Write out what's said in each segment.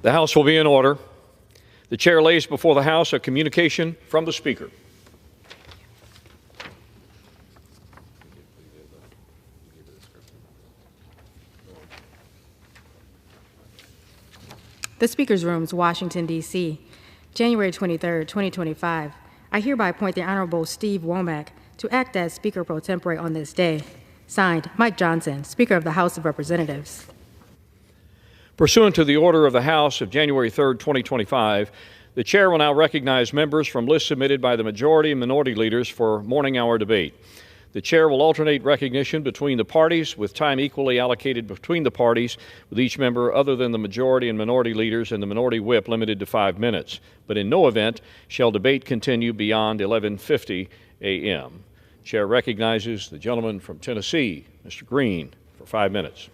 The House will be in order. The Chair lays before the House a communication from the Speaker. The Speaker's Rooms, Washington, D.C., January 23, 2025. I hereby appoint the Honorable Steve Womack to act as Speaker pro tempore on this day. Signed, Mike Johnson, Speaker of the House of Representatives. Pursuant to the order of the House of January 3, 2025, the Chair will now recognize members from lists submitted by the majority and minority leaders for morning hour debate. The Chair will alternate recognition between the parties, with time equally allocated between the parties, with each member other than the majority and minority leaders and the minority whip limited to 5 minutes. But in no event shall debate continue beyond 11:50 a.m. Chair recognizes the gentleman from Tennessee, Mr. Green, for 5 minutes.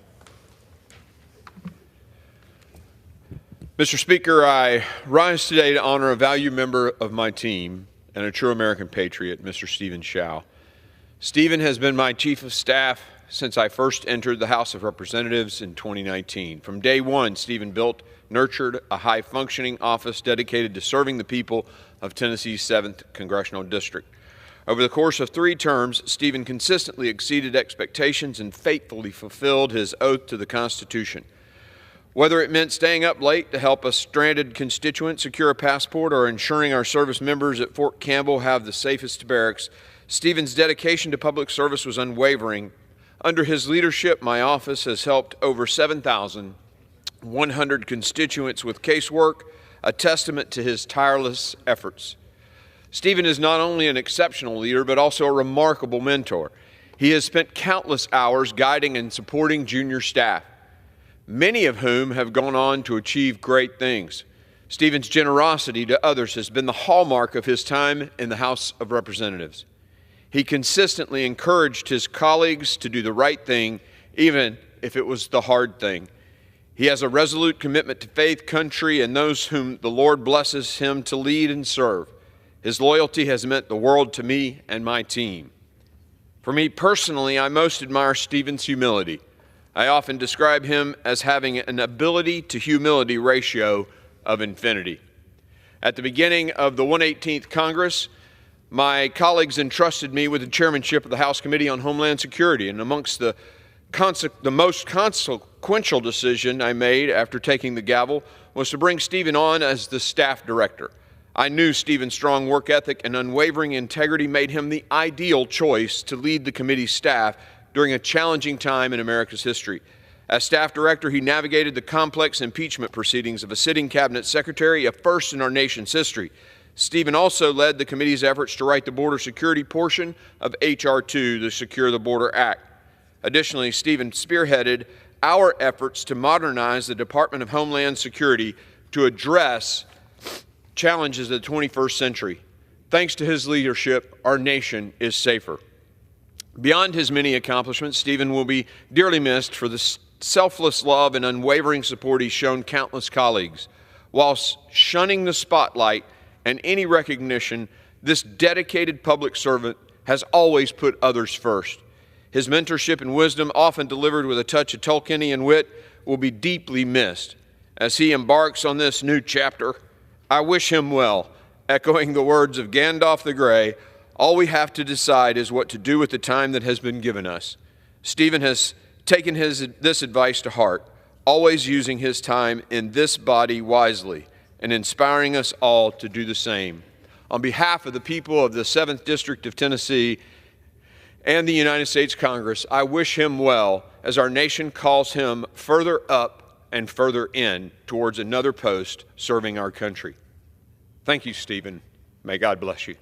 Mr. Speaker, I rise today to honor a valued member of my team and a true American patriot, Mr. Steven Sha. Stephen has been my Chief of Staff since I first entered the House of Representatives in 2019. From day one, Stephen built, nurtured a high-functioning office dedicated to serving the people of Tennessee's 7th Congressional District. Over the course of 3 terms, Stephen consistently exceeded expectations and faithfully fulfilled his oath to the Constitution. Whether it meant staying up late to help a stranded constituent secure a passport or ensuring our service members at Fort Campbell have the safest barracks, Stephen's dedication to public service was unwavering. Under his leadership, my office has helped over 7,100 constituents with casework, a testament to his tireless efforts. Stephen is not only an exceptional leader, but also a remarkable mentor. He has spent countless hours guiding and supporting junior staff, many of whom have gone on to achieve great things. Stephen's generosity to others has been the hallmark of his time in the House of Representatives. He consistently encouraged his colleagues to do the right thing, even if it was the hard thing. He has a resolute commitment to faith, country, and those whom the Lord blesses him to lead and serve. His loyalty has meant the world to me and my team. For me personally, I most admire Stephen's humility. I often describe him as having an ability to humility ratio of infinity. At the beginning of the 118th Congress, my colleagues entrusted me with the chairmanship of the House Committee on Homeland Security, and amongst the most consequential decision I made after taking the gavel was to bring Stephen on as the staff director. I knew Stephen's strong work ethic and unwavering integrity made him the ideal choice to lead the committee's staff during a challenging time in America's history. As staff director, he navigated the complex impeachment proceedings of a sitting cabinet secretary, a first in our nation's history. Stephen also led the committee's efforts to write the border security portion of H.R. 2, the Secure the Border Act. Additionally, Stephen spearheaded our efforts to modernize the Department of Homeland Security to address challenges of the 21st century. Thanks to his leadership, our nation is safer. Beyond his many accomplishments, Stephen will be dearly missed for the selfless love and unwavering support he's shown countless colleagues. Whilst shunning the spotlight and any recognition, this dedicated public servant has always put others first. His mentorship and wisdom, often delivered with a touch of Tolkienian wit, will be deeply missed. As he embarks on this new chapter, I wish him well, echoing the words of Gandalf the Grey, all we have to decide is what to do with the time that has been given us. Stephen has taken this advice to heart, always using his time in this body wisely, and inspiring us all to do the same. On behalf of the people of the 7th District of Tennessee and the United States Congress, I wish him well as our nation calls him further up and further in towards another post serving our country. Thank you, Stephen. May God bless you.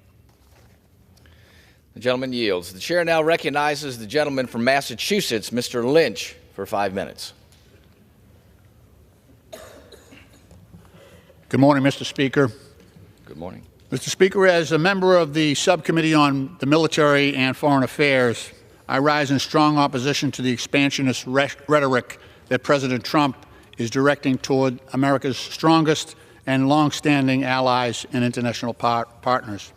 The gentleman yields. The chair now recognizes the gentleman from Massachusetts, Mr. Lynch, for 5 minutes. Good morning, Mr. Speaker. Good morning. Mr. Speaker, as a member of the Subcommittee on the Military and Foreign Affairs, I rise in strong opposition to the expansionist rhetoric that President Trump is directing toward America's strongest and long-standing allies and international partners.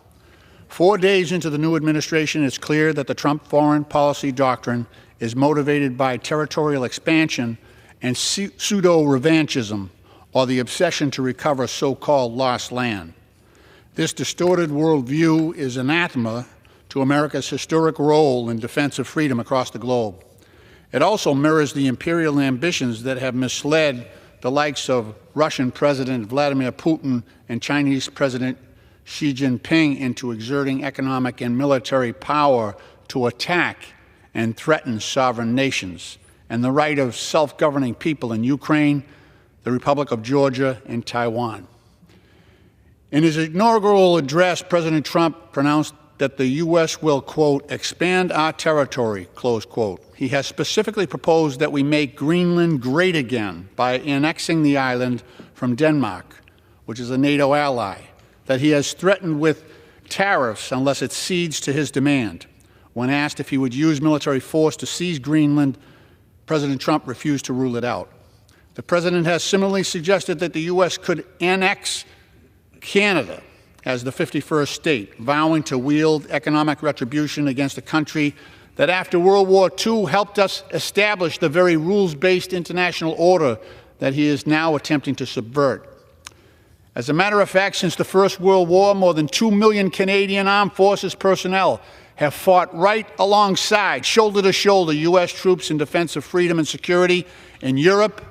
4 days into the new administration, it's clear that the Trump foreign policy doctrine is motivated by territorial expansion and pseudo-revanchism, or the obsession to recover so-called lost land. This distorted worldview is anathema to America's historic role in defense of freedom across the globe. It also mirrors the imperial ambitions that have misled the likes of Russian President Vladimir Putin and Chinese President Xi Jinping into exerting economic and military power to attack and threaten sovereign nations and the right of self-governing people in Ukraine, the Republic of Georgia, and Taiwan. In his inaugural address, President Trump pronounced that the U.S. will, quote, expand our territory, close quote. He has specifically proposed that we make Greenland great again by annexing the island from Denmark, which is a NATO ally, that he has threatened with tariffs unless it cedes to his demand. When asked if he would use military force to seize Greenland, President Trump refused to rule it out. The president has similarly suggested that the U.S. could annex Canada as the 51st state, vowing to wield economic retribution against a country that after World War II helped us establish the very rules-based international order that he is now attempting to subvert. As a matter of fact, since the First World War, more than 2 million Canadian Armed Forces personnel have fought right alongside, shoulder to shoulder, U.S. troops in defense of freedom and security in Europe,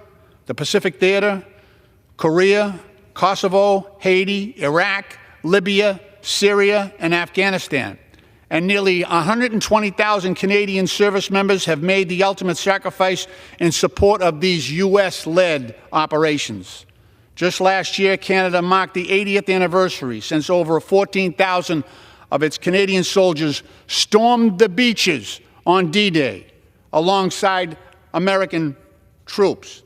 the Pacific Theater, Korea, Kosovo, Haiti, Iraq, Libya, Syria, and Afghanistan. And nearly 120,000 Canadian service members have made the ultimate sacrifice in support of these U.S.-led operations. Just last year, Canada marked the 80th anniversary since over 14,000 of its Canadian soldiers stormed the beaches on D-Day alongside American troops.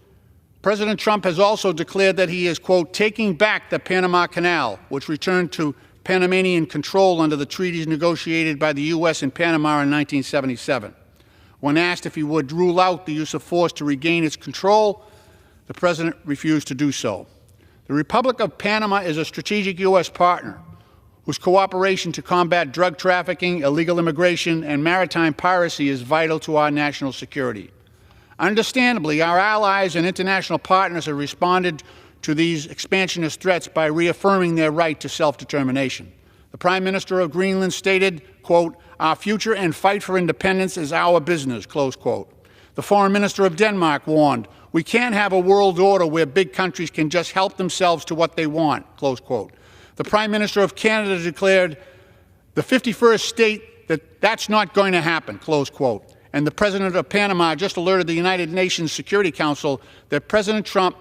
President Trump has also declared that he is, quote, taking back the Panama Canal, which returned to Panamanian control under the treaties negotiated by the U.S. and Panama in 1977. When asked if he would rule out the use of force to regain its control, the president refused to do so. The Republic of Panama is a strategic U.S. partner whose cooperation to combat drug trafficking, illegal immigration, and maritime piracy is vital to our national security. Understandably, our allies and international partners have responded to these expansionist threats by reaffirming their right to self-determination. The Prime Minister of Greenland stated, quote, our future and fight for independence is our business, close quote. The Foreign Minister of Denmark warned, we can't have a world order where big countries can just help themselves to what they want, close quote. The Prime Minister of Canada declared, the 51st state, that's not going to happen, close quote. And the President of Panama just alerted the United Nations Security Council that President Trump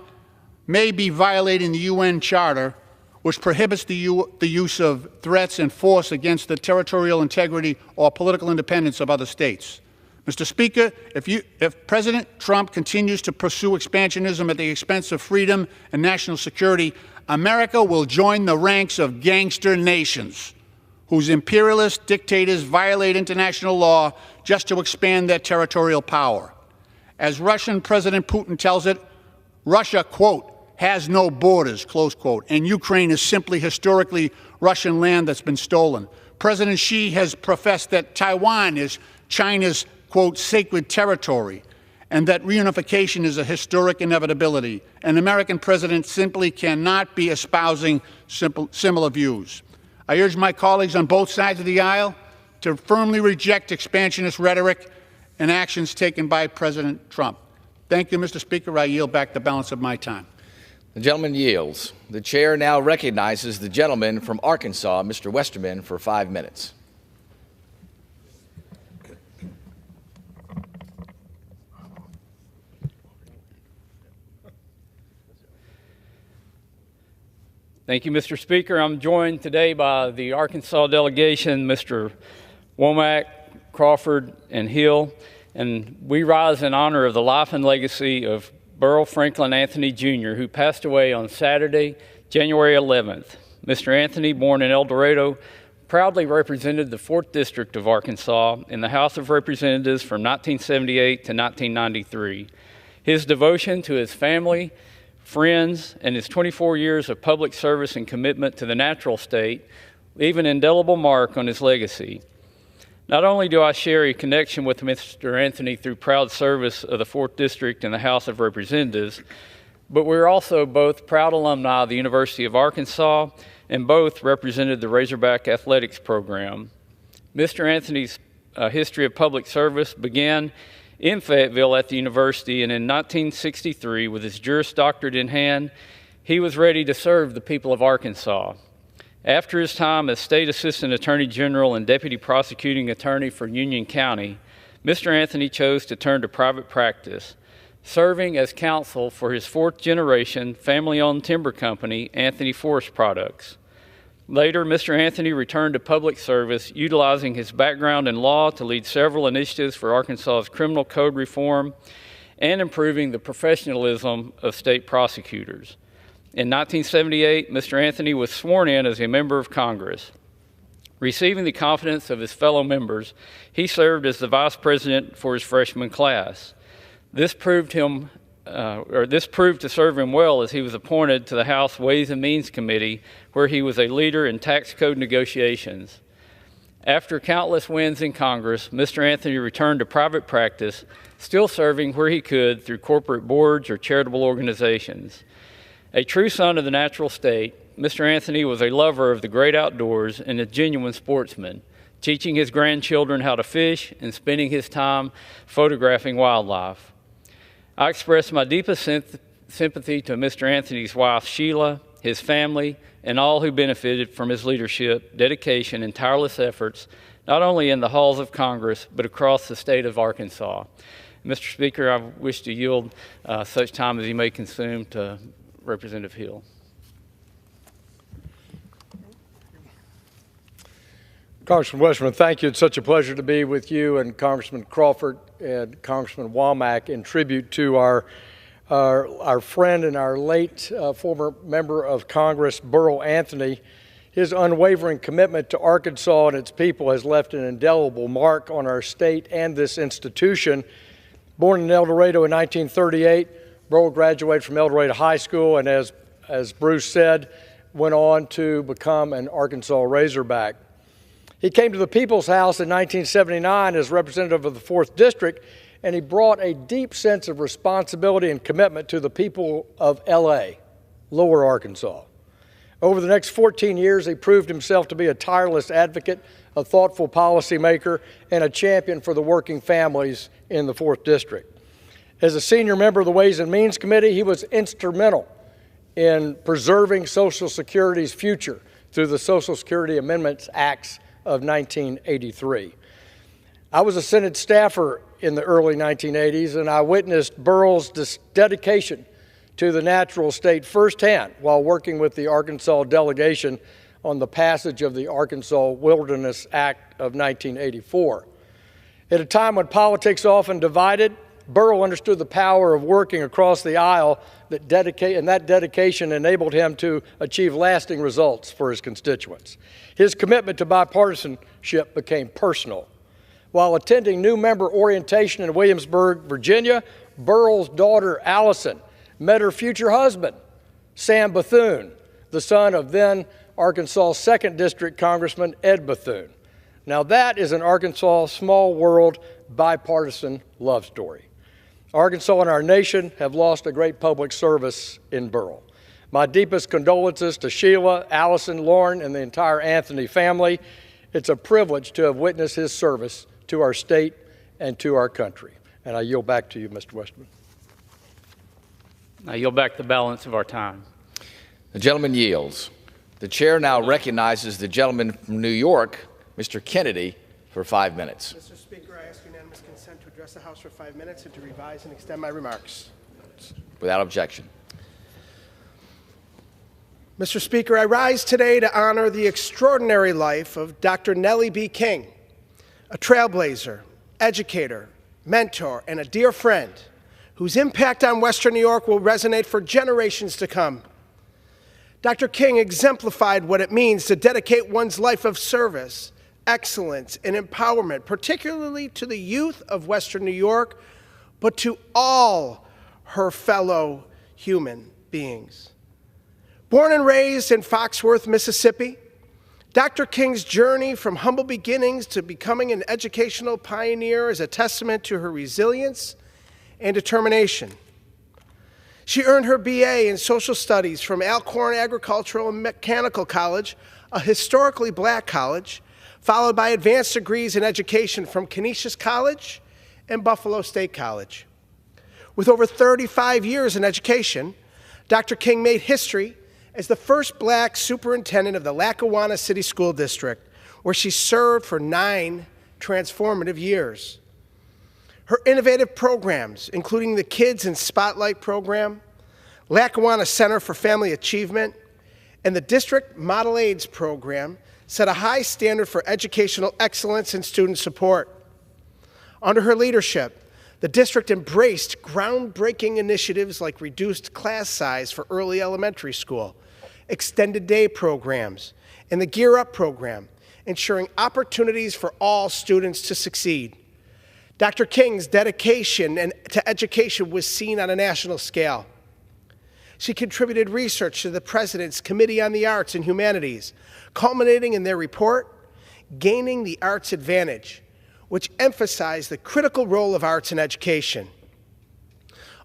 may be violating the UN Charter, which prohibits the use of threats and force against the territorial integrity or political independence of other states. Mr. Speaker, if President Trump continues to pursue expansionism at the expense of freedom and national security, America will join the ranks of gangster nations whose imperialist dictators violate international law just to expand their territorial power. As Russian President Putin tells it, Russia, quote, has no borders, close quote, and Ukraine is simply historically Russian land that's been stolen. President Xi has professed that Taiwan is China's, quote, sacred territory, and that reunification is a historic inevitability. An American president simply cannot be espousing similar views. I urge my colleagues on both sides of the aisle to firmly reject expansionist rhetoric and actions taken by President Trump. Thank you, Mr. Speaker. I yield back the balance of my time. The gentleman yields. The chair now recognizes the gentleman from Arkansas, Mr. Westerman, for 5 minutes. Thank you, Mr. Speaker. I'm joined today by the Arkansas delegation, Mr. Womack, Crawford, and Hill, and we rise in honor of the life and legacy of Burl Franklin Anthony, Jr., who passed away on Saturday, January 11th. Mr. Anthony, born in El Dorado, proudly represented the 4th District of Arkansas in the House of Representatives from 1978 to 1993. His devotion to his family, friends, and his 24 years of public service and commitment to the natural state leave an indelible mark on his legacy. Not only do I share a connection with Mr. Anthony through proud service of the 4th District in the House of Representatives, but we're also both proud alumni of the University of Arkansas, and both represented the Razorback Athletics program. Mr. Anthony's history of public service began in Fayetteville at the university, and in 1963, with his Juris Doctorate in hand, he was ready to serve the people of Arkansas. After his time as State Assistant Attorney General and Deputy Prosecuting Attorney for Union County, Mr. Anthony chose to turn to private practice, serving as counsel for his fourth-generation family-owned timber company, Anthony Forest Products. Later, Mr. Anthony returned to public service, utilizing his background in law to lead several initiatives for Arkansas's criminal code reform and improving the professionalism of state prosecutors. In 1978, Mr. Anthony was sworn in as a member of Congress. Receiving the confidence of his fellow members, he served as the vice president for his freshman class. This proved to serve him well as he was appointed to the House Ways and Means Committee, where he was a leader in tax code negotiations. After countless wins in Congress, Mr. Anthony returned to private practice, still serving where he could through corporate boards or charitable organizations. A true son of the natural state, Mr. Anthony was a lover of the great outdoors and a genuine sportsman, teaching his grandchildren how to fish and spending his time photographing wildlife. I express my deepest sympathy to Mr. Anthony's wife, Sheila, his family, and all who benefited from his leadership, dedication, and tireless efforts, not only in the halls of Congress, but across the state of Arkansas. Mr. Speaker, I wish to yield such time as he may consume to Representative Hill. Congressman Westerman, thank you. It's such a pleasure to be with you and Congressman Crawford and Congressman Womack in tribute to our friend and our late former member of Congress, Burl Anthony. His unwavering commitment to Arkansas and its people has left an indelible mark on our state and this institution. Born in El Dorado in 1938, Burl graduated from El Dorado High School and, as Bruce said, went on to become an Arkansas Razorback. He came to the People's House in 1979 as representative of the 4th District, and he brought a deep sense of responsibility and commitment to the people of L.A., Lower Arkansas. Over the next 14 years, he proved himself to be a tireless advocate, a thoughtful policymaker, and a champion for the working families in the 4th District. As a senior member of the Ways and Means Committee, he was instrumental in preserving Social Security's future through the Social Security Amendments Acts of 1983. I was a Senate staffer in the early 1980s, and I witnessed Burl's dedication to the natural state firsthand while working with the Arkansas delegation on the passage of the Arkansas Wilderness Act of 1984. At a time when politics often divided, Burl understood the power of working across the aisle, and that dedication enabled him to achieve lasting results for his constituents. His commitment to bipartisanship became personal. While attending new member orientation in Williamsburg, Virginia, Burl's daughter, Allison, met her future husband, Sam Bethune, the son of then Arkansas 2nd District Congressman Ed Bethune. Now that is an Arkansas small world bipartisan love story. Arkansas and our nation have lost a great public service in Burl. My deepest condolences to Sheila, Allison, Lauren, and the entire Anthony family. It's a privilege to have witnessed his service to our state and to our country. And I yield back to you, Mr. Westerman. I yield back the balance of our time. The gentleman yields. The chair now recognizes the gentleman from New York, Mr. Kennedy, for 5 minutes. Mr. Speaker, I ask unanimous consent to address the House for 5 minutes and to revise and extend my remarks. Without objection. Mr. Speaker, I rise today to honor the extraordinary life of Dr. Nellie B. King, a trailblazer, educator, mentor, and a dear friend whose impact on Western New York will resonate for generations to come. Dr. King exemplified what it means to dedicate one's life of service, excellence, and empowerment, particularly to the youth of Western New York, but to all her fellow human beings. Born and raised in Foxworth, Mississippi, Dr. King's journey from humble beginnings to becoming an educational pioneer is a testament to her resilience and determination. She earned her BA in Social Studies from Alcorn Agricultural and Mechanical College, a historically black college, followed by advanced degrees in education from Canisius College and Buffalo State College. With over 35 years in education, Dr. King made history as the first black superintendent of the Lackawanna City School District, where she served for 9 transformative years. Her innovative programs, including the Kids in Spotlight program, Lackawanna Center for Family Achievement, and the District Model AIDS program, set a high standard for educational excellence and student support. Under her leadership, the district embraced groundbreaking initiatives like reduced class size for early elementary school, extended day programs, and the Gear Up program, ensuring opportunities for all students to succeed. Dr. King's dedication to education was seen on a national scale. She contributed research to the President's Committee on the Arts and Humanities, culminating in their report, Gaining the Arts Advantage, which emphasized the critical role of arts in education.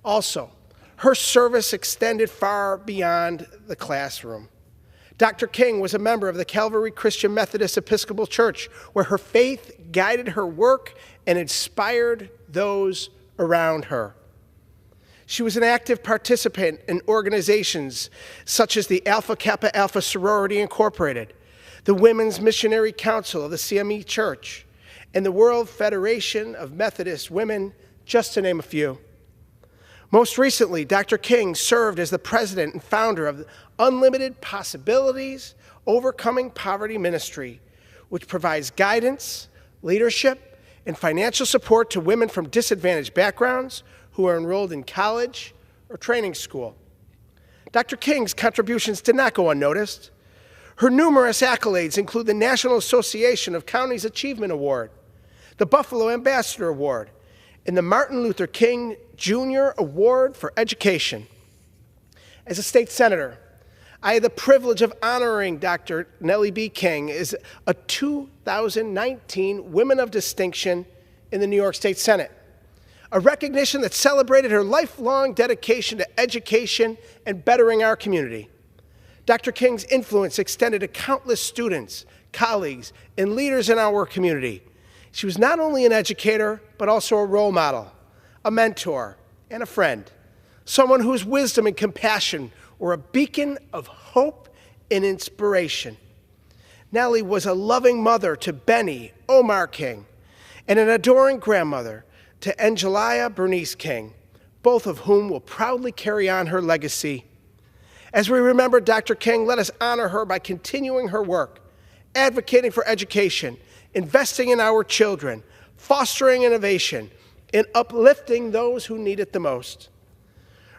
Also, her service extended far beyond the classroom. Dr. King was a member of the Calvary Christian Methodist Episcopal Church, where her faith guided her work and inspired those around her. She was an active participant in organizations such as the Alpha Kappa Alpha Sorority Incorporated, the Women's Missionary Council of the CME Church, and the World Federation of Methodist Women, just to name a few. Most recently, Dr. King served as the president and founder of Unlimited Possibilities Overcoming Poverty Ministry, which provides guidance, leadership, and financial support to women from disadvantaged backgrounds who are enrolled in college or training school. Dr. King's contributions did not go unnoticed. Her numerous accolades include the National Association of Counties Achievement Award, the Buffalo Ambassador Award, and the Martin Luther King Jr. Award for Education. As a state senator, I had the privilege of honoring Dr. Nellie B. King as a 2019 Women of Distinction in the New York State Senate, a recognition that celebrated her lifelong dedication to education and bettering our community. Dr. King's influence extended to countless students, colleagues, and leaders in our community. She was not only an educator, but also a role model, a mentor, and a friend, someone whose wisdom and compassion were a beacon of hope and inspiration. Nellie was a loving mother to Benny Omar King and an adoring grandmother to Angelia Bernice King, both of whom will proudly carry on her legacy. As we remember Dr. King, let us honor her by continuing her work, advocating for education, investing in our children, fostering innovation, and uplifting those who need it the most.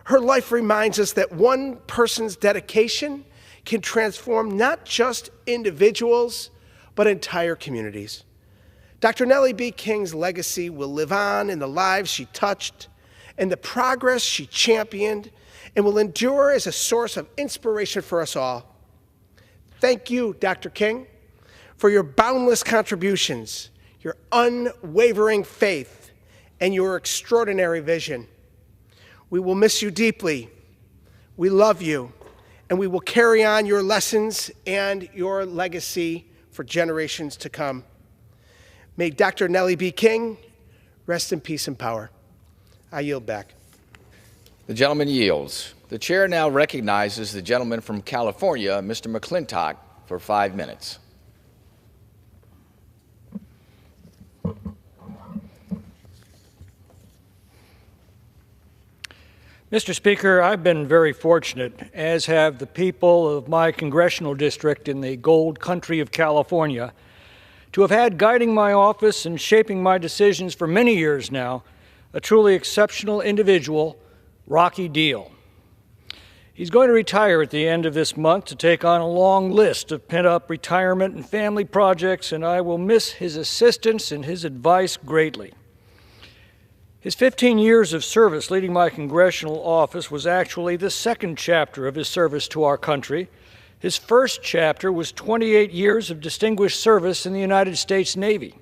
Her life reminds us that one person's dedication can transform not just individuals, but entire communities. Dr. Nellie B. King's legacy will live on in the lives she touched and the progress she championed, and will endure as a source of inspiration for us all. Thank you, Dr. King, for your boundless contributions, your unwavering faith, and your extraordinary vision. We will miss you deeply. We love you, and we will carry on your lessons and your legacy for generations to come. May Dr. Nellie B. King rest in peace and power. I yield back. The gentleman yields. The chair now recognizes the gentleman from California, Mr. McClintock, for 5 minutes. Mr. Speaker, I've been very fortunate, as have the people of my congressional district in the gold country of California, to have had guiding my office and shaping my decisions for many years now, a truly exceptional individual, Rocky Deal. He's going to retire at the end of this month to take on a long list of pent-up retirement and family projects, and I will miss his assistance and his advice greatly. His 15 years of service leading my congressional office was actually the second chapter of his service to our country. His first chapter was 28 years of distinguished service in the United States Navy.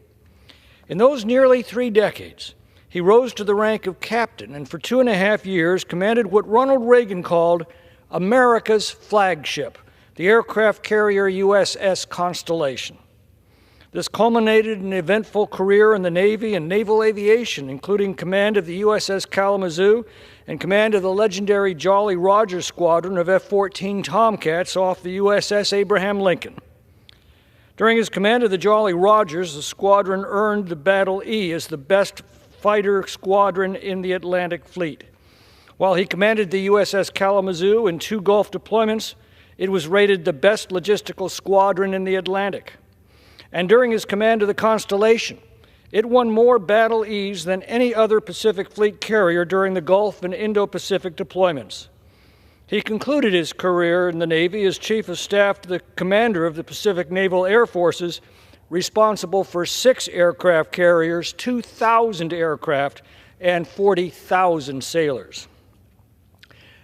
In those nearly 3 decades, He rose to the rank of captain and for 2.5 years commanded what Ronald Reagan called America's flagship, the aircraft carrier USS Constellation. This culminated in an eventful career in the Navy and naval aviation, including command of the USS Kalamazoo and command of the legendary Jolly Roger squadron of F-14 Tomcats off the USS Abraham Lincoln. During his command of the Jolly Rogers, the squadron earned the Battle E as the best fighter squadron in the Atlantic Fleet. While he commanded the USS Kalamazoo in 2 Gulf deployments, it was rated the best logistical squadron in the Atlantic. And during his command of the Constellation, it won more Battle E's than any other Pacific Fleet carrier during the Gulf and Indo-Pacific deployments. He concluded his career in the Navy as Chief of Staff to the Commander of the Pacific Naval Air Forces, responsible for 6 aircraft carriers, 2,000 aircraft, and 40,000 sailors.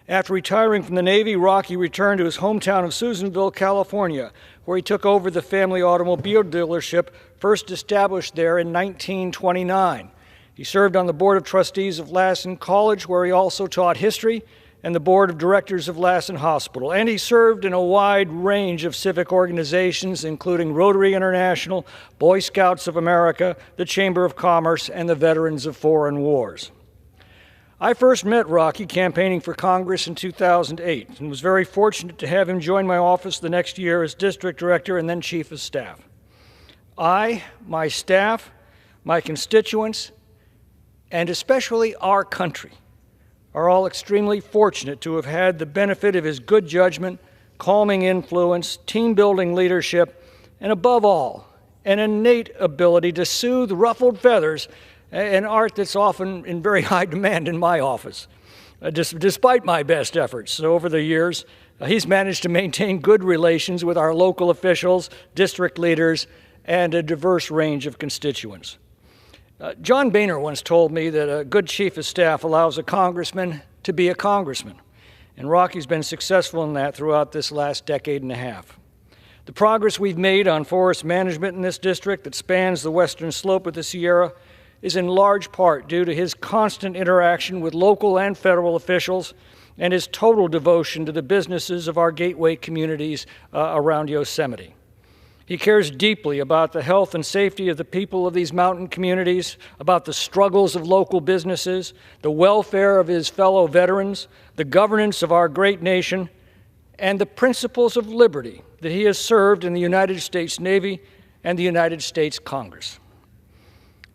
After retiring from the Navy, Rocky returned to his hometown of Susanville, California, where he took over the family automobile dealership first established there in 1929. He served on the Board of Trustees of Lassen College, where he also taught history, and the Board of Directors of Lassen Hospital. And he served in a wide range of civic organizations, including Rotary International, Boy Scouts of America, the Chamber of Commerce, and the Veterans of Foreign Wars. I first met Rocky campaigning for Congress in 2008 and was very fortunate to have him join my office the next year as district director and then chief of staff. I, my staff, my constituents, and especially our country are all extremely fortunate to have had the benefit of his good judgment, calming influence, team-building leadership, and above all, an innate ability to soothe ruffled feathers, an art that's often in very high demand in my office. Despite my best efforts over the years, he's managed to maintain good relations with our local officials, district leaders, and a diverse range of constituents. John Boehner once told me that a good chief of staff allows a congressman to be a congressman, and Rocky's been successful in that throughout this last decade and a half. The progress we've made on forest management in this district that spans the western slope of the Sierra is in large part due to his constant interaction with local and federal officials and his total devotion to the businesses of our gateway communities around Yosemite. He cares deeply about the health and safety of the people of these mountain communities, about the struggles of local businesses, the welfare of his fellow veterans, the governance of our great nation, and the principles of liberty that he has served in the United States Navy and the United States Congress.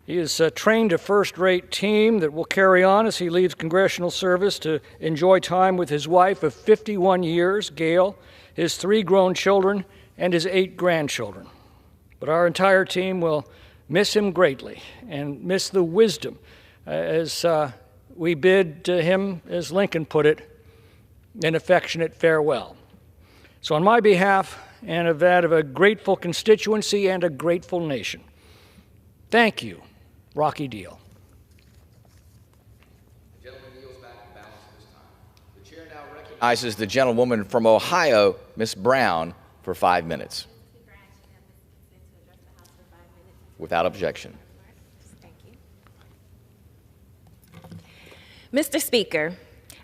He has trained a first-rate team that will carry on as he leaves congressional service to enjoy time with his wife of 51 years, Gail, his 3 grown children, and his 8 grandchildren. But our entire team will miss him greatly and miss the wisdom as we bid him, as Lincoln put it, an affectionate farewell. So on my behalf and of that of a grateful constituency and a grateful nation, thank you, Rocky Deal. The gentleman yields back the balance of his time. The chair now recognizes the gentlewoman from Ohio, Ms. Brown, for 5 minutes. Without objection. Thank you. Mr. Speaker,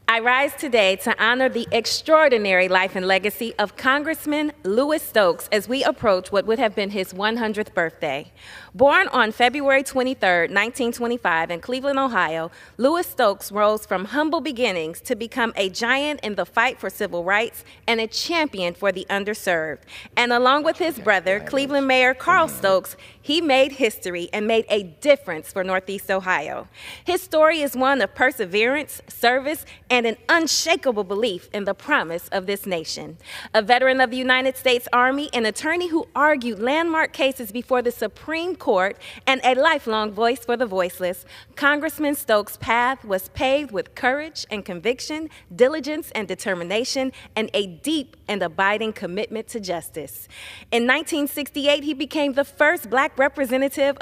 I rise today to honor the extraordinary life and legacy of Congressman Louis Stokes as we approach what would have been his 100th birthday. Born on February 23, 1925 in Cleveland, Ohio, Louis Stokes rose from humble beginnings to become a giant in the fight for civil rights and a champion for the underserved. And along with his brother, Cleveland Mayor Carl Stokes, he made history and made a difference for Northeast Ohio. His story is one of perseverance, service, and an unshakable belief in the promise of this nation. A veteran of the United States Army, an attorney who argued landmark cases before the Supreme Court, and a lifelong voice for the voiceless, Congressman Stokes' path was paved with courage and conviction, diligence and determination, and a deep and abiding commitment to justice. In 1968, he became the first Black representative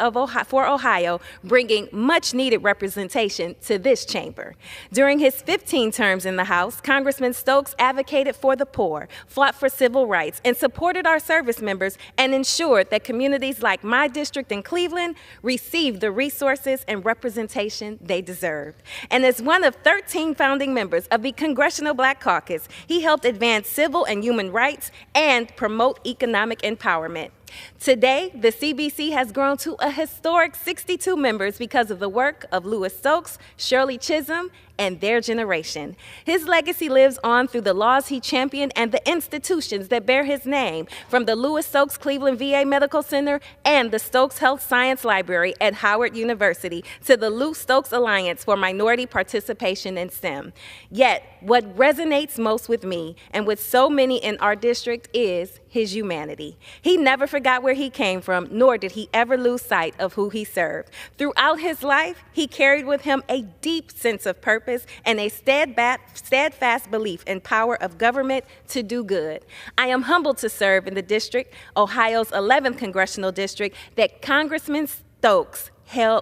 for Ohio, bringing much-needed representation to this chamber. During his 15 15 terms in the House, Congressman Stokes advocated for the poor, fought for civil rights, and supported our service members and ensured that communities like my district in Cleveland received the resources and representation they deserved. And as one of 13 founding members of the Congressional Black Caucus, he helped advance civil and human rights and promote economic empowerment. Today, the CBC has grown to a historic 62 members because of the work of Louis Stokes, Shirley Chisholm, and their generation. His legacy lives on through the laws he championed and the institutions that bear his name, from the Louis Stokes Cleveland VA Medical Center and the Stokes Health Science Library at Howard University to the Lou Stokes Alliance for Minority Participation in STEM. Yet, what resonates most with me and with so many in our district is his humanity. He never forgot where he came from, nor did he ever lose sight of who he served. Throughout his life, he carried with him a deep sense of purpose and a steadfast belief in power of government to do good. I am humbled to serve in the district, Ohio's 11th congressional district, that Congressman Stokes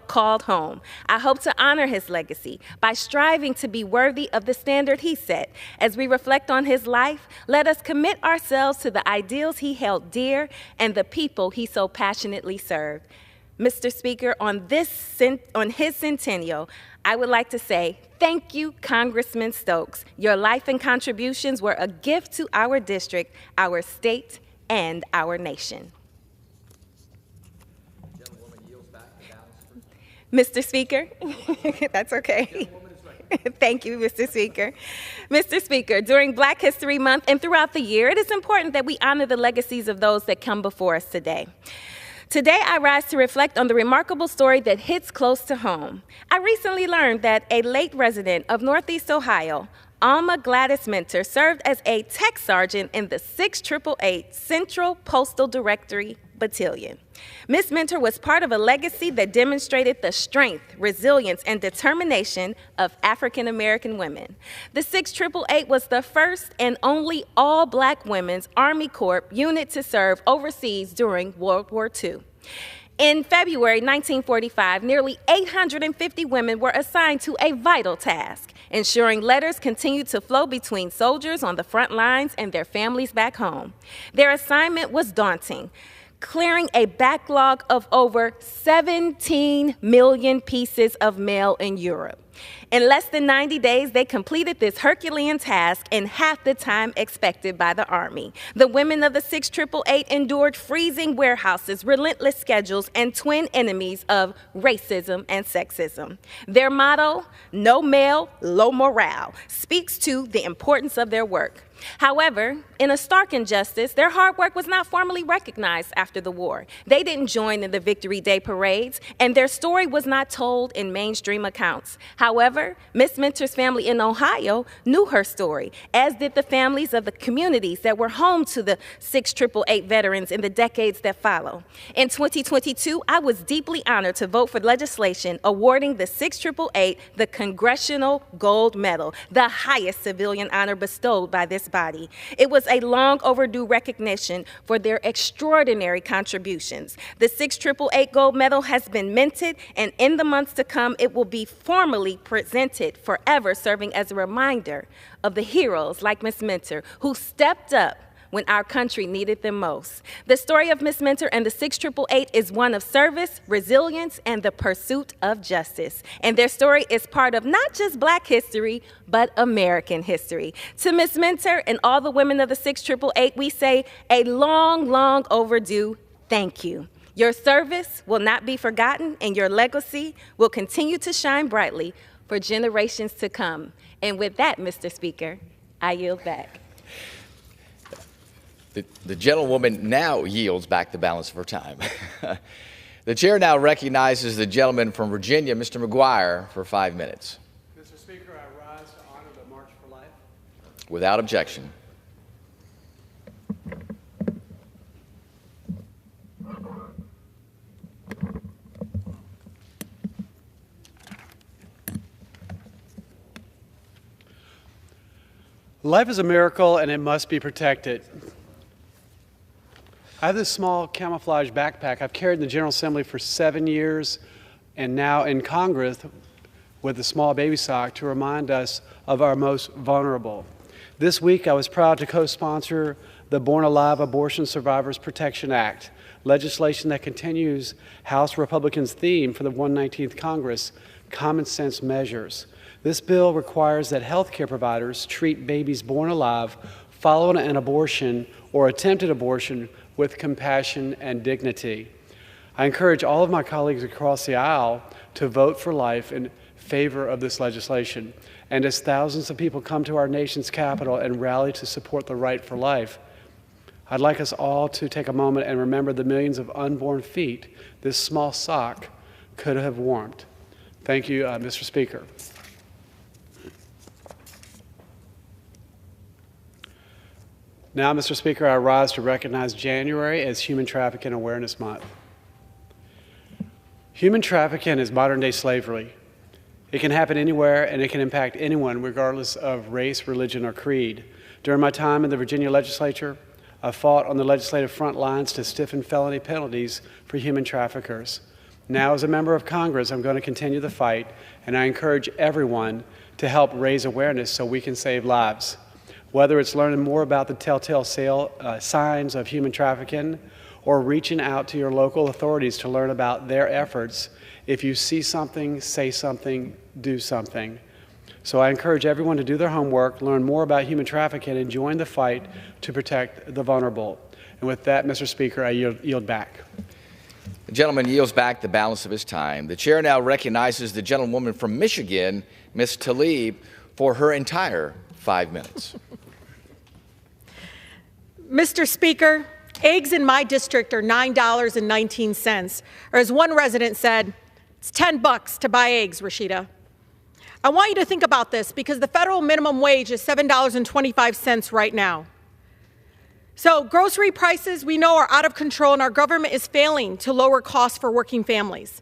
called home. I hope to honor his legacy by striving to be worthy of the standard he set. As we reflect on his life, let us commit ourselves to the ideals he held dear and the people he so passionately served. Mr. Speaker, on his centennial, I would like to say thank you, Congressman Stokes. Your life and contributions were a gift to our district, our state, and our nation. Mr. Speaker, that's okay. Thank you, Mr. Speaker. Mr. Speaker, during Black History Month and throughout the year, it is important that we honor the legacies of those that come before us today. Today, I rise to reflect on the remarkable story that hits close to home. I recently learned that a late resident of Northeast Ohio, Alma Gladys Minter, served as a tech sergeant in the 6888 Central Postal Directory Battalion. Ms. Minter was part of a legacy that demonstrated the strength, resilience, and determination of African American women. The 6888 was the first and only all-Black women's Army Corps unit to serve overseas during World War II. In February 1945, nearly 850 women were assigned to a vital task, ensuring letters continued to flow between soldiers on the front lines and their families back home. Their assignment was daunting, clearing a backlog of over 17 million pieces of mail in Europe. In less than 90 days, they completed this Herculean task in half the time expected by the Army. The women of the 6888 endured freezing warehouses, relentless schedules, and twin enemies of racism and sexism. Their motto, "No mail, low morale," speaks to the importance of their work. However, in a stark injustice, their hard work was not formally recognized after the war. They didn't join in the Victory Day parades, and their story was not told in mainstream accounts. However, Ms. Minter's family in Ohio knew her story, as did the families of the communities that were home to the 6888 veterans in the decades that follow. In 2022, I was deeply honored to vote for legislation awarding the 6888 the Congressional Gold Medal, the highest civilian honor bestowed by this body. It was a long overdue recognition for their extraordinary contributions. The 6888 Gold Medal has been minted, and in the months to come, it will be formally presented, forever serving as a reminder of the heroes like Ms. Minter, who stepped up when our country needed them most. The story of Ms. Minter and the 6888 is one of service, resilience, and the pursuit of justice. And their story is part of not just Black history, but American history. To Ms. Minter and all the women of the 6888, we say a long, long overdue thank you. Your service will not be forgotten, and your legacy will continue to shine brightly for generations to come. And with that, Mr. Speaker, I yield back. The gentlewoman now yields back the balance of her time. The chair now recognizes the gentleman from Virginia, Mr. McGuire, for 5 minutes. Mr. Speaker, I rise to honor the March for Life. Without objection. Life is a miracle and it must be protected. I have this small camouflage backpack I've carried in the General Assembly for 7 years, and now in Congress, with a small baby sock to remind us of our most vulnerable. This week, I was proud to co-sponsor the Born Alive Abortion Survivors Protection Act, legislation that continues House Republicans' theme for the 119th Congress, common sense measures. This bill requires that healthcare providers treat babies born alive following an abortion or attempted abortion with compassion and dignity. I encourage all of my colleagues across the aisle to vote for life in favor of this legislation. And as thousands of people come to our nation's capital and rally to support the right for life, I'd like us all to take a moment and remember the millions of unborn feet this small sock could have warmed. Thank you, Mr. Speaker. Now, Mr. Speaker, I rise to recognize January as Human Trafficking Awareness Month. Human trafficking is modern-day slavery. It can happen anywhere, and it can impact anyone, regardless of race, religion, or creed. During my time in the Virginia legislature, I fought on the legislative front lines to stiffen felony penalties for human traffickers. Now, as a member of Congress, I'm going to continue the fight, and I encourage everyone to help raise awareness so we can save lives. Whether it's learning more about the telltale signs of human trafficking or reaching out to your local authorities to learn about their efforts, if you see something, say something, do something. So I encourage everyone to do their homework, learn more about human trafficking, and join the fight to protect the vulnerable. And with that, Mr. Speaker, I yield back. The gentleman yields back the balance of his time. The chair now recognizes the gentlewoman from Michigan, Ms. Tlaib, for her entire 5 minutes. Mr. Speaker, eggs in my district are $9.19, or as one resident said, it's $10 to buy eggs, Rashida. I want you to think about this because the federal minimum wage is $7.25 right now. So grocery prices, we know, are out of control, and our government is failing to lower costs for working families.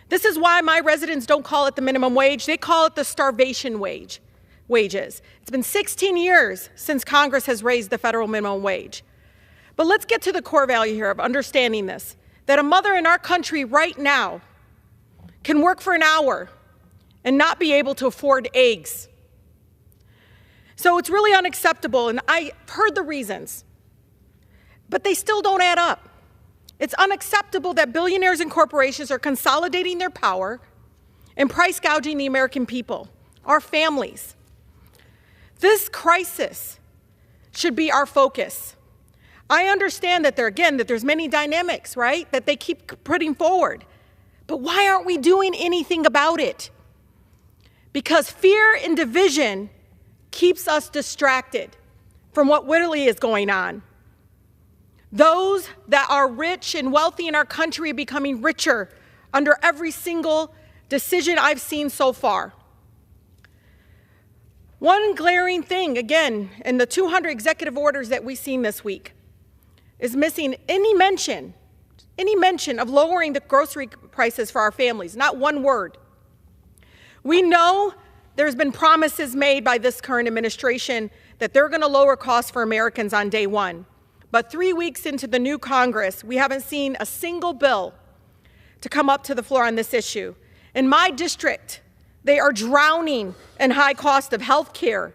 This is why my residents don't call it the minimum wage, they call it the starvation wages. It's been 16 years since Congress has raised the federal minimum wage. But let's get to the core value here of understanding this, that a mother in our country right now can work for an hour and not be able to afford eggs. So it's really unacceptable, and I've heard the reasons, but they still don't add up. It's unacceptable that billionaires and corporations are consolidating their power and price gouging the American people, our families. This crisis should be our focus. I understand that there's many dynamics, right, that they keep putting forward. But why aren't we doing anything about it? Because fear and division keeps us distracted from what really is going on. Those that are rich and wealthy in our country are becoming richer under every single decision I've seen so far. One glaring thing, again, in the 200 executive orders that we've seen this week, is missing any mention of lowering the grocery prices for our families, not one word. We know there's been promises made by this current administration that they're going to lower costs for Americans on day one. But 3 weeks into the new Congress, we haven't seen a single bill to come up to the floor on this issue. In my district, they are drowning in high cost of health care.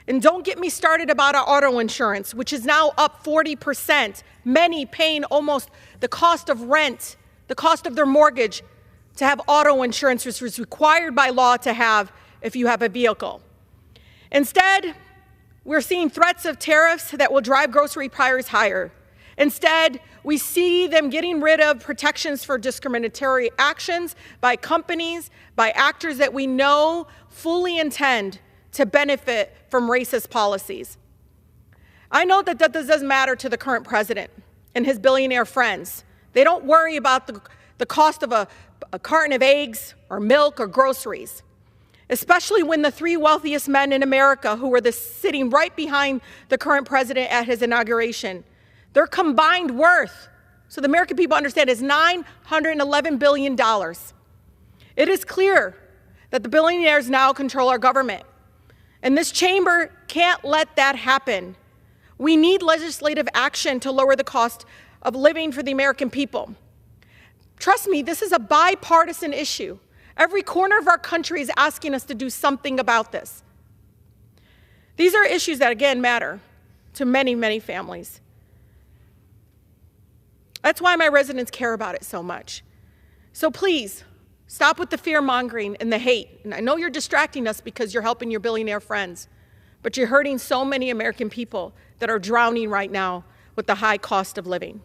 And don't get me started about our auto insurance, which is now up 40%, many paying almost the cost of rent, the cost of their mortgage to have auto insurance, which is required by law to have if you have a vehicle. Instead, we're seeing threats of tariffs that will drive grocery prices higher. Instead, we see them getting rid of protections for discriminatory actions by companies, by actors that we know fully intend to benefit from racist policies. I know that this doesn't matter to the current president and his billionaire friends. They don't worry about the cost of a carton of eggs or milk or groceries, especially when the three wealthiest men in America who were sitting right behind the current president at his inauguration, their combined worth, so the American people understand, is $911 billion. It is clear that the billionaires now control our government, and this chamber can't let that happen. We need legislative action to lower the cost of living for the American people. Trust me, this is a bipartisan issue, Every corner of our country is asking us to do something about this. These are issues that, again, matter to many, many families. That's why my residents care about it so much. So please, stop with the fear-mongering and the hate. And I know you're distracting us because you're helping your billionaire friends, but you're hurting so many American people that are drowning right now with the high cost of living.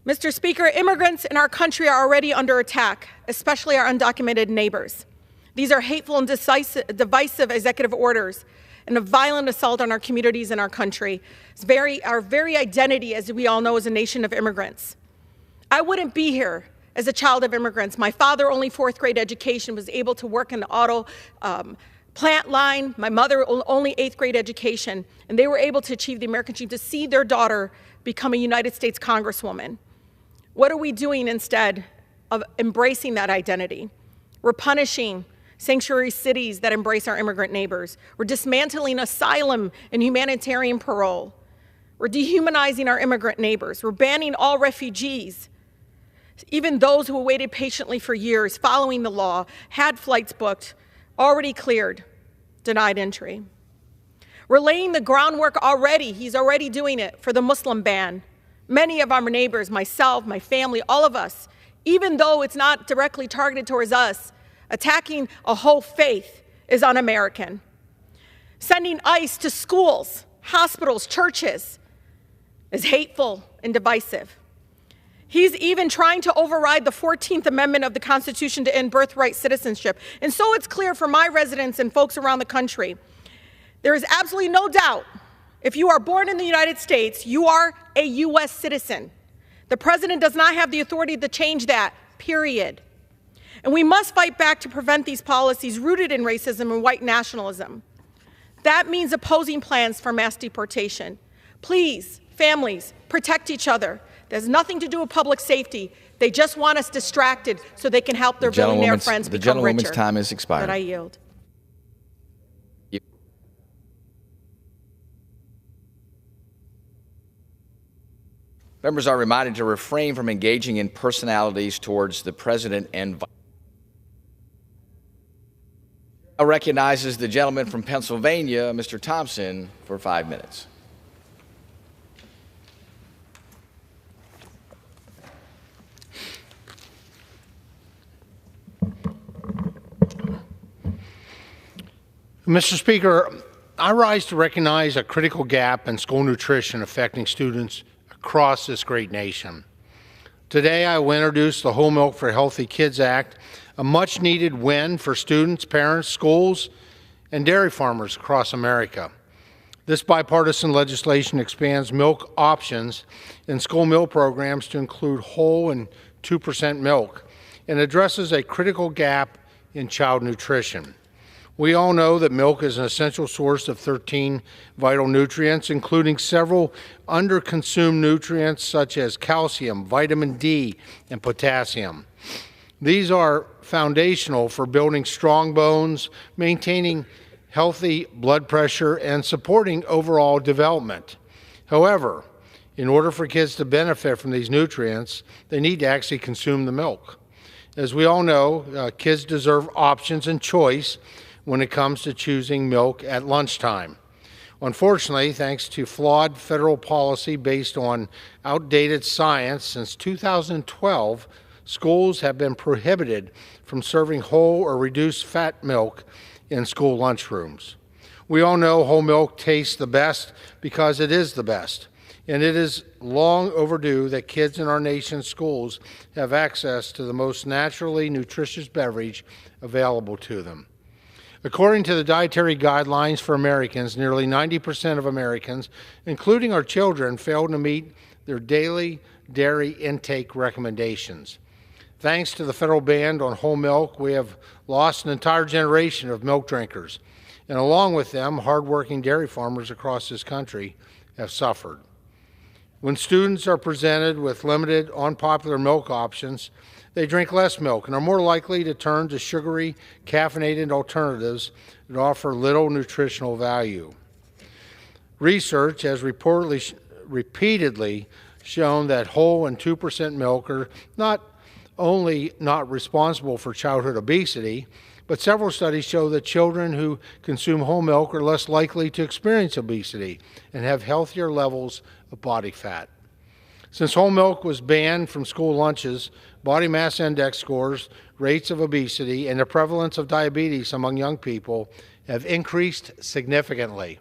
Mr. Speaker, immigrants in our country are already under attack, especially our undocumented neighbors. These are hateful and divisive executive orders and a violent assault on our communities and our country. It's our very identity, as we all know, is a nation of immigrants. I wouldn't be here as a child of immigrants. My father, only fourth grade education, was able to work in the auto plant line. My mother, only eighth grade education, and they were able to achieve the American dream, to see their daughter become a United States Congresswoman. What are we doing instead of embracing that identity? We're punishing sanctuary cities that embrace our immigrant neighbors. We're dismantling asylum and humanitarian parole. We're dehumanizing our immigrant neighbors. We're banning all refugees, even those who waited patiently for years, following the law, had flights booked, already cleared, denied entry. We're laying the groundwork already. He's already doing it for the Muslim ban. Many of our neighbors, myself, my family, all of us, even though it's not directly targeted towards us, attacking a whole faith is un-American. Sending ICE to schools, hospitals, churches is hateful and divisive. He's even trying to override the 14th Amendment of the Constitution to end birthright citizenship. And so it's clear for my residents and folks around the country, there is absolutely no doubt, if you are born in the United States, you are a U.S. citizen. The president does not have the authority to change that, period. And we must fight back to prevent these policies rooted in racism and white nationalism. That means opposing plans for mass deportation. Please, families, protect each other. There's nothing to do with public safety. They just want us distracted so they can help their billionaire friends become richer. The gentlewoman's time is expired. That I yield. Members are reminded to refrain from engaging in personalities towards the president and vice. Now recognizes the gentleman from Pennsylvania, Mr. Thompson, for 5 minutes. Mr. Speaker, I rise to recognize a critical gap in school nutrition affecting students across this great nation. Today, I will introduce the Whole Milk for Healthy Kids Act, a much-needed win for students, parents, schools, and dairy farmers across America. This bipartisan legislation expands milk options in school meal programs to include whole and 2% milk and addresses a critical gap in child nutrition. We all know that milk is an essential source of 13 vital nutrients, including several under-consumed nutrients such as calcium, vitamin D, and potassium. These are foundational for building strong bones, maintaining healthy blood pressure, and supporting overall development. However, in order for kids to benefit from these nutrients, they need to actually consume the milk. As we all know, kids deserve options and choice when it comes to choosing milk at lunchtime. Unfortunately, thanks to flawed federal policy based on outdated science, since 2012, schools have been prohibited from serving whole or reduced fat milk in school lunchrooms. We all know whole milk tastes the best because it is the best, and it is long overdue that kids in our nation's schools have access to the most naturally nutritious beverage available to them. According to the Dietary Guidelines for Americans, nearly 90% of Americans, including our children, fail to meet their daily dairy intake recommendations. Thanks to the federal ban on whole milk, we have lost an entire generation of milk drinkers, and along with them, hardworking dairy farmers across this country have suffered. When students are presented with limited, unpopular milk options, they drink less milk and are more likely to turn to sugary, caffeinated alternatives that offer little nutritional value. Research has repeatedly shown that whole and 2% milk are not only not responsible for childhood obesity, but several studies show that children who consume whole milk are less likely to experience obesity and have healthier levels of body fat. Since whole milk was banned from school lunches, body mass index scores, rates of obesity, and the prevalence of diabetes among young people have increased significantly.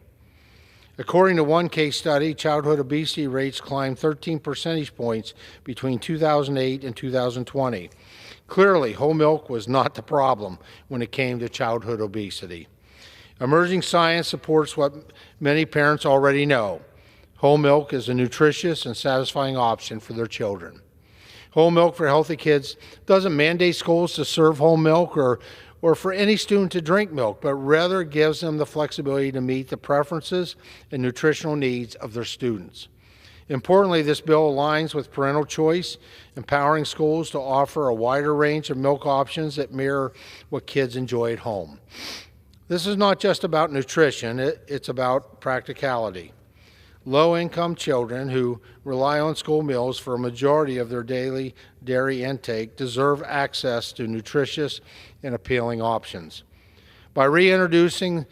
According to one case study, childhood obesity rates climbed 13 percentage points between 2008 and 2020. Clearly, whole milk was not the problem when it came to childhood obesity. Emerging science supports what many parents already know. Whole milk is a nutritious and satisfying option for their children. Whole Milk for Healthy Kids doesn't mandate schools to serve whole milk or for any student to drink milk, but rather gives them the flexibility to meet the preferences and nutritional needs of their students. Importantly, this bill aligns with parental choice, empowering schools to offer a wider range of milk options that mirror what kids enjoy at home. This is not just about nutrition, it's about practicality. Low-income children who rely on school meals for a majority of their daily dairy intake deserve access to nutritious and appealing options. By reintroducing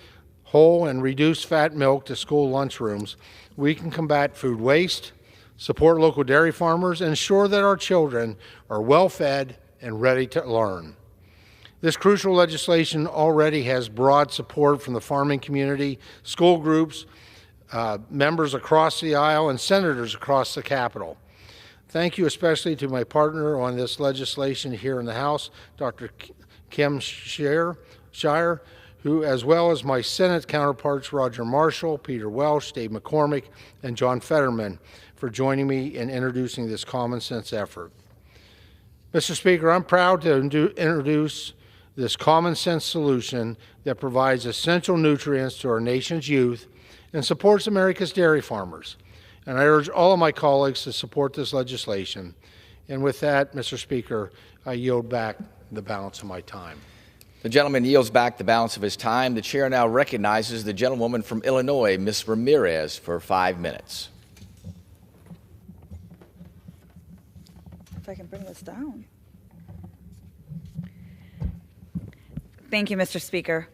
whole and reduced fat milk to school lunchrooms, we can combat food waste, support local dairy farmers, and ensure that our children are well-fed and ready to learn. This crucial legislation already has broad support from the farming community, school groups, members across the aisle, and senators across the Capitol. Thank you especially to my partner on this legislation here in the House, Dr. Kim Shire, who, as well as my Senate counterparts Roger Marshall, Peter Welsh, Dave McCormick, and John Fetterman, for joining me in introducing this common sense effort. Mr. Speaker, I'm proud to introduce this common sense solution that provides essential nutrients to our nation's youth and supports America's dairy farmers. And I urge all of my colleagues to support this legislation. And with that, Mr. Speaker, I yield back the balance of my time. The gentleman yields back the balance of his time. The chair now recognizes the gentlewoman from Illinois, Ms. Ramirez, for 5 minutes. If I can bring this down. Thank you, Mr. Speaker.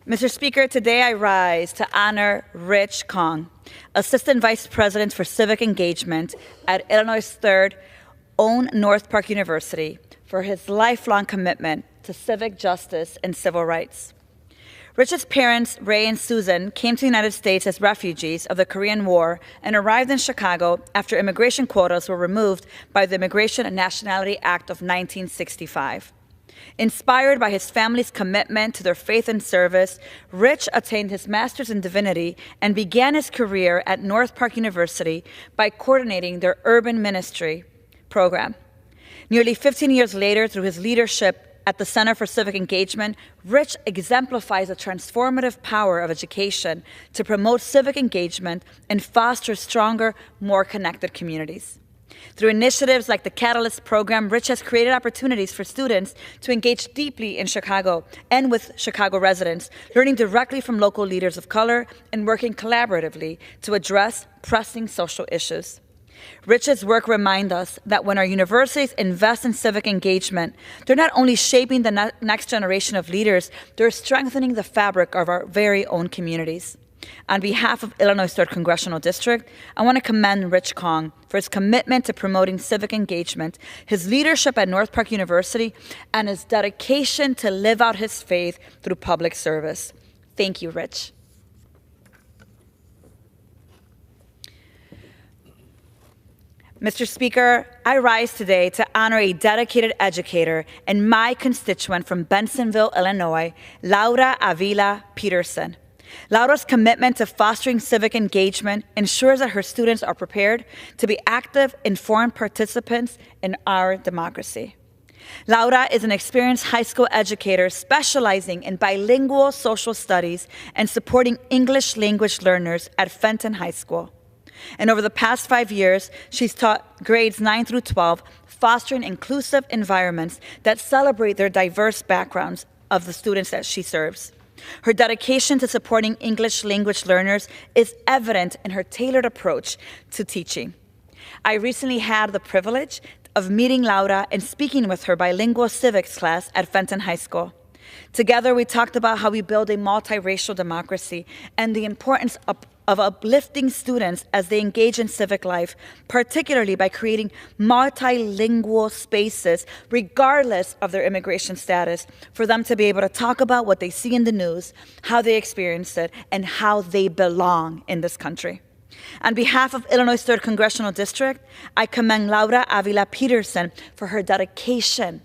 Mr. Speaker, today I rise to honor Rich Kong, Assistant Vice President for Civic Engagement at Illinois' third own North Park University, for his lifelong commitment to civic justice and civil rights. Rich's parents, Ray and Susan, came to the United States as refugees of the Korean War and arrived in Chicago after immigration quotas were removed by the Immigration and Nationality Act of 1965. Inspired by his family's commitment to their faith and service, Rich attained his master's in divinity and began his career at North Park University by coordinating their urban ministry program. Nearly 15 years later, through his leadership at the Center for Civic Engagement, Rich exemplifies the transformative power of education to promote civic engagement and foster stronger, more connected communities. Through initiatives like the Catalyst program, Rich has created opportunities for students to engage deeply in Chicago and with Chicago residents, learning directly from local leaders of color and working collaboratively to address pressing social issues. Rich's work reminds us that when our universities invest in civic engagement, they're not only shaping the next generation of leaders, they're strengthening the fabric of our very own communities. On behalf of Illinois' 3rd Congressional District, I want to commend Rich Kong for his commitment to promoting civic engagement, his leadership at North Park University, and his dedication to live out his faith through public service. Thank you, Rich. Mr. Speaker, I rise today to honor a dedicated educator and my constituent from Bensonville, Illinois, Laura Avila Peterson. Laura's commitment to fostering civic engagement ensures that her students are prepared to be active, informed participants in our democracy. Laura is an experienced high school educator specializing in bilingual social studies and supporting English language learners at Fenton High School. And over the past 5 years, she's taught grades 9 through 12, fostering inclusive environments that celebrate their diverse backgrounds of the students that she serves. Her dedication to supporting English language learners is evident in her tailored approach to teaching. I recently had the privilege of meeting Laura and speaking with her bilingual civics class at Fenton High School. Together, we talked about how we build a multiracial democracy and the importance of uplifting students as they engage in civic life, particularly by creating multilingual spaces, regardless of their immigration status, for them to be able to talk about what they see in the news, how they experience it, and how they belong in this country. On behalf of Illinois 3rd Congressional District, I commend Laura Avila Peterson for her dedication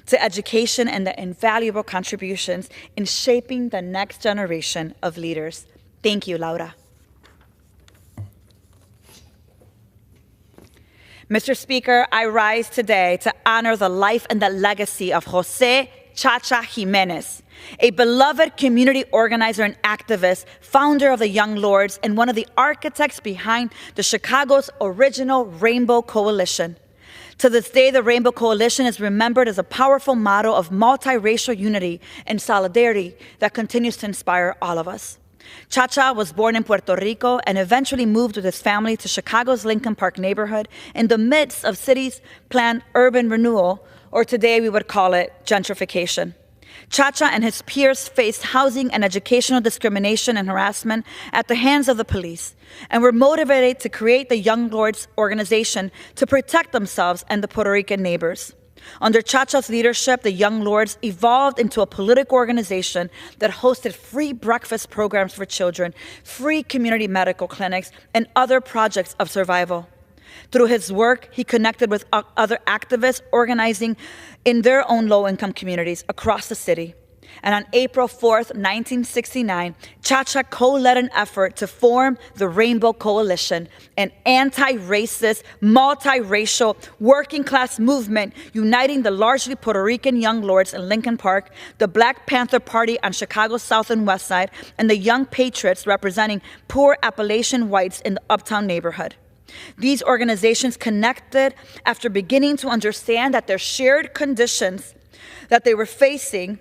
to education and the invaluable contributions in shaping the next generation of leaders. Thank you, Laura. Mr. Speaker, I rise today to honor the life and the legacy of Jose Chacha Jimenez, a beloved community organizer and activist, founder of the Young Lords, and one of the architects behind the Chicago's original Rainbow Coalition. To this day, the Rainbow Coalition is remembered as a powerful model of multiracial unity and solidarity that continues to inspire all of us. Chacha was born in Puerto Rico and eventually moved with his family to Chicago's Lincoln Park neighborhood in the midst of city's planned urban renewal, or today we would call it gentrification. Chacha and his peers faced housing and educational discrimination and harassment at the hands of the police and were motivated to create the Young Lords organization to protect themselves and the Puerto Rican neighbors. Under Chacha's leadership, the Young Lords evolved into a political organization that hosted free breakfast programs for children, free community medical clinics, and other projects of survival. Through his work, he connected with other activists organizing in their own low-income communities across the city. And on April 4th, 1969, Chacha co-led an effort to form the Rainbow Coalition, an anti-racist, multiracial, working-class movement uniting the largely Puerto Rican Young Lords in Lincoln Park, the Black Panther Party on Chicago's South and West Side, and the Young Patriots representing poor Appalachian whites in the Uptown neighborhood. These organizations connected after beginning to understand that their shared conditions that they were facing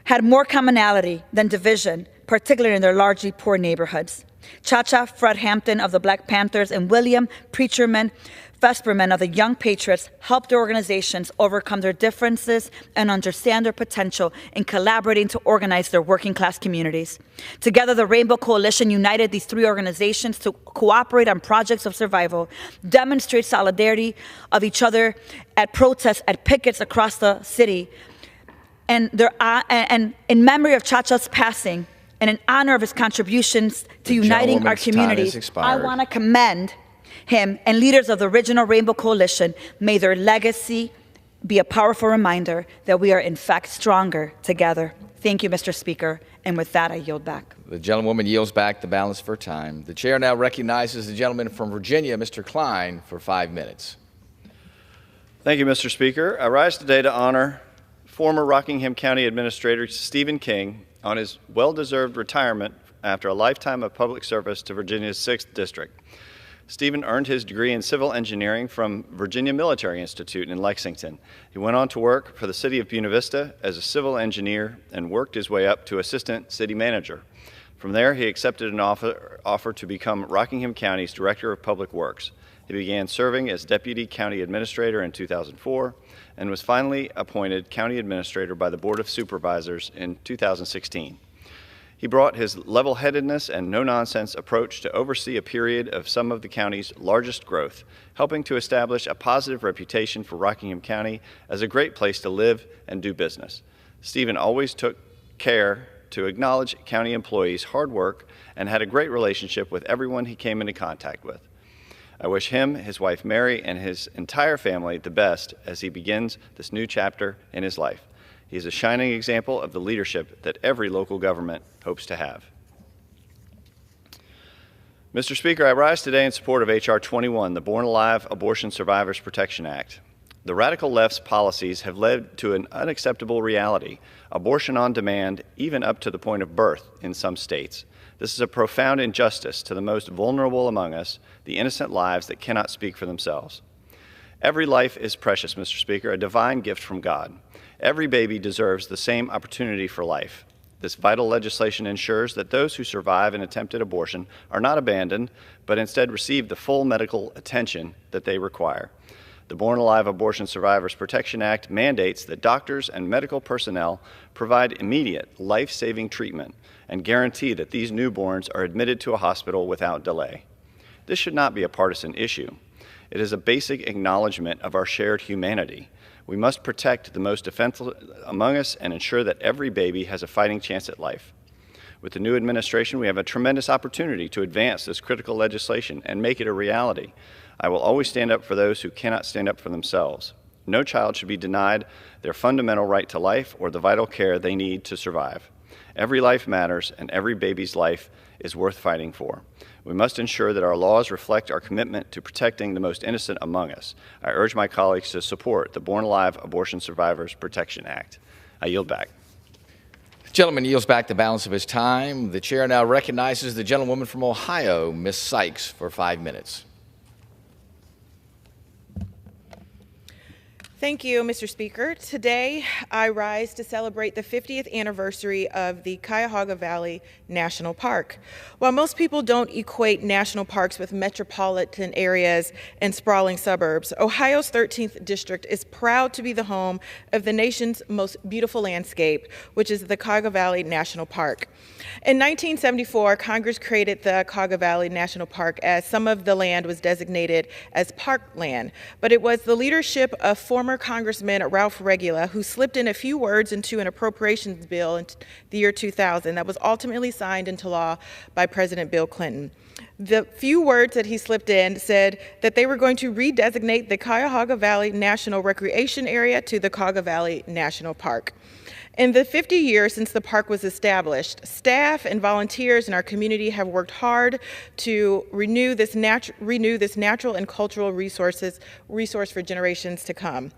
had more commonality than division, particularly in their largely poor neighborhoods. Chacha, Fred Hampton of the Black Panthers, and William Preacherman Vesperman of the Young Patriots helped their organizations overcome their differences and understand their potential in collaborating to organize their working class communities. Together, the Rainbow Coalition united these three organizations to cooperate on projects of survival, demonstrate solidarity of each other at protests, at pickets across the city, and in memory of Chacha's passing and in honor of his contributions to uniting our communities, I want to commend him and leaders of the original Rainbow Coalition. May their legacy be a powerful reminder that we are in fact stronger together. Thank you, Mr. Speaker. And with that, I yield back. The gentlewoman yields back the balance of her time. The chair now recognizes the gentleman from Virginia, Mr. Klein, for 5 minutes. Thank you, Mr. Speaker. I rise today to honor former Rockingham County Administrator Steven King on his well-deserved retirement after a lifetime of public service to Virginia's 6th District. Stephen earned his degree in civil engineering from Virginia Military Institute in Lexington. He went on to work for the city of Buena Vista as a civil engineer and worked his way up to assistant city manager. From there, he accepted an offer to become Rockingham County's Director of Public Works. He began serving as Deputy County Administrator in 2004 and was finally appointed County Administrator by the Board of Supervisors in 2016. He brought his level-headedness and no-nonsense approach to oversee a period of some of the county's largest growth, helping to establish a positive reputation for Rockingham County as a great place to live and do business. Stephen always took care to acknowledge county employees' hard work and had a great relationship with everyone he came into contact with. I wish him, his wife Mary, and his entire family the best as he begins this new chapter in his life. He is a shining example of the leadership that every local government hopes to have. Mr. Speaker, I rise today in support of H.R. 21, the Born Alive Abortion Survivors Protection Act. The radical left's policies have led to an unacceptable reality, abortion on demand, even up to the point of birth in some states. This is a profound injustice to the most vulnerable among us, the innocent lives that cannot speak for themselves. Every life is precious, Mr. Speaker, a divine gift from God. Every baby deserves the same opportunity for life. This vital legislation ensures that those who survive an attempted abortion are not abandoned, but instead receive the full medical attention that they require. The Born Alive Abortion Survivors Protection Act mandates that doctors and medical personnel provide immediate, life-saving treatment and guarantee that these newborns are admitted to a hospital without delay. This should not be a partisan issue. It is a basic acknowledgement of our shared humanity. We must protect the most defenseless among us and ensure that every baby has a fighting chance at life. With the new administration, we have a tremendous opportunity to advance this critical legislation and make it a reality. I will always stand up for those who cannot stand up for themselves. No child should be denied their fundamental right to life or the vital care they need to survive. Every life matters, and every baby's life is worth fighting for. We must ensure that our laws reflect our commitment to protecting the most innocent among us. I urge my colleagues to support the Born Alive Abortion Survivors Protection Act. I yield back. The gentleman yields back the balance of his time. The chair now recognizes the gentlewoman from Ohio, Ms. Sykes, for 5 minutes. Thank you, Mr. Speaker. Today, I rise to celebrate the 50th anniversary of the Cuyahoga Valley National Park. While most people don't equate national parks with metropolitan areas and sprawling suburbs, Ohio's 13th district is proud to be the home of the nation's most beautiful landscape, which is the Cuyahoga Valley National Park. In 1974, Congress created the Cuyahoga Valley National Park as some of the land was designated as parkland, but it was the leadership of former Congressman Ralph Regula who slipped in a few words into an appropriations bill in the year 2000 that was ultimately signed into law by President Bill Clinton. The few words that he slipped in said that they were going to redesignate the Cuyahoga Valley National Recreation Area to the Cuyahoga Valley National Park. In the 50 years since the park was established, staff and volunteers in our community have worked hard to renew this natural and cultural resource for generations to come.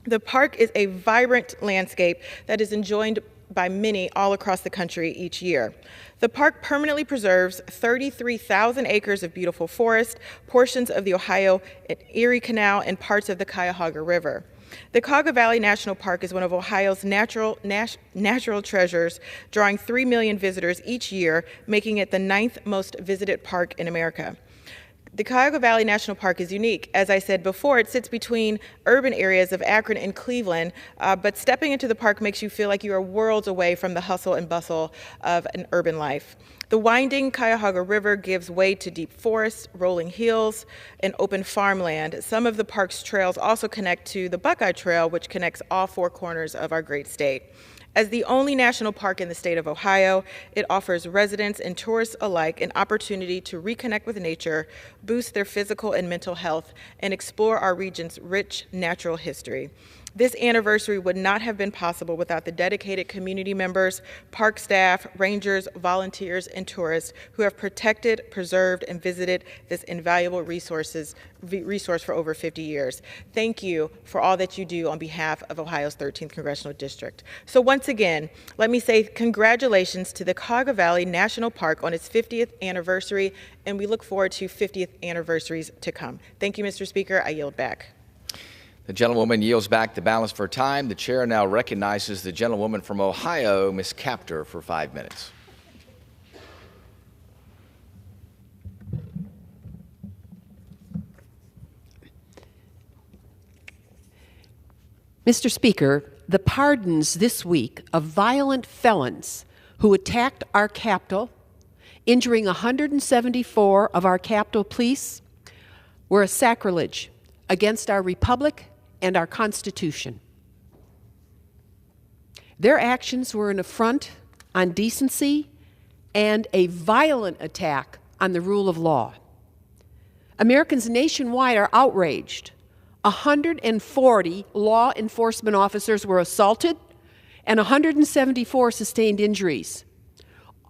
The park is a vibrant landscape that is enjoyed by many all across the country each year. The park permanently preserves 33,000 acres of beautiful forest, portions of the Ohio and Erie Canal, and parts of the Cuyahoga River. The Cuyahoga Valley National Park is one of Ohio's natural treasures, drawing 3 million visitors each year, making it the 9th most visited park in America. The Cuyahoga Valley National Park is unique. As I said before, it sits between urban areas of Akron and Cleveland, but stepping into the park makes you feel like you are worlds away from the hustle and bustle of an urban life. The winding Cuyahoga River gives way to deep forests, rolling hills, and open farmland. Some of the park's trails also connect to the Buckeye Trail, which connects all four corners of our great state. As the only national park in the state of Ohio, it offers residents and tourists alike an opportunity to reconnect with nature, boost their physical and mental health, and explore our region's rich natural history. This anniversary would not have been possible without the dedicated community members, park staff, rangers, volunteers, and tourists who have protected, preserved, and visited this invaluable resource for over 50 years. Thank you for all that you do on behalf of Ohio's 13th Congressional District. So once again, let me say congratulations to the Cuyahoga Valley National Park on its 50th anniversary, and we look forward to 50th anniversaries to come. Thank you, Mr. Speaker. I yield back. The gentlewoman yields back the balance for time. The chair now recognizes the gentlewoman from Ohio, Ms. Capter, for 5 minutes. Mr. Speaker, the pardons this week of violent felons who attacked our Capitol, injuring 174 of our Capitol police, were a sacrilege against our republic and our Constitution. Their actions were an affront on decency and a violent attack on the rule of law. Americans nationwide are outraged. 140 law enforcement officers were assaulted and 174 sustained injuries.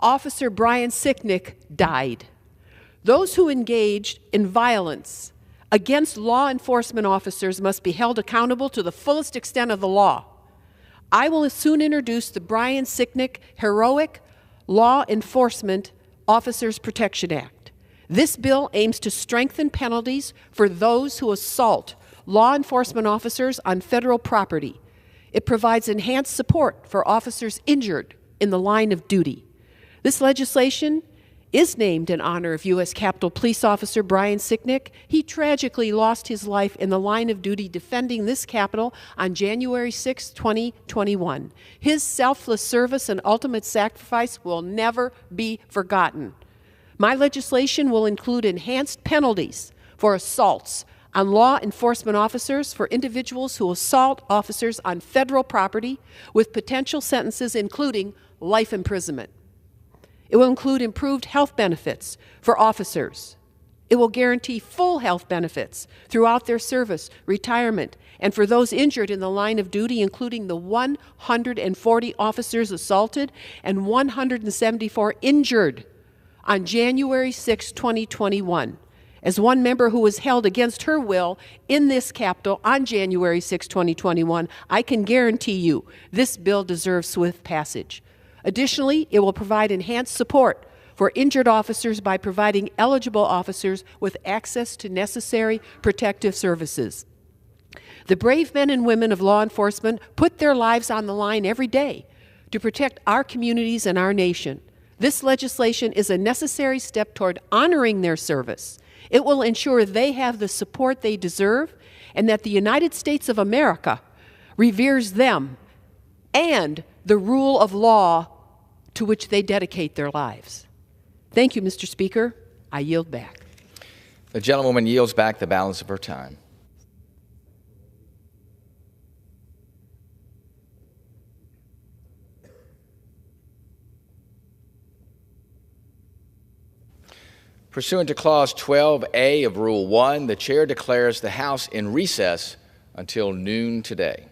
Officer Brian Sicknick died. Those who engaged in violence against law enforcement officers must be held accountable to the fullest extent of the law. I will soon introduce the Brian Sicknick Heroic Law Enforcement Officers Protection Act. This bill aims to strengthen penalties for those who assault law enforcement officers on federal property. It provides enhanced support for officers injured in the line of duty. This legislation is named in honor of U.S. Capitol Police Officer Brian Sicknick. He tragically lost his life in the line of duty defending this Capitol on January 6, 2021. His selfless service and ultimate sacrifice will never be forgotten. My legislation will include enhanced penalties for assaults on law enforcement officers for individuals who assault officers on federal property with potential sentences including life imprisonment. It will include improved health benefits for officers. It will guarantee full health benefits throughout their service, retirement, and for those injured in the line of duty, including the 140 officers assaulted and 174 injured on January 6, 2021. As one member who was held against her will in this Capitol on January 6, 2021, I can guarantee you this bill deserves swift passage. Additionally, it will provide enhanced support for injured officers by providing eligible officers with access to necessary protective services. The brave men and women of law enforcement put their lives on the line every day to protect our communities and our nation. This legislation is a necessary step toward honoring their service. It will ensure they have the support they deserve and that the United States of America reveres them and the rule of law to which they dedicate their lives. Thank you, Mr. Speaker. I yield back. The gentlewoman yields back the balance of her time. Pursuant to Clause 12A of Rule 1, the Chair declares the House in recess until noon today.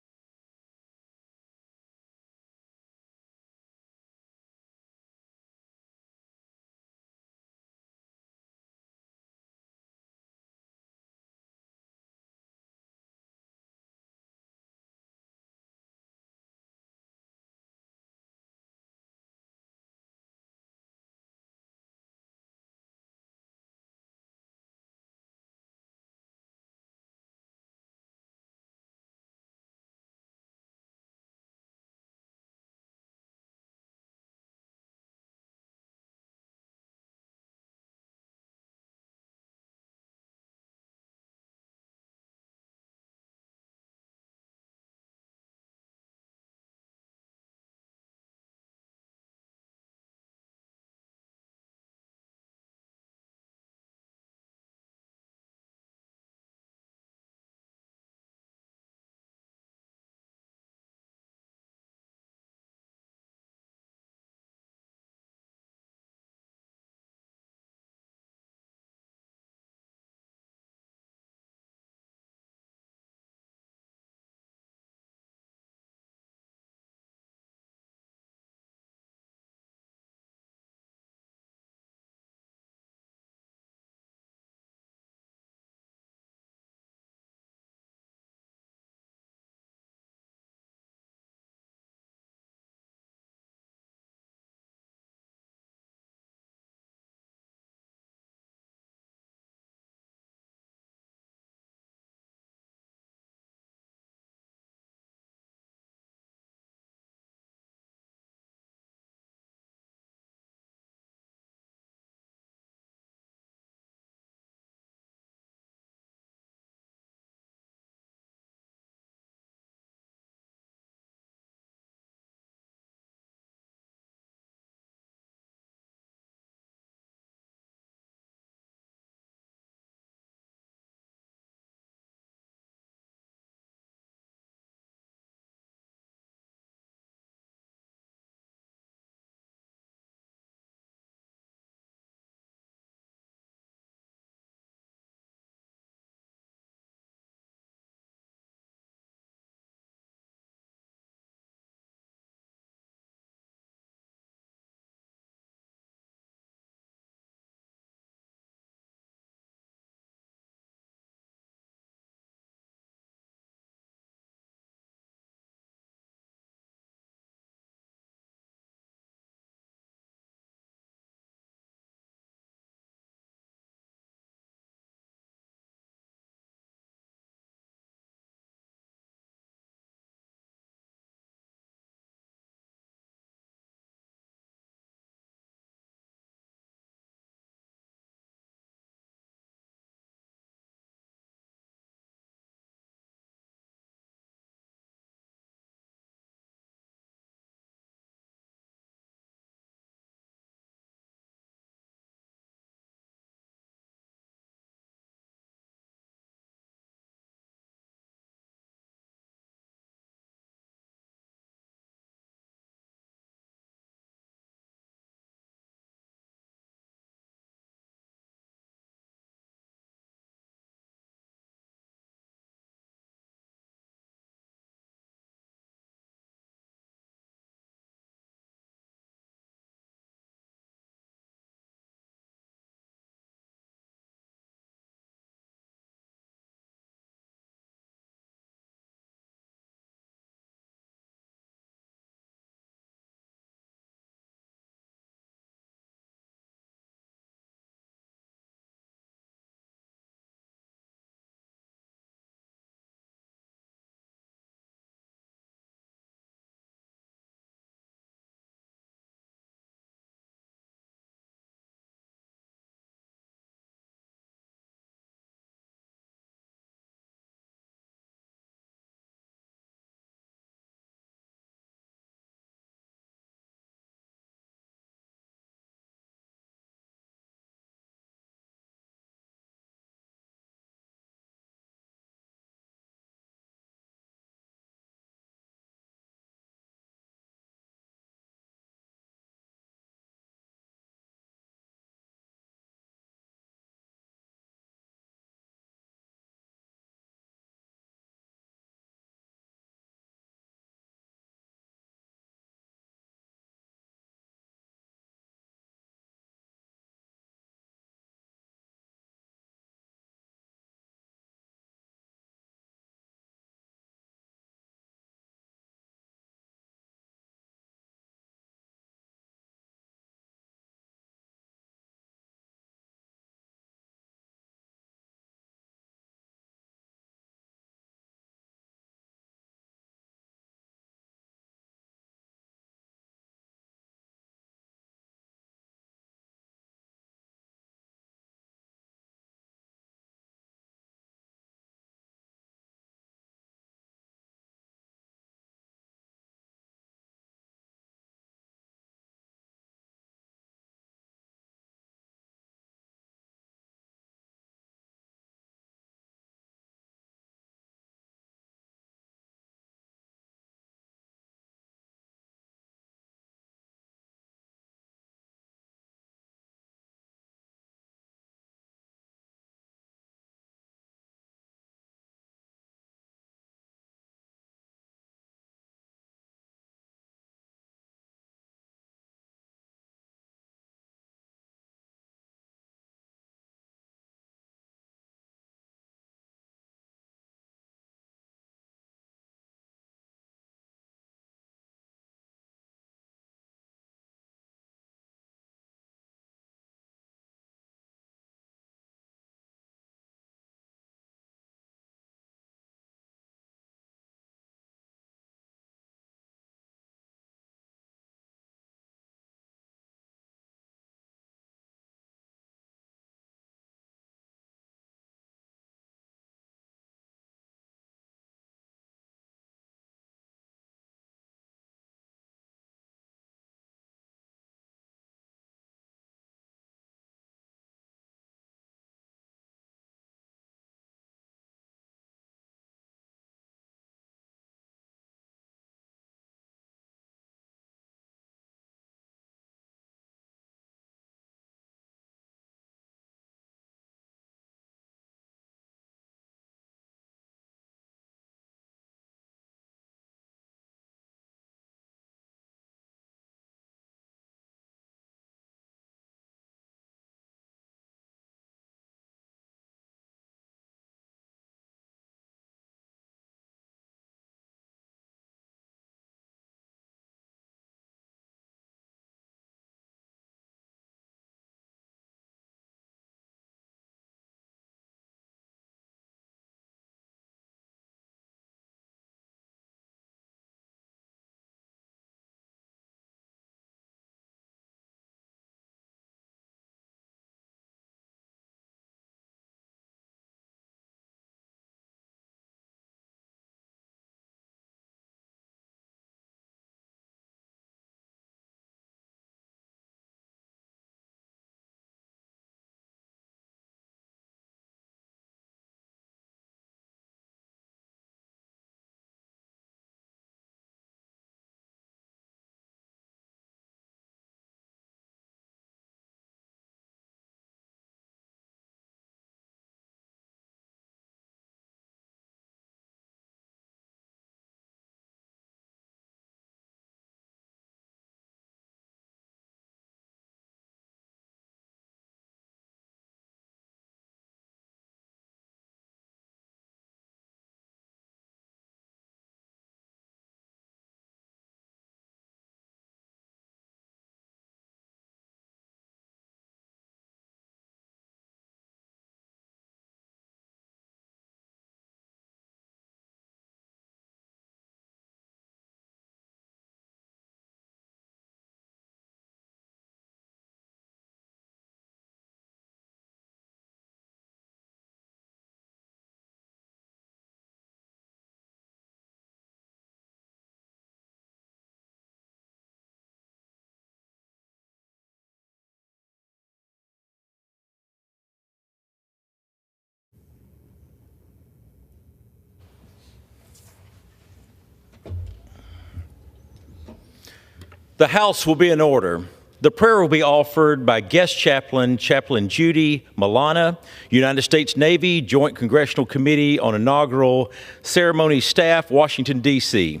The House will be in order. The prayer will be offered by guest chaplain, Chaplain Judy Milana, United States Navy Joint Congressional Committee on Inaugural Ceremony Staff, Washington, D.C.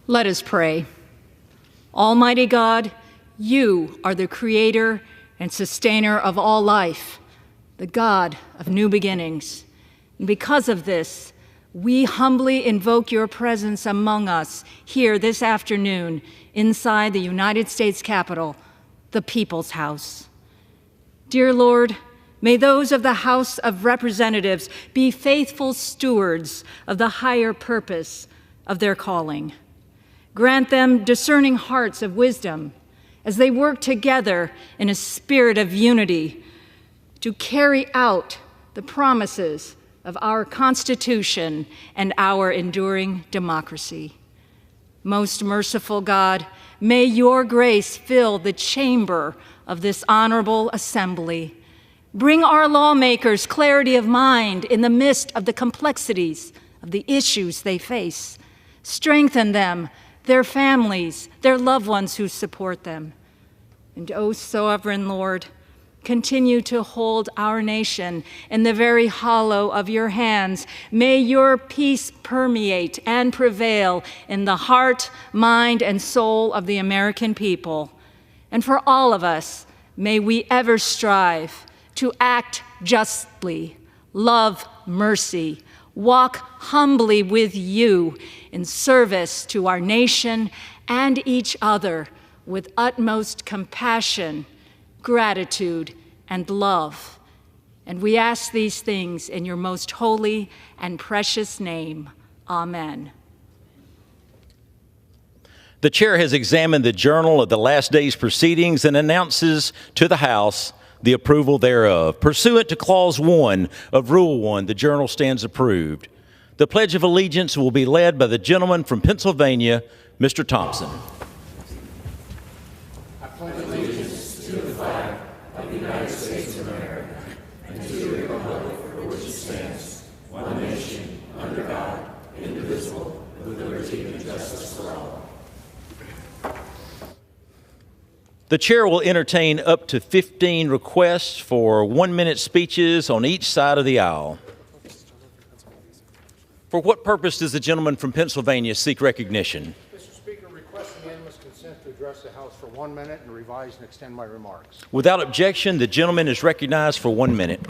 Let us pray. Almighty God, you are the creator and sustainer of all life, the God of new beginnings. And because of this, we humbly invoke your presence among us here this afternoon inside the United States Capitol, the People's House. Dear Lord, may those of the House of Representatives be faithful stewards of the higher purpose of their calling. Grant them discerning hearts of wisdom as they work together in a spirit of unity to carry out the promises of our Constitution and our enduring democracy. Most merciful God, may your grace fill the chamber of this honorable assembly. Bring our lawmakers clarity of mind in the midst of the complexities of the issues they face. Strengthen them, their families, their loved ones who support them. And O sovereign Lord, continue to hold our nation in the very hollow of your hands. May your peace permeate and prevail in the heart, mind, and soul of the American people. And for all of us, may we ever strive to act justly, love mercy, walk humbly with you in service to our nation and each other with utmost compassion, gratitude, and love. And we ask these things in your most holy and precious name. Amen. The chair has examined the journal of the last day's proceedings and announces to the House the approval thereof. Pursuant to Clause 1 of Rule 1, the journal stands approved. The Pledge of Allegiance will be led by the gentleman from Pennsylvania, Mr. Thompson. I pledge allegiance to the flag of the United States of America and to the republic for which it stands, one nation, under God, indivisible, with liberty and justice for all. The chair will entertain up to 15 requests for 1-minute speeches on each side of the aisle. For what purpose does the gentleman from Pennsylvania seek recognition? Mr. Speaker, request unanimous consent to address the House for 1 minute and revise and extend my remarks. Without objection, the gentleman is recognized for 1 minute.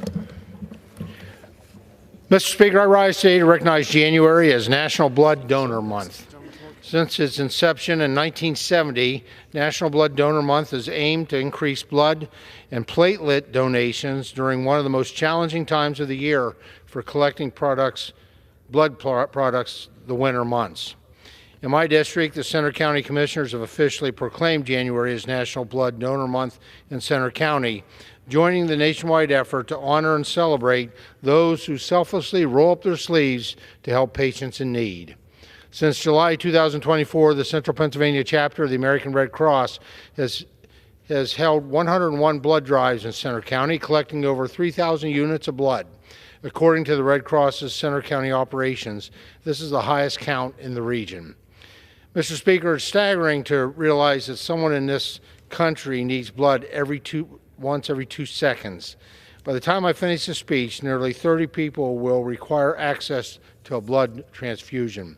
Mr. Speaker, I rise today to recognize January as National Blood Donor Month. Since its inception in 1970, National Blood Donor Month has aimed to increase blood and platelet donations during one of the most challenging times of the year for collecting blood products, the winter months. In my district, the Centre County Commissioners have officially proclaimed January as National Blood Donor Month in Centre County, joining the nationwide effort to honor and celebrate those who selflessly roll up their sleeves to help patients in need. Since July 2024, the Central Pennsylvania chapter of the American Red Cross has held 101 blood drives in Centre County, collecting over 3,000 units of blood. According to the Red Cross's Centre County operations, this is the highest count in the region. Mr. Speaker, it's staggering to realize that someone in this country needs blood once every 2 seconds. By the time I finish the speech, nearly 30 people will require access to a blood transfusion.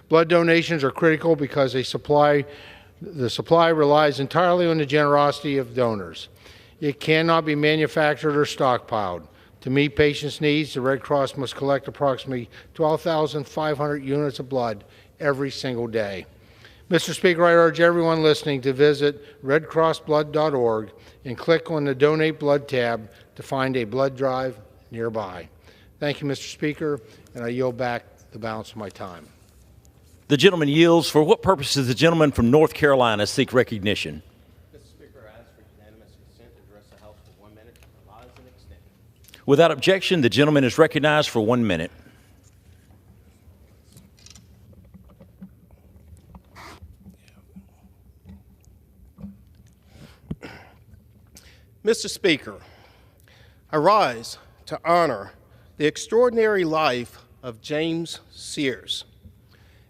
Blood donations are critical because the supply relies entirely on the generosity of donors. It cannot be manufactured or stockpiled. To meet patients' needs, the Red Cross must collect approximately 12,500 units of blood every single day. Mr. Speaker, I urge everyone listening to visit redcrossblood.org and click on the Donate Blood tab to find a blood drive nearby. Thank you, Mr. Speaker, and I yield back the balance of my time. The gentleman yields. For what purpose does the gentleman from North Carolina seek recognition? Mr. Speaker, I ask for unanimous consent to address the House for 1 minute and revise and extend. Without objection, the gentleman is recognized for 1 minute. Mr. Speaker, I rise to honor the extraordinary life of James Sears,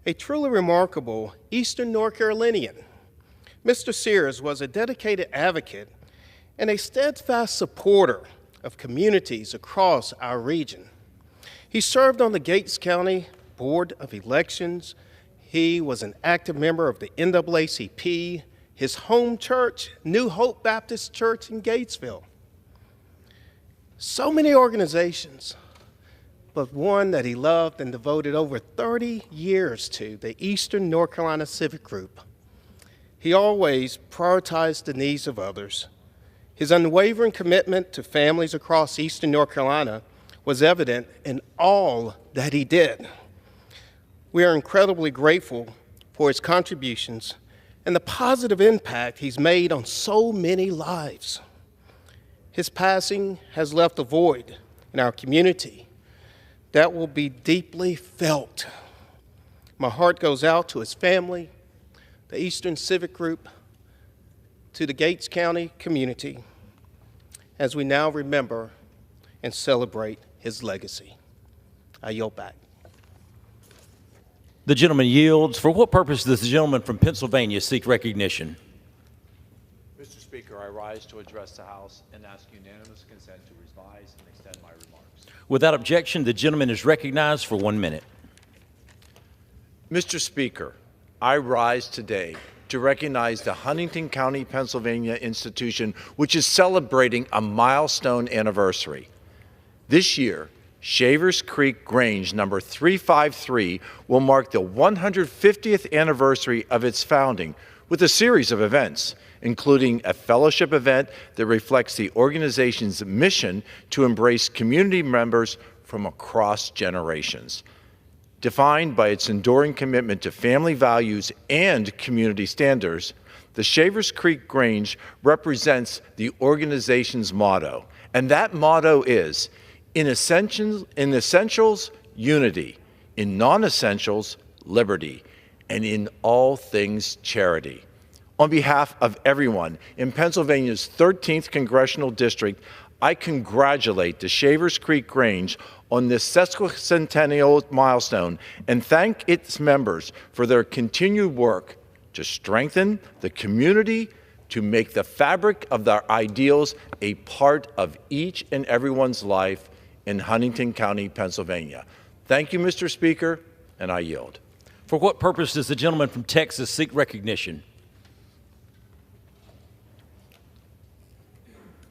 a truly remarkable Eastern North Carolinian. Mr. Sears was a dedicated advocate and a steadfast supporter of communities across our region. He served on the Gates County Board of Elections. He was an active member of the NAACP, his home church, New Hope Baptist Church in Gatesville. So many organizations, but one that he loved and devoted over 30 years to, the Eastern North Carolina Civic Group. He always prioritized the needs of others. His unwavering commitment to families across Eastern North Carolina was evident in all that he did. We are incredibly grateful for his contributions and the positive impact he's made on so many lives. His passing has left a void in our community that will be deeply felt. My heart goes out to his family, the Eastern Civic Group, to the Gates County community, as we now remember and celebrate his legacy. I yield back. The gentleman yields. For what purpose does the gentleman from Pennsylvania seek recognition? Mr. Speaker, I rise to address the House and ask unanimous consent to revise and extend my remarks. Without objection, the gentleman is recognized for 1 minute. Mr. Speaker, I rise today to recognize the Huntington County, Pennsylvania institution, which is celebrating a milestone anniversary. This year, Shavers Creek Grange number 353 will mark the 150th anniversary of its founding with a series of events, including a fellowship event that reflects the organization's mission to embrace community members from across generations. Defined by its enduring commitment to family values and community standards, the Shavers Creek Grange represents the organization's motto, and that motto is, in essentials, unity, in non-essentials, liberty, and in all things, charity. On behalf of everyone in Pennsylvania's 13th Congressional District, I congratulate the Shavers Creek Grange on this sesquicentennial milestone and thank its members for their continued work to strengthen the community, to make the fabric of their ideals a part of each and everyone's life in Huntington County, Pennsylvania. Thank you, Mr. Speaker, and I yield. For what purpose does the gentleman from Texas seek recognition?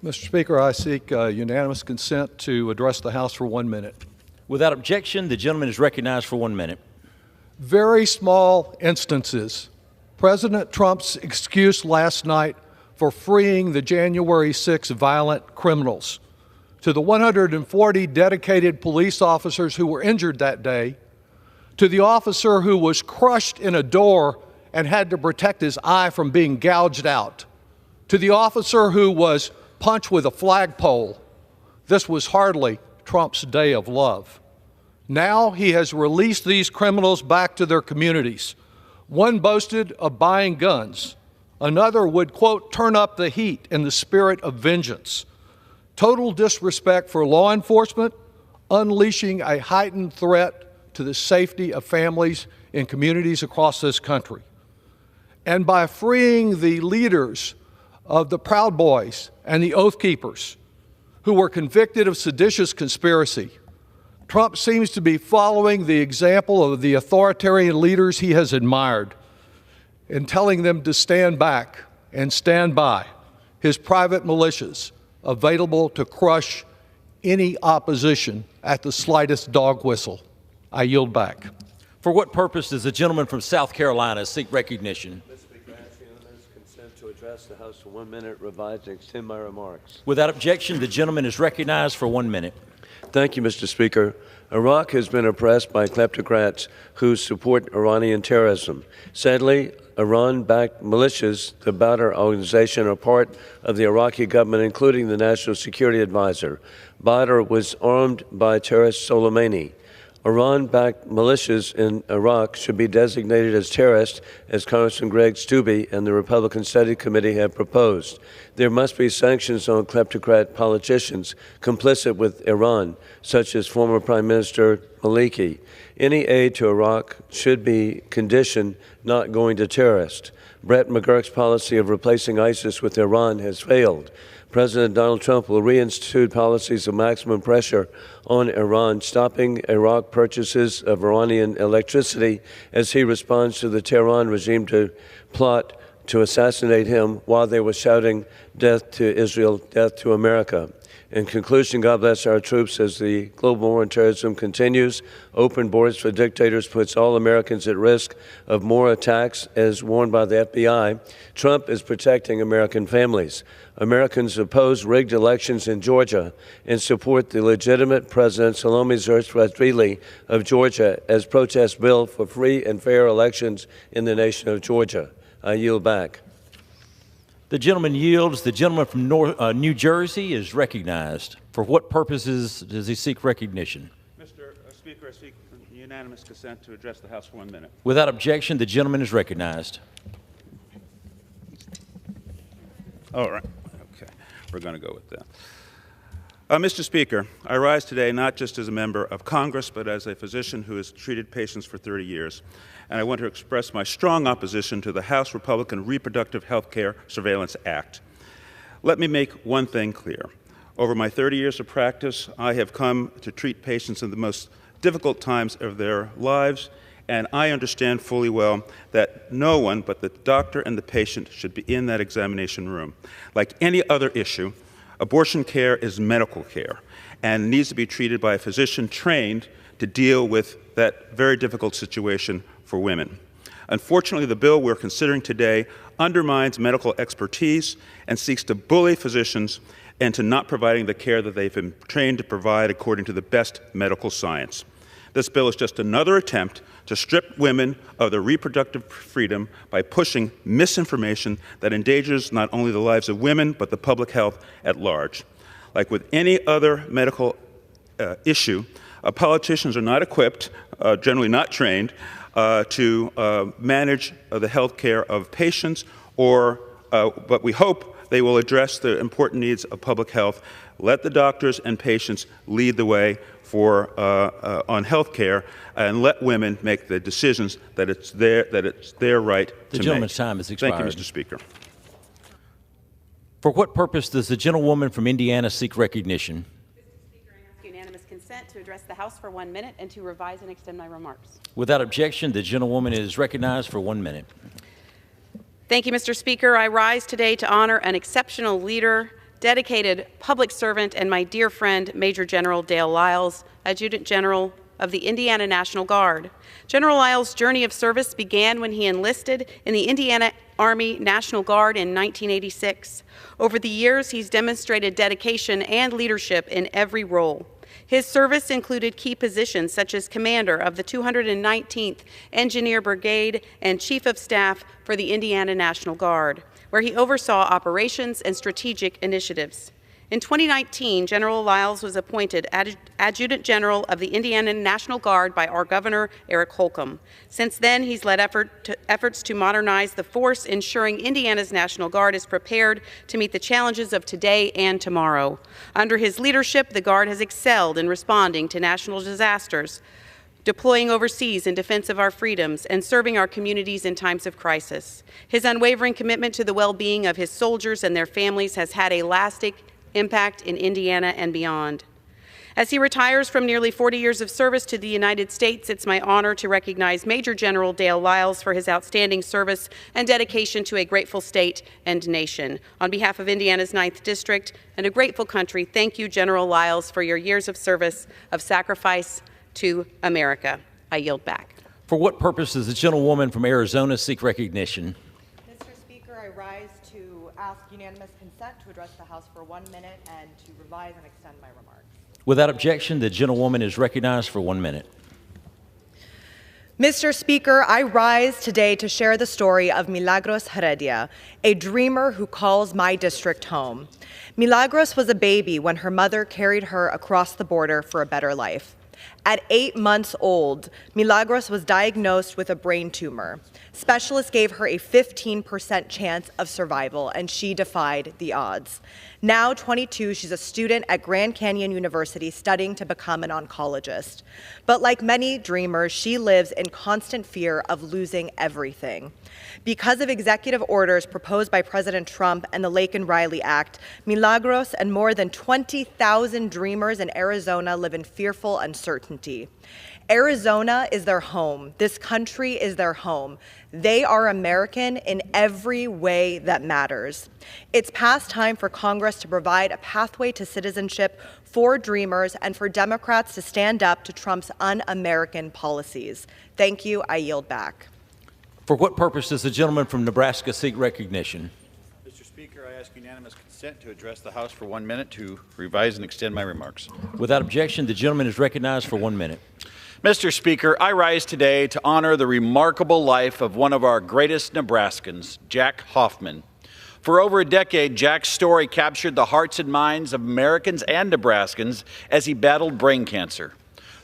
Mr. Speaker, I seek unanimous consent to address the House for 1 minute. Without objection, the gentleman is recognized for 1 minute. Very small instances. President Trump's excuse last night for freeing the January 6 violent criminals. To the 140 dedicated police officers who were injured that day, to the officer who was crushed in a door and had to protect his eye from being gouged out, to the officer who was punched with a flagpole. This was hardly Trump's day of love. Now he has released these criminals back to their communities. One boasted of buying guns. Another would, quote, turn up the heat in the spirit of vengeance. Total disrespect for law enforcement, unleashing a heightened threat to the safety of families in communities across this country. And by freeing the leaders of the Proud Boys and the Oath Keepers, who were convicted of seditious conspiracy, Trump seems to be following the example of the authoritarian leaders he has admired in telling them to stand back and stand by his private militias available to crush any opposition at the slightest dog whistle. I yield back. For what purpose does the gentleman from South Carolina seek recognition? Mr. Speaker, I ask unanimous consent to address the House for 1 minute, revise and extend my remarks. Without objection, the gentleman is recognized for 1 minute. Thank you, Mr. Speaker. Iraq has been oppressed by kleptocrats who support Iranian terrorism. Sadly, Iran-backed militias, the Badr organization, are part of the Iraqi government, including the National Security Advisor. Badr was armed by terrorist Soleimani. Iran-backed militias in Iraq should be designated as terrorists, as Congressman Greg Steube and the Republican Study Committee have proposed. There must be sanctions on kleptocrat politicians complicit with Iran, such as former Prime Minister Maliki. Any aid to Iraq should be conditioned, not going to terrorists. Brett McGurk's policy of replacing ISIS with Iran has failed. President Donald Trump will reinstitute policies of maximum pressure on Iran, stopping Iraq purchases of Iranian electricity as he responds to the Tehran regime to plot to assassinate him while they were shouting death to Israel, death to America. In conclusion, God bless our troops as the global war on terrorism continues. Open borders for dictators puts all Americans at risk of more attacks, as warned by the FBI. Trump is protecting American families. Americans oppose rigged elections in Georgia and support the legitimate President Salome Zurfishvili of Georgia as protest bill for free and fair elections in the nation of Georgia. I yield back. The gentleman yields. The gentleman from New Jersey is recognized. For what purposes does he seek recognition? Mr. Speaker, I seek unanimous consent to address the House for 1 minute. Without objection, the gentleman is recognized. All right. Okay. We're going to go with that. Mr. Speaker, I rise today not just as a member of Congress, but as a physician who has treated patients for 30 years. And I want to express my strong opposition to the House Republican Reproductive Health Care Surveillance Act. Let me make one thing clear. Over my 30 years of practice, I have come to treat patients in the most difficult times of their lives, and I understand fully well that no one but the doctor and the patient should be in that examination room. Like any other issue, abortion care is medical care and needs to be treated by a physician trained to deal with that very difficult situation for women. Unfortunately, the bill we're considering today undermines medical expertise and seeks to bully physicians into not providing the care that they've been trained to provide according to the best medical science. This bill is just another attempt to strip women of their reproductive freedom by pushing misinformation that endangers not only the lives of women, but the public health at large. Like with any other medical issue, politicians are not equipped, generally not trained, to manage the health care of patients, but we hope they will address the important needs of public health. Let the doctors and patients lead the way on health care, and let women make the decisions that it's their right to make. The gentleman's time has expired. Thank you, Mr. Speaker. For what purpose does the gentlewoman from Indiana seek recognition? Unanimous consent to address the House for 1 minute and to revise and extend my remarks. Without objection, the gentlewoman is recognized for 1 minute. Thank you, Mr. Speaker. I rise today to honor an exceptional leader, dedicated public servant, and my dear friend, Major General Dale Lyles, Adjutant General of the Indiana National Guard. General Lyles' journey of service began when he enlisted in the Indiana Army National Guard in 1986. Over the years, he's demonstrated dedication and leadership in every role. His service included key positions such as commander of the 219th Engineer Brigade and Chief of Staff for the Indiana National Guard, where he oversaw operations and strategic initiatives. In 2019, General Lyles was appointed Adjutant General of the Indiana National Guard by our Governor, Eric Holcomb. Since then, he's led efforts to modernize the force, ensuring Indiana's National Guard is prepared to meet the challenges of today and tomorrow. Under his leadership, the Guard has excelled in responding to national disasters, deploying overseas in defense of our freedoms, and serving our communities in times of crisis. His unwavering commitment to the well-being of his soldiers and their families has had a lasting impact in Indiana and beyond. As he retires from nearly 40 years of service to the United States, it's my honor to recognize Major General Dale Lyles for his outstanding service and dedication to a grateful state and nation. On behalf of Indiana's 9th District and a grateful country, thank you, General Lyles, for your years of service, of sacrifice to America. I yield back. For what purpose does the gentlewoman from Arizona seek recognition? Mr. Speaker, I rise to ask unanimous consent to address the House for 1 minute and to revise and extend my remarks. Without objection, the gentlewoman is recognized for 1 minute. Mr. Speaker, I rise today to share the story of Milagros Heredia, a dreamer who calls my district home. Milagros was a baby when her mother carried her across the border for a better life. At 8 months old, Milagros was diagnosed with a brain tumor. Specialists gave her a 15% chance of survival, and she defied the odds. Now, 22, she's a student at Grand Canyon University studying to become an oncologist. But like many dreamers, she lives in constant fear of losing everything. Because of executive orders proposed by President Trump and the Lake and Riley Act, Milagros and more than 20,000 dreamers in Arizona live in fearful uncertainty. Arizona is their home. This country is their home. They are American in every way that matters. It's past time for Congress to provide a pathway to citizenship for dreamers and for Democrats to stand up to Trump's un-American policies. Thank you. I yield back. For what purpose does the gentleman from Nebraska seek recognition? Mr. Speaker, I ask unanimous consent to address the House for 1 minute to revise and extend my remarks. Without objection, the gentleman is recognized for 1 minute. Mr. Speaker, I rise today to honor the remarkable life of one of our greatest Nebraskans, Jack Hoffman. For over a decade, Jack's story captured the hearts and minds of Americans and Nebraskans as he battled brain cancer.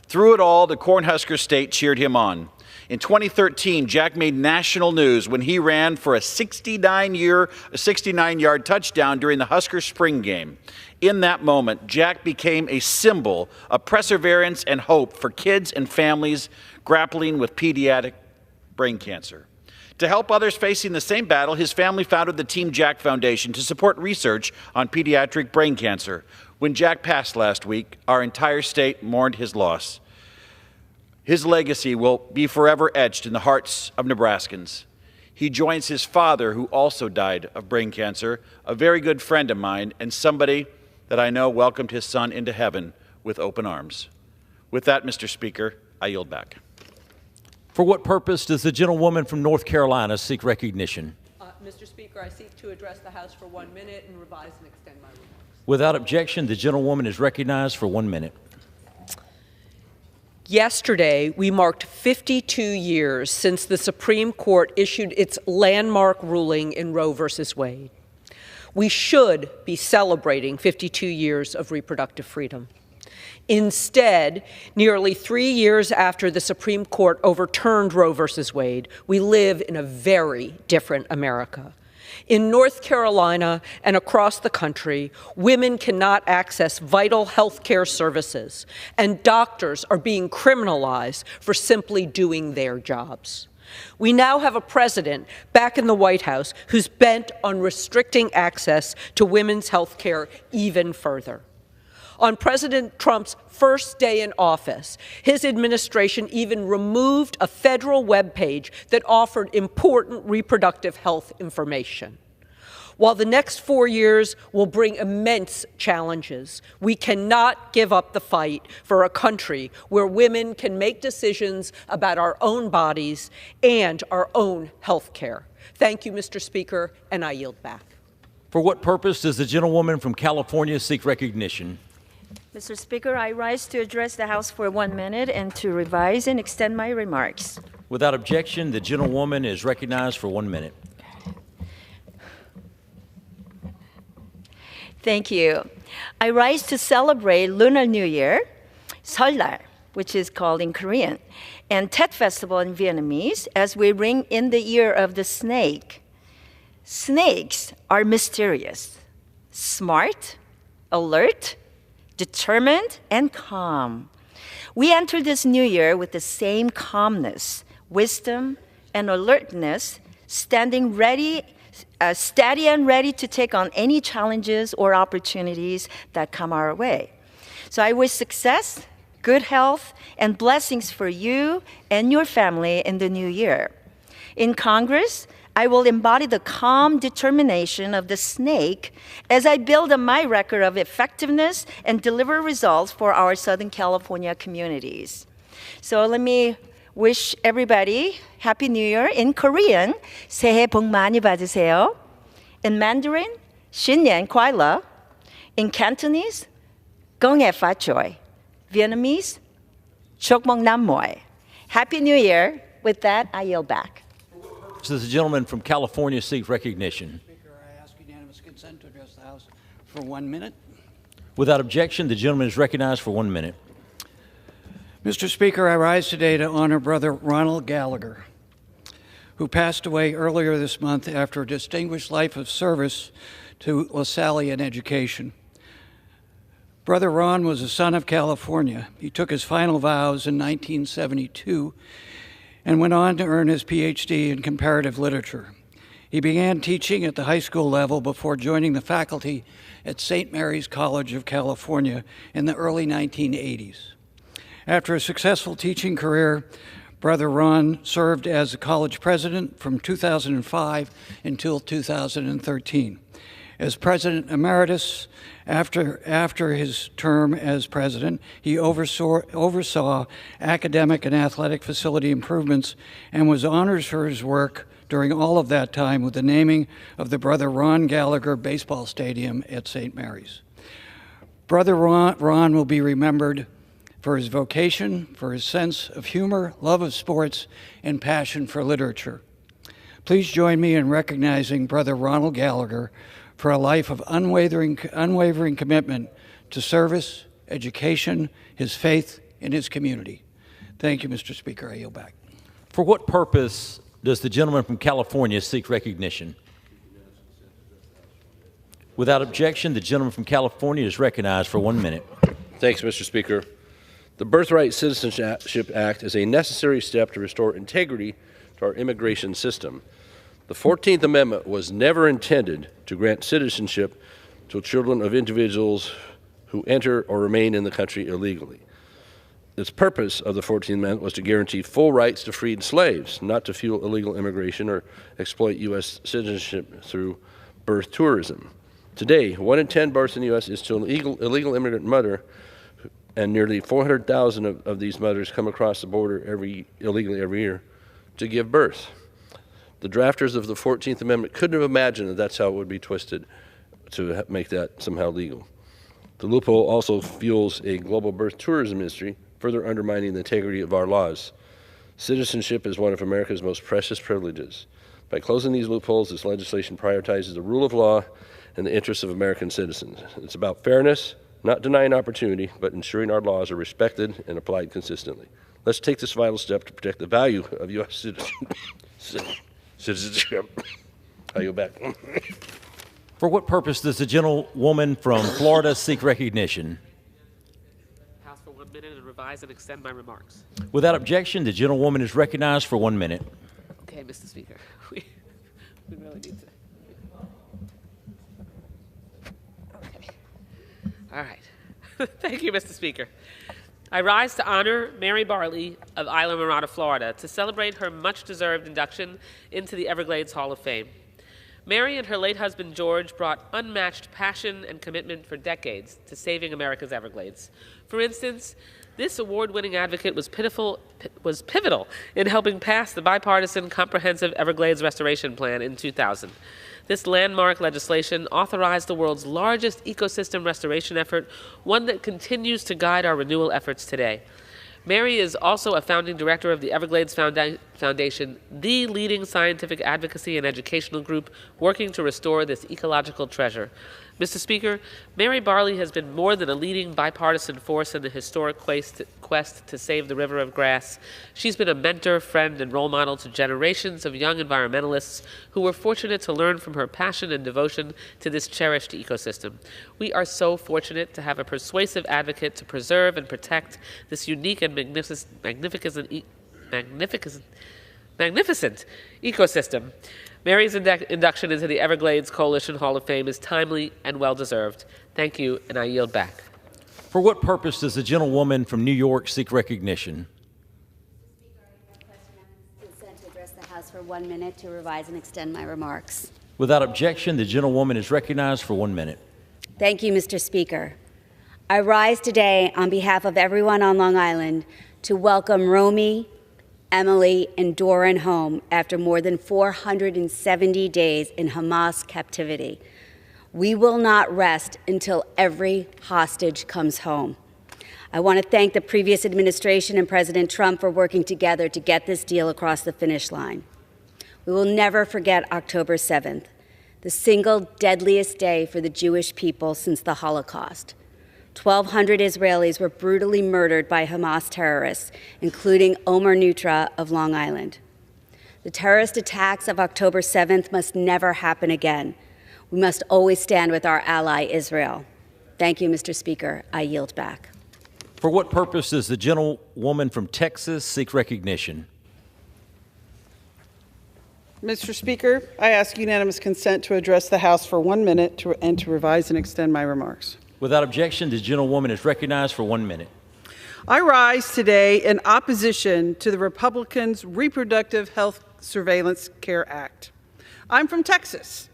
Through it all, the Cornhusker State cheered him on. In 2013, Jack made national news when he ran for a 69-yard touchdown during the Husker spring game. In that moment, Jack became a symbol of perseverance and hope for kids and families grappling with pediatric brain cancer. To help others facing the same battle, his family founded the Team Jack Foundation to support research on pediatric brain cancer. When Jack passed last week, our entire state mourned his loss. His legacy will be forever etched in the hearts of Nebraskans. He joins his father, who also died of brain cancer, a very good friend of mine, and somebody that I know welcomed his son into heaven with open arms. With that, Mr. Speaker, I yield back. For what purpose does the gentlewoman from North Carolina seek recognition? Mr. Speaker, I seek to address the House for 1 minute and revise and extend my remarks. Without objection, the gentlewoman is recognized for 1 minute. Yesterday, we marked 52 years since the Supreme Court issued its landmark ruling in Roe v. Wade. We should be celebrating 52 years of reproductive freedom. Instead, nearly 3 years after the Supreme Court overturned Roe v. Wade, we live in a very different America. In North Carolina and across the country, women cannot access vital health care services, and doctors are being criminalized for simply doing their jobs. We now have a president back in the White House who's bent on restricting access to women's health care even further. On President Trump's first day in office, his administration even removed a federal webpage that offered important reproductive health information. While the next 4 years will bring immense challenges, we cannot give up the fight for a country where women can make decisions about our own bodies and our own health care. Thank you, Mr. Speaker, and I yield back. For what purpose does the gentlewoman from California seek recognition? Mr. Speaker, I rise to address the House for 1 minute and to revise and extend my remarks. Without objection, the gentlewoman is recognized for 1 minute. Thank you. I rise to celebrate Lunar New Year, Seollal, which is called in Korean, and Tet Festival in Vietnamese, as we ring in the year of the snake. Snakes are mysterious, smart, alert, determined, and calm. We enter this new year with the same calmness, wisdom, and alertness, standing ready, steady and ready to take on any challenges or opportunities that come our way. So I wish success, good health, and blessings for you and your family in the new year. In Congress, I will embody the calm determination of the snake as I build on my record of effectiveness and deliver results for our Southern California communities. So let me wish everybody Happy New Year. In Korean, 새해 복 많이 받으세요. In Mandarin, 新年快乐. In Cantonese, Gong e fa choi. Vietnamese, Chok mong nam moi. Happy New Year. With that, I yield back. Does the gentleman from California seek recognition? Speaker, I ask unanimous consent to address the House for 1 minute. Without objection, the gentleman is recognized for 1 minute. Mr. Speaker, I rise today to honor Brother Ronald Gallagher, who passed away earlier this month after a distinguished life of service to Lasallian education. Brother Ron was a son of California. He took his final vows in 1972 and went on to earn his PhD in comparative literature. He began teaching at the high school level before joining the faculty at St. Mary's College of California in the early 1980s. After a successful teaching career, Brother Ron served as a college president from 2005 until 2013. As president emeritus, after his term as president, he oversaw academic and athletic facility improvements and was honored for his work during all of that time with the naming of the Brother Ron Gallagher Baseball Stadium at St. Mary's. Brother Ron will be remembered for his vocation, for his sense of humor, love of sports, and passion for literature. Please join me in recognizing Brother Ronald Gallagher for a life of unwavering commitment to service, education, his faith, and his community. Thank you, Mr. Speaker. I yield back. For what purpose does the gentleman from California seek recognition? Without objection, the gentleman from California is recognized for 1 minute. Thanks, Mr. Speaker. The Birthright Citizenship Act is a necessary step to restore integrity to our immigration system. The 14th Amendment was never intended to grant citizenship to children of individuals who enter or remain in the country illegally. The purpose of the 14th Amendment was to guarantee full rights to freed slaves, not to fuel illegal immigration or exploit U.S. citizenship through birth tourism. Today, 1 in 10 births in the U.S. is to an illegal immigrant mother, and nearly 400,000 of these mothers come across the border illegally every year to give birth. The drafters of the 14th Amendment couldn't have imagined that that's how it would be twisted to make that somehow legal. The loophole also fuels a global birth tourism industry, further undermining the integrity of our laws. Citizenship is one of America's most precious privileges. By closing these loopholes, this legislation prioritizes the rule of law and the interests of American citizens. It's about fairness, not denying opportunity, but ensuring our laws are respected and applied consistently. Let's take this vital step to protect the value of U.S. citizenship. I go back. For what purpose does the gentlewoman from Florida seek recognition? House for 1 minute and revise and extend my remarks. Without objection, the gentlewoman is recognized for 1 minute. Okay, Mr. Speaker. We really need to. Okay. All right. Thank you, Mr. Speaker. I rise to honor Mary Barley of Isla Mirada, Florida, to celebrate her much-deserved induction into the Everglades Hall of Fame. Mary and her late husband, George, brought unmatched passion and commitment for decades to saving America's Everglades. For instance, this award-winning advocate was pivotal in helping pass the bipartisan Comprehensive Everglades Restoration Plan in 2000. This landmark legislation authorized the world's largest ecosystem restoration effort, one that continues to guide our renewal efforts today. Mary is also a founding director of the Everglades Foundation, the leading scientific advocacy and educational group working to restore this ecological treasure. Mr. Speaker, Mary Barley has been more than a leading bipartisan force in the historic quest to save the river of grass. She's been a mentor, friend, and role model to generations of young environmentalists who were fortunate to learn from her passion and devotion to this cherished ecosystem. We are so fortunate to have a persuasive advocate to preserve and protect this unique and magnificent ecosystem. Mary's induction into the Everglades Coalition Hall of Fame is timely and well-deserved. Thank you, and I yield back. For what purpose does the gentlewoman from New York seek recognition? Consent to address the House for 1 minute to revise and extend my remarks. Without objection, the gentlewoman is recognized for 1 minute. Thank you, Mr. Speaker. I rise today on behalf of everyone on Long Island to welcome Romy, Emily, and Doran home after more than 470 days in Hamas captivity. We will not rest until every hostage comes home. I want to thank the previous administration and President Trump for working together to get this deal across the finish line. We will never forget October 7th, the single deadliest day for the Jewish people since the Holocaust. 1,200 Israelis were brutally murdered by Hamas terrorists, including Omer Nutra of Long Island. The terrorist attacks of October 7th must never happen again. We must always stand with our ally, Israel. Thank you, Mr. Speaker. I yield back. For what purpose does the gentlewoman from Texas seek recognition? Mr. Speaker, I ask unanimous consent to address the House for 1 minute and to revise and extend my remarks. Without objection, the gentlewoman is recognized for 1 minute. I rise today in opposition to the Republicans' Reproductive Health Surveillance Care Act. I'm from Texas,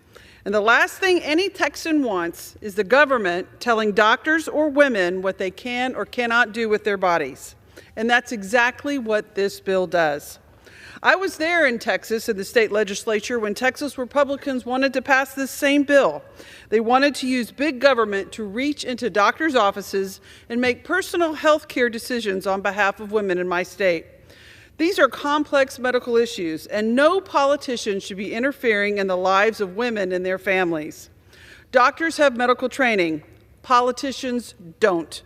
and the last thing any Texan wants is the government telling doctors or women what they can or cannot do with their bodies. And that's exactly what this bill does. I was there in Texas in the state legislature when Texas Republicans wanted to pass this same bill. They wanted to use big government to reach into doctors' offices and make personal health care decisions on behalf of women in my state. These are complex medical issues, and no politician should be interfering in the lives of women and their families. Doctors have medical training. Politicians don't.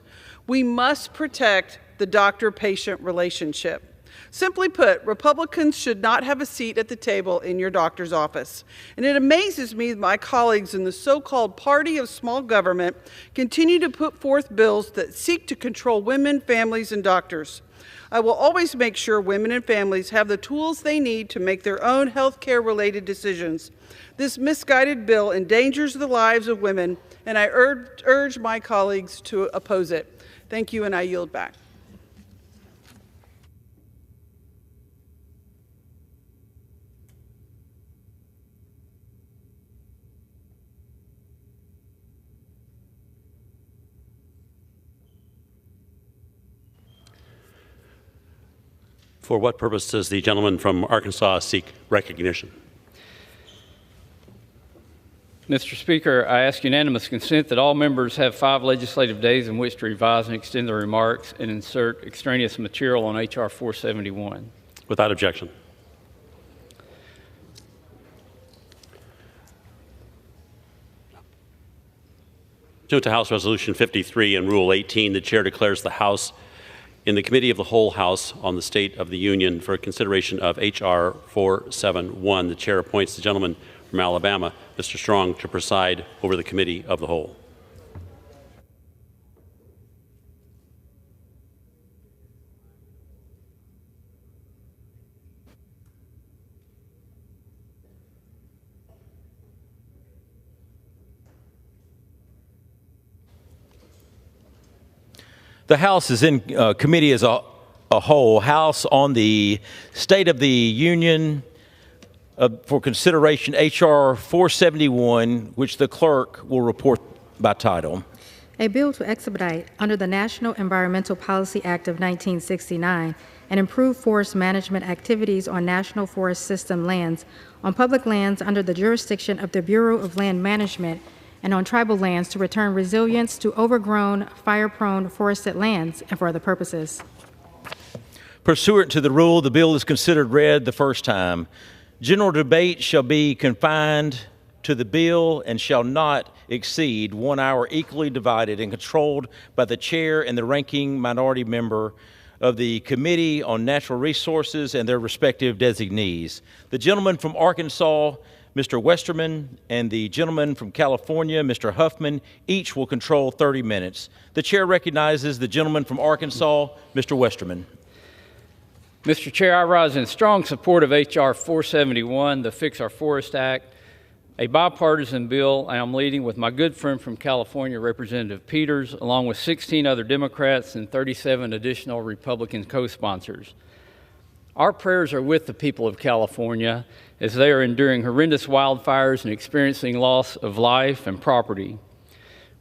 We must protect the doctor-patient relationship. Simply put, Republicans should not have a seat at the table in your doctor's office. And it amazes me that my colleagues in the so-called party of small government continue to put forth bills that seek to control women, families, and doctors. I will always make sure women and families have the tools they need to make their own health care-related decisions. This misguided bill endangers the lives of women, and I urge my colleagues to oppose it. Thank you, and I yield back. For what purpose does the gentleman from Arkansas seek recognition? Mr. Speaker, I ask unanimous consent that all members have 5 legislative days in which to revise and extend their remarks and insert extraneous material on H.R. 471. Without objection. Pursuant to House Resolution 53 and Rule 18, the Chair declares the House in the Committee of the Whole House on the State of the Union for consideration of H.R. 471. The Chair appoints the gentleman from Alabama, Mr. Strong, to preside over the Committee of the Whole. The House is in committee as a whole. House on the State of the Union for consideration H.R. 471, which the clerk will report by title. A bill to expedite under the National Environmental Policy Act of 1969 and improve forest management activities on National Forest System lands, on public lands under the jurisdiction of the Bureau of Land Management, and on tribal lands to return resilience to overgrown, fire-prone forested lands and for other purposes. Pursuant to the rule, the bill is considered read the first time. General debate shall be confined to the bill and shall not exceed 1 hour, equally divided and controlled by the chair and the ranking minority member of the Committee on Natural Resources and their respective designees. The gentleman from Arkansas, Mr. Westerman, and the gentleman from California, Mr. Huffman, each will control 30 minutes. The chair recognizes the gentleman from Arkansas, Mr. Westerman. Mr. Chair, I rise in strong support of H.R. 471, the Fix Our Forest Act, a bipartisan bill I am leading with my good friend from California, Representative Peters, along with 16 other Democrats and 37 additional Republican co-sponsors. Our prayers are with the people of California as they are enduring horrendous wildfires and experiencing loss of life and property.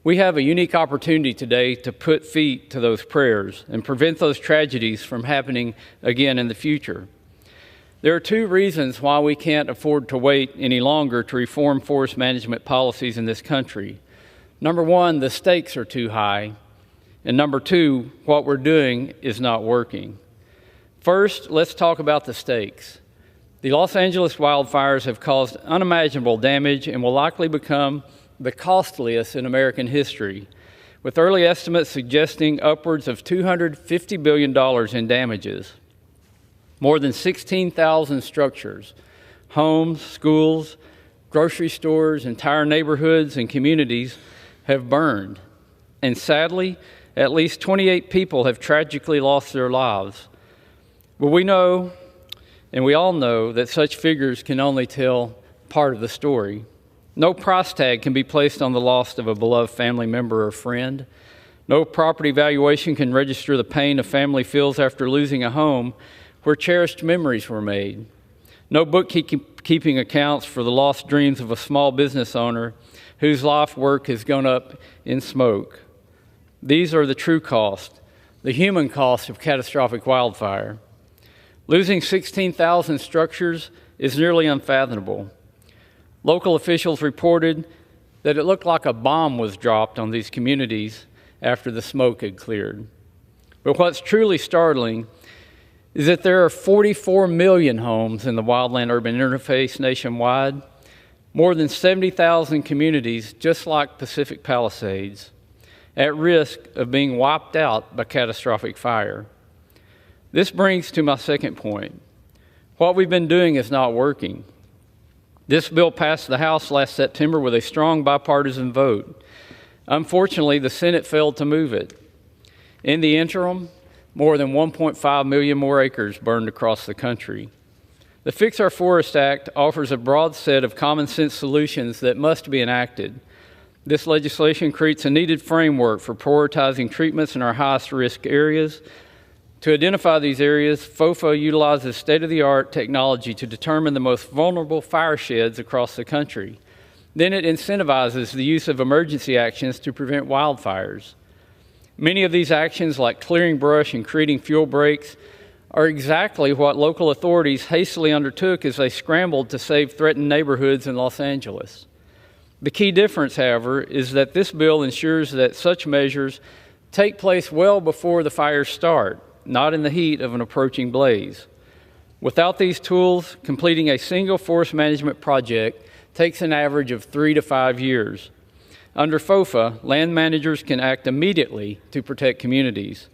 We have a unique opportunity today to put feet to those prayers and prevent those tragedies from happening again in the future. There are 2 reasons why we can't afford to wait any longer to reform forest management policies in this country. Number 1, the stakes are too high. And number 2, what we're doing is not working. First, let's talk about the stakes. The Los Angeles wildfires have caused unimaginable damage and will likely become the costliest in American history. with early estimates suggesting upwards of $250 billion in damages. More than 16,000 structures, homes, schools, grocery stores, entire neighborhoods, and communities have burned. And sadly, at least 28 people have tragically lost their lives. But we know, and we all know, that such figures can only tell part of the story. No price tag can be placed on the loss of a beloved family member or friend. No property valuation can register the pain a family feels after losing a home where cherished memories were made. No bookkeeping accounts for the lost dreams of a small business owner whose life work has gone up in smoke. These are the true cost, the human cost of catastrophic wildfire. Losing 16,000 structures is nearly unfathomable. Local officials reported that it looked like a bomb was dropped on these communities after the smoke had cleared. But what's truly startling is that there are 44 million homes in the wildland-urban interface nationwide, more than 70,000 communities just like Pacific Palisades, at risk of being wiped out by catastrophic fire. This brings to my second point. What we've been doing is not working. This bill passed the House last September with a strong bipartisan vote. Unfortunately, the Senate failed to move it. In the interim, more than 1.5 million more acres burned across the country. The Fix Our Forest Act offers a broad set of common sense solutions that must be enacted. This legislation creates a needed framework for prioritizing treatments in our highest risk areas. To identify these areas, FOFA utilizes state-of-the-art technology to determine the most vulnerable fire sheds across the country. Then it incentivizes the use of emergency actions to prevent wildfires. Many of these actions, like clearing brush and creating fuel breaks, are exactly what local authorities hastily undertook as they scrambled to save threatened neighborhoods in Los Angeles. The key difference, however, is that this bill ensures that such measures take place well before the fires start, not in the heat of an approaching blaze. Without these tools, completing a single forest management project takes an average of 3 to 5 years. Under FOFA, land managers can act immediately to protect communities.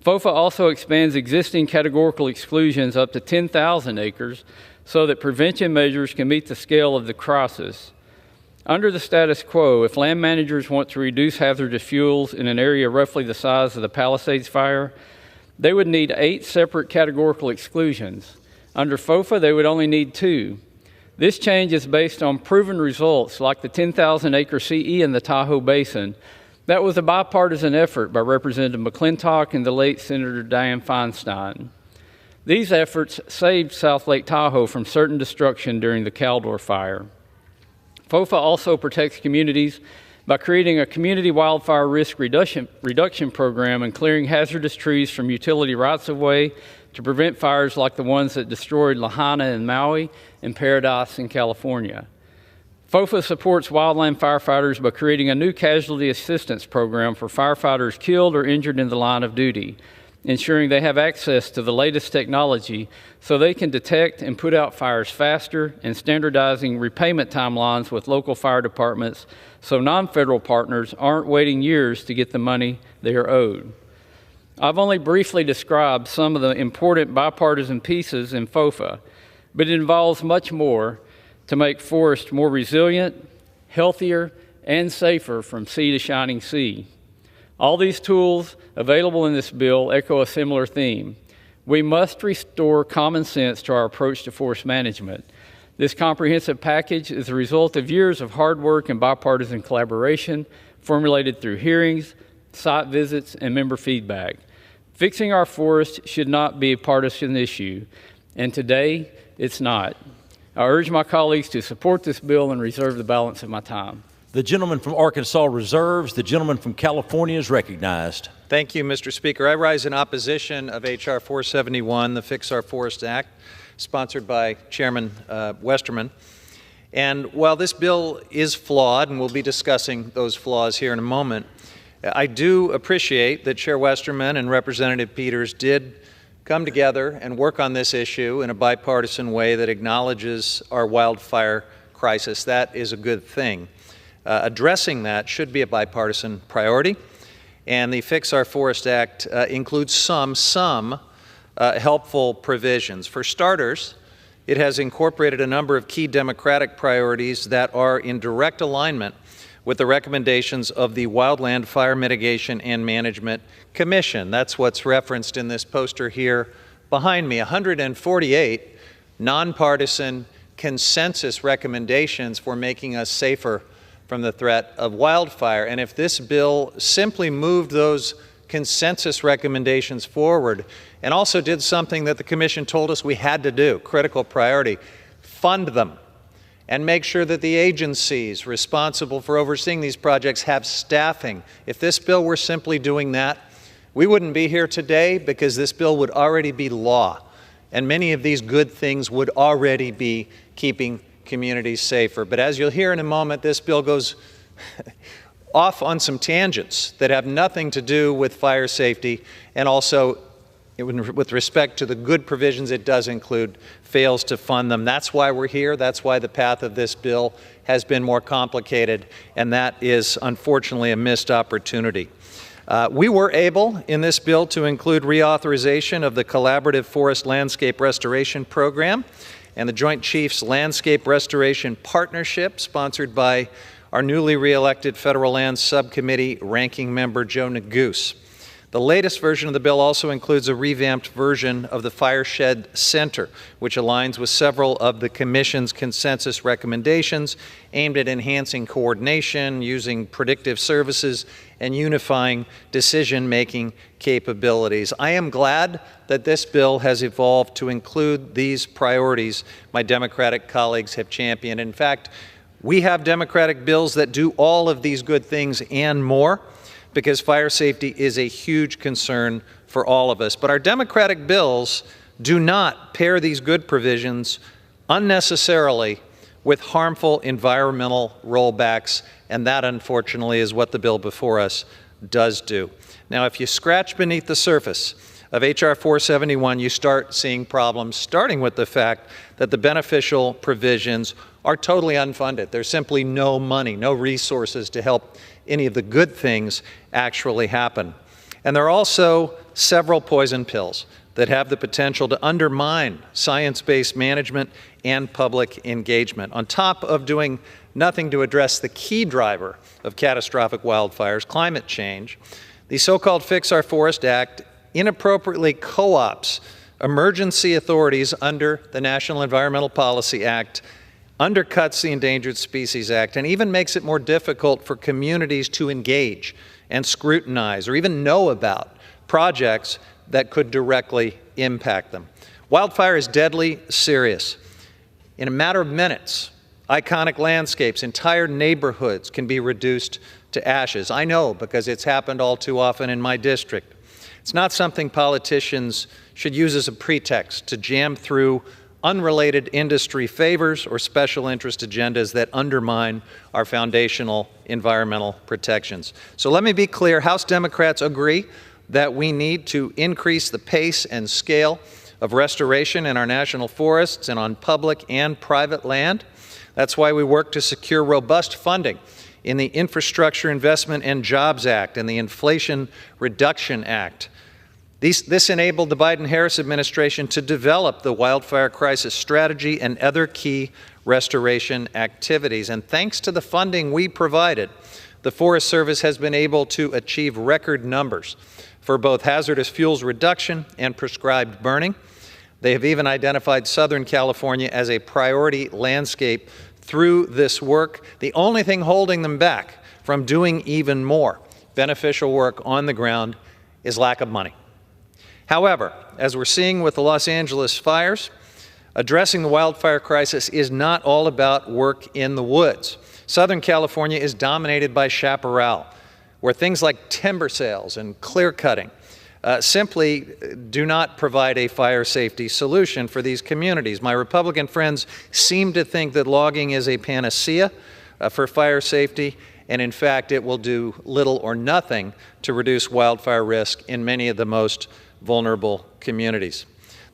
FOFA also expands existing categorical exclusions up to 10,000 acres so that prevention measures can meet the scale of the crisis. Under the status quo, if land managers want to reduce hazardous fuels in an area roughly the size of the Palisades fire, they would need 8 separate categorical exclusions. Under FOFA, they would only need 2. This change is based on proven results like the 10,000-acre CE in the Tahoe Basin. That was a bipartisan effort by Representative McClintock and the late Senator Dianne Feinstein. These efforts saved South Lake Tahoe from certain destruction during the Caldor fire. FOFA also protects communities by creating a community wildfire risk reduction program and clearing hazardous trees from utility rights-of-way to prevent fires like the ones that destroyed Lahaina in Maui and Paradise in California. FOFA supports wildland firefighters by creating a new casualty assistance program for firefighters killed or injured in the line of duty, ensuring they have access to the latest technology so they can detect and put out fires faster, and standardizing repayment timelines with local fire departments so non-federal partners aren't waiting years to get the money they are owed. I've only briefly described some of the important bipartisan pieces in FOFA, but it involves much more to make forests more resilient, healthier, and safer from sea to shining sea. All these tools available in this bill echo a similar theme. We must restore common sense to our approach to forest management. This comprehensive package is the result of years of hard work and bipartisan collaboration, formulated through hearings, site visits, and member feedback. Fixing our forests should not be a partisan issue, and today it's not. I urge my colleagues to support this bill and reserve the balance of my time. The gentleman from Arkansas reserves. The gentleman from California is recognized. Thank you, Mr. Speaker. I rise in opposition of H.R. 471, the Fix Our Forest Act, sponsored by Chairman Westerman. And while this bill is flawed, and we'll be discussing those flaws here in a moment, I do appreciate that Chair Westerman and Representative Peters did come together and work on this issue in a bipartisan way that acknowledges our wildfire crisis. That is a good thing. Addressing that should be a bipartisan priority, and the Fix Our Forest Act includes some helpful provisions. For starters, it has incorporated a number of key democratic priorities that are in direct alignment with the recommendations of the Wildland Fire Mitigation and Management Commission. That's what's referenced in this poster here behind me. 148 nonpartisan consensus recommendations for making us safer from the threat of wildfire. And if this bill simply moved those consensus recommendations forward and also did something that the Commission told us we had to do, critical priority, fund them and make sure that the agencies responsible for overseeing these projects have staffing. If this bill were simply doing that, we wouldn't be here today because this bill would already be law. And many of these good things would already be keeping communities safer. But as you'll hear in a moment, this bill goes off on some tangents that have nothing to do with fire safety, and also, with respect to the good provisions it does include, fails to fund them. That's why we're here. That's why the path of this bill has been more complicated, and that is unfortunately a missed opportunity. We were able in this bill to include reauthorization of the Collaborative Forest Landscape Restoration Program and the Joint Chiefs Landscape Restoration Partnership, sponsored by our newly re-elected Federal Lands Subcommittee Ranking Member Joe Neguse. The latest version of the bill also includes a revamped version of the Fireshed Center, which aligns with several of the Commission's consensus recommendations aimed at enhancing coordination, using predictive services, and unifying decision-making capabilities. I am glad that this bill has evolved to include these priorities my Democratic colleagues have championed. In fact, we have Democratic bills that do all of these good things and more, because fire safety is a huge concern for all of us. But our Democratic bills do not pair these good provisions unnecessarily with harmful environmental rollbacks, and that, unfortunately, is what the bill before us does do. Now, if you scratch beneath the surface of H.R. 471, you start seeing problems, starting with the fact that the beneficial provisions are totally unfunded. There's simply no money, no resources to help any of the good things actually happen. And there are also several poison pills that have the potential to undermine science-based management and public engagement. On top of doing nothing to address the key driver of catastrophic wildfires, climate change, the so-called Fix Our Forest Act inappropriately co-ops emergency authorities under the National Environmental Policy Act, undercuts the Endangered Species Act, and even makes it more difficult for communities to engage and scrutinize or even know about projects that could directly impact them. Wildfire is deadly serious. In a matter of minutes, iconic landscapes, entire neighborhoods can be reduced to ashes. I know because it's happened all too often in my district. It's not something politicians should use as a pretext to jam through unrelated industry favors or special interest agendas that undermine our foundational environmental protections. So let me be clear, House Democrats agree that we need to increase the pace and scale of restoration in our national forests and on public and private land. That's why we work to secure robust funding in the Infrastructure Investment and Jobs Act and the Inflation Reduction Act. This enabled the Biden-Harris administration to develop the wildfire crisis strategy and other key restoration activities. And thanks to the funding we provided, the Forest Service has been able to achieve record numbers for both hazardous fuels reduction and prescribed burning. They have even identified Southern California as a priority landscape through this work. The only thing holding them back from doing even more beneficial work on the ground is lack of money. However, as we're seeing with the Los Angeles fires, addressing the wildfire crisis is not all about work in the woods. Southern California is dominated by chaparral, where things like timber sales and clear cutting simply do not provide a fire safety solution for these communities. My Republican friends seem to think that logging is a panacea for fire safety, and in fact, it will do little or nothing to reduce wildfire risk in many of the most vulnerable communities.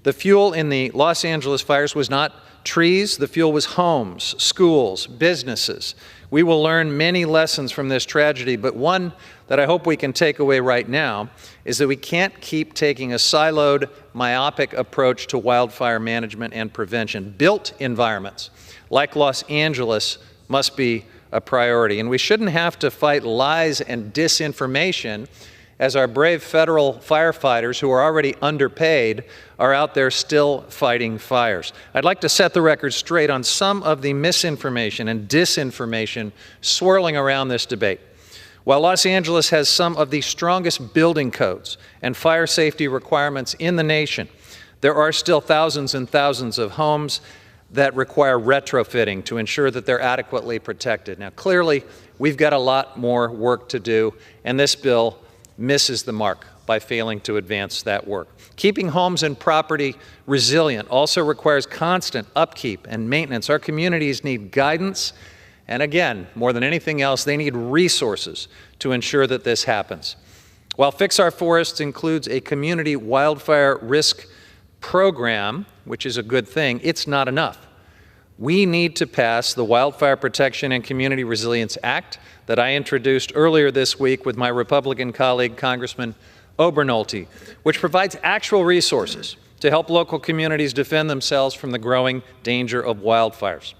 The fuel in the Los Angeles fires was not trees, the fuel was homes, schools, businesses. We will learn many lessons from this tragedy, but one that I hope we can take away right now is that we can't keep taking a siloed, myopic approach to wildfire management and prevention. Built environments, like Los Angeles, must be a priority, and we shouldn't have to fight lies and disinformation as our brave federal firefighters, who are already underpaid, are out there still fighting fires. I'd like to set the record straight on some of the misinformation and disinformation swirling around this debate. While Los Angeles has some of the strongest building codes and fire safety requirements in the nation, there are still thousands and thousands of homes that require retrofitting to ensure that they're adequately protected. Now, clearly, we've got a lot more work to do, and this bill misses the mark by failing to advance that work. Keeping homes and property resilient also requires constant upkeep and maintenance. Our communities need guidance, and again, more than anything else, they need resources to ensure that this happens. While Fix Our Forests includes a community wildfire risk program, which is a good thing, it's not enough. We need to pass the Wildfire Protection and Community Resilience Act that I introduced earlier this week with my Republican colleague, Congressman Obernolte, which provides actual resources to help local communities defend themselves from the growing danger of wildfires.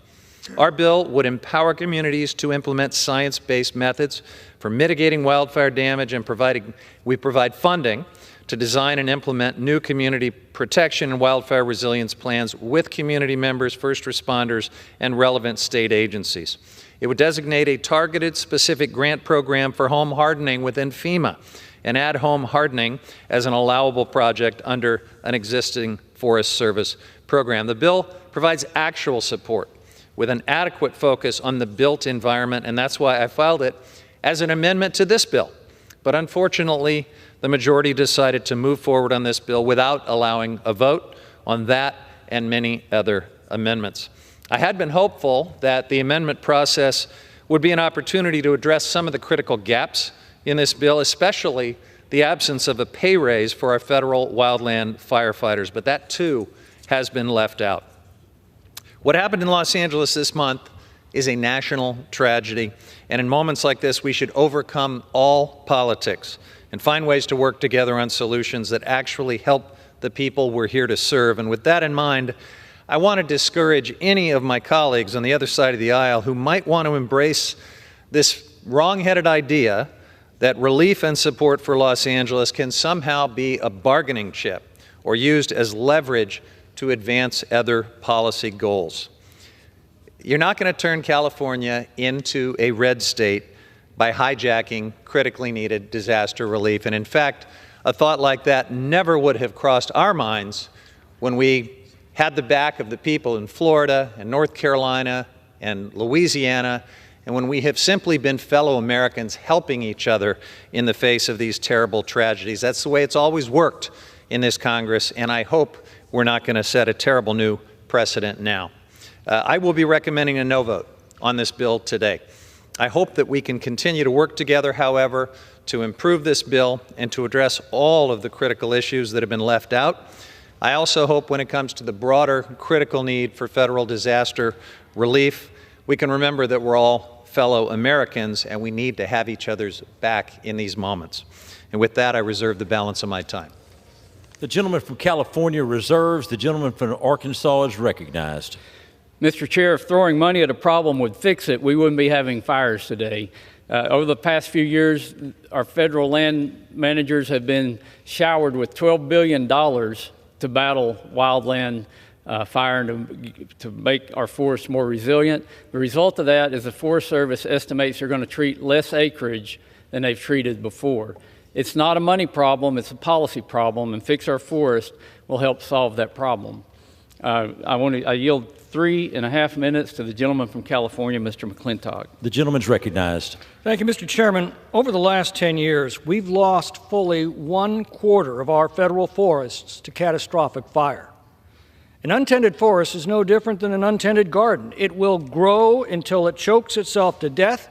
Our bill would empower communities to implement science-based methods for mitigating wildfire damage, and we provide funding to design and implement new community protection and wildfire resilience plans with community members, first responders, and relevant state agencies. It would designate a targeted, specific grant program for home hardening within FEMA and add home hardening as an allowable project under an existing Forest Service program. The bill provides actual support with an adequate focus on the built environment, and that's why I filed it as an amendment to this bill. But unfortunately, the majority decided to move forward on this bill without allowing a vote on that and many other amendments. I had been hopeful that the amendment process would be an opportunity to address some of the critical gaps in this bill, especially the absence of a pay raise for our federal wildland firefighters, but that too has been left out. What happened in Los Angeles this month is a national tragedy, and in moments like this, we should overcome all politics and find ways to work together on solutions that actually help the people we're here to serve. And with that in mind, I want to discourage any of my colleagues on the other side of the aisle who might want to embrace this wrong-headed idea that relief and support for Los Angeles can somehow be a bargaining chip or used as leverage to advance other policy goals. You're not going to turn California into a red state by hijacking critically needed disaster relief. And in fact, a thought like that never would have crossed our minds when we had the back of the people in Florida and North Carolina and Louisiana, and when we have simply been fellow Americans helping each other in the face of these terrible tragedies. That's the way it's always worked in this Congress, and I hope we're not going to set a terrible new precedent now. I will be recommending a no vote on this bill today. I hope that we can continue to work together, however, to improve this bill and to address all of the critical issues that have been left out. I also hope when it comes to the broader critical need for federal disaster relief, we can remember that we're all fellow Americans and we need to have each other's back in these moments. And with that, I reserve the balance of my time. The gentleman from California reserves. The gentleman from Arkansas is recognized. Mr. Chair, if throwing money at a problem would fix it, we wouldn't be having fires today. Over the past few years, our federal land managers have been showered with $12 billion to battle wildland fire and to make our forests more resilient. The result of that is the Forest Service estimates they're going to treat less acreage than they've treated before. It's not a money problem, it's a policy problem, and Fix Our Forest will help solve that problem. I yield 3.5 minutes to the gentleman from California, Mr. McClintock. The gentleman's recognized. Thank you, Mr. Chairman. Over the last 10 years, we've lost fully 1/4 of our federal forests to catastrophic fire. An untended forest is no different than an untended garden. It will grow until it chokes itself to death,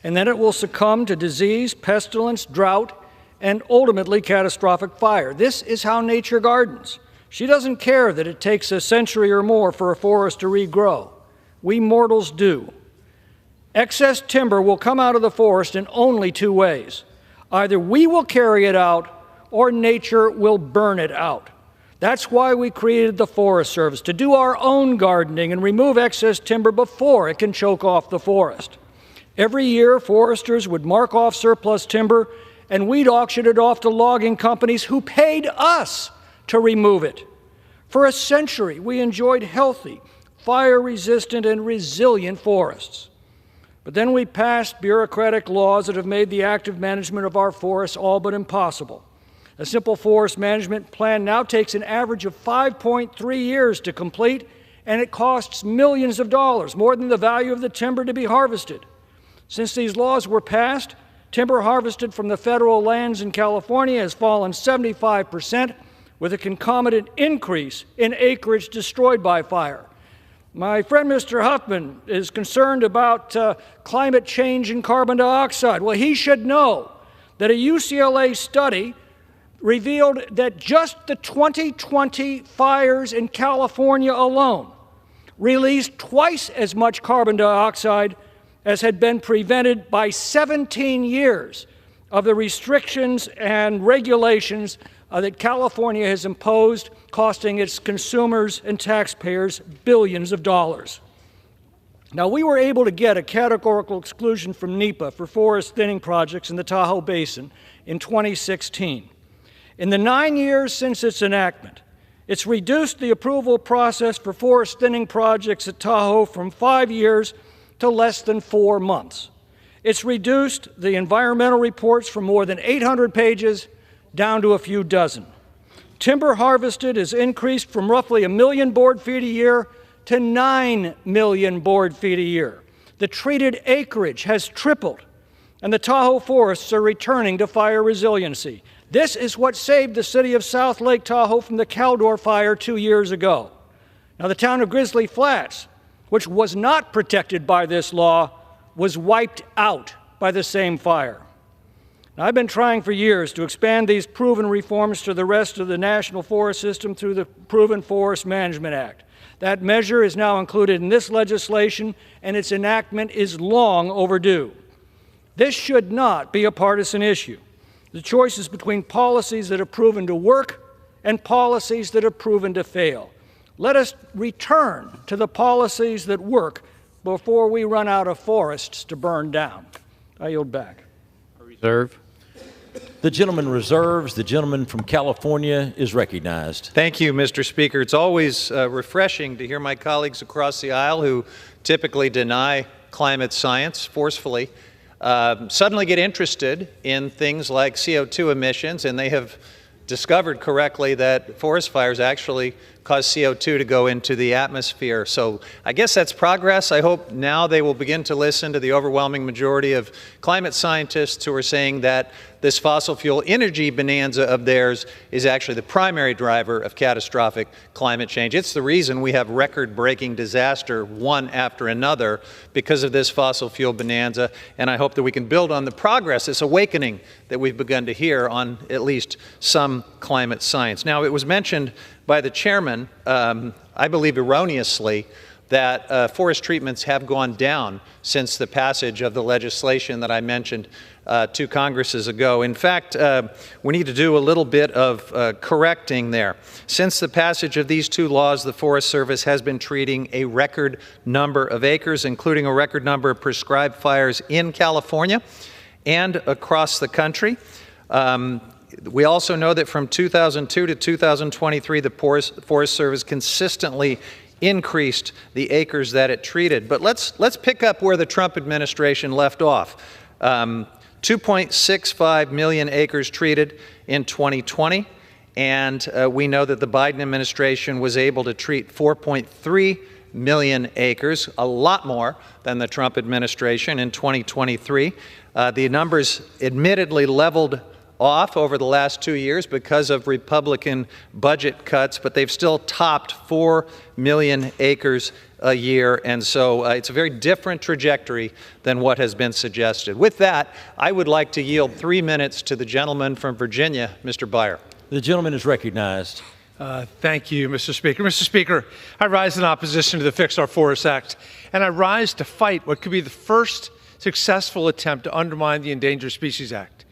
and then it will succumb to disease, pestilence, drought, and ultimately catastrophic fire. This is how nature gardens. She doesn't care that it takes a century or more for a forest to regrow. We mortals do. Excess timber will come out of the forest in only two ways. Either we will carry it out or nature will burn it out. That's why we created the Forest Service, to do our own gardening and remove excess timber before it can choke off the forest. Every year, foresters would mark off surplus timber and we'd auction it off to logging companies who paid us to remove it. For a century, we enjoyed healthy, fire-resistant, and resilient forests. But then we passed bureaucratic laws that have made the active management of our forests all but impossible. A simple forest management plan now takes an average of 5.3 years to complete, and it costs millions of dollars, more than the value of the timber to be harvested. Since these laws were passed, timber harvested from the federal lands in California has fallen 75%, with a concomitant increase in acreage destroyed by fire. My friend Mr. Huffman is concerned about climate change and carbon dioxide. Well, he should know that a UCLA study revealed that just the 2020 fires in California alone released twice as much carbon dioxide as had been prevented by 17 years of the restrictions and regulations that California has imposed, costing its consumers and taxpayers billions of dollars. Now, we were able to get a categorical exclusion from NEPA for forest thinning projects in the Tahoe Basin in 2016. In the 9 years since its enactment, it's reduced the approval process for forest thinning projects at Tahoe from 5 years to less than 4 months. It's reduced the environmental reports from more than 800 pages down to a few dozen. Timber harvested has increased from roughly 1 million board feet a year to 9 million board feet a year. The treated acreage has tripled, and the Tahoe forests are returning to fire resiliency. This is what saved the city of South Lake Tahoe from the Caldor fire 2 years ago. Now, the town of Grizzly Flats, which was not protected by this law, was wiped out by the same fire. Now, I've been trying for years to expand these proven reforms to the rest of the national forest system through the Proven Forest Management Act. That measure is now included in this legislation, and its enactment is long overdue. This should not be a partisan issue. The choice is between policies that have proven to work and policies that have proven to fail. Let us return to the policies that work before we run out of forests to burn down. I yield back. Reserve. The gentleman reserves. The gentleman from California is recognized. Thank you, Mr. Speaker. It's always refreshing to hear my colleagues across the aisle who typically deny climate science forcefully suddenly get interested in things like CO2 emissions, and they have discovered correctly that forest fires actually cause CO2 to go into the atmosphere. So I guess that's progress. I hope now they will begin to listen to the overwhelming majority of climate scientists who are saying that this fossil fuel energy bonanza of theirs is actually the primary driver of catastrophic climate change. It's the reason we have record-breaking disaster one after another because of this fossil fuel bonanza, and I hope that we can build on the progress, this awakening that we've begun to hear on at least some climate science. Now, it was mentioned by the chairman, I believe erroneously, that forest treatments have gone down since the passage of the legislation that I mentioned 2 Congresses ago. In fact, we need to do a little bit of correcting there. Since the passage of these 2 laws, the Forest Service has been treating a record number of acres, including a record number of prescribed fires in California and across the country. We also know that from 2002 to 2023, the Forest Service consistently increased the acres that it treated. But let's pick up where the Trump administration left off. 2.65 million acres treated in 2020, and we know that the Biden administration was able to treat 4.3 million acres, a lot more than the Trump administration in 2023. The numbers admittedly leveled off over the last 2 years because of Republican budget cuts, but they've still topped 4 million acres a year, and so it's a very different trajectory than what has been suggested. With that, I would like to yield 3 minutes to the gentleman from Virginia, Mr. Byer. The gentleman is recognized. Thank you, Mr. Speaker. Mr. Speaker, I rise in opposition to the Fix Our Forests Act, and I rise to fight what could be the first successful attempt to undermine the Endangered Species Act.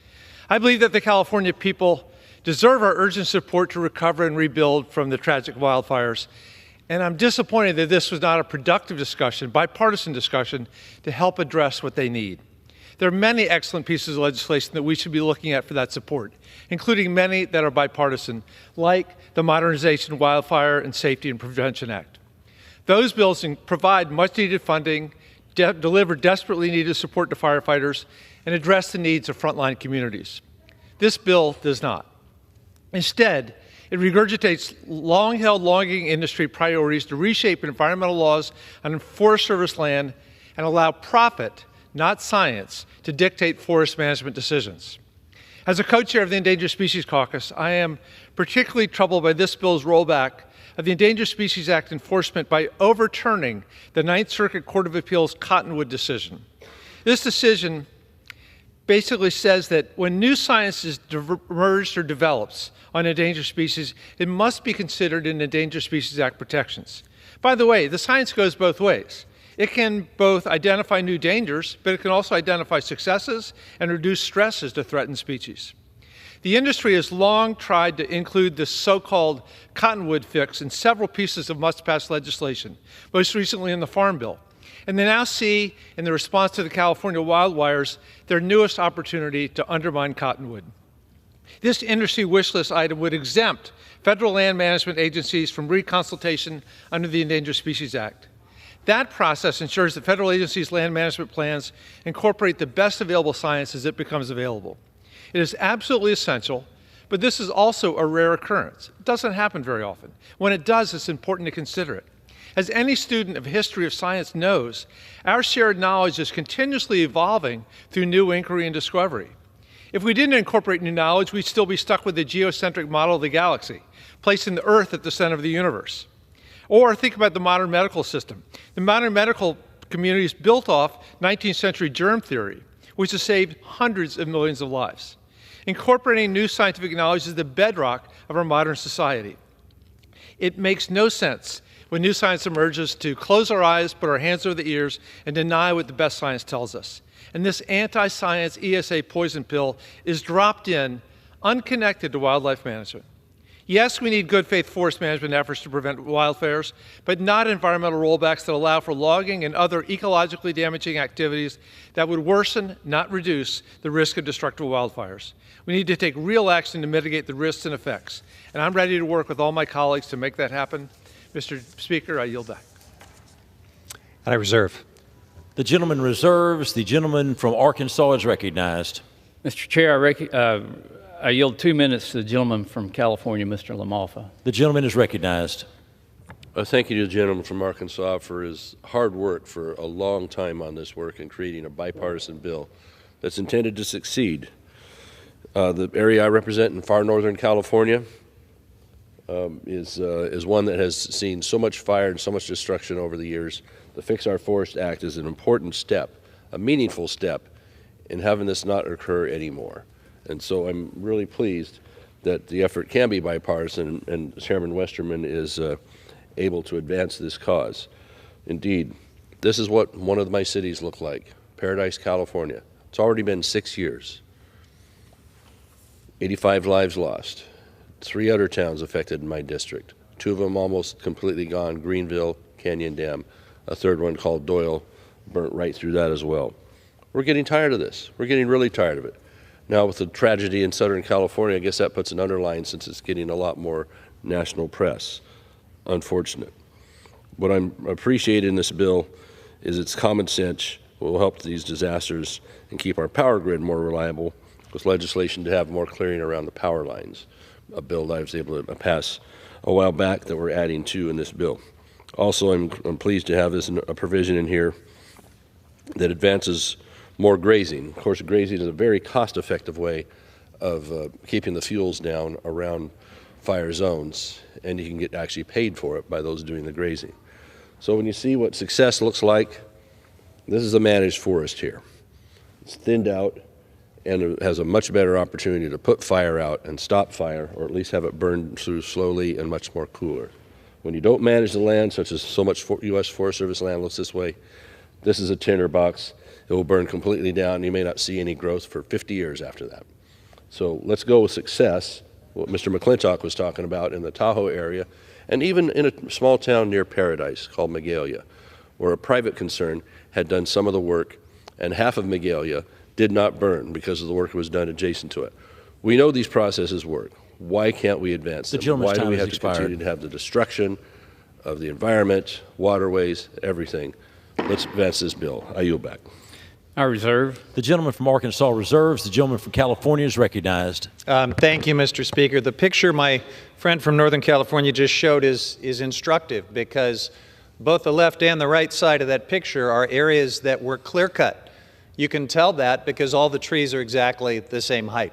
I believe that the California people deserve our urgent support to recover and rebuild from the tragic wildfires, and I'm disappointed that this was not a productive discussion, bipartisan discussion, to help address what they need. There are many excellent pieces of legislation that we should be looking at for that support, including many that are bipartisan, like the Modernization, Wildfire, and Safety and Prevention Act. Those bills provide much-needed funding, deliver desperately needed support to firefighters, and address the needs of frontline communities. This bill does not. Instead, it regurgitates long-held logging industry priorities to reshape environmental laws on Forest Service land and allow profit, not science, to dictate forest management decisions. As a co-chair of the Endangered Species Caucus, I am particularly troubled by this bill's rollback of the Endangered Species Act enforcement by overturning the Ninth Circuit Court of Appeals Cottonwood decision. This decision basically says that when new science is emerged or develops on endangered species, it must be considered in Endangered Species Act protections. By the way, the science goes both ways. It can both identify new dangers, but it can also identify successes and reduce stresses to threatened species. The industry has long tried to include this so-called cottonwood fix in several pieces of must-pass legislation, most recently in the Farm Bill. And they now see, in the response to the California wildfires, their newest opportunity to undermine cottonwood. This industry wish list item would exempt federal land management agencies from reconsultation under the Endangered Species Act. That process ensures that federal agencies' land management plans incorporate the best available science as it becomes available. It is absolutely essential, but this is also a rare occurrence. It doesn't happen very often. When it does, it's important to consider it. As any student of history of science knows, our shared knowledge is continuously evolving through new inquiry and discovery. If we didn't incorporate new knowledge, we'd still be stuck with the geocentric model of the galaxy, placing the Earth at the center of the universe. Or think about the modern medical system. The modern medical community is built off 19th century germ theory, which has saved hundreds of millions of lives. Incorporating new scientific knowledge is the bedrock of our modern society. It makes no sense when new science emerges to close our eyes, put our hands over the ears, and deny what the best science tells us. And this anti-science ESA poison pill is dropped in, unconnected to wildlife management. Yes, we need good faith forest management efforts to prevent wildfires, but not environmental rollbacks that allow for logging and other ecologically damaging activities that would worsen, not reduce, the risk of destructive wildfires. We need to take real action to mitigate the risks and effects. And I'm ready to work with all my colleagues to make that happen. Mr. Speaker, I yield back. And I reserve. The gentleman reserves. The gentleman from Arkansas is recognized. Mr. Chair, I yield 2 minutes to the gentleman from California, Mr. LaMalfa. The gentleman is recognized. Thank you to the gentleman from Arkansas for his hard work for a long time on this work and creating a bipartisan bill that's intended to succeed. The area I represent in far northern California is one that has seen so much fire and so much destruction over the years. The Fix Our Forest Act is an important step, a meaningful step in having this not occur anymore. And so I'm really pleased that the effort can be bipartisan and Chairman Westerman is able to advance this cause. Indeed, this is what one of my cities look like, Paradise, California. It's already been 6 years. 85 lives lost. 3 other towns affected in my district. 2 of them almost completely gone, Greenville, Canyon Dam. A third one called Doyle burnt right through that as well. We're getting tired of this. We're getting really tired of it. Now with the tragedy in Southern California, I guess that puts an underline since it's getting a lot more national press. Unfortunate. What I'm appreciating in this bill is its common sense will help these disasters and keep our power grid more reliable with legislation to have more clearing around the power lines. A bill that I was able to pass a while back that we're adding to in this bill. Also, I'm pleased to have a provision in here that advances more grazing. Of course, grazing is a very cost-effective way of keeping the fuels down around fire zones, and you can get actually paid for it by those doing the grazing. So when you see what success looks like, this is a managed forest here. It's thinned out, and it has a much better opportunity to put fire out and stop fire, or at least have it burn through slowly and much more cooler. When you don't manage the land, such as so much U.S. Forest Service land looks this way, this is a tinderbox. It will burn completely down, and you may not see any growth for 50 years after that. So let's go with success, what Mr. McClintock was talking about in the Tahoe area, and even in a small town near Paradise called Magalia, where a private concern had done some of the work, and half of Magalia did not burn because of the work that was done adjacent to it. We know these processes work. Why can't we advance them? Why do we have to continue to have the destruction of the environment, waterways, everything? Let's advance this bill. I yield back. I reserve. The gentleman from Arkansas reserves. The gentleman from California is recognized. Thank you, Mr. Speaker. The picture my friend from Northern California just showed is instructive, because both the left and the right side of that picture are areas that were clear-cut. You can tell that because all the trees are exactly the same height.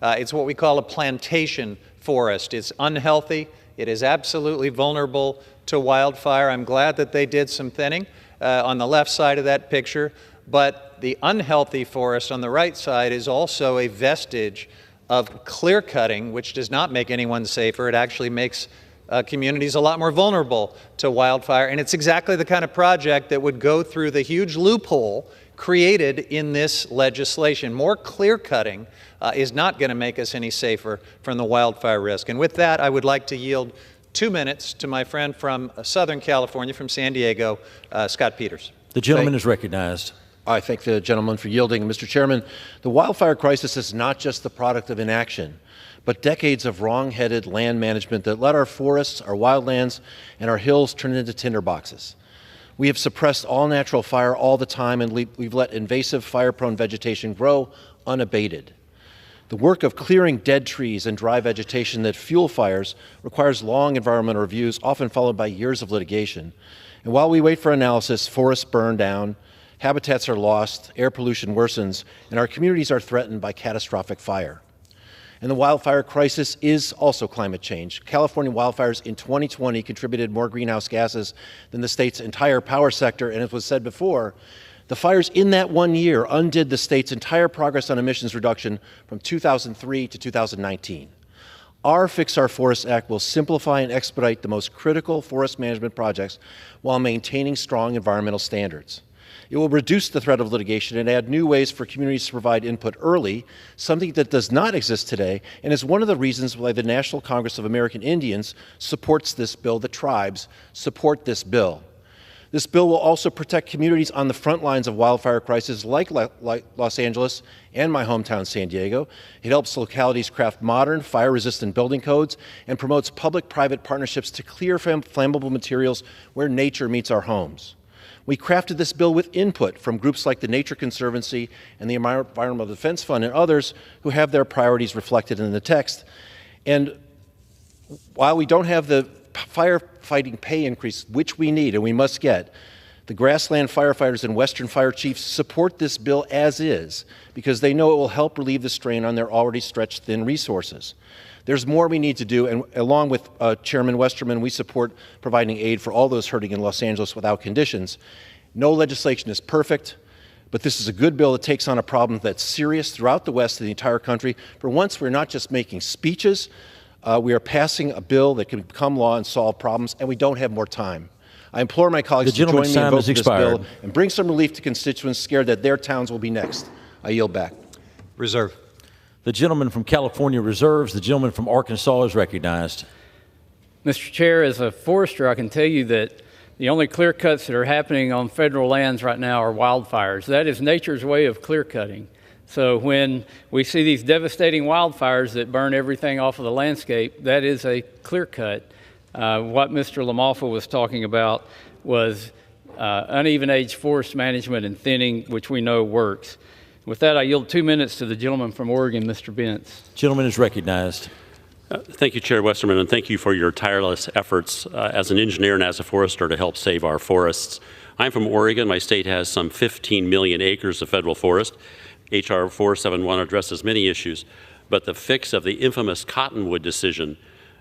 It's what we call a plantation forest. It's unhealthy. It is absolutely vulnerable to wildfire. I'm glad that they did some thinning on the left side of that picture, but the unhealthy forest on the right side is also a vestige of clear cutting, which does not make anyone safer. It actually makes communities a lot more vulnerable to wildfire, and it's exactly the kind of project that would go through the huge loophole created in this legislation. More clear cutting is not going to make us any safer from the wildfire risk. And with that, I would like to yield 2 minutes to my friend from Southern California, from San Diego, Scott Peters. The gentleman is recognized. I thank the gentleman for yielding. Mr. Chairman, the wildfire crisis is not just the product of inaction, but decades of wrong-headed land management that let our forests, our wildlands, and our hills turn into tinderboxes. We have suppressed all natural fire all the time, and we've let invasive fire-prone vegetation grow unabated. The work of clearing dead trees and dry vegetation that fuel fires requires long environmental reviews, often followed by years of litigation. And while we wait for analysis, forests burn down, habitats are lost, air pollution worsens, and our communities are threatened by catastrophic fire. And the wildfire crisis is also climate change. California wildfires in 2020 contributed more greenhouse gases than the state's entire power sector, and as was said before, the fires in that 1 year undid the state's entire progress on emissions reduction from 2003 to 2019. Our Fix Our Forests Act will simplify and expedite the most critical forest management projects while maintaining strong environmental standards. It will reduce the threat of litigation and add new ways for communities to provide input early, something that does not exist today, and is one of the reasons why the National Congress of American Indians supports this bill. The tribes support this bill. This bill will also protect communities on the front lines of wildfire crises like Los Angeles and my hometown, San Diego. It helps localities craft modern, fire-resistant building codes and promotes public-private partnerships to clear flammable materials where nature meets our homes. We crafted this bill with input from groups like the Nature Conservancy and the Environmental Defense Fund and others who have their priorities reflected in the text. And while we don't have the firefighting pay increase, which we need and we must get, the grassland firefighters and Western fire chiefs support this bill as is because they know it will help relieve the strain on their already stretched thin resources. There's more we need to do, and along with Chairman Westerman, we support providing aid for all those hurting in Los Angeles without conditions. No legislation is perfect, but this is a good bill that takes on a problem that's serious throughout the West and the entire country. For once, we're not just making speeches. We are passing a bill that can become law and solve problems, and we don't have more time. I implore my colleagues to join me in voting for this bill and bring some relief to constituents scared that their towns will be next. I yield back. Reserve. The gentleman from California reserves. The gentleman from Arkansas is recognized. Mr. Chair, as a forester, I can tell you that the only clear cuts that are happening on federal lands right now are wildfires. That is nature's way of clear cutting. So when we see these devastating wildfires that burn everything off of the landscape, that is a clear cut. What Mr. LaMalfa was talking about was uneven age forest management and thinning, which we know works. With that, I yield 2 minutes to the gentleman from Oregon, Mr. Bentz. Gentleman is recognized. Thank you, Chair Westerman, and thank you for your tireless efforts as an engineer and as a forester to help save our forests. I'm from Oregon. My state has some 15 million acres of federal forest. H.R. 471 addresses many issues, but the fix of the infamous Cottonwood decision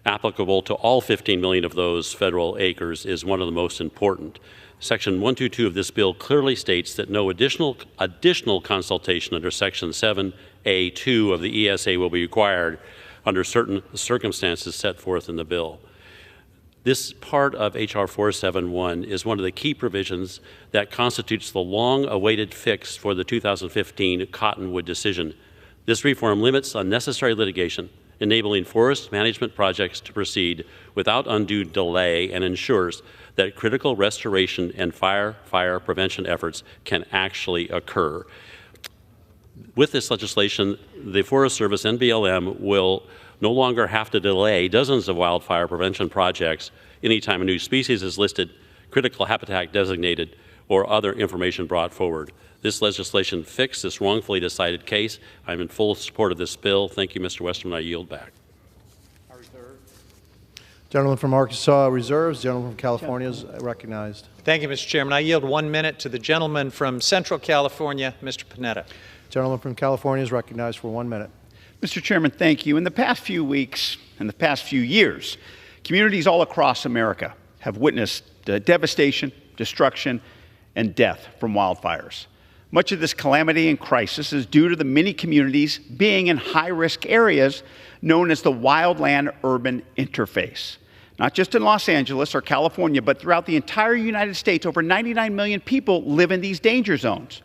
applicable to all 15 million of those federal acres is one of the most important. Section 122 of this bill clearly states that no additional consultation under Section 7A2 of the ESA will be required under certain circumstances set forth in the bill. This part of H.R. 471 is one of the key provisions that constitutes the long-awaited fix for the 2015 Cottonwood decision. This reform limits unnecessary litigation, enabling forest management projects to proceed without undue delay, and ensures that critical restoration and fire prevention efforts can actually occur. With this legislation, the Forest Service and BLM will no longer have to delay dozens of wildfire prevention projects anytime a new species is listed, critical habitat designated, or other information brought forward. This legislation fixed this wrongfully decided case. I'm in full support of this bill. Thank you, Mr. Westerman. I yield back. Gentleman from Arkansas reserves. Gentleman from California is recognized. Thank you, Mr. Chairman. I yield 1 minute to the gentleman from Central California, Mr. Panetta. Gentleman from California is recognized for 1 minute. Mr. Chairman, thank you. In the past few weeks and the past few years, communities all across America have witnessed devastation, destruction, and death from wildfires. Much of this calamity and crisis is due to the many communities being in high-risk areas known as the wildland-urban interface. Not just in Los Angeles or California, but throughout the entire United States, over 99 million people live in these danger zones.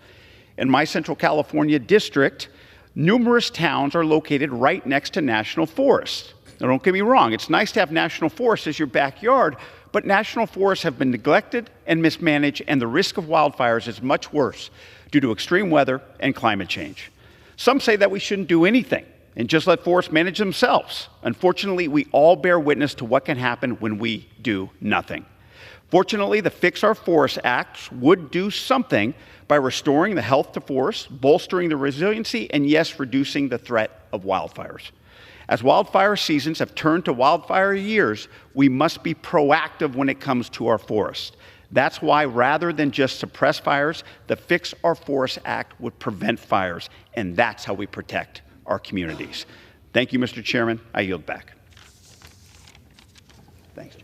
In my Central California district, numerous towns are located right next to national forests. Now, don't get me wrong, it's nice to have national forests as your backyard, but national forests have been neglected and mismanaged, and the risk of wildfires is much worse due to extreme weather and climate change. Some say that we shouldn't do anything and just let forests manage themselves. Unfortunately, we all bear witness to what can happen when we do nothing. Fortunately, the Fix Our Forests Act would do something by restoring the health to forests, bolstering the resiliency, and yes, reducing the threat of wildfires. As wildfire seasons have turned to wildfire years, we must be proactive when it comes to our forests. That's why, rather than just suppress fires, the Fix Our Forests Act would prevent fires, and that's how we protect our communities. Thank you, Mr. Chairman. I yield back. Thanks.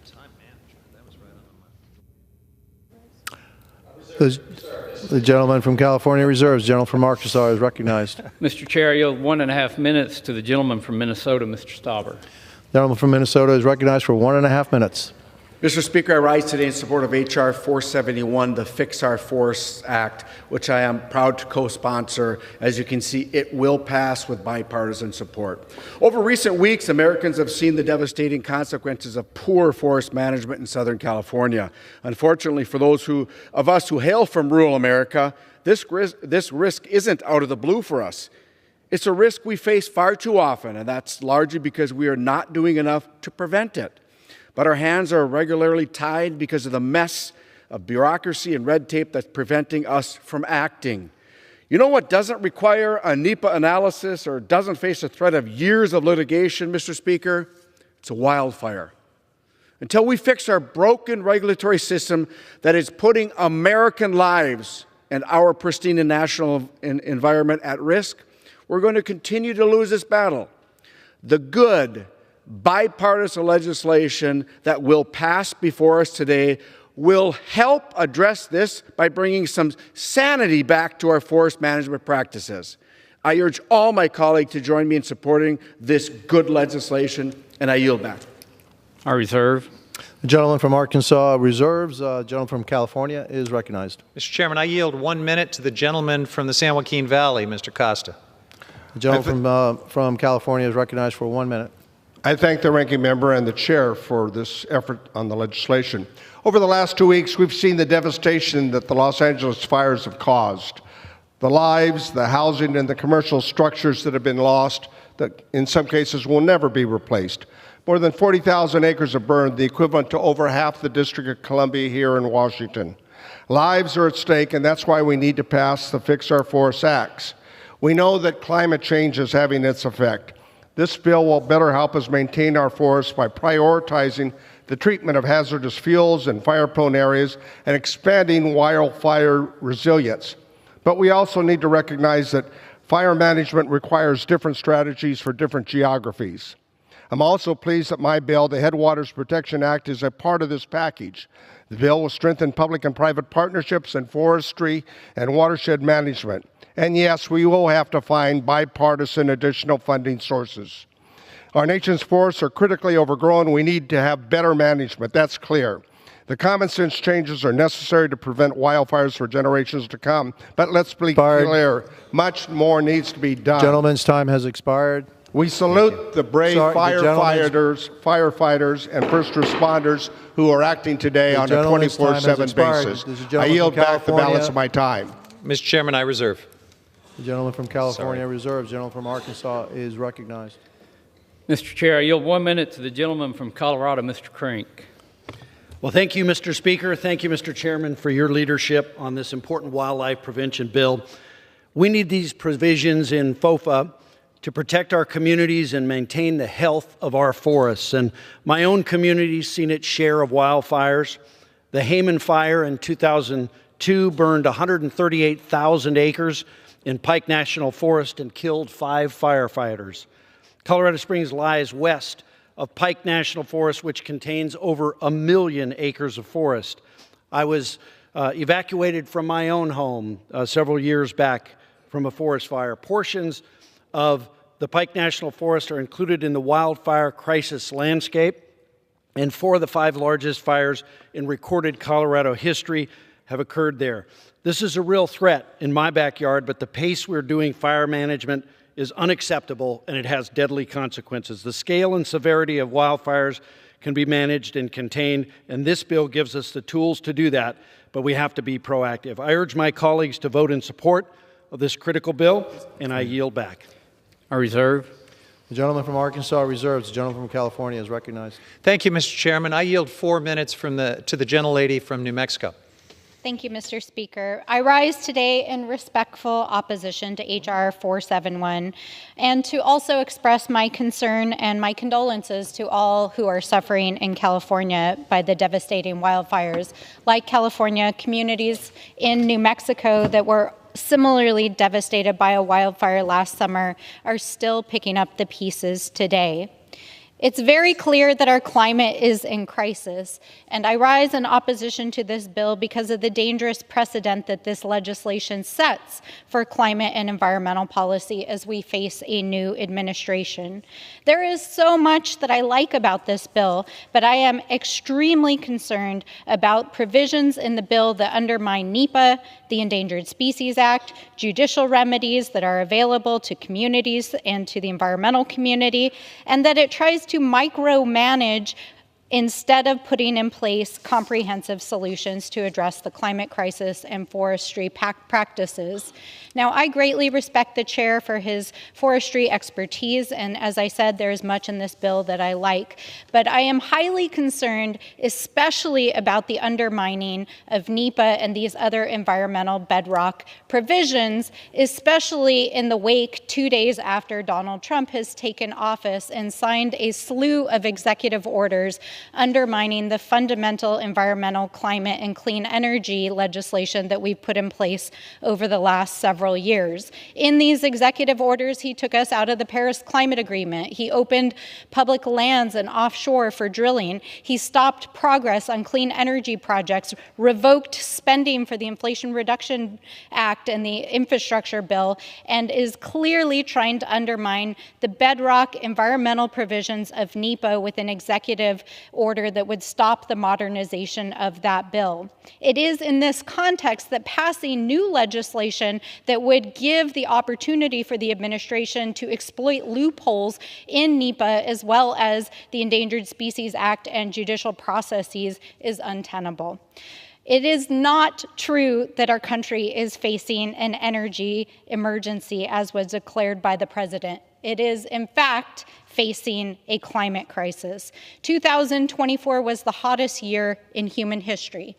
The gentleman from California reserves. Gentleman from Arkansas is recognized. Mr. Chair, I yield 1.5 minutes to the gentleman from Minnesota, Mr. Stauber. The gentleman from Minnesota is recognized for 1.5 minutes. Mr. Speaker, I rise today in support of H.R. 471, the Fix Our Forests Act, which I am proud to co-sponsor. As you can see, it will pass with bipartisan support. Over recent weeks, Americans have seen the devastating consequences of poor forest management in Southern California. Unfortunately, for those of us who hail from rural America, this risk isn't out of the blue for us. It's a risk we face far too often, and that's largely because we are not doing enough to prevent it. But our hands are regularly tied because of the mess of bureaucracy and red tape that's preventing us from acting. You know what doesn't require a NEPA analysis or doesn't face a threat of years of litigation, Mr. Speaker? It's a wildfire. Until we fix our broken regulatory system that is putting American lives and our pristine and national environment at risk, we're going to continue to lose this battle. The good, bipartisan legislation that will pass before us today will help address this by bringing some sanity back to our forest management practices. I urge all my colleagues to join me in supporting this good legislation, and I yield back. I reserve. The gentleman from Arkansas reserves. The gentleman from California is recognized. Mr. Chairman, I yield 1 minute to the gentleman from the San Joaquin Valley, Mr. Costa. The gentleman from California is recognized for 1 minute. I thank the ranking member and the chair for this effort on the legislation. Over the last 2 weeks, we've seen the devastation that the Los Angeles fires have caused. The lives, the housing, and the commercial structures that have been lost that in some cases will never be replaced. More than 40,000 acres have burned, the equivalent to over half the District of Columbia here in Washington. Lives are at stake, and that's why we need to pass the Fix Our Forests Acts. We know that climate change is having its effect. This bill will better help us maintain our forests by prioritizing the treatment of hazardous fuels in fire-prone areas and expanding wildfire resilience. But we also need to recognize that fire management requires different strategies for different geographies. I'm also pleased that my bill, the Headwaters Protection Act, is a part of this package. The bill will strengthen public and private partnerships in forestry and watershed management. And yes, we will have to find bipartisan additional funding sources. Our nation's forests are critically overgrown. We need to have better management. That's clear. The common sense changes are necessary to prevent wildfires for generations to come. But let's be clear, much more needs to be done. Gentleman's time has expired. We salute the brave firefighters and first responders who are acting today on a 24/7 basis. I yield back the balance of my time. Mr. Chairman, I reserve. The gentleman from California reserves. The gentleman from Arkansas is recognized. Mr. Chair, I yield 1 minute to the gentleman from Colorado, Mr. Crink. Well, thank you, Mr. Speaker. Thank you, Mr. Chairman, for your leadership on this important wildlife prevention bill. We need these provisions in FOFA to protect our communities and maintain the health of our forests. And my own community's seen its share of wildfires. The Hayman Fire in 2002 burned 138,000 acres in Pike National Forest and killed 5 firefighters. Colorado Springs lies west of Pike National Forest, which contains over 1 million acres of forest. I was evacuated from my own home several years back from a forest fire. Portions of the Pike National Forest are included in the wildfire crisis landscape, and 4 of the 5 largest fires in recorded Colorado history have occurred there. This is a real threat in my backyard, but the pace we're doing fire management is unacceptable, and it has deadly consequences. The scale and severity of wildfires can be managed and contained, and this bill gives us the tools to do that, but we have to be proactive. I urge my colleagues to vote in support of this critical bill, and I yield back. I reserve. The gentleman from Arkansas reserves. The gentleman from California is recognized. Thank you, Mr. Chairman. I yield 4 minutes to the gentlelady from New Mexico. Thank you, Mr. Speaker. I rise today in respectful opposition to H.R. 471 and to also express my concern and my condolences to all who are suffering in California by the devastating wildfires. Like California, communities in New Mexico that were similarly devastated by a wildfire last summer are still picking up the pieces today. It's very clear that our climate is in crisis, and I rise in opposition to this bill because of the dangerous precedent that this legislation sets for climate and environmental policy as we face a new administration. There is so much that I like about this bill, but I am extremely concerned about provisions in the bill that undermine NEPA, the Endangered Species Act, judicial remedies that are available to communities and to the environmental community, and that it tries to micromanage instead of putting in place comprehensive solutions to address the climate crisis and forestry practices. Now, I greatly respect the chair for his forestry expertise, and as I said, there is much in this bill that I like, but I am highly concerned, especially about the undermining of NEPA and these other environmental bedrock provisions, especially in the wake 2 days after Donald Trump has taken office and signed a slew of executive orders undermining the fundamental environmental, climate, and clean energy legislation that we've put in place over the last several years. In these executive orders, he took us out of the Paris Climate Agreement. He opened public lands and offshore for drilling. He stopped progress on clean energy projects, revoked spending for the Inflation Reduction Act and the infrastructure bill, and is clearly trying to undermine the bedrock environmental provisions of NEPA with an executive order that would stop the modernization of that bill. It is in this context that passing new legislation that would give the opportunity for the administration to exploit loopholes in NEPA as well as the Endangered Species Act and judicial processes is untenable. It is not true that our country is facing an energy emergency as was declared by the president. It is, in fact, facing a climate crisis. 2024 was the hottest year in human history.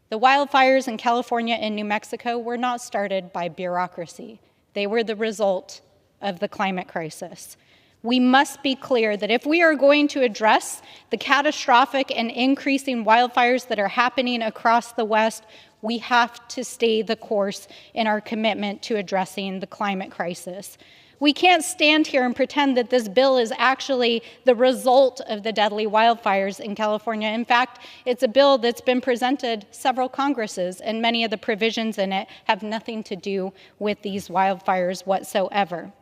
The wildfires in California and New Mexico were not started by bureaucracy. They were the result of the climate crisis. We must be clear that if we are going to address the catastrophic and increasing wildfires that are happening across the West, we have to stay the course in our commitment to addressing the climate crisis. We can't stand here and pretend that this bill is actually the result of the deadly wildfires in California. In fact, it's a bill that's been presented several Congresses, and many of the provisions in it have nothing to do with these wildfires whatsoever.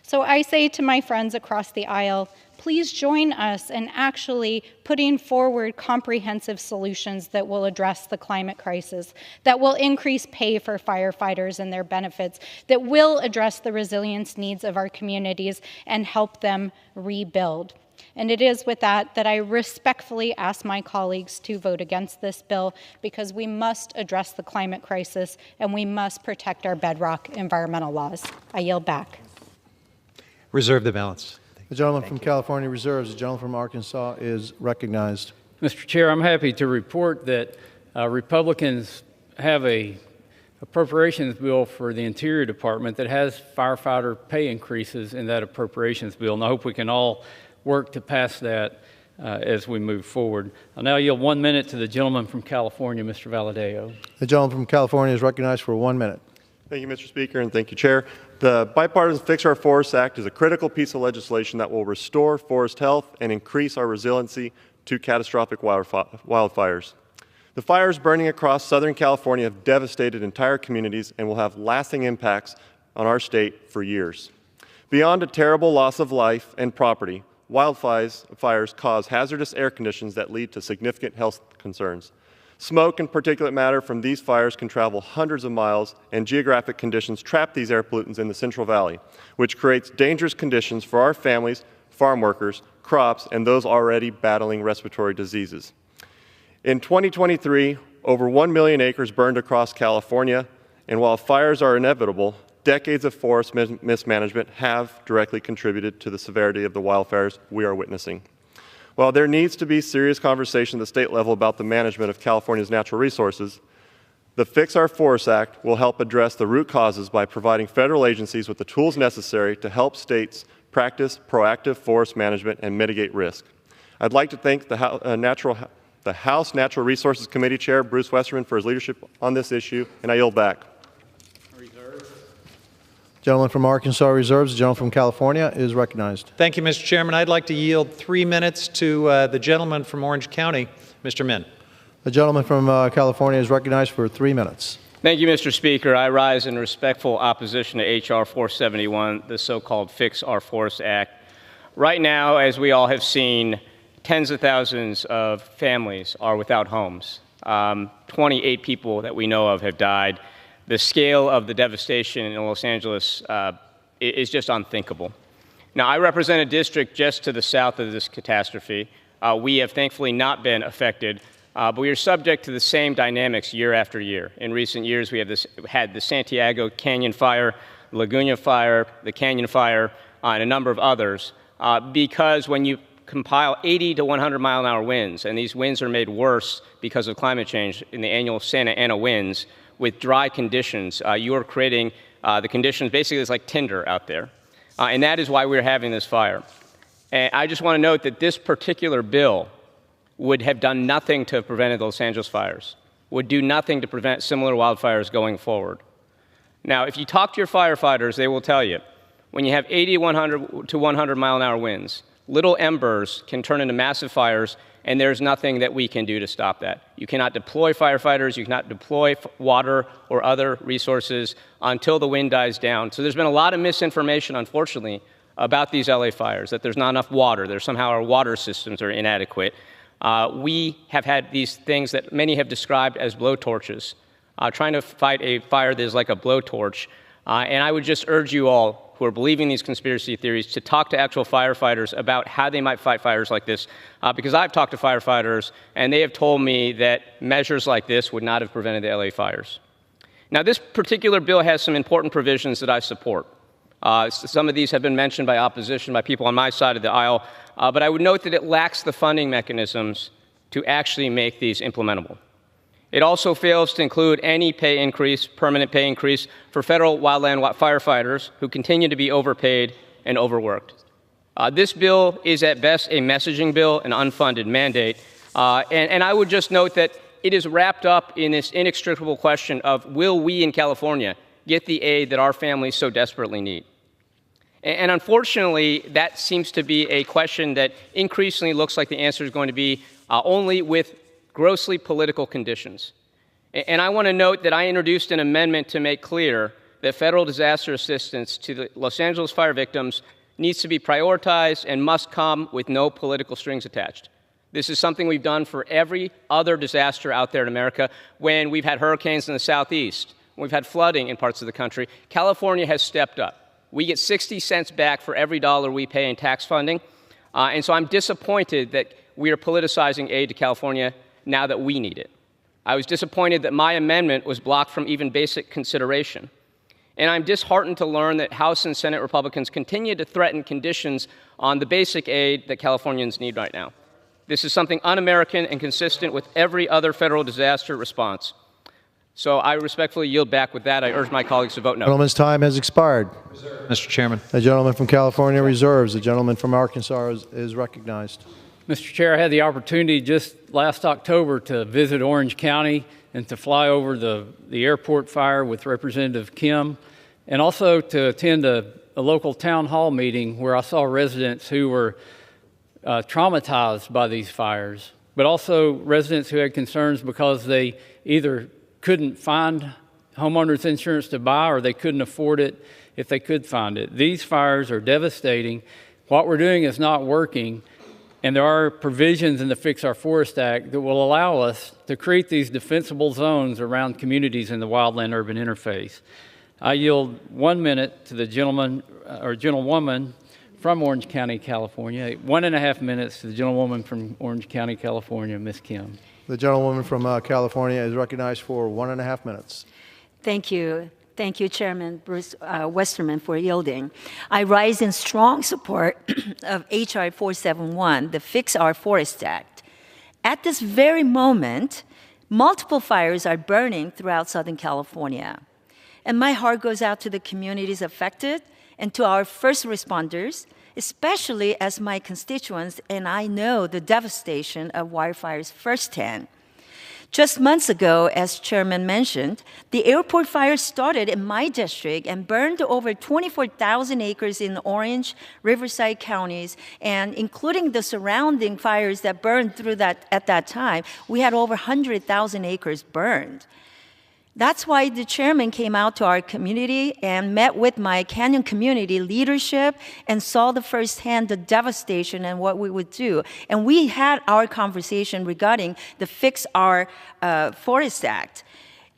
So I say to my friends across the aisle, please join us in actually putting forward comprehensive solutions that will address the climate crisis, that will increase pay for firefighters and their benefits, that will address the resilience needs of our communities and help them rebuild. And it is with that that I respectfully ask my colleagues to vote against this bill, because we must address the climate crisis and we must protect our bedrock environmental laws. I yield back. Reserve the balance. The gentleman from California reserves. The gentleman from Arkansas is recognized. Mr. Chair, I'm happy to report that Republicans have a appropriations bill for the Interior Department that has firefighter pay increases in that appropriations bill, and I hope we can all work to pass that as we move forward. I'll now yield 1 minute to the gentleman from California, Mr. Valadeo. The gentleman from California is recognized for 1 minute. Thank you, Mr. Speaker, and thank you, Chair. The Bipartisan Fix Our Forests Act is a critical piece of legislation that will restore forest health and increase our resiliency to catastrophic wildfires. The fires burning across Southern California have devastated entire communities and will have lasting impacts on our state for years. Beyond a terrible loss of life and property, wildfires cause hazardous air conditions that lead to significant health concerns. Smoke and particulate matter from these fires can travel hundreds of miles, and geographic conditions trap these air pollutants in the Central Valley, which creates dangerous conditions for our families, farm workers, crops, and those already battling respiratory diseases. In 2023, over 1 million acres burned across California, and while fires are inevitable, decades of forest mismanagement have directly contributed to the severity of the wildfires we are witnessing. While there needs to be serious conversation at the state level about the management of California's natural resources, the Fix Our Forests Act will help address the root causes by providing federal agencies with the tools necessary to help states practice proactive forest management and mitigate risk. I'd like to thank the House Natural Resources Committee Chair, Bruce Westerman, for his leadership on this issue, and I yield back. Gentleman from Arkansas reserves. The gentleman from California is recognized. Thank you, Mr. Chairman. I'd like to yield 3 minutes to the gentleman from Orange County, Mr. Min. The gentleman from California is recognized for 3 minutes. Thank you, Mr. Speaker. I rise in respectful opposition to H.R. 471, the so-called Fix Our Forests Act. Right now, as we all have seen, tens of thousands of families are without homes. 28 people that we know of have died. The scale of the devastation in Los Angeles is just unthinkable. Now, I represent a district just to the south of this catastrophe. We have thankfully not been affected, but we are subject to the same dynamics year after year. In recent years, we have had the Santiago Canyon Fire, Laguna Fire, the Canyon Fire, and a number of others, because when you compile 80 to 100 mile an hour winds, and these winds are made worse because of climate change in the annual Santa Ana winds, with dry conditions, you are creating the conditions, basically it's like tinder out there. And that is why we're having this fire. And I just want to note that this particular bill would have done nothing to have prevented the Los Angeles fires, would do nothing to prevent similar wildfires going forward. Now, if you talk to your firefighters, they will tell you, when you have 80 to 100 mile an hour winds, little embers can turn into massive fires, and there's nothing that we can do to stop that. You cannot deploy firefighters, you cannot deploy water or other resources until the wind dies down. So there's been a lot of misinformation, unfortunately, about these LA fires, that there's not enough water, that somehow our water systems are inadequate. We have had these things that many have described as blowtorches, trying to fight a fire that is like a blowtorch. And I would just urge you all who are believing these conspiracy theories to talk to actual firefighters about how they might fight fires like this, because I've talked to firefighters, and they have told me that measures like this would not have prevented the LA fires. Now, this particular bill has some important provisions that I support. Some of these have been mentioned by opposition, by people on my side of the aisle, but I would note that it lacks the funding mechanisms to actually make these implementable. It also fails to include any pay increase, permanent pay increase, for federal wildland firefighters who continue to be overpaid and overworked. This bill is at best a messaging bill, an unfunded mandate, and I would just note that it is wrapped up in this inextricable question of, will we in California get the aid that our families so desperately need? And unfortunately, that seems to be a question that increasingly looks like the answer is going to be only with grossly political conditions. And I want to note that I introduced an amendment to make clear that federal disaster assistance to the Los Angeles fire victims needs to be prioritized and must come with no political strings attached. This is something we've done for every other disaster out there in America. When we've had hurricanes in the southeast, when we've had flooding in parts of the country, California has stepped up. We get 60 cents back for every dollar we pay in tax funding. And so I'm disappointed that we are politicizing aid to California now that we need it. I was disappointed that my amendment was blocked from even basic consideration. And I'm disheartened to learn that House and Senate Republicans continue to threaten conditions on the basic aid that Californians need right now. This is something un-American and consistent with every other federal disaster response. So I respectfully yield back. With that, I urge my colleagues to vote no. The gentleman's time has expired. Mr. Chairman. The gentleman from California reserves. The gentleman from Arkansas is recognized. Mr. Chair, I had the opportunity just last October to visit Orange County and to fly over the airport fire with Representative Kim, and also to attend a local town hall meeting where I saw residents who were traumatized by these fires, but also residents who had concerns because they either couldn't find homeowners insurance to buy or they couldn't afford it if they could find it. These fires are devastating. What we're doing is not working, and there are provisions in the Fix Our Forest Act that will allow us to create these defensible zones around communities in the wildland-urban interface. I yield 1 minute to the gentleman or gentlewoman from Orange County, California. 1.5 minutes to the gentlewoman from Orange County, California, Ms. Kim. The gentlewoman from California is recognized for 1.5 minutes. Thank you. Thank you, Chairman Bruce Westerman, for yielding. I rise in strong support of H.R. 471, the Fix Our Forest Act. At this very moment, multiple fires are burning throughout Southern California. And my heart goes out to the communities affected and to our first responders, especially as my constituents and I know the devastation of wildfires firsthand. Just months ago, as Chairman mentioned, the airport fire started in my district and burned over 24,000 acres in Orange, Riverside counties, and including the surrounding fires that burned through that at that time, we had over 100,000 acres burned. That's why the chairman came out to our community and met with my Canyon community leadership and saw the firsthand the devastation and what we would do. And we had our conversation regarding the Fix Our Forest Act.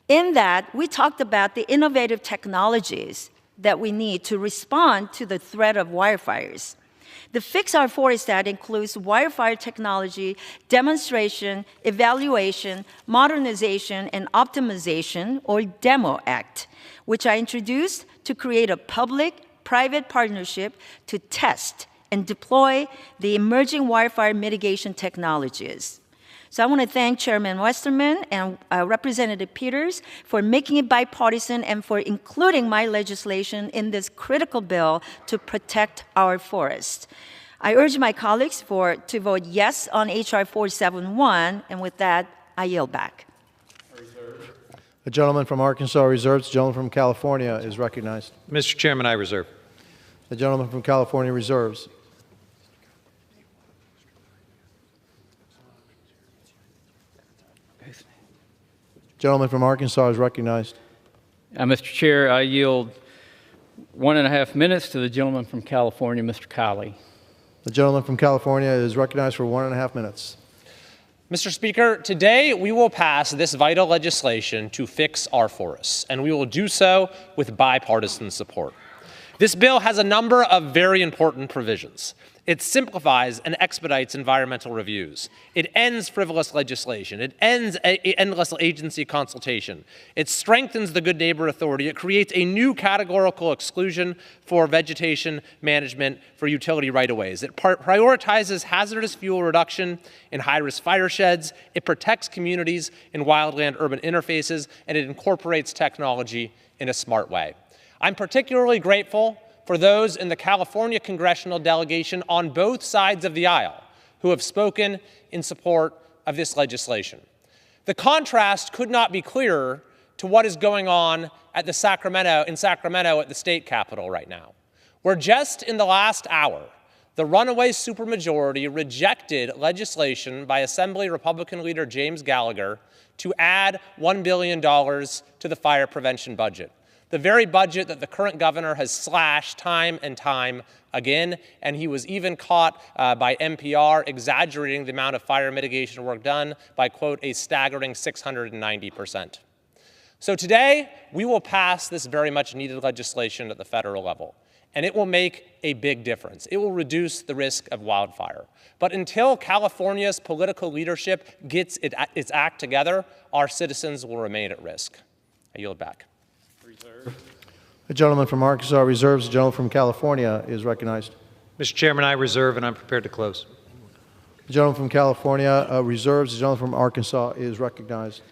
In that, we talked about the innovative technologies that we need to respond to the threat of wildfires. The Fix Our Forest Act includes wildfire technology, demonstration, evaluation, modernization, and optimization, or DEMO Act, which I introduced to create a public-private partnership to test and deploy the emerging wildfire mitigation technologies. So I want to thank Chairman Westerman and Representative Peters for making it bipartisan and for including my legislation in this critical bill to protect our forests. I urge my colleagues to vote yes on H.R. 471, and with that, I yield back. The gentleman from Arkansas reserves. The gentleman from California is recognized. Mr. Chairman, I reserve. The gentleman from California reserves. Gentleman from Arkansas is recognized. Mr. Chair, I yield 1.5 minutes to the gentleman from California, Mr. Kiley. The gentleman from California is recognized for 1.5 minutes. Mr. Speaker, today we will pass this vital legislation to fix our forests, and we will do so with bipartisan support. This bill has a number of very important provisions. It simplifies and expedites environmental reviews. It ends frivolous legislation. It ends endless agency consultation. It strengthens the Good Neighbor Authority. It creates a new categorical exclusion for vegetation management for utility right-of-ways. It prioritizes hazardous fuel reduction in high-risk fire sheds. It protects communities in wildland-urban interfaces, and it incorporates technology in a smart way. I'm particularly grateful for those in the California congressional delegation on both sides of the aisle who have spoken in support of this legislation. The contrast could not be clearer to what is going on at in Sacramento at the state capitol right now, where just in the last hour, the runaway supermajority rejected legislation by Assembly Republican leader James Gallagher to add $1 billion to the fire prevention budget, the very budget that the current governor has slashed time and time again, and he was even caught by NPR exaggerating the amount of fire mitigation work done by, quote, a staggering 690%. So today, we will pass this very much needed legislation at the federal level, and it will make a big difference. It will reduce the risk of wildfire. But until California's political leadership gets its act together, our citizens will remain at risk. I yield back. The gentleman from Arkansas reserves. The gentleman from California is recognized. Mr. Chairman, I reserve, and I'm prepared to close. The gentleman from California reserves. The gentleman from Arkansas is recognized.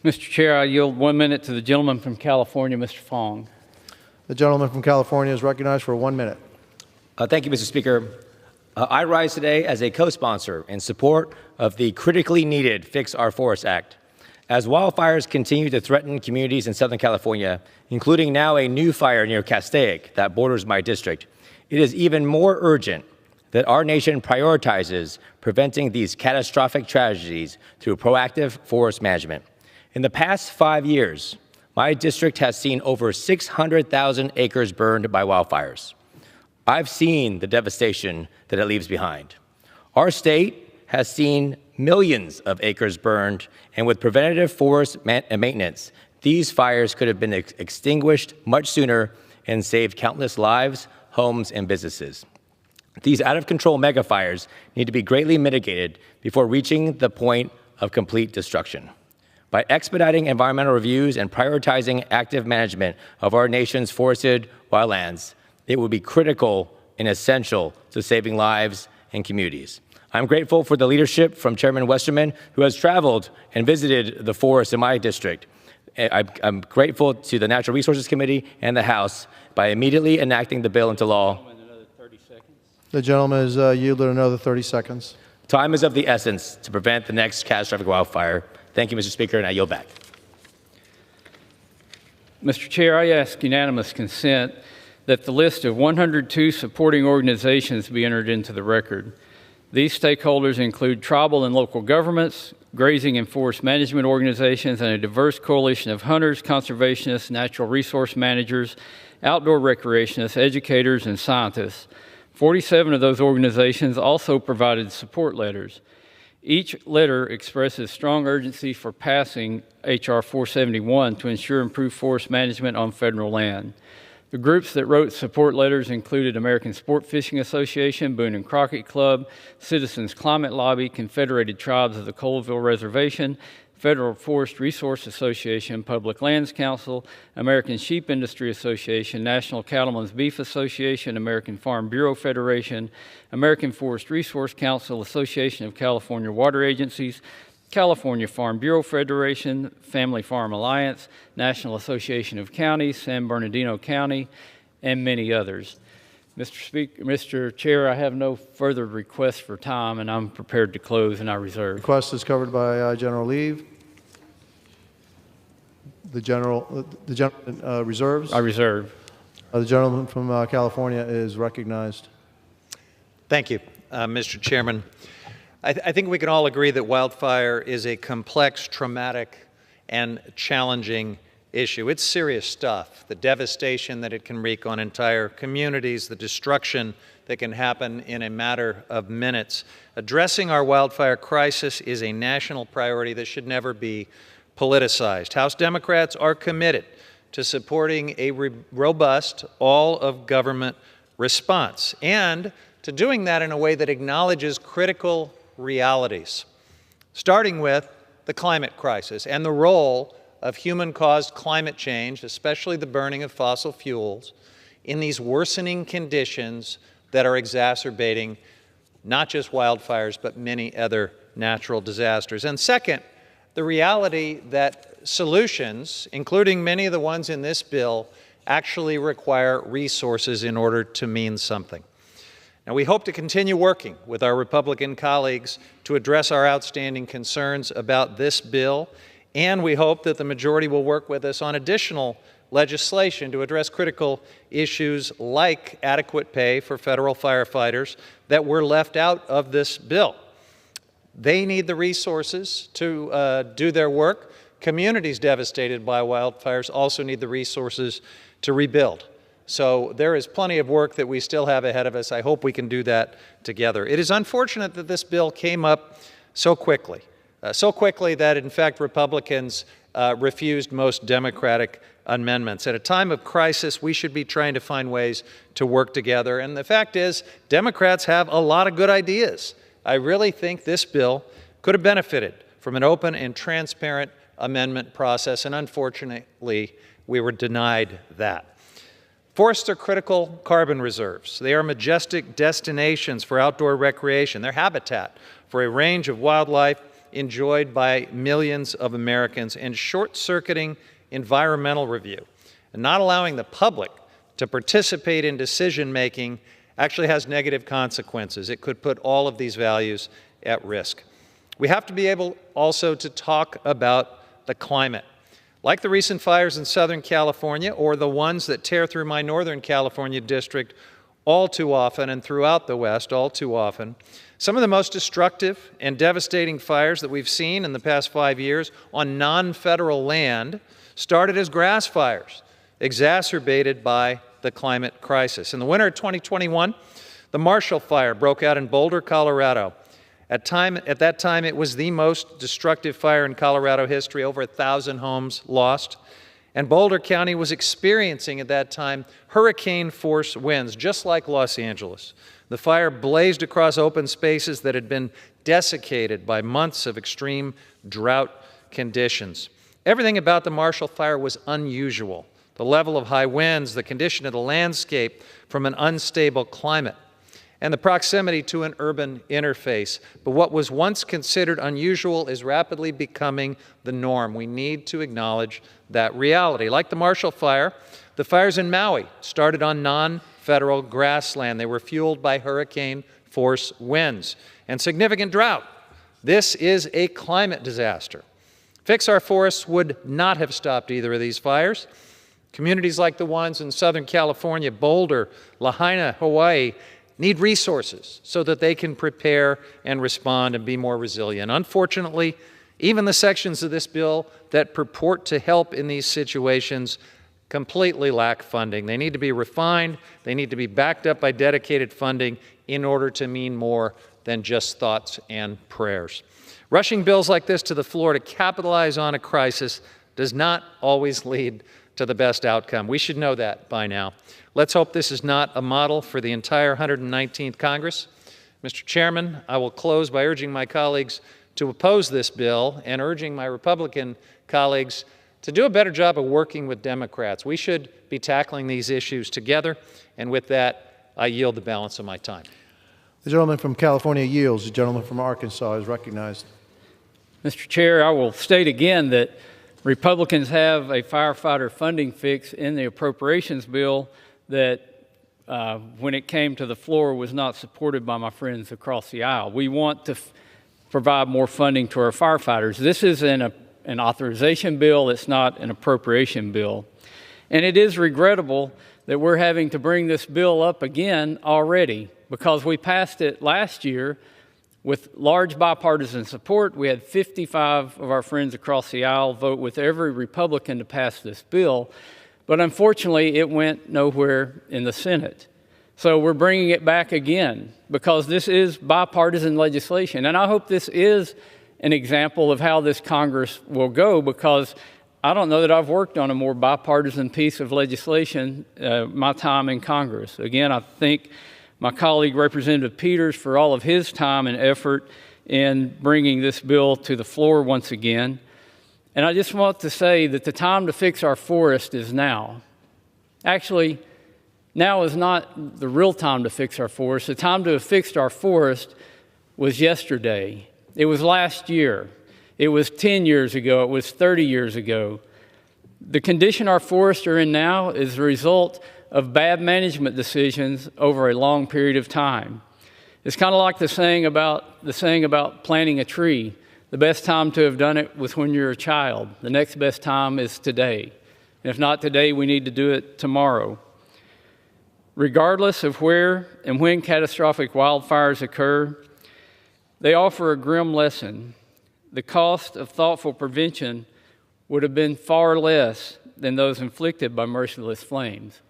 Mr. Chair, I yield 1 minute to the gentleman from California, Mr. Fong. The gentleman from California is recognized for 1 minute. Thank you, Mr. Speaker. I rise today as a co-sponsor in support of the critically needed Fix Our Forests Act. As wildfires continue to threaten communities in Southern California, including now a new fire near Castaic that borders my district, it is even more urgent that our nation prioritizes preventing these catastrophic tragedies through proactive forest management. In the past 5 years, my district has seen over 600,000 acres burned by wildfires. I've seen the devastation that it leaves behind. Our state has seen millions of acres burned, and with preventative forest maintenance, these fires could have been extinguished much sooner and saved countless lives, homes, and businesses. These out-of-control megafires need to be greatly mitigated before reaching the point of complete destruction. By expediting environmental reviews and prioritizing active management of our nation's forested wildlands, it will be critical and essential to saving lives and communities. I'm grateful for the leadership from Chairman Westerman, who has traveled and visited the forests in my district. I'm grateful to the Natural Resources Committee and the House by immediately enacting the bill into law. The gentleman is yielded another 30 seconds. Time is of the essence to prevent the next catastrophic wildfire. Thank you, Mr. Speaker, and I yield back. Mr. Chair, I ask unanimous consent that the list of 102 supporting organizations be entered into the record. These stakeholders include tribal and local governments, grazing and forest management organizations, and a diverse coalition of hunters, conservationists, natural resource managers, outdoor recreationists, educators, and scientists. 47 of those organizations also provided support letters. Each letter expresses strong urgency for passing H.R. 471 to ensure improved forest management on federal land. The groups that wrote support letters included American Sport Fishing Association, Boone and Crockett Club, Citizens Climate Lobby, Confederated Tribes of the Colville Reservation, Federal Forest Resource Association, Public Lands Council, American Sheep Industry Association, National Cattlemen's Beef Association, American Farm Bureau Federation, American Forest Resource Council, Association of California Water Agencies, California Farm Bureau Federation, Family Farm Alliance, National Association of Counties, San Bernardino County, and many others. Mr. Chair, I have no further requests for time, and I'm prepared to close, and I reserve. Request is covered by general leave. The gentleman reserves. I reserve. The gentleman from California is recognized. Thank you, Mr. Chairman. I think we can all agree that wildfire is a complex, traumatic, and challenging issue. It's serious stuff. The devastation that it can wreak on entire communities, the destruction that can happen in a matter of minutes. Addressing our wildfire crisis is a national priority that should never be politicized. House Democrats are committed to supporting a robust, all-of-government response, and to doing that in a way that acknowledges critical realities, starting with the climate crisis and the role of human-caused climate change, especially the burning of fossil fuels, in these worsening conditions that are exacerbating not just wildfires, but many other natural disasters. And second, the reality that solutions, including many of the ones in this bill, actually require resources in order to mean something. Now, we hope to continue working with our Republican colleagues to address our outstanding concerns about this bill, and we hope that the majority will work with us on additional legislation to address critical issues like adequate pay for federal firefighters that were left out of this bill. They need the resources to do their work. Communities devastated by wildfires also need the resources to rebuild. So there is plenty of work that we still have ahead of us. I hope we can do that together. It is unfortunate that this bill came up so quickly that, in fact, Republicans refused most Democratic amendments. At a time of crisis, we should be trying to find ways to work together. And the fact is, Democrats have a lot of good ideas. I really think this bill could have benefited from an open and transparent amendment process, and unfortunately, we were denied that. Forests are critical carbon reserves. They are majestic destinations for outdoor recreation. They're habitat for a range of wildlife enjoyed by millions of Americans, and short-circuiting environmental review and not allowing the public to participate in decision-making actually has negative consequences. It could put all of these values at risk. We have to be able also to talk about the climate. Like the recent fires in Southern California or the ones that tear through my Northern California district all too often, and throughout the West all too often, some of the most destructive and devastating fires that we've seen in the past 5 years on non-federal land started as grass fires, exacerbated by the climate crisis. In the winter of 2021, the Marshall Fire broke out in Boulder, Colorado. At that time, it was the most destructive fire in Colorado history, over 1,000 homes lost. And Boulder County was experiencing at that time hurricane-force winds, just like Los Angeles. The fire blazed across open spaces that had been desiccated by months of extreme drought conditions. Everything about the Marshall Fire was unusual. The level of high winds, the condition of the landscape from an unstable climate, and the proximity to an urban interface. But what was once considered unusual is rapidly becoming the norm. We need to acknowledge that reality. Like the Marshall Fire, the fires in Maui started on non-federal grassland. They were fueled by hurricane-force winds and significant drought. This is a climate disaster. Fix Our Forests would not have stopped either of these fires. Communities like the ones in Southern California, Boulder, Lahaina, Hawaii, need resources so that they can prepare and respond and be more resilient. Unfortunately, even the sections of this bill that purport to help in these situations completely lack funding. They need to be refined. They need to be backed up by dedicated funding in order to mean more than just thoughts and prayers. Rushing bills like this to the floor to capitalize on a crisis does not always lead to the best outcome. We should know that by now. Let's hope this is not a model for the entire 119th Congress. Mr. Chairman, I will close by urging my colleagues to oppose this bill and urging my Republican colleagues to do a better job of working with Democrats. We should be tackling these issues together, and with that, I yield the balance of my time. The gentleman from California yields. The gentleman from Arkansas is recognized. Mr. Chair, I will state again that Republicans have a firefighter funding fix in the appropriations bill that, when it came to the floor, was not supported by my friends across the aisle. We want to provide more funding to our firefighters. This is an authorization bill. It's not an appropriation bill. And it is regrettable that we're having to bring this bill up again already, because we passed it last year with large bipartisan support. We had 55 of our friends across the aisle vote with every Republican to pass this bill, but unfortunately it went nowhere in the Senate. So we're bringing it back again because this is bipartisan legislation, and I hope this is an example of how this Congress will go, because I don't know that I've worked on a more bipartisan piece of legislation my time in Congress. Again, I think my colleague Representative Peters for all of his time and effort in bringing this bill to the floor once again. And I just want to say that the time to fix our forest is now. Actually, now is not the real time to fix our forest. The time to have fixed our forest was yesterday. It was last year. It was 10 years ago. It was 30 years ago. The condition our forests are in now is the result of bad management decisions over a long period of time. It's kind of like the saying about planting a tree. The best time to have done it was when you're a child. The next best time is today. And if not today, we need to do it tomorrow. Regardless of where and when catastrophic wildfires occur, they offer a grim lesson. The cost of thoughtful prevention would have been far less than those inflicted by merciless flames.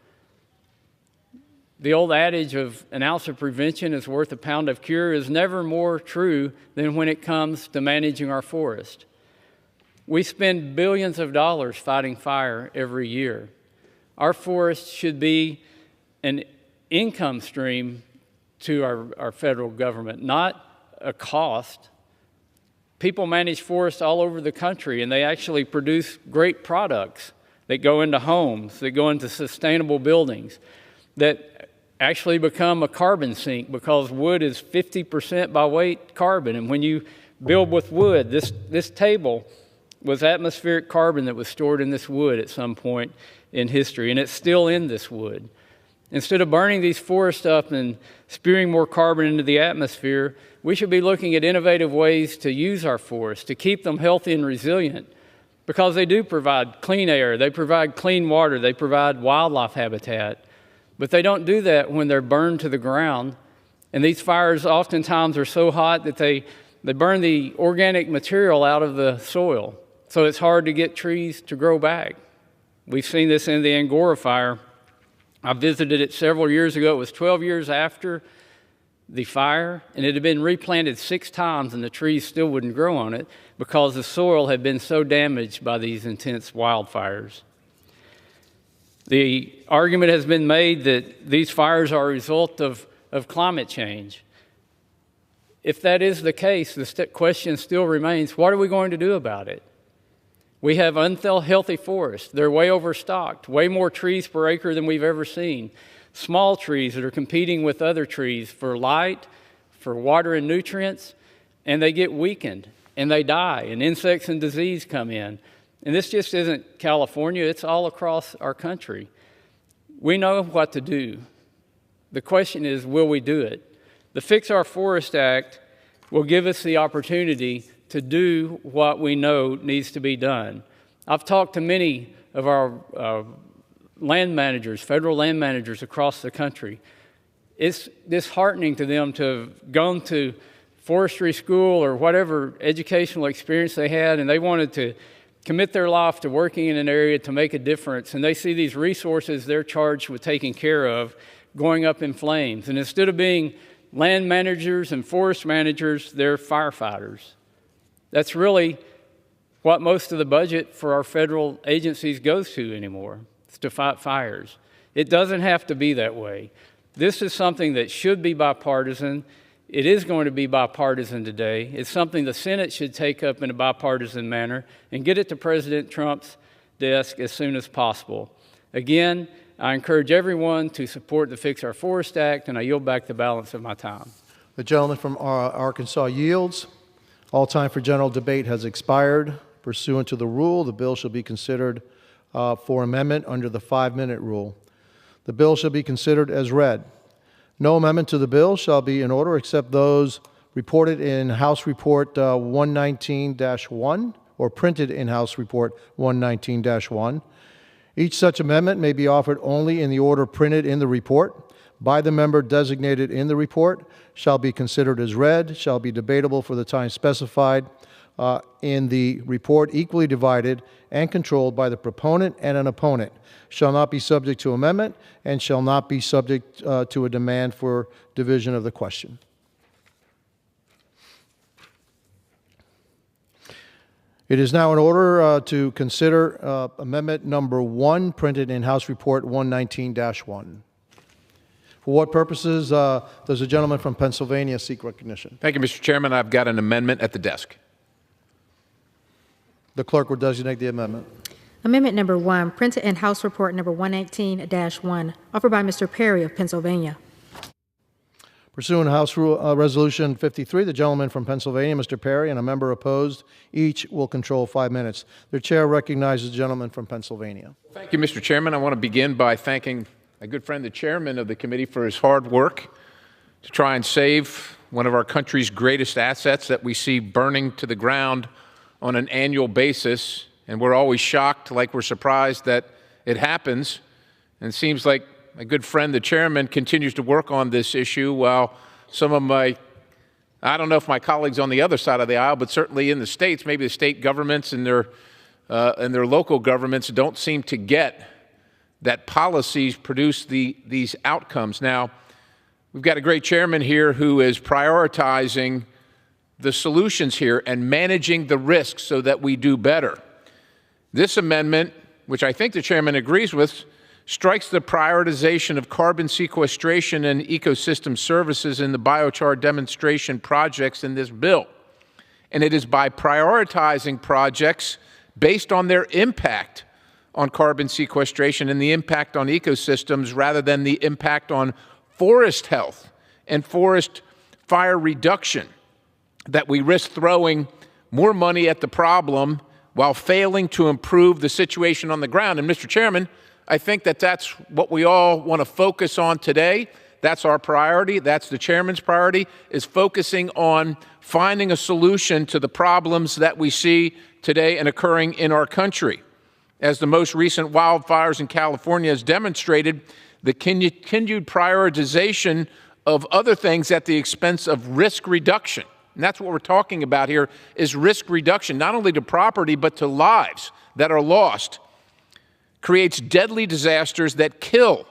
The old adage of an ounce of prevention is worth a pound of cure is never more true than when it comes to managing our forest. We spend billions of dollars fighting fire every year. Our forests should be an income stream to our federal government, not a cost. People manage forests all over the country, and they actually produce great products that go into homes, that go into sustainable buildings, that actually become a carbon sink because wood is 50% by weight carbon. And when you build with wood, this table was atmospheric carbon that was stored in this wood at some point in history, and it's still in this wood. Instead of burning these forests up and spewing more carbon into the atmosphere, we should be looking at innovative ways to use our forests, to keep them healthy and resilient, because they do provide clean air, they provide clean water, they provide wildlife habitat. But they don't do that when they're burned to the ground. And these fires oftentimes are so hot that they burn the organic material out of the soil. So it's hard to get trees to grow back. We've seen this in the Angora fire. I visited it several years ago. It was 12 years after the fire, and it had been replanted 6 times, and the trees still wouldn't grow on it because the soil had been so damaged by these intense wildfires. The argument has been made that these fires are a result of climate change. If that is the case, the question still remains, what are we going to do about it? We have unhealthy forests. They're way overstocked, way more trees per acre than we've ever seen. Small trees that are competing with other trees for light, for water and nutrients, and they get weakened, and they die, and insects and disease come in. And this just isn't California, it's all across our country. We know what to do. The question is, will we do it? The Fix Our Forest Act will give us the opportunity to do what we know needs to be done. I've talked to many of our land managers, federal land managers across the country. It's disheartening to them to have gone to forestry school or whatever educational experience they had, and they wanted to commit their life to working in an area to make a difference, and they see these resources they're charged with taking care of going up in flames. And instead of being land managers and forest managers, they're firefighters. That's really what most of the budget for our federal agencies goes to anymore. It's to fight fires. It doesn't have to be that way. This is something that should be bipartisan. It is going to be bipartisan today. It's something the Senate should take up in a bipartisan manner and get it to President Trump's desk as soon as possible. Again, I encourage everyone to support the Fix Our Forest Act, and I yield back the balance of my time. The gentleman from Arkansas yields. All time for general debate has expired. Pursuant to the rule, the bill shall be considered for amendment under the 5-minute rule. The bill shall be considered as read. No amendment to the bill shall be in order except those reported in House Report 119-1 or printed in House Report 119-1. Each such amendment may be offered only in the order printed in the report by the member designated in the report, shall be considered as read, shall be debatable for the time specified in the report, equally divided and controlled by the proponent and an opponent, shall not be subject to amendment, and shall not be subject to a demand for division of the question. It is now in order to consider amendment number 1, printed in House Report 119-1. For what purposes does the gentleman from Pennsylvania seek recognition? Thank you, Mr. Chairman. I've got an amendment at the desk. The clerk will designate the amendment. Amendment number 1, printed in House Report number 119-1, offered by Mr. Perry of Pennsylvania. Pursuant to House Resolution 53, the gentleman from Pennsylvania, Mr. Perry, and a member opposed, each will control 5 minutes. The chair recognizes the gentleman from Pennsylvania. Thank you, Mr. Chairman. I want to begin by thanking my good friend, the chairman of the committee, for his hard work to try and save one of our country's greatest assets that we see burning to the ground on an annual basis. And we're always shocked, like we're surprised, that it happens, and it seems like my good friend, the chairman, continues to work on this issue while some of my, I don't know if my colleagues on the other side of the aisle, but certainly in the states, maybe the state governments and their local governments don't seem to get that policies produce these outcomes. Now, we've got a great chairman here who is prioritizing the solutions here and managing the risks so that we do better. This amendment, which I think the chairman agrees with, strikes the prioritization of carbon sequestration and ecosystem services in the biochar demonstration projects in this bill. And it is by prioritizing projects based on their impact on carbon sequestration and the impact on ecosystems rather than the impact on forest health and forest fire reduction that we risk throwing more money at the problem while failing to improve the situation on the ground. And Mr. Chairman, I think that that's what we all want to focus on today. That's our priority. That's the chairman's priority, is focusing on finding a solution to the problems that we see today and occurring in our country. As the most recent wildfires in California has demonstrated, the continued prioritization of other things at the expense of risk reduction. And that's what we're talking about here, is risk reduction, not only to property, but to lives that are lost, creates deadly disasters that kill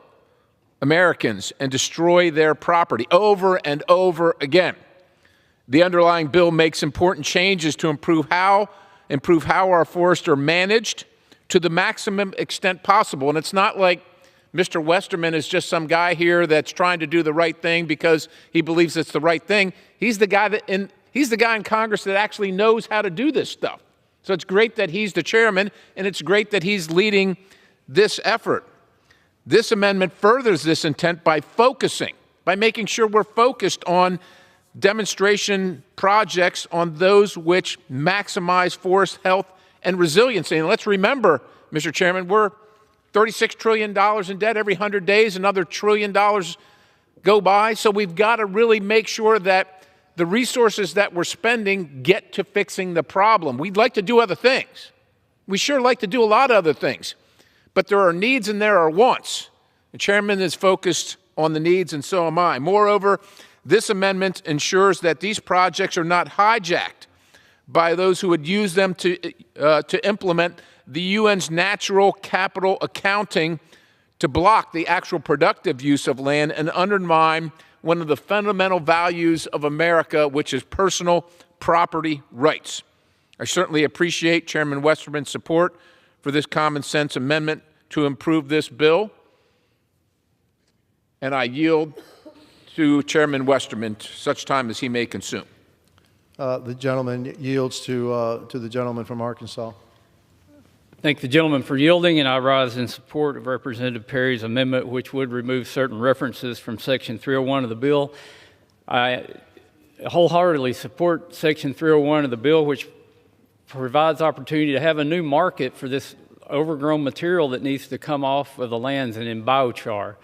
Americans and destroy their property over and over again. The underlying bill makes important changes to improve how our forests are managed to the maximum extent possible. And it's not like Mr. Westerman is just some guy here that's trying to do the right thing because he believes it's the right thing. He's the guy in Congress that actually knows how to do this stuff. So it's great that he's the chairman, and it's great that he's leading this effort. This amendment furthers this intent by making sure we're focused on demonstration projects on those which maximize forest health and resiliency. And let's remember, Mr. Chairman, we're $36 trillion in debt every 100 days, another $1 trillion go by. So we've got to really make sure that the resources that we're spending get to fixing the problem. We'd like to do other things. We sure like to do a lot of other things. But there are needs and there are wants. The chairman is focused on the needs, and so am I. Moreover, this amendment ensures that these projects are not hijacked by those who would use them to implement the UN's natural capital accounting to block the actual productive use of land and undermine one of the fundamental values of America, which is personal property rights. I certainly appreciate Chairman Westerman's support for this common sense amendment to improve this bill, and I yield to Chairman Westerman such time as he may consume. The gentleman yields to the gentleman from Arkansas. Thank the gentleman for yielding, and I rise in support of Representative Perry's amendment, which would remove certain references from Section 301 of the bill. I wholeheartedly support Section 301 of the bill, which provides opportunity to have a new market for this overgrown material that needs to come off of the lands and in biochar.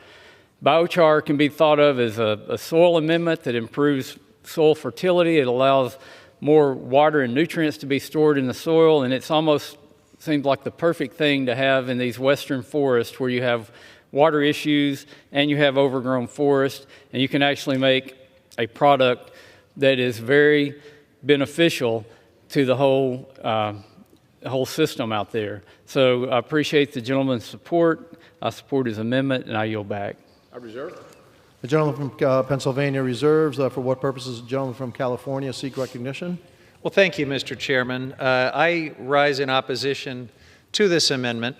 Biochar can be thought of as a soil amendment that improves soil fertility. It allows more water and nutrients to be stored in the soil, and it's almost seems like the perfect thing to have in these western forests where you have water issues and you have overgrown forest, and you can actually make a product that is very beneficial to the whole system out there. So I appreciate the gentleman's support. I support his amendment, and I yield back. I reserve. The gentleman from Pennsylvania reserves. For what purposes does the gentleman from California seek recognition? Well, thank you, Mr. Chairman. I rise in opposition to this amendment.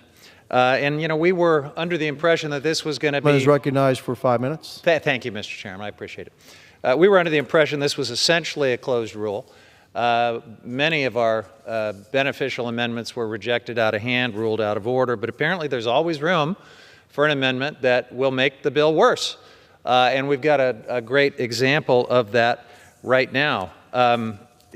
And, you know, we were under the impression that this was going to be... is recognized for 5 minutes. Thank you, Mr. Chairman. I appreciate it. We were under the impression this was essentially a closed rule. Many of our beneficial amendments were rejected out of hand, ruled out of order, but apparently there's always room for an amendment that will make the bill worse. And we've got a great example of that right now.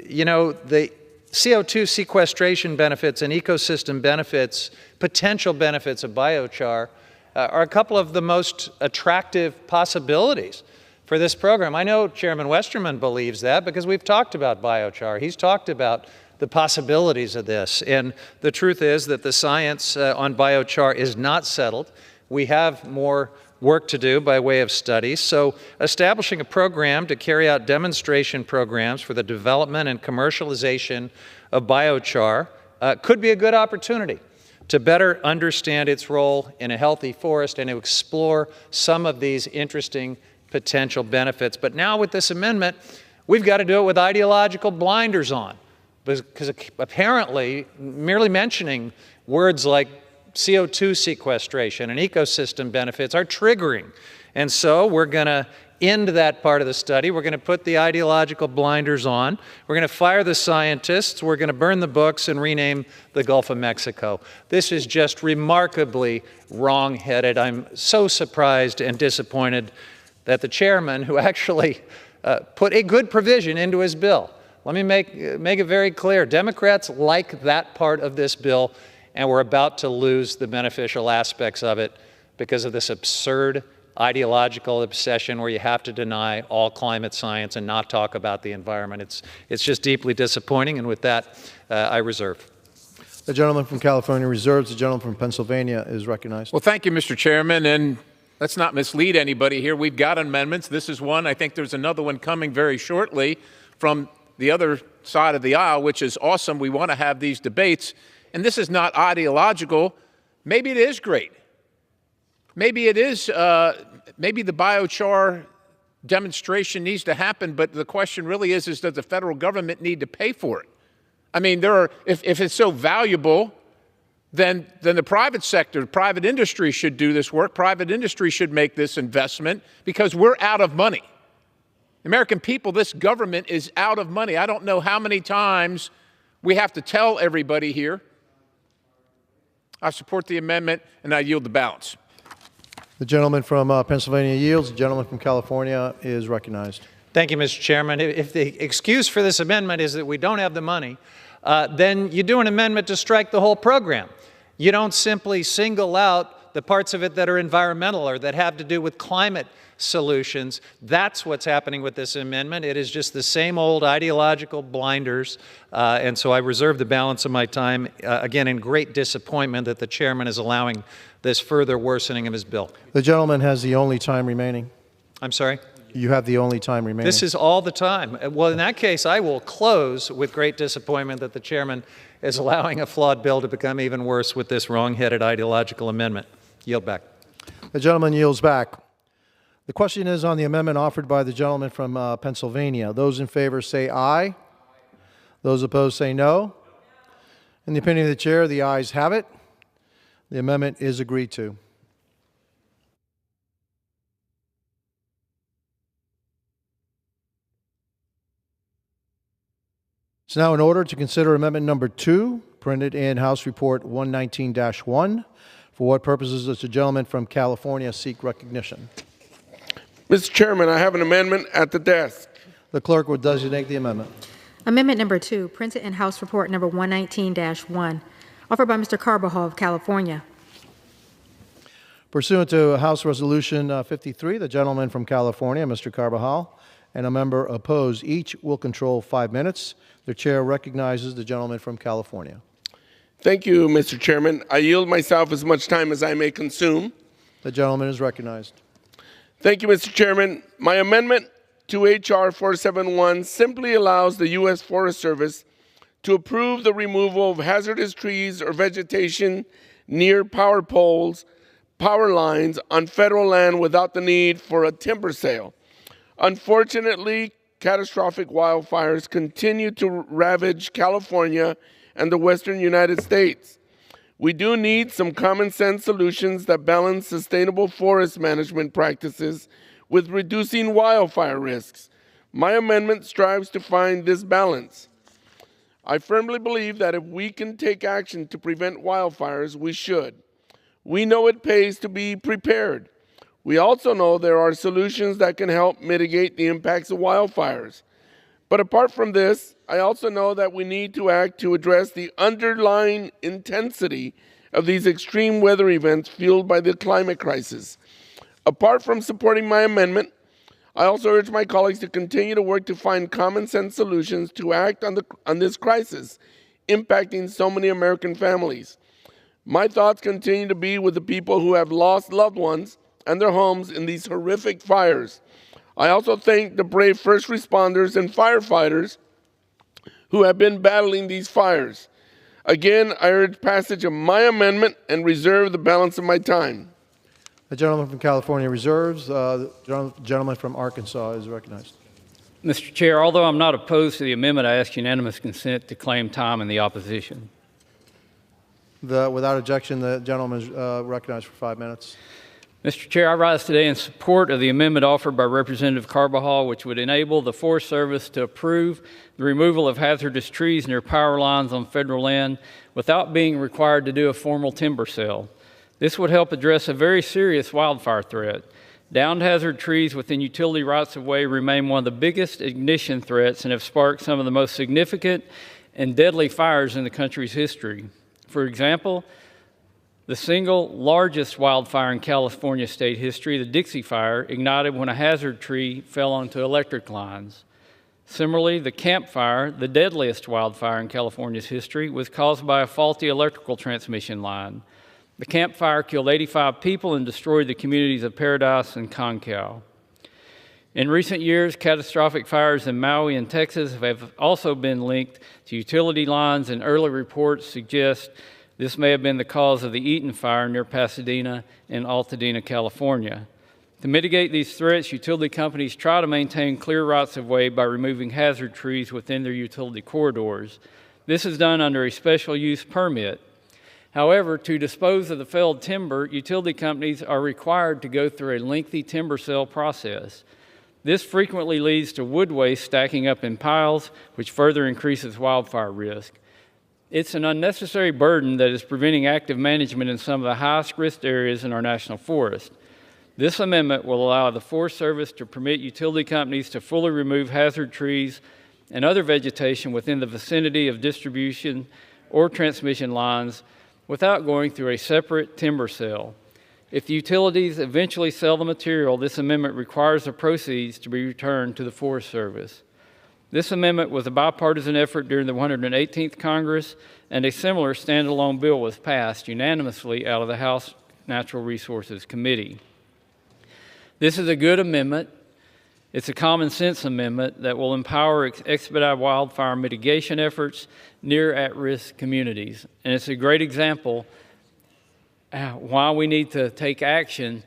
You know, the CO2 sequestration benefits and ecosystem benefits, potential benefits of biochar, are a couple of the most attractive possibilities for this program. I know Chairman Westerman believes that because we've talked about biochar. He's talked about the possibilities of this. And the truth is that the science on biochar is not settled. We have more work to do by way of studies. So establishing a program to carry out demonstration programs for the development and commercialization of biochar could be a good opportunity to better understand its role in a healthy forest and to explore some of these interesting potential benefits. But now with this amendment, we've got to do it with ideological blinders on, because apparently merely mentioning words like CO2 sequestration and ecosystem benefits are triggering. And so we're going to end that part of the study. We're going to put the ideological blinders on. We're going to fire the scientists. We're going to burn the books and rename the Gulf of Mexico. This is just remarkably wrong-headed. I'm so surprised and disappointed that the chairman, who actually put a good provision into his bill, let me make it very clear, Democrats like that part of this bill, and we're about to lose the beneficial aspects of it because of this absurd ideological obsession where you have to deny all climate science and not talk about the environment. It's just deeply disappointing, and with that, I reserve. The gentleman from California reserves. The gentleman from Pennsylvania is recognized. Well, thank you, Mr. Chairman, and let's not mislead anybody here. We've got amendments. This is one. I think there's another one coming very shortly from the other side of the aisle, which is awesome. We want to have these debates. And this is not ideological. Maybe it is great. Maybe it is, maybe the biochar demonstration needs to happen, but the question really is does the federal government need to pay for it? I mean, if it's so valuable, then the private sector, private industry should do this work. Private industry should make this investment because we're out of money. The American people, this government is out of money. I don't know how many times we have to tell everybody here. I support the amendment, and I yield the balance. The gentleman from Pennsylvania yields. The gentleman from California is recognized. Thank you, Mr. Chairman. If the excuse for this amendment is that we don't have the money, then you do an amendment to strike the whole program. You don't simply single out the parts of it that are environmental or that have to do with climate solutions. That's what's happening with this amendment. It is just the same old ideological blinders, and so I reserve the balance of my time, again, in great disappointment that the chairman is allowing this further worsening of his bill. The gentleman has the only time remaining. I'm sorry? You have the only time remaining. This is all the time. Well, in that case, I will close with great disappointment that the chairman is allowing a flawed bill to become even worse with this wrong-headed ideological amendment. Yield back. The gentleman yields back. The question is on the amendment offered by the gentleman from Pennsylvania. Those in favor say aye. Those opposed say no. In the opinion of the chair, the ayes have it. The amendment is agreed to. It's now in order to consider amendment number 2, printed in House Report 119-1. For what purposes does the gentleman from California seek recognition? Mr. Chairman, I have an amendment at the desk. The clerk will designate the amendment. Amendment number 2, printed in House Report number 119-1, offered by Mr. Carbajal of California. Pursuant to House Resolution 53, the gentleman from California, Mr. Carbajal, and a member opposed, each will control 5 minutes. The chair recognizes the gentleman from California. Thank you, Mr. Chairman. I yield myself as much time as I may consume. The gentleman is recognized. Thank you, Mr. Chairman. My amendment to H.R. 471 simply allows the U.S. Forest Service to approve the removal of hazardous trees or vegetation near power poles, power lines on federal land without the need for a timber sale. Unfortunately, catastrophic wildfires continue to ravage California and the western United States. We do need some common sense solutions that balance sustainable forest management practices with reducing wildfire risks. My amendment strives to find this balance. I firmly believe that if we can take action to prevent wildfires, we should. We know it pays to be prepared. We also know there are solutions that can help mitigate the impacts of wildfires. But apart from this, I also know that we need to act to address the underlying intensity of these extreme weather events fueled by the climate crisis. Apart from supporting my amendment, I also urge my colleagues to continue to work to find common sense solutions to act on this crisis impacting so many American families. My thoughts continue to be with the people who have lost loved ones and their homes in these horrific fires. I also thank the brave first responders and firefighters who have been battling these fires. Again, I urge passage of my amendment and reserve the balance of my time. The gentleman from California reserves. The gentleman from Arkansas is recognized. Mr. Chair, although I'm not opposed to the amendment, I ask unanimous consent to claim time in the opposition. Without objection, the gentleman is recognized for 5 minutes. Mr. Chair, I rise today in support of the amendment offered by Representative Carbajal, which would enable the Forest Service to approve the removal of hazardous trees near power lines on federal land without being required to do a formal timber sale. This would help address a very serious wildfire threat. Downed hazard trees within utility rights-of-way remain one of the biggest ignition threats and have sparked some of the most significant and deadly fires in the country's history. For example, the single largest wildfire in California state history, the Dixie Fire, ignited when a hazard tree fell onto electric lines. Similarly, the Camp Fire, the deadliest wildfire in California's history, was caused by a faulty electrical transmission line. The Camp Fire killed 85 people and destroyed the communities of Paradise and Concal. In recent years, catastrophic fires in Maui and Texas have also been linked to utility lines, and early reports suggest this may have been the cause of the Eaton Fire near Pasadena and Altadena, California. To mitigate these threats, utility companies try to maintain clear rights-of-way by removing hazard trees within their utility corridors. This is done under a special use permit. However, to dispose of the felled timber, utility companies are required to go through a lengthy timber sale process. This frequently leads to wood waste stacking up in piles, which further increases wildfire risk. It's an unnecessary burden that is preventing active management in some of the highest risk areas in our national forest. This amendment will allow the Forest Service to permit utility companies to fully remove hazard trees and other vegetation within the vicinity of distribution or transmission lines without going through a separate timber sale. If the utilities eventually sell the material, this amendment requires the proceeds to be returned to the Forest Service. This amendment was a bipartisan effort during the 118th Congress, and a similar standalone bill was passed unanimously out of the House Natural Resources Committee. This is a good amendment. It's a common sense amendment that will empower expedited wildfire mitigation efforts near at-risk communities. And it's a great example why we need to take action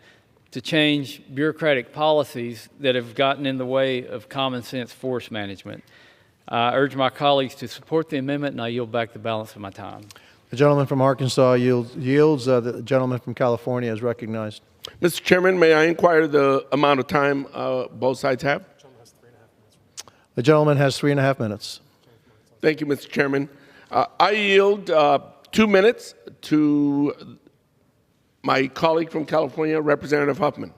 to change bureaucratic policies that have gotten in the way of common sense forest management. I urge my colleagues to support the amendment, and I yield back the balance of my time. The gentleman from Arkansas yields. The gentleman from California is recognized. Mr. Chairman, may I inquire the amount of time both sides have? The gentleman has 3.5 minutes. Thank you, Mr. Chairman. I yield 2 minutes to my colleague from California, Representative Huffman.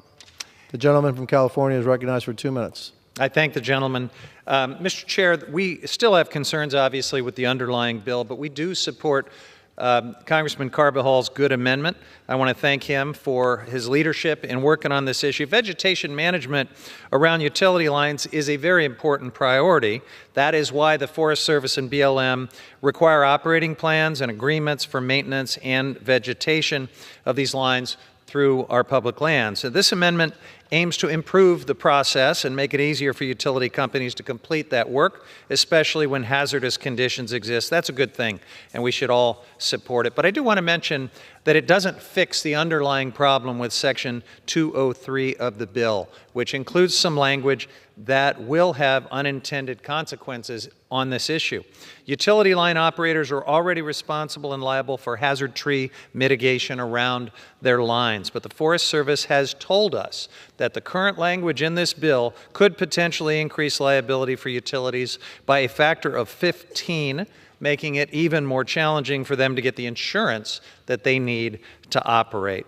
The gentleman from California is recognized for 2 minutes. I thank the gentleman. Mr. Chair, we still have concerns, obviously, with the underlying bill, but we do support Congressman Carvajal's good amendment. I want to thank him for his leadership in working on this issue. Vegetation management around utility lines is a very important priority. That is why the Forest Service and BLM require operating plans and agreements for maintenance and vegetation of these lines through our public lands. So this amendment aims to improve the process and make it easier for utility companies to complete that work, especially when hazardous conditions exist. That's a good thing, and we should all support it. But I do want to mention that it doesn't fix the underlying problem with Section 203 of the bill, which includes some language that will have unintended consequences on this issue. Utility line operators are already responsible and liable for hazard tree mitigation around their lines, but the Forest Service has told us that the current language in this bill could potentially increase liability for utilities by a factor of 15, making it even more challenging for them to get the insurance that they need to operate.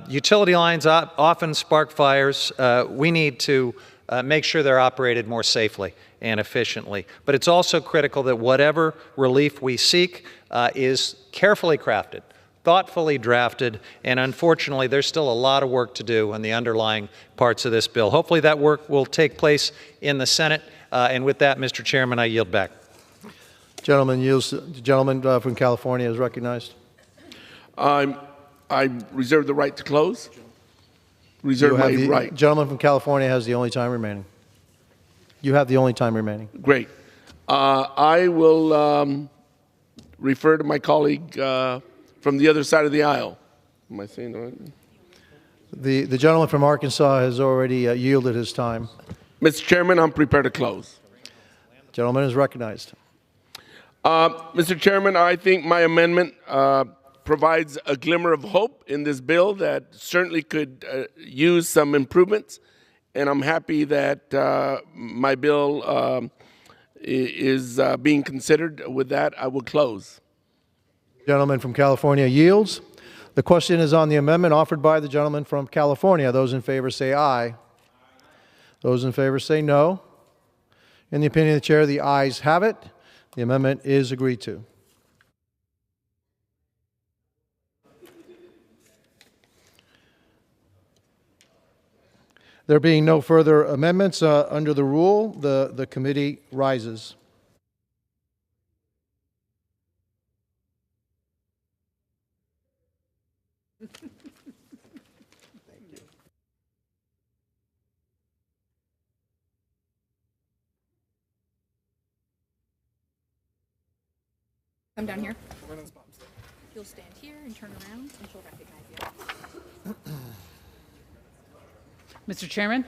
Utility lines often spark fires. We need to make sure they're operated more safely and efficiently. But it's also critical that whatever relief we seek is carefully crafted, thoughtfully drafted, and unfortunately, there's still a lot of work to do on the underlying parts of this bill. Hopefully that work will take place in the Senate, and with that, Mr. Chairman, I yield back. The gentleman from California is recognized. I reserve the right to close. Reserve my right. Gentleman from California has the only time remaining. You have the only time remaining. Great. I will refer to my colleague from the other side of the aisle. Am I saying that right? The gentleman from Arkansas has already yielded his time. Mr. Chairman, I'm prepared to close. Gentleman is recognized. Mr. Chairman, I think my amendment provides a glimmer of hope in this bill that certainly could use some improvements, and I'm happy that my bill is being considered. With that, I will close. Gentleman from California yields. The question is on the amendment offered by the gentleman from California. Those in favor say aye. Those in favor say no. In the opinion of the chair, the ayes have it. The amendment is agreed to. There being no further amendments under the rule, the committee rises. Come down here. You'll stand here and turn around, and she'll recognize you. Mr. Chairman.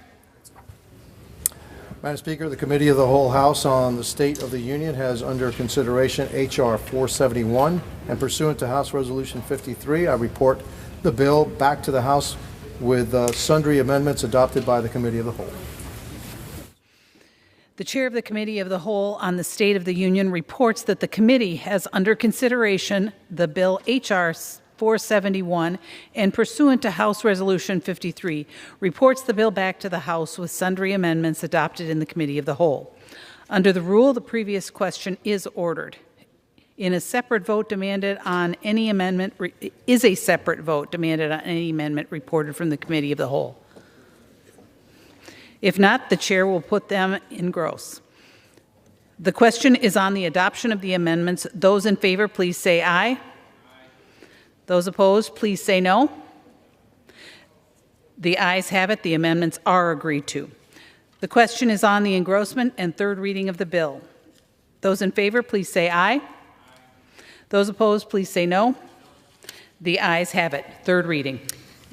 Madam Speaker, the Committee of the Whole House on the State of the Union has under consideration H.R. 471, and pursuant to House Resolution 53, I report the bill back to the House with sundry amendments adopted by the Committee of the Whole. The Chair of the Committee of the Whole on the State of the Union reports that the committee has under consideration the bill H.R. 471 and pursuant to House Resolution 53, reports the bill back to the House with sundry amendments adopted in the Committee of the Whole. Under the rule, the previous question is ordered. In a separate vote demanded on any amendment, is a separate vote demanded on any amendment reported from the Committee of the Whole. If not, the chair will put them in gross. The question is on the adoption of the amendments. Those in favor, please say aye. Those opposed, please say no. The ayes have it. The amendments are agreed to. The question is on the engrossment and third reading of the bill. Those in favor, please say aye. Those opposed, please say no. The ayes have it. Third reading.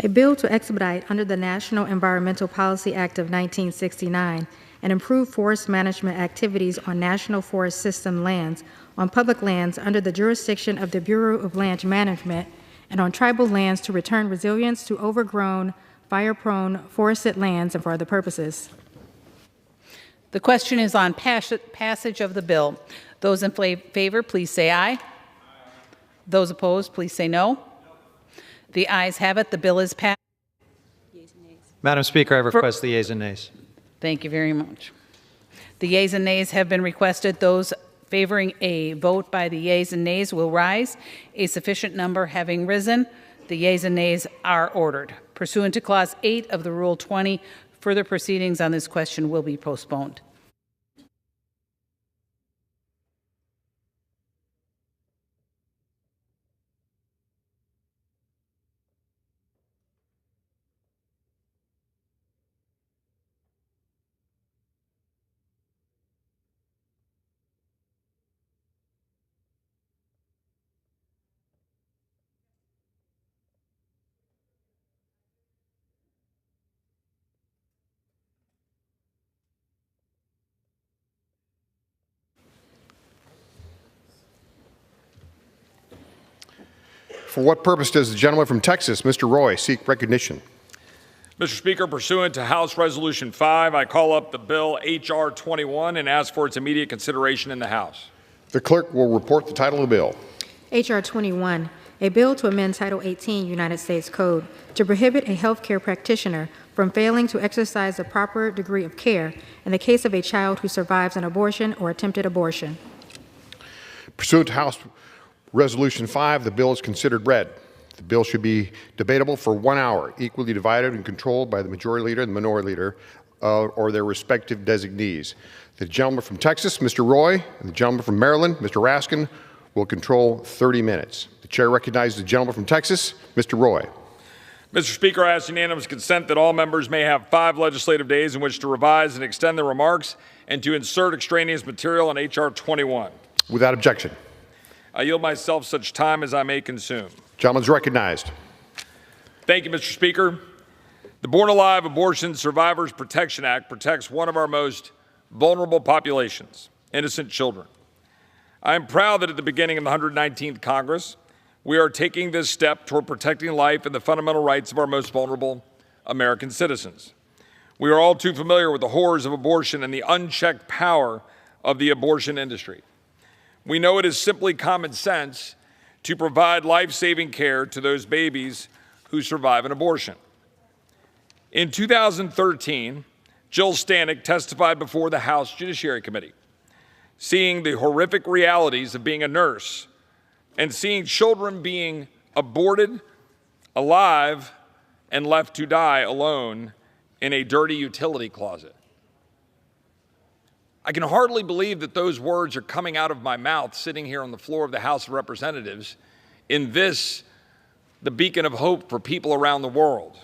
A bill to expedite under the National Environmental Policy Act of 1969 and improve forest management activities on National Forest System lands, on public lands under the jurisdiction of the Bureau of Land Management, and on tribal lands to return resilience to overgrown, fire-prone, forested lands and for other purposes. The question is on passage of the bill. Those in favor, please say aye. Those opposed, please say no. The ayes have it. The bill is passed. Madam Speaker, I request the yeas and nays. Thank you very much. The yeas and nays have been requested. Those favoring a vote by the yeas and nays will rise. A sufficient number having risen, the yeas and nays are ordered. Pursuant to Clause 8 of the Rule 20, further proceedings on this question will be postponed. For what purpose does the gentleman from Texas, Mr. Roy, seek recognition? Mr. Speaker, pursuant to House Resolution 5, I call up the bill H.R. 21 and ask for its immediate consideration in the House. The clerk will report the title of the bill. H.R. 21, a bill to amend Title 18 United States Code to prohibit a healthcare practitioner from failing to exercise the proper degree of care in the case of a child who survives an abortion or attempted abortion. Pursuant to House Resolution 5, the bill is considered read. The bill should be debatable for 1 hour, equally divided and controlled by the majority leader and the minority leader or their respective designees. The gentleman from Texas, Mr. Roy, and the gentleman from Maryland, Mr. Raskin, will control 30 minutes. The chair recognizes the gentleman from Texas, Mr. Roy. Mr. Speaker, I ask unanimous consent that all members may have 5 legislative days in which to revise and extend their remarks and to insert extraneous material on H.R. 21. Without objection. I yield myself such time as I may consume. Gentleman's recognized. Thank you, Mr. Speaker. The Born Alive Abortion Survivors Protection Act protects one of our most vulnerable populations, innocent children. I am proud that at the beginning of the 119th Congress, we are taking this step toward protecting life and the fundamental rights of our most vulnerable American citizens. We are all too familiar with the horrors of abortion and the unchecked power of the abortion industry. We know it is simply common sense to provide life-saving care to those babies who survive an abortion. In 2013, Jill Stanek testified before the House Judiciary Committee, seeing the horrific realities of being a nurse and seeing children being aborted, alive, and left to die alone in a dirty utility closet. I can hardly believe that those words are coming out of my mouth sitting here on the floor of the House of Representatives in this, the beacon of hope for people around the world.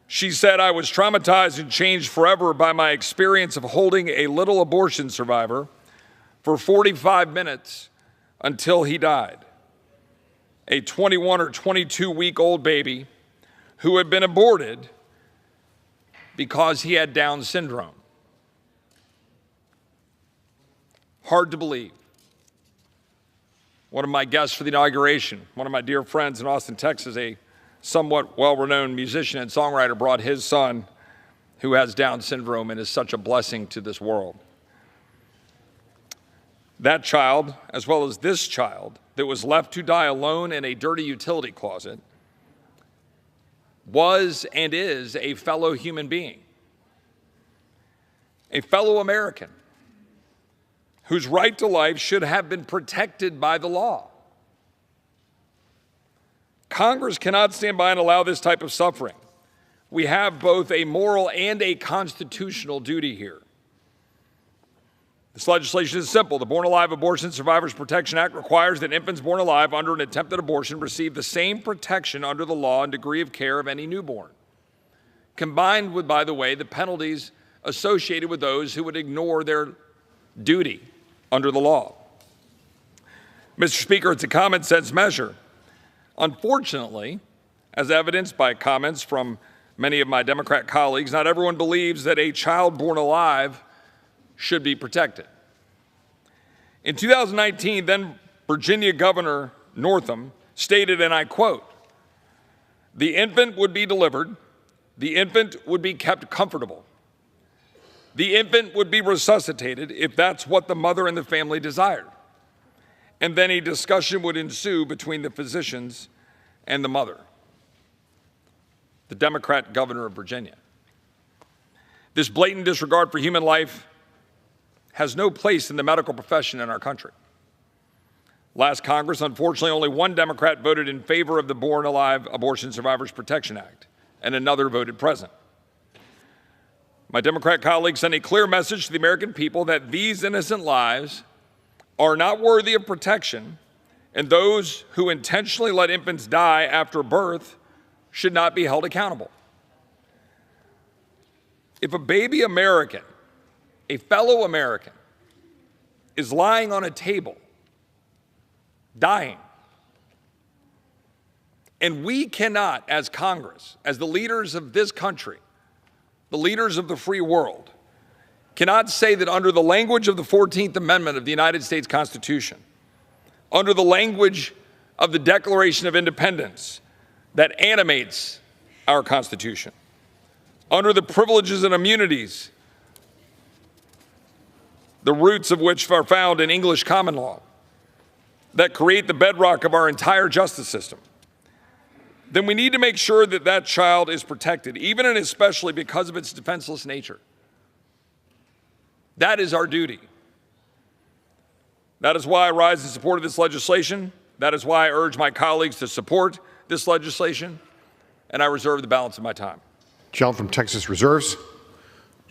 She said, "I was traumatized and changed forever by my experience of holding a little abortion survivor for 45 minutes until he died. A 21 or 22-week-old baby who had been aborted because he had Down syndrome." Hard to believe. One of my guests for the inauguration, one of my dear friends in Austin, Texas, a somewhat well-renowned musician and songwriter, brought his son who has Down syndrome and is such a blessing to this world. That child, as well as this child that was left to die alone in a dirty utility closet, was and is a fellow human being, a fellow American whose right to life should have been protected by the law. Congress cannot stand by and allow this type of suffering. We have both a moral and a constitutional duty here. This legislation is simple. The Born Alive Abortion Survivors Protection Act requires that infants born alive under an attempted abortion receive the same protection under the law and degree of care of any newborn, combined with, by the way, the penalties associated with those who would ignore their duty under the law. Mr. Speaker, it's a common sense measure. Unfortunately, as evidenced by comments from many of my Democrat colleagues, not everyone believes that a child born alive should be protected. In 2019, then Virginia Governor Northam stated, and I quote, "The infant would be delivered, the infant would be kept comfortable. The infant would be resuscitated if that's what the mother and the family desired. And then a discussion would ensue between the physicians and the mother." The Democrat governor of Virginia. This blatant disregard for human life has no place in the medical profession in our country. Last Congress, unfortunately, only one Democrat voted in favor of the Born Alive Abortion Survivors Protection Act, and another voted present. My Democrat colleagues sent a clear message to the American people that these innocent lives are not worthy of protection, and those who intentionally let infants die after birth should not be held accountable. If a baby American, a fellow American, is lying on a table, dying, and we cannot, as Congress, as the leaders of this country, the leaders of the free world, cannot say that under the language of the 14th Amendment of the United States Constitution, under the language of the Declaration of Independence that animates our Constitution, under the privileges and immunities, the roots of which are found in English common law, that create the bedrock of our entire justice system, then we need to make sure that that child is protected, even and especially because of its defenseless nature. That is our duty. That is why I rise in support of this legislation That is why I urge my colleagues to support this legislation, and I reserve the balance of my time. Gentleman from Texas reserves.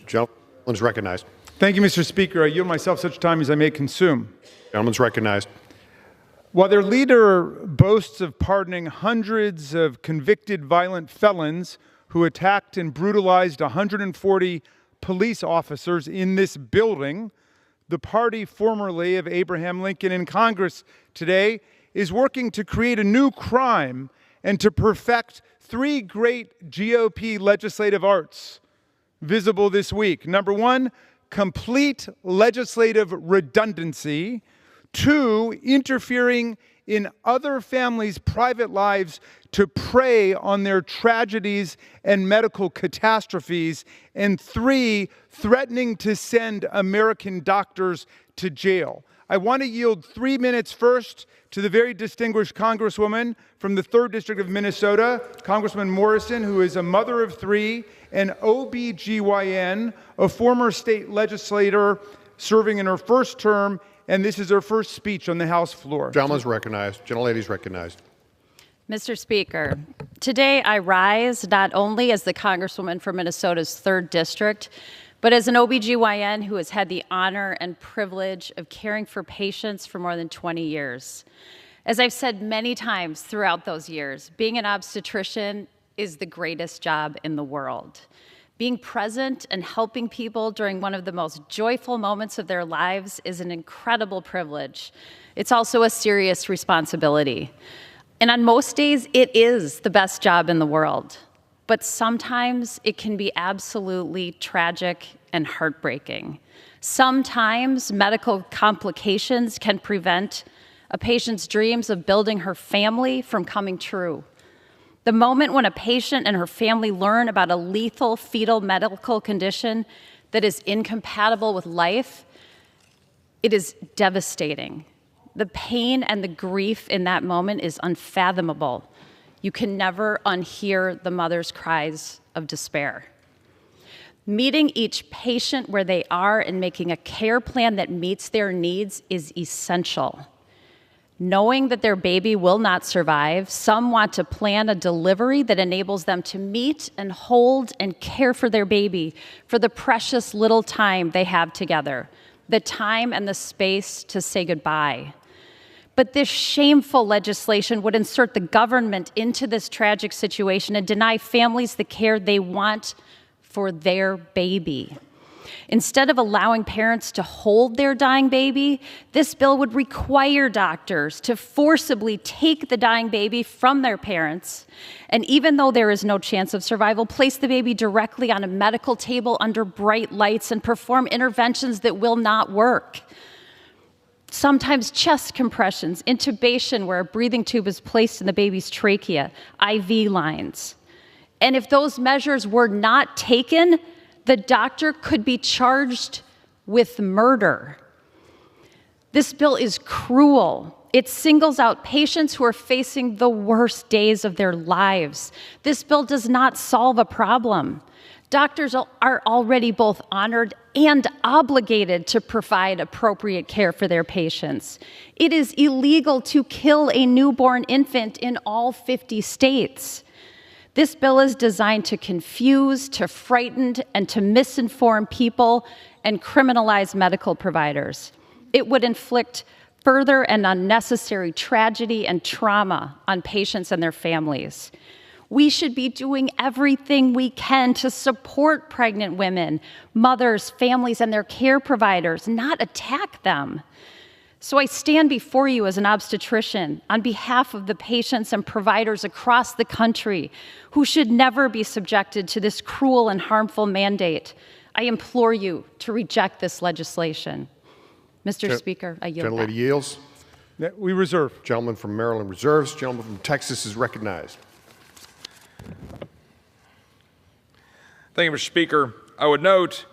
Gentleman is recognized. Thank you, Mr. Speaker. I yield myself such time as I may consume. Gentleman's recognized. While their leader boasts of pardoning hundreds of convicted violent felons who attacked and brutalized 140 police officers in this building, the party formerly of Abraham Lincoln in Congress today is working to create a new crime and to perfect three great GOP legislative arts visible this week. Number one, complete legislative redundancy. Two, interfering in other families' private lives to prey on their tragedies and medical catastrophes. And three, threatening to send American doctors to jail. I want to yield 3 minutes first to the very distinguished Congresswoman from the 3rd District of Minnesota, Congresswoman Morrison, who is a mother of three, an OBGYN, a former state legislator serving in her first term, and this is her first speech on the House floor. Gentleman's recognized. Gentlelady's recognized. Mr. Speaker, today I rise not only as the Congresswoman from Minnesota's 3rd District, but as an OBGYN who has had the honor and privilege of caring for patients for more than 20 years. As I've said many times throughout those years, being an obstetrician is the greatest job in the world. Being present and helping people during one of the most joyful moments of their lives is an incredible privilege. It's also a serious responsibility. And on most days, it is the best job in the world. But sometimes it can be absolutely tragic and heartbreaking. Sometimes medical complications can prevent a patient's dreams of building her family from coming true. The moment when a patient and her family learn about a lethal fetal medical condition that is incompatible with life, it is devastating. The pain and the grief in that moment is unfathomable. You can never unhear the mother's cries of despair. Meeting each patient where they are and making a care plan that meets their needs is essential. Knowing that their baby will not survive, some want to plan a delivery that enables them to meet and hold and care for their baby for the precious little time they have together, the time and the space to say goodbye. But this shameful legislation would insert the government into this tragic situation and deny families the care they want for their baby. Instead of allowing parents to hold their dying baby, this bill would require doctors to forcibly take the dying baby from their parents, and even though there is no chance of survival, place the baby directly on a medical table under bright lights and perform interventions that will not work. Sometimes chest compressions, intubation where a breathing tube is placed in the baby's trachea, IV lines. And if those measures were not taken, the doctor could be charged with murder. This bill is cruel. It singles out patients who are facing the worst days of their lives. This bill does not solve a problem. Doctors are already both honored and obligated to provide appropriate care for their patients. It is illegal to kill a newborn infant in all 50 states. This bill is designed to confuse, to frighten, and to misinform people and criminalize medical providers. It would inflict further and unnecessary tragedy and trauma on patients and their families. We should be doing everything we can to support pregnant women, mothers, families, and their care providers, not attack them. So I stand before you as an obstetrician on behalf of the patients and providers across the country who should never be subjected to this cruel and harmful mandate. I implore you to reject this legislation. Mr. Speaker, I yield back. Gentlelady yields. We reserve. Gentleman from Maryland reserves. Gentleman from Texas is recognized. Thank you, Mr. Speaker. I would note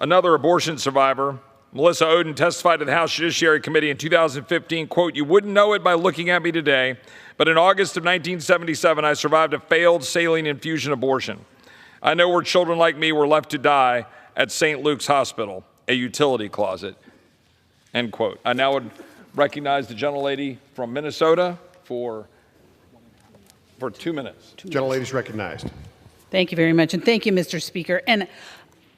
another abortion survivor, Melissa Oden, testified to the House Judiciary Committee in 2015, quote, "You wouldn't know it by looking at me today, but in August of 1977, I survived a failed saline infusion abortion. I know where children like me were left to die at St. Luke's Hospital, a utility closet," end quote. I now would recognize the gentlelady from Minnesota for 2 minutes. Gentlelady is recognized. Thank you very much, and thank you, Mr. Speaker. And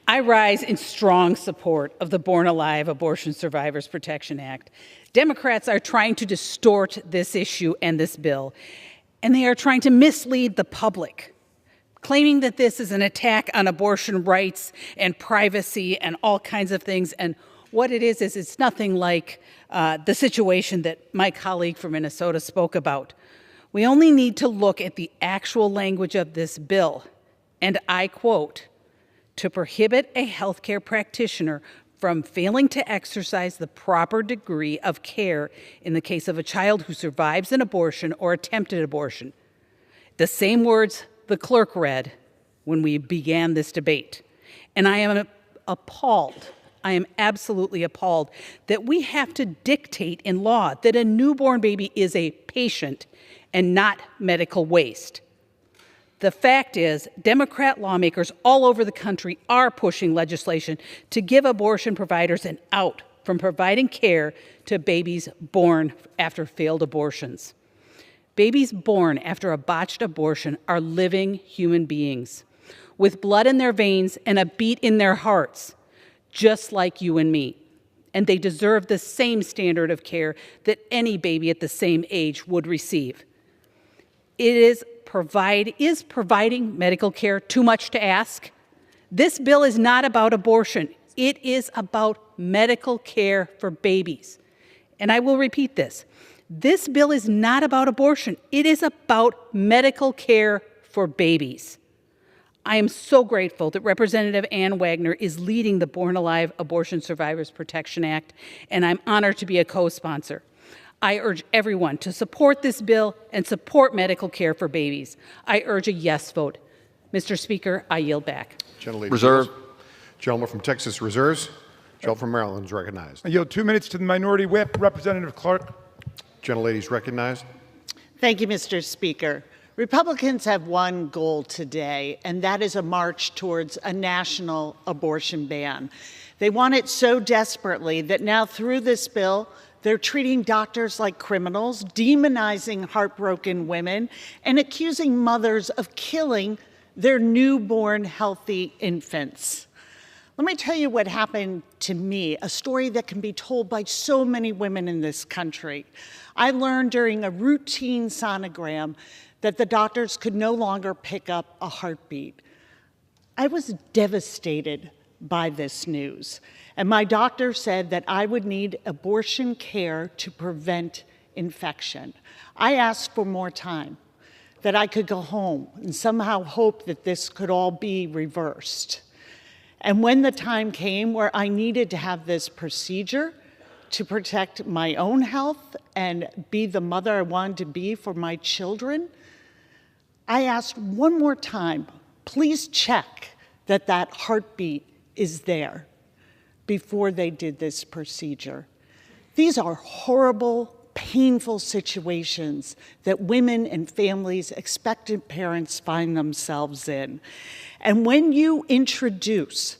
I rise in strong support of the Born Alive Abortion Survivors Protection Act. Democrats are trying to distort this issue and this bill, and they are trying to mislead the public, claiming that this is an attack on abortion rights and privacy and all kinds of things. And what it is it's nothing like the situation that my colleague from Minnesota spoke about. We only need to look at the actual language of this bill, and I quote, "to prohibit a healthcare practitioner from failing to exercise the proper degree of care in the case of a child who survives an abortion or attempted abortion." The same words the clerk read when we began this debate. And I am appalled, I am absolutely appalled that we have to dictate in law that a newborn baby is a patient and not medical waste. The fact is, Democrat lawmakers all over the country are pushing legislation to give abortion providers an out from providing care to babies born after failed abortions. Babies born after a botched abortion are living human beings with blood in their veins and a beat in their hearts, just like you and me. And they deserve the same standard of care that any baby at the same age would receive. Is providing medical care too much to ask? This bill is not about abortion. It is about medical care for babies. And I will repeat this. This bill is not about abortion. It is about medical care for babies. I am so grateful that Representative Ann Wagner is leading the Born Alive Abortion Survivors Protection Act, and I'm honored to be a co-sponsor. I urge everyone to support this bill and support medical care for babies. I urge a yes vote. Mr. Speaker, I yield back. Reserve. Gentleman from Texas reserves. Gentleman from Maryland is recognized. I yield 2 minutes to the Minority Whip, Representative Clark. Gentlelady is recognized. Thank you, Mr. Speaker. Republicans have one goal today, and that is a march towards a national abortion ban. They want it so desperately that now through this bill, they're treating doctors like criminals, demonizing heartbroken women, and accusing mothers of killing their newborn healthy infants. Let me tell you what happened to me, a story that can be told by so many women in this country. I learned during a routine sonogram that the doctors could no longer pick up a heartbeat. I was devastated by this news. And my doctor said that I would need abortion care to prevent infection. I asked for more time, that I could go home and somehow hope that this could all be reversed. And when the time came where I needed to have this procedure to protect my own health and be the mother I wanted to be for my children, I asked one more time, please check that that heartbeat is there before they did this procedure. These are horrible, painful situations that women and families, expectant parents find themselves in. And when you introduce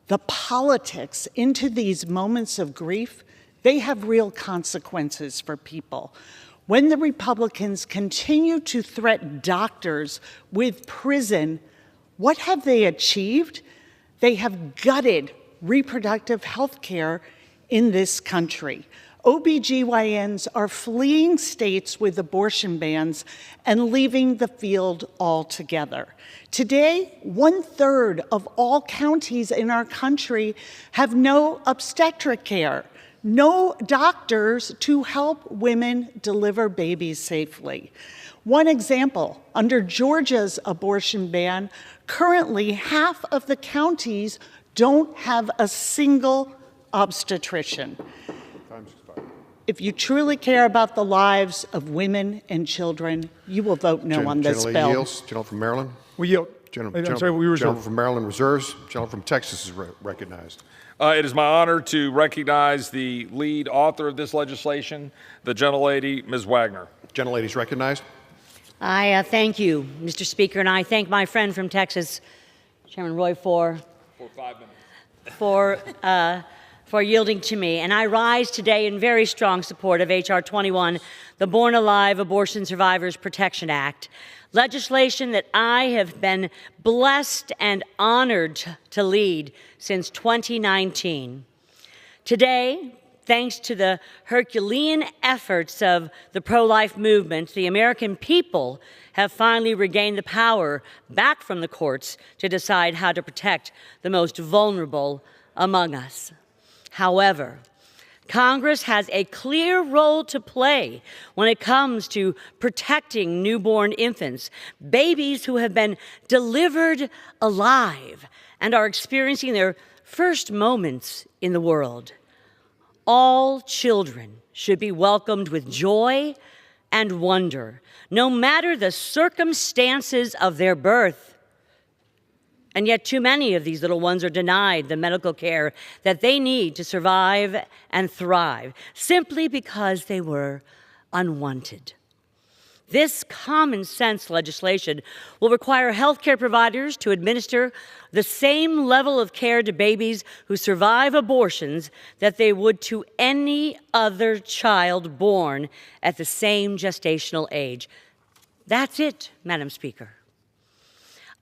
the politics into these moments of grief, they have real consequences for people. When the Republicans continue to threaten doctors with prison, what have they achieved? They have gutted reproductive health care in this country. OBGYNs are fleeing states with abortion bans and leaving the field altogether. Today, 1/3 of all counties in our country have no obstetric care, no doctors to help women deliver babies safely. One example, under Georgia's abortion ban, currently half of the counties don't have a single obstetrician. If you truly care about the lives of women and children, you will vote no on this bill. Gentleman from Maryland. We yield. Gentleman from Maryland reserves. Gentleman from Texas is recognized. It is my honor to recognize the lead author of this legislation, the gentlelady, Ms. Wagner. Gentlelady is recognized. I thank you, Mr. Speaker, and I thank my friend from Texas, Chairman Roy, for 5 minutes. for yielding to me, and I rise today in very strong support of H.R. 21, the Born Alive Abortion Survivors Protection Act, legislation that I have been blessed and honored to lead since 2019. Today, thanks to the Herculean efforts of the pro-life movement, the American people have finally regained the power back from the courts to decide how to protect the most vulnerable among us. However, Congress has a clear role to play when it comes to protecting newborn infants, babies who have been delivered alive and are experiencing their first moments in the world. All children should be welcomed with joy and wonder, no matter the circumstances of their birth. And yet too many of these little ones are denied the medical care that they need to survive and thrive, simply because they were unwanted. This common sense legislation will require healthcare providers to administer the same level of care to babies who survive abortions that they would to any other child born at the same gestational age. That's it, Madam Speaker.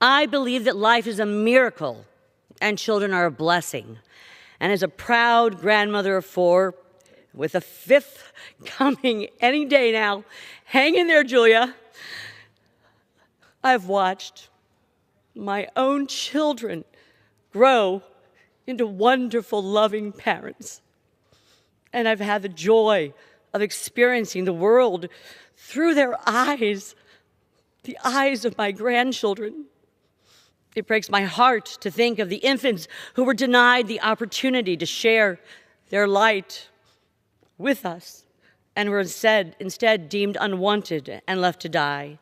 I believe that life is a miracle and children are a blessing. And as a proud grandmother of 4, with a 5th coming any day now, hang in there, Julia. I've watched my own children grow into wonderful, loving parents. And I've had the joy of experiencing the world through their eyes, the eyes of my grandchildren. It breaks my heart to think of the infants who were denied the opportunity to share their light with us and were instead deemed unwanted and left to die.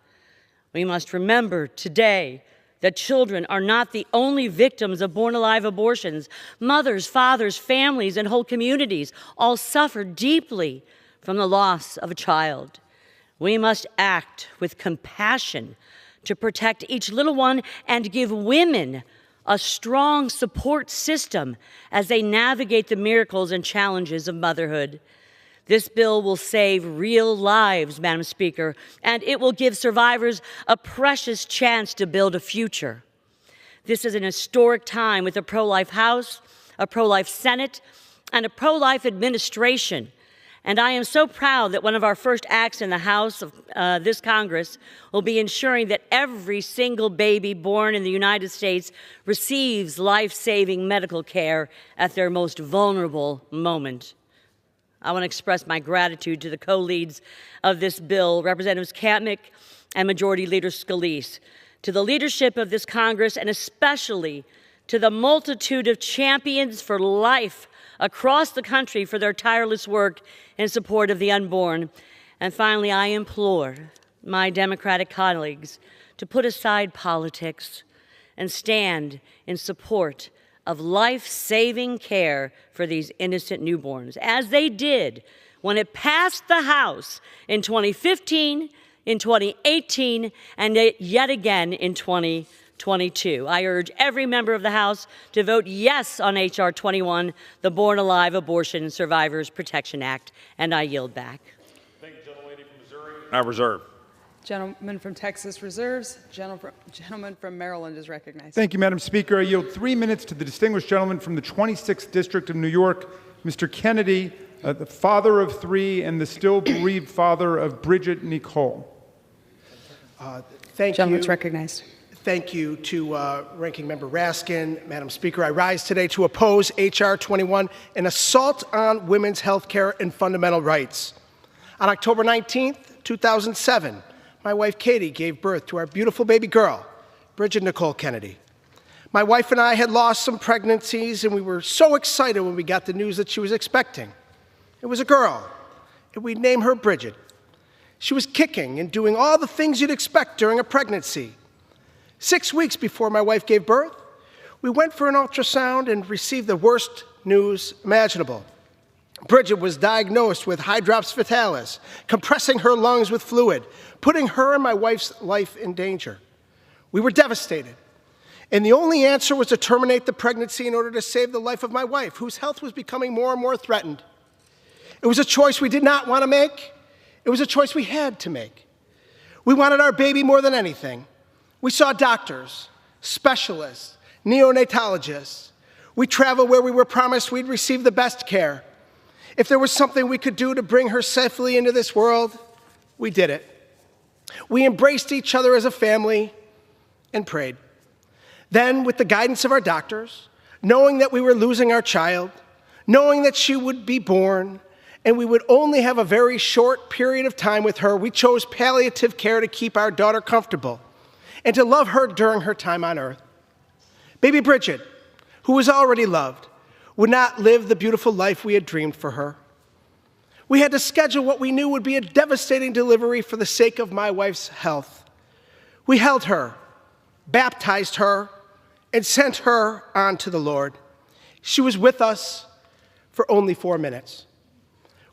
We must remember today that children are not the only victims of born-alive abortions. Mothers, fathers, families, and whole communities all suffer deeply from the loss of a child. We must act with compassion to protect each little one and give women a strong support system as they navigate the miracles and challenges of motherhood. This bill will save real lives, Madam Speaker, and it will give survivors a precious chance to build a future. This is an historic time with a pro-life House, a pro-life Senate, and a pro-life administration. And I am so proud that one of our first acts in the House of this Congress will be ensuring that every single baby born in the United States receives life-saving medical care at their most vulnerable moment. I want to express my gratitude to the co-leads of this bill, Representatives Katnick and Majority Leader Scalise, to the leadership of this Congress, and especially to the multitude of champions for life across the country for their tireless work in support of the unborn. And finally, I implore my Democratic colleagues to put aside politics and stand in support of life-saving care for these innocent newborns, as they did when it passed the House in 2015, in 2018, and yet again in 2022. I urge every member of the House to vote yes on H.R. 21, the Born Alive Abortion Survivors Protection Act, and I yield back. Thank you, gentlelady from Missouri. I reserve. Gentleman from Texas reserves. Gentleman from Maryland is recognized. Thank you, Madam Speaker. I yield 3 minutes to the distinguished gentleman from the 26th District of New York, Mr. Kennedy, the father of 3 and the still bereaved father of Bridget Nicole. Thank Gentleman's you. Recognized. Thank you to Ranking Member Raskin. Madam Speaker, I rise today to oppose H.R. 21, an assault on women's health care and fundamental rights. On October 19th, 2007, my wife Katie gave birth to our beautiful baby girl, Bridget Nicole Kennedy. My wife and I had lost some pregnancies, and we were so excited when we got the news that she was expecting. It was a girl, and we'd name her Bridget. She was kicking and doing all the things you'd expect during a pregnancy. 6 weeks before my wife gave birth, we went for an ultrasound and received the worst news imaginable. Bridget was diagnosed with hydrops fetalis, compressing her lungs with fluid, putting her and my wife's life in danger. We were devastated. And the only answer was to terminate the pregnancy in order to save the life of my wife, whose health was becoming more and more threatened. It was a choice we did not want to make. It was a choice we had to make. We wanted our baby more than anything. We saw doctors, specialists, neonatologists. We traveled where we were promised we'd receive the best care. If there was something we could do to bring her safely into this world, we did it. We embraced each other as a family and prayed. Then, with the guidance of our doctors, knowing that we were losing our child, knowing that she would be born, and we would only have a very short period of time with her, we chose palliative care to keep our daughter comfortable and to love her during her time on earth. Baby Bridget, who was already loved, would not live the beautiful life we had dreamed for her. We had to schedule what we knew would be a devastating delivery for the sake of my wife's health. We held her, baptized her, and sent her on to the Lord. She was with us for only 4 minutes.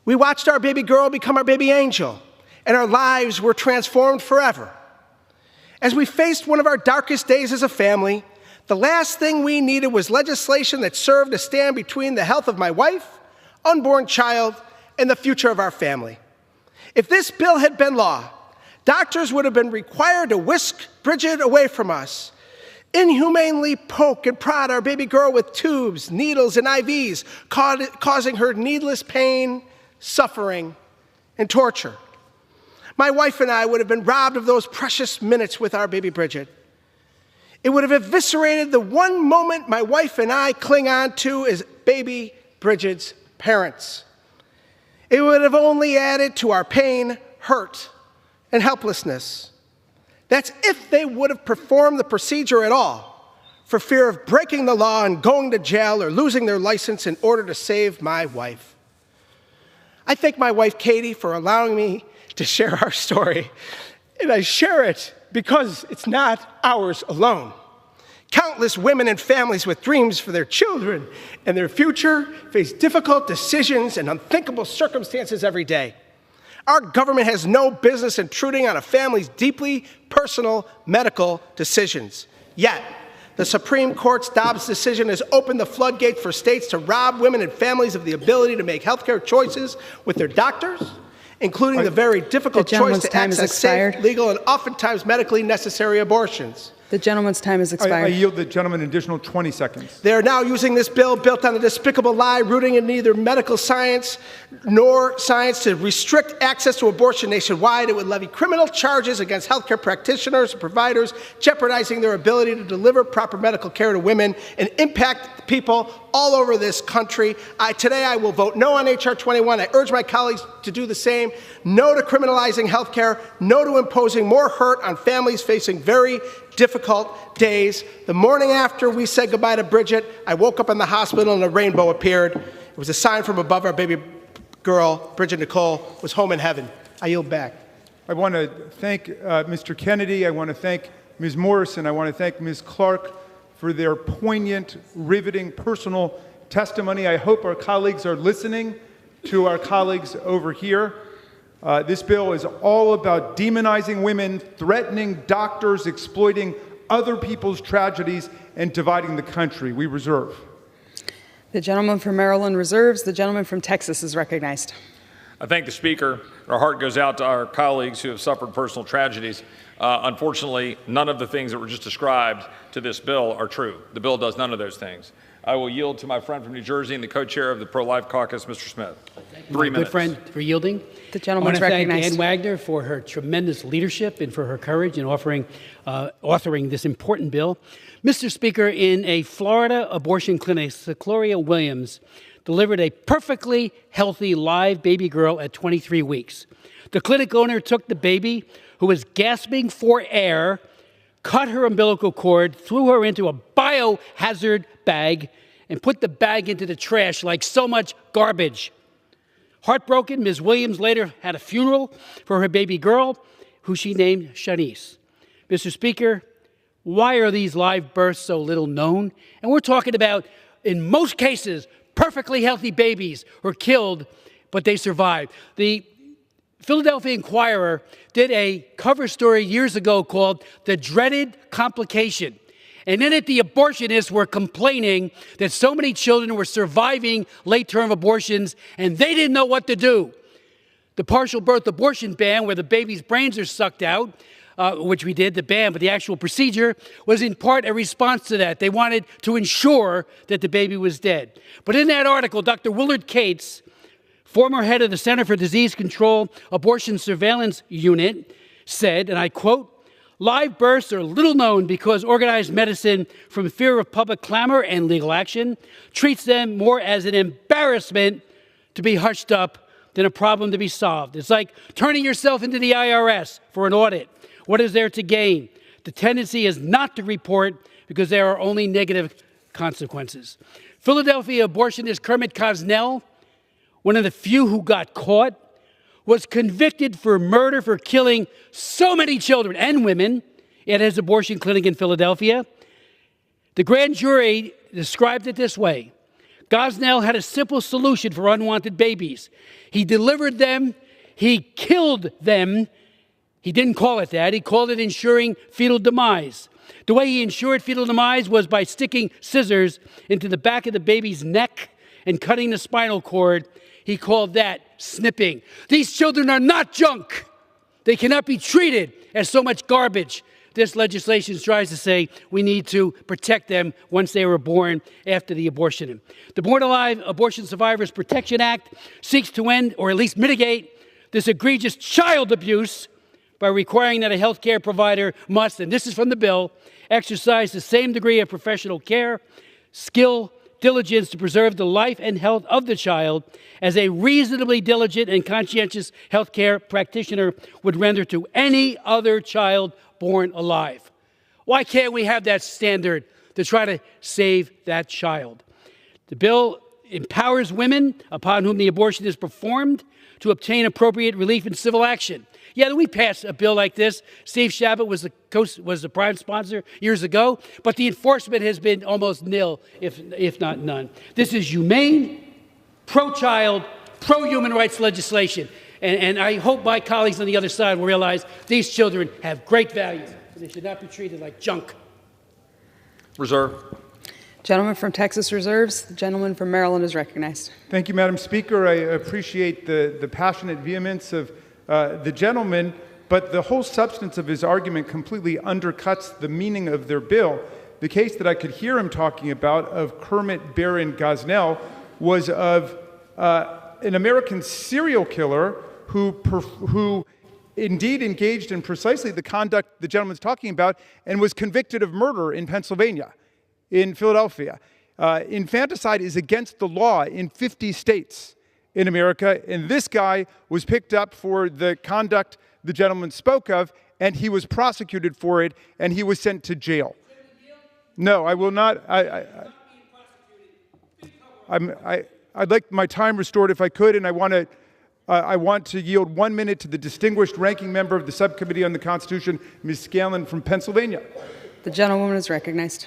We watched our baby girl become our baby angel, and our lives were transformed forever. As we faced one of our darkest days as a family, the last thing we needed was legislation that served to stand between the health of my wife, unborn child, and the future of our family. If this bill had been law, doctors would have been required to whisk Bridget away from us, inhumanely poke and prod our baby girl with tubes, needles, and IVs, causing her needless pain, suffering, and torture. My wife and I would have been robbed of those precious minutes with our baby Bridget. It would have eviscerated the one moment my wife and I cling on to as baby Bridget's parents. It would have only added to our pain, hurt, and helplessness. That's if they would have performed the procedure at all, for fear of breaking the law and going to jail or losing their license in order to save my wife. I thank my wife, Katie, for allowing me to share our story. And I share it because it's not ours alone. Countless women and families with dreams for their children and their future face difficult decisions and unthinkable circumstances every day. Our government has no business intruding on a family's deeply personal medical decisions. Yet, the Supreme Court's Dobbs decision has opened the floodgates for states to rob women and families of the ability to make healthcare choices with their doctors, including the very difficult choice to access safe, legal, and oftentimes medically necessary abortions. The gentleman's time has expired. I yield the gentleman an additional 20 seconds. They are now using this bill built on a despicable lie rooting in neither medical science nor science to restrict access to abortion nationwide. It would levy criminal charges against healthcare practitioners and providers, jeopardizing their ability to deliver proper medical care to women and impact people all over this country. Today I will vote no on H.R. 21. I urge my colleagues to do the same. No to criminalizing healthcare. No to imposing more hurt on families facing very difficult days. The morning after we said goodbye to Bridget, I woke up in the hospital and a rainbow appeared. It was a sign from above. Our baby girl, Bridget Nicole, was home in heaven. I yield back. I want to thank Mr. Kennedy. I want to thank Ms. Morrison. I want to thank Ms. Clark for their poignant, riveting, personal testimony. I hope our colleagues are listening to our colleagues over here. This bill is all about demonizing women, threatening doctors, exploiting other people's tragedies, and dividing the country. We reserve. The gentleman from Maryland reserves. The gentleman from Texas is recognized. I thank the Speaker. Our heart goes out to our colleagues who have suffered personal tragedies. Unfortunately, none of the things that were just described to this bill are true. The bill does none of those things. I will yield to my friend from New Jersey and the co-chair of the Pro-Life Caucus, Mr. Smith. 3 minutes. Good friend for yielding. The gentleman's recognized. I want to thank Ann Wagner for her tremendous leadership and for her courage in authoring this important bill. Mr. Speaker, in a Florida abortion clinic, Gloria Williams delivered a perfectly healthy live baby girl at 23 weeks. The clinic owner took the baby, who was gasping for air, cut her umbilical cord, threw her into a biohazard bag, and put the bag into the trash like so much garbage. Heartbroken, Ms. Williams later had a funeral for her baby girl, who she named Shanice. Mr. Speaker, why are these live births so little known? And we're talking about, in most cases, perfectly healthy babies who are killed, but they survived. The Philadelphia Inquirer did a cover story years ago called The Dreaded Complication. And in it, the abortionists were complaining that so many children were surviving late-term abortions, and they didn't know what to do. The partial birth abortion ban, where the baby's brains are sucked out, which we did, the ban, but the actual procedure was in part a response to that. They wanted to ensure that the baby was dead. But in that article, Dr. Willard Cates, former head of the Center for Disease Control Abortion Surveillance Unit, said, and I quote, "Live births are little known because organized medicine, from fear of public clamor and legal action, treats them more as an embarrassment to be hushed up than a problem to be solved. It's like turning yourself into the IRS for an audit. What is there to gain? The tendency is not to report because there are only negative consequences." Philadelphia abortionist Kermit Cosnell, one of the few who got caught, was convicted for murder for killing so many children and women at his abortion clinic in Philadelphia. The grand jury described it this way: Gosnell had a simple solution for unwanted babies. He delivered them, he killed them. He didn't call it that. He called it ensuring fetal demise. The way he ensured fetal demise was by sticking scissors into the back of the baby's neck and cutting the spinal cord. He called that snipping. These children are not junk. They cannot be treated as so much garbage. This legislation tries to say we need to protect them once they were born after the abortion. The Born Alive Abortion Survivors Protection Act seeks to end, or at least mitigate, this egregious child abuse by requiring that a health care provider must, and this is from the bill, exercise the same degree of professional care, skill, diligence to preserve the life and health of the child as a reasonably diligent and conscientious health care practitioner would render to any other child born alive. Why can't we have that standard to try to save that child? The bill empowers women upon whom the abortion is performed to obtain appropriate relief in civil action. Yeah, we passed a bill like this. Steve Sha was the prime sponsor years ago, but the enforcement has been almost nil, if not none. This is humane, pro-child, pro-human rights legislation. And I hope my colleagues on the other side will realize these children have great value, and they should not be treated like junk. Reserve. Gentleman from Texas reserves. The gentleman from Maryland is recognized. Thank you, Madam Speaker. I appreciate the passionate vehemence of the gentleman, but the whole substance of his argument completely undercuts the meaning of their bill. The case that I could hear him talking about of Kermit Baron Gosnell was of an American serial killer who indeed engaged in precisely the conduct the gentleman's talking about and was convicted of murder in Pennsylvania, in Philadelphia. Infanticide is against the law in 50 states in America, and this guy was picked up for the conduct the gentleman spoke of, and he was prosecuted for it, and he was sent to jail. No, I will not. I'd like my time restored if I could, and I want to yield 1 minute to the distinguished ranking member of the Subcommittee on the Constitution, Ms. Scanlon from Pennsylvania. The gentlewoman is recognized.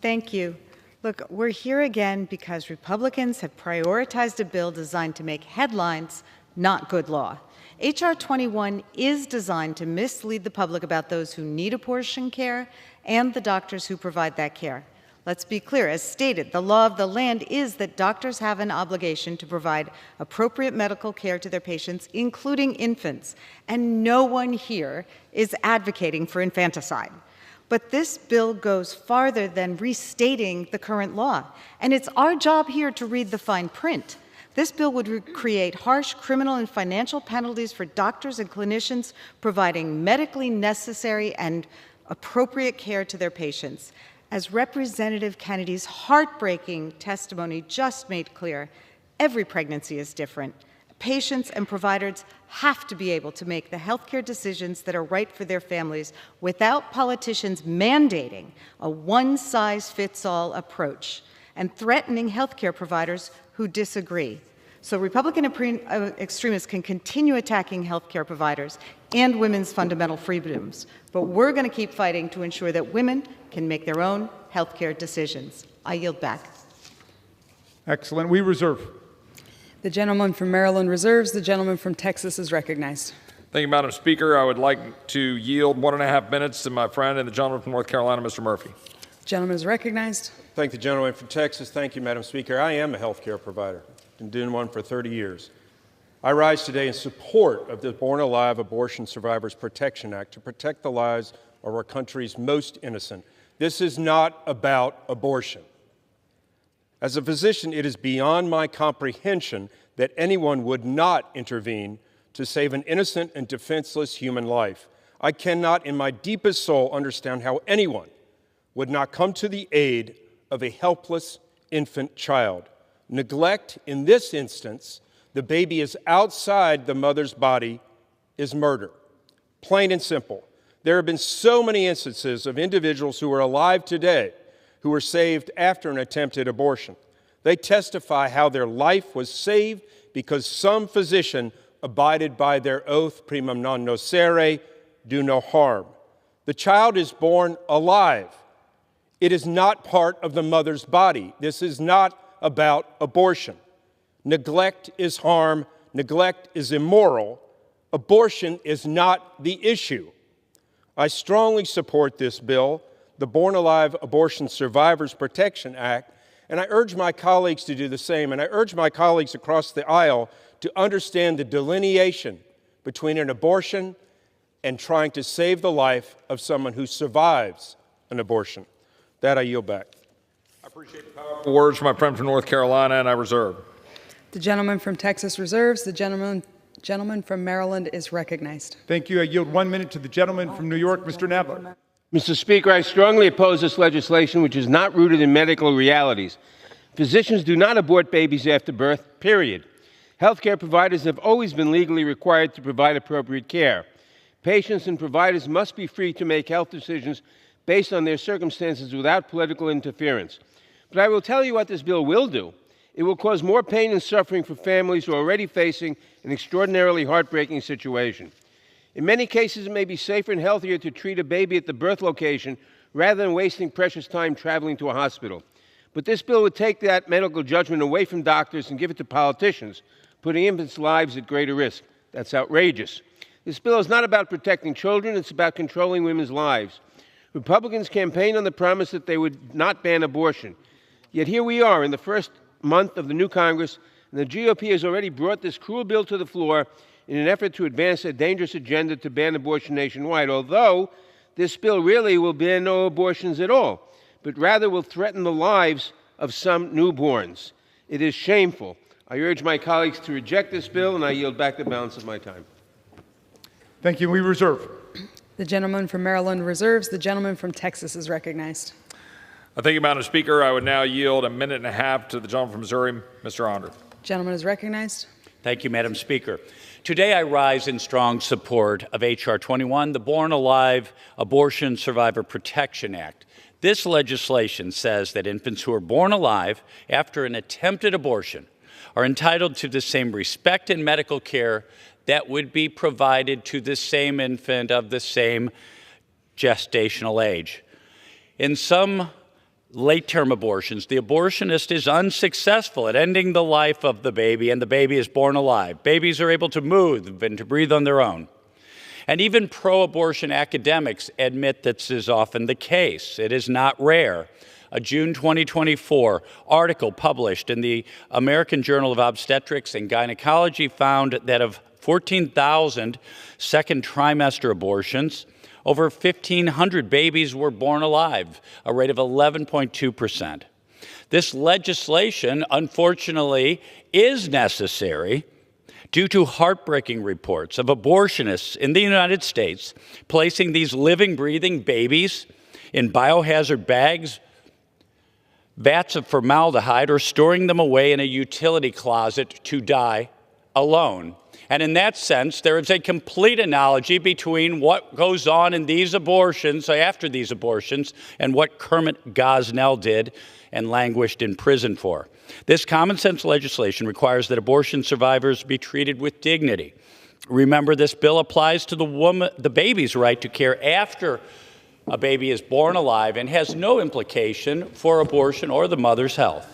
Thank you. Look, we're here again because Republicans have prioritized a bill designed to make headlines, not good law. H.R. 21 is designed to mislead the public about those who need abortion care and the doctors who provide that care. Let's be clear, as stated, the law of the land is that doctors have an obligation to provide appropriate medical care to their patients, including infants, and no one here is advocating for infanticide. But this bill goes farther than restating the current law, and it's our job here to read the fine print. This bill would create harsh criminal and financial penalties for doctors and clinicians providing medically necessary and appropriate care to their patients. As Representative Kennedy's heartbreaking testimony just made clear, every pregnancy is different. Patients and providers have to be able to make the healthcare decisions that are right for their families without politicians mandating a one-size-fits-all approach and threatening healthcare providers who disagree. So Republican extremists can continue attacking healthcare providers and women's fundamental freedoms, but we're going to keep fighting to ensure that women can make their own healthcare decisions. I yield back. Excellent. We reserve. The gentleman from Maryland reserves. The gentleman from Texas is recognized. Thank you, Madam Speaker. I would like to yield 1.5 minutes to my friend and the gentleman from North Carolina, Mr. Murphy. Gentleman is recognized. Thank the gentleman from Texas. Thank you, Madam Speaker. I am a health care provider. Been doing one for 30 years. I rise today in support of the Born Alive Abortion Survivors Protection Act to protect the lives of our country's most innocent. This is not about abortion. As a physician, it is beyond my comprehension that anyone would not intervene to save an innocent and defenseless human life. I cannot, in my deepest soul, understand how anyone would not come to the aid of a helpless infant child. Neglect, in this instance, the baby is outside the mother's body, is murder. Plain and simple. There have been so many instances of individuals who are alive today who were saved after an attempted abortion. They testify how their life was saved because some physician abided by their oath, primum non nocere, do no harm. The child is born alive. It is not part of the mother's body. This is not about abortion. Neglect is harm. Neglect is immoral. Abortion is not the issue. I strongly support this bill, the Born Alive Abortion Survivors Protection Act, and I urge my colleagues to do the same, and I urge my colleagues across the aisle to understand the delineation between an abortion and trying to save the life of someone who survives an abortion. That I yield back. I appreciate the powerful words from my friend from North Carolina, and I reserve. The gentleman from Texas reserves. The gentleman from Maryland is recognized. Thank you. I yield 1 minute to the gentleman from New York, Mr. Nadler. Mr. Speaker, I strongly oppose this legislation, which is not rooted in medical realities. Physicians do not abort babies after birth, period. Healthcare providers have always been legally required to provide appropriate care. Patients and providers must be free to make health decisions based on their circumstances without political interference. But I will tell you what this bill will do. It will cause more pain and suffering for families who are already facing an extraordinarily heartbreaking situation. In many cases, it may be safer and healthier to treat a baby at the birth location rather than wasting precious time traveling to a hospital. But this bill would take that medical judgment away from doctors and give it to politicians, putting infants' lives at greater risk. That's outrageous. This bill is not about protecting children, it's about controlling women's lives. Republicans campaigned on the promise that they would not ban abortion. Yet here we are in the first month of the new Congress, and the GOP has already brought this cruel bill to the floor in an effort to advance a dangerous agenda to ban abortion nationwide, although this bill really will ban no abortions at all, but rather will threaten the lives of some newborns. It is shameful. I urge my colleagues to reject this bill, and I yield back the balance of my time. Thank you. We reserve. The gentleman from Maryland reserves. The gentleman from Texas is recognized. Thank you, Madam Speaker. I would now yield a minute and a half to the gentleman from Missouri, Mr. Onder. Gentleman is recognized. Thank you, Madam Speaker. Today I rise in strong support of H.R. 21, the Born Alive Abortion Survivor Protection Act. This legislation says that infants who are born alive after an attempted abortion are entitled to the same respect and medical care that would be provided to the same infant of the same gestational age. In some late-term abortions, the abortionist is unsuccessful at ending the life of the baby, and the baby is born alive. Babies are able to move and to breathe on their own. And even pro-abortion academics admit that this is often the case. It is not rare. A June 2024 article published in the American Journal of Obstetrics and Gynecology found that of 14,000 second trimester abortions, over 1,500 babies were born alive, a rate of 11.2%. This legislation, unfortunately, is necessary due to heartbreaking reports of abortionists in the United States placing these living, breathing babies in biohazard bags, vats of formaldehyde, or storing them away in a utility closet to die alone. And in that sense, there is a complete analogy between what goes on in these abortions, after these abortions, and what Kermit Gosnell did and languished in prison for. This common sense legislation requires that abortion survivors be treated with dignity. Remember, this bill applies to the baby's right to care after a baby is born alive and has no implication for abortion or the mother's health.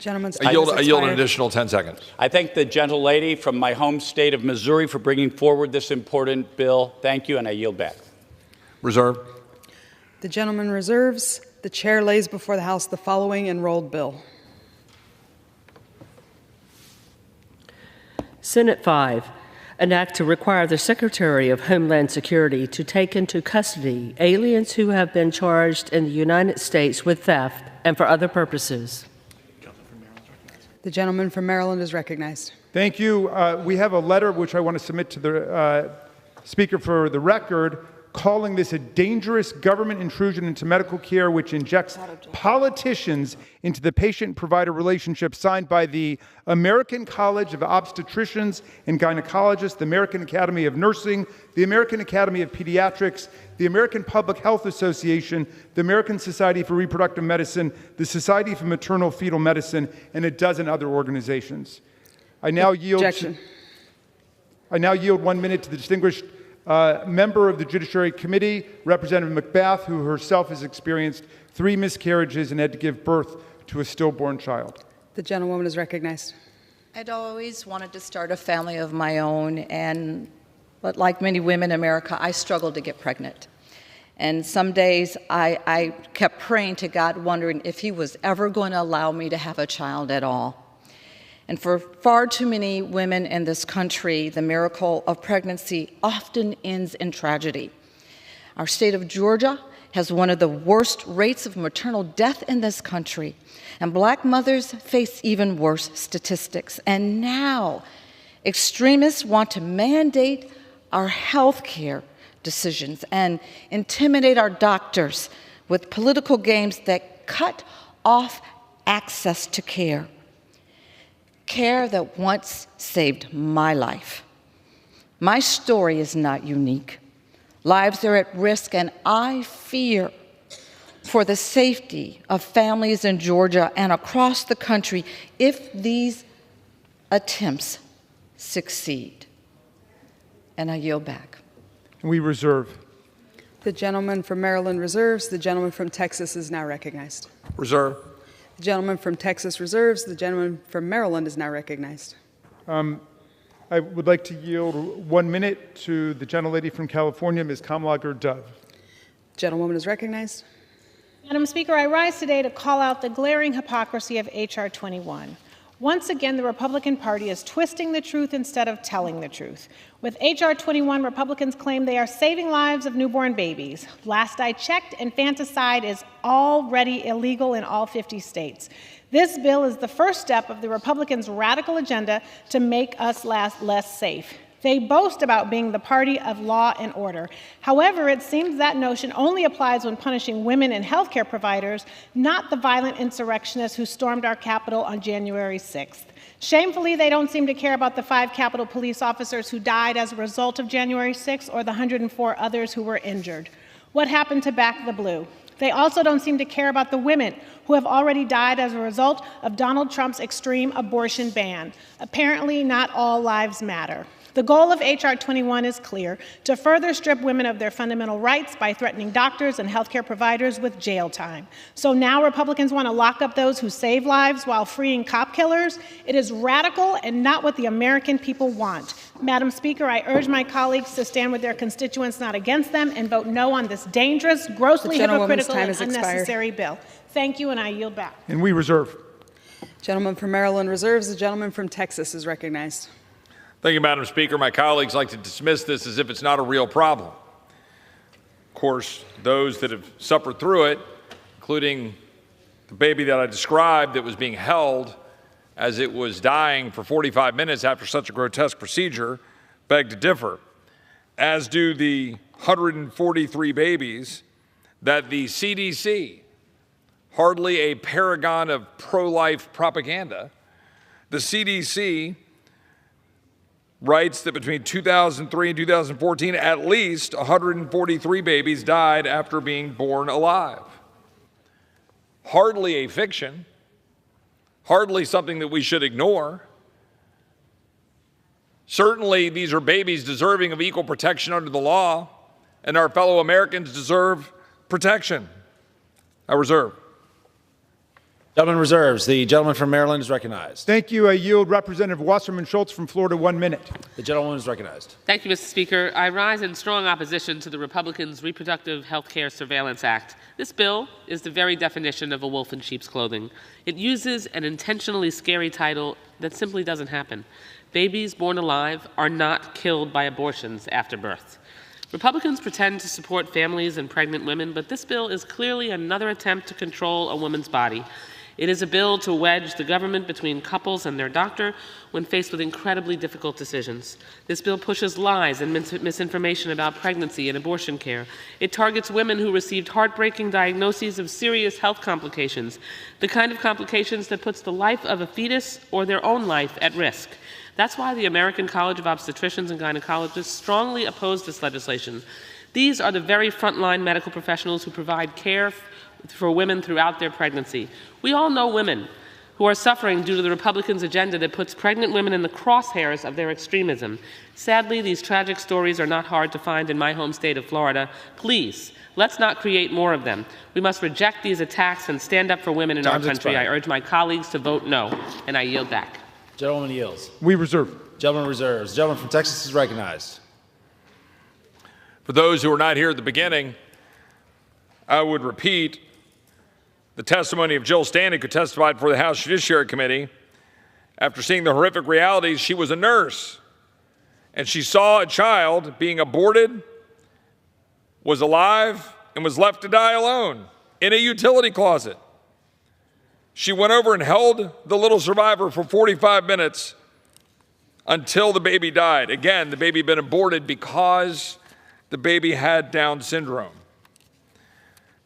Gentleman's I yield an additional 10 seconds. I thank the gentlelady from my home state of Missouri for bringing forward this important bill. Thank you, and I yield back. Reserve. The gentleman reserves. the chair lays before the House the following enrolled bill. Senate 5, an act to require the Secretary of Homeland Security to take into custody aliens who have been charged in the United States with theft and for other purposes. The gentleman from Maryland is recognized. Thank you. We have a letter which I want to submit to the Speaker for the record, calling this a dangerous government intrusion into medical care which injects politicians into the patient-provider relationship, signed by the American College of Obstetricians and Gynecologists, the American Academy of Nursing, the American Academy of Pediatrics, the American Public Health Association, the American Society for Reproductive Medicine, the Society for Maternal Fetal Medicine, and a dozen other organizations. I now yield 1 minute to the distinguished member of the Judiciary Committee, Representative McBath, who herself has experienced 3 miscarriages and had to give birth to a stillborn child. The gentlewoman is recognized. I'd always wanted to start a family of my own, but like many women in America, I struggled to get pregnant. And some days I kept praying to God, wondering if He was ever going to allow me to have a child at all. And for far too many women in this country, the miracle of pregnancy often ends in tragedy. Our state of Georgia has one of the worst rates of maternal death in this country, and Black mothers face even worse statistics. And now, extremists want to mandate our health care decisions and intimidate our doctors with political games that cut off access to care. Care that once saved my life. My story is not unique. Lives are at risk, and I fear for the safety of families in Georgia and across the country if these attempts succeed. And I yield back. We reserve. The gentleman from Maryland reserves. The gentleman from Texas is now recognized. Reserve. The gentleman from Texas reserves. The gentleman from Maryland is now recognized. I would like to yield 1 minute to the gentlelady from California, Ms. Kamlager-Dove. Gentlewoman is recognized. Madam Speaker, I rise today to call out the glaring hypocrisy of H.R. 21. Once again, the Republican Party is twisting the truth instead of telling the truth. With H.R. 21, Republicans claim they are saving lives of newborn babies. Last I checked, infanticide is already illegal in all 50 states. This bill is the first step of the Republicans' radical agenda to make us less safe. They boast about being the party of law and order. However, it seems that notion only applies when punishing women and healthcare providers, not the violent insurrectionists who stormed our Capitol on January 6th. Shamefully, they don't seem to care about the 5 Capitol police officers who died as a result of January 6th or the 104 others who were injured. What happened to Back the Blue? They also don't seem to care about the women who have already died as a result of Donald Trump's extreme abortion ban. Apparently, not all lives matter. The goal of H.R. 21 is clear: to further strip women of their fundamental rights by threatening doctors and healthcare providers with jail time. So now Republicans want to lock up those who save lives while freeing cop killers? It is radical and not what the American people want. Madam Speaker, I urge my colleagues to stand with their constituents, not against them, and vote no on this dangerous, grossly hypocritical, and unnecessary bill. Thank you, and I yield back. And we reserve. Gentleman from Maryland reserves. The gentleman from Texas is recognized. Thank you, Madam Speaker. My colleagues like to dismiss this as if it's not a real problem. Of course, those that have suffered through it, including the baby that I described that was being held as it was dying for 45 minutes after such a grotesque procedure, beg to differ, as do the 143 babies that the CDC, hardly a paragon of pro-life propaganda, the CDC writes that between 2003 and 2014, at least 143 babies died after being born alive. Hardly a fiction, hardly something that we should ignore. Certainly, these are babies deserving of equal protection under the law, and our fellow Americans deserve protection. I reserve. Gentleman reserves. The gentleman from Maryland is recognized. Thank you. I yield Representative Wasserman Schultz from Florida 1 minute. The gentleman is recognized. Thank you, Mr. Speaker. I rise in strong opposition to the Republicans' Reproductive Health Care Surveillance Act. This bill is the very definition of a wolf in sheep's clothing. It uses an intentionally scary title that simply doesn't happen. Babies born alive are not killed by abortions after birth. Republicans pretend to support families and pregnant women, but this bill is clearly another attempt to control a woman's body. It is a bill to wedge the government between couples and their doctor when faced with incredibly difficult decisions. This bill pushes lies and misinformation about pregnancy and abortion care. It targets women who received heartbreaking diagnoses of serious health complications, the kind of complications that puts the life of a fetus or their own life at risk. That's why the American College of Obstetricians and Gynecologists strongly oppose this legislation. These are the very frontline medical professionals who provide care for women throughout their pregnancy. We all know women who are suffering due to the Republicans' agenda that puts pregnant women in the crosshairs of their extremism. Sadly, these tragic stories are not hard to find in my home state of Florida. Please, let's not create more of them. We must reject these attacks and stand up for women in our country. I urge my colleagues to vote no, and I yield back. Gentleman yields. We reserve. Gentleman reserves. Gentleman from Texas is recognized. For those who were not here at the beginning, I would repeat the testimony of Jill Stanek, who testified before the House Judiciary Committee. After seeing the horrific realities, she was a nurse, and she saw a child being aborted, was alive, and was left to die alone in a utility closet. She went over and held the little survivor for 45 minutes until the baby died. Again, the baby had been aborted because the baby had Down syndrome.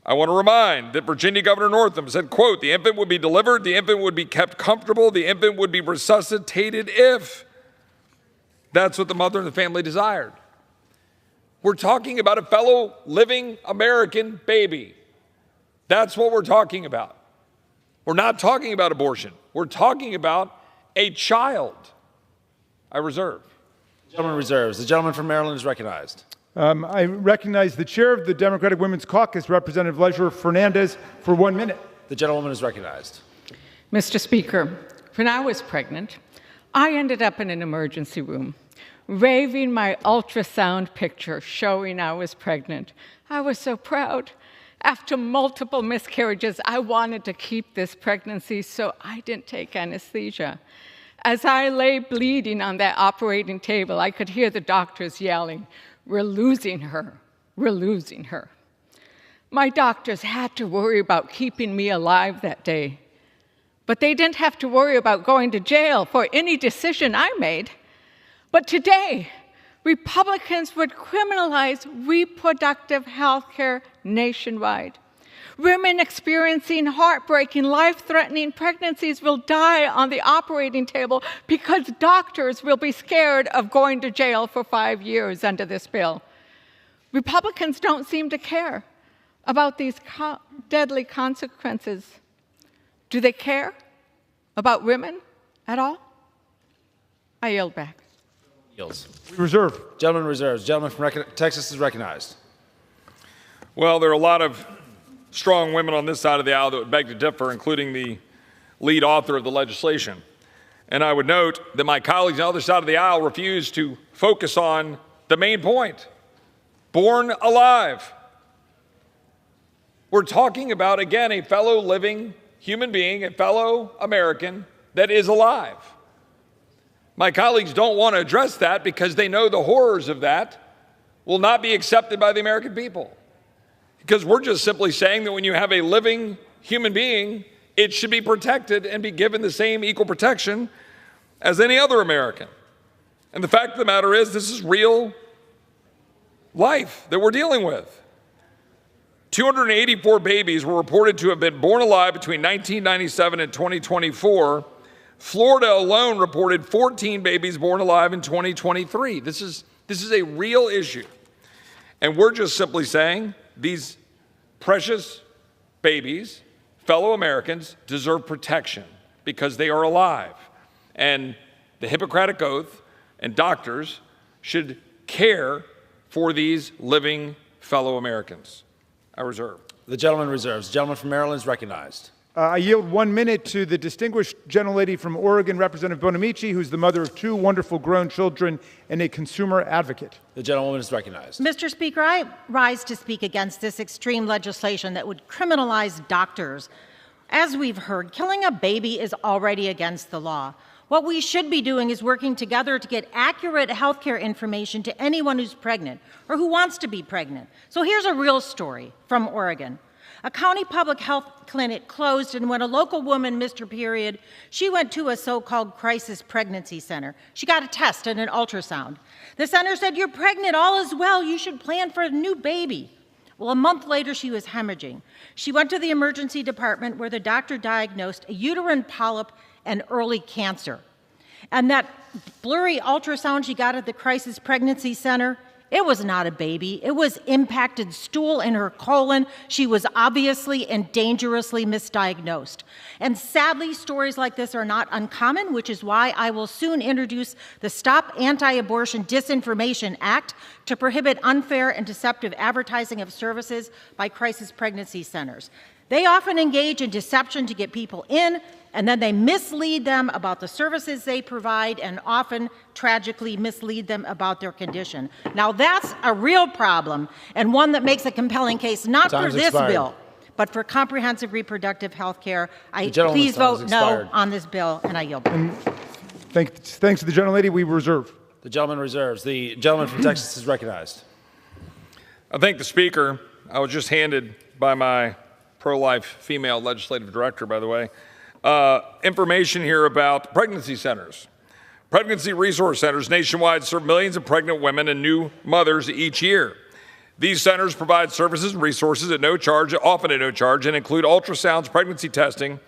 I want to remind that Virginia Governor Northam said, quote, the infant would be delivered, the infant would be kept comfortable, the infant would be resuscitated if that's what the mother and the family desired. We're talking about a fellow living American baby. That's what we're talking about. We're not talking about abortion. We're talking about a child. I reserve. Gentleman reserves. The gentleman from Maryland is recognized. I recognize the chair of the Democratic Women's Caucus, Representative Leisure Fernandez, for 1 minute. The gentlewoman is recognized. Mr. Speaker, when I was pregnant, I ended up in an emergency room, raving my ultrasound picture showing I was pregnant. I was so proud. After multiple miscarriages, I wanted to keep this pregnancy, so I didn't take anesthesia. As I lay bleeding on that operating table, I could hear the doctors yelling, "We're losing her. We're losing her." My doctors had to worry about keeping me alive that day, but they didn't have to worry about going to jail for any decision I made. But today, Republicans would criminalize reproductive health care nationwide. Women experiencing heartbreaking, life-threatening pregnancies will die on the operating table because doctors will be scared of going to jail for 5 years under this bill. Republicans don't seem to care about these deadly consequences. Do they care about women at all? I yield back. Yields. Reserve. Gentleman reserves. Gentleman from Texas is recognized. Well, there are a lot of strong women on this side of the aisle that would beg to differ, including the lead author of the legislation. And I would note that my colleagues on the other side of the aisle refuse to focus on the main point: born alive. We're talking about, again, a fellow living human being, a fellow American that is alive. My colleagues don't want to address that because they know the horrors of that will not be accepted by the American people. Because we're just simply saying that when you have a living human being, it should be protected and be given the same equal protection as any other American. And the fact of the matter is, this is real life that we're dealing with. 284 babies were reported to have been born alive between 1997 and 2024. Florida alone reported 14 babies born alive in 2023. This is a real issue. And we're just simply saying these precious babies, fellow Americans, deserve protection because they are alive. And the Hippocratic Oath and doctors should care for these living fellow Americans. I reserve. The gentleman reserves. The gentleman from Maryland is recognized. I yield 1 minute to the distinguished gentlelady from Oregon, Representative Bonamici, who's the mother of 2 wonderful grown children and a consumer advocate. The gentlewoman is recognized. Mr. Speaker, I rise to speak against this extreme legislation that would criminalize doctors. As we've heard, killing a baby is already against the law. What we should be doing is working together to get accurate health care information to anyone who's pregnant or who wants to be pregnant. So here's a real story from Oregon. A county public health clinic closed, and when a local woman missed her period, she went to a so-called crisis pregnancy center. She got a test and an ultrasound. The center said, "You're pregnant, all is well, you should plan for a new baby." Well, a month later, she was hemorrhaging. She went to the emergency department where the doctor diagnosed a uterine polyp and early cancer. And that blurry ultrasound she got at the crisis pregnancy center, it was not a baby. It was impacted stool in her colon. She was obviously and dangerously misdiagnosed. And sadly, stories like this are not uncommon, which is why I will soon introduce the Stop Anti-Abortion Disinformation Act to prohibit unfair and deceptive advertising of services by crisis pregnancy centers. They often engage in deception to get people in, and then they mislead them about the services they provide and often tragically mislead them about their condition. Now that's a real problem and one that makes a compelling case not for this bill, but for comprehensive reproductive health care. Please vote no on this bill, and I yield back. Thanks to the gentlelady, we reserve. The gentleman reserves. The gentleman from Texas is recognized. I thank the Speaker. I was just handed by my pro-life female legislative director, by the way, information here about pregnancy centers. Pregnancy resource centers nationwide serve millions of pregnant women and new mothers each year. These centers provide services and resources at no charge, often at no charge, and include ultrasounds, pregnancy testing,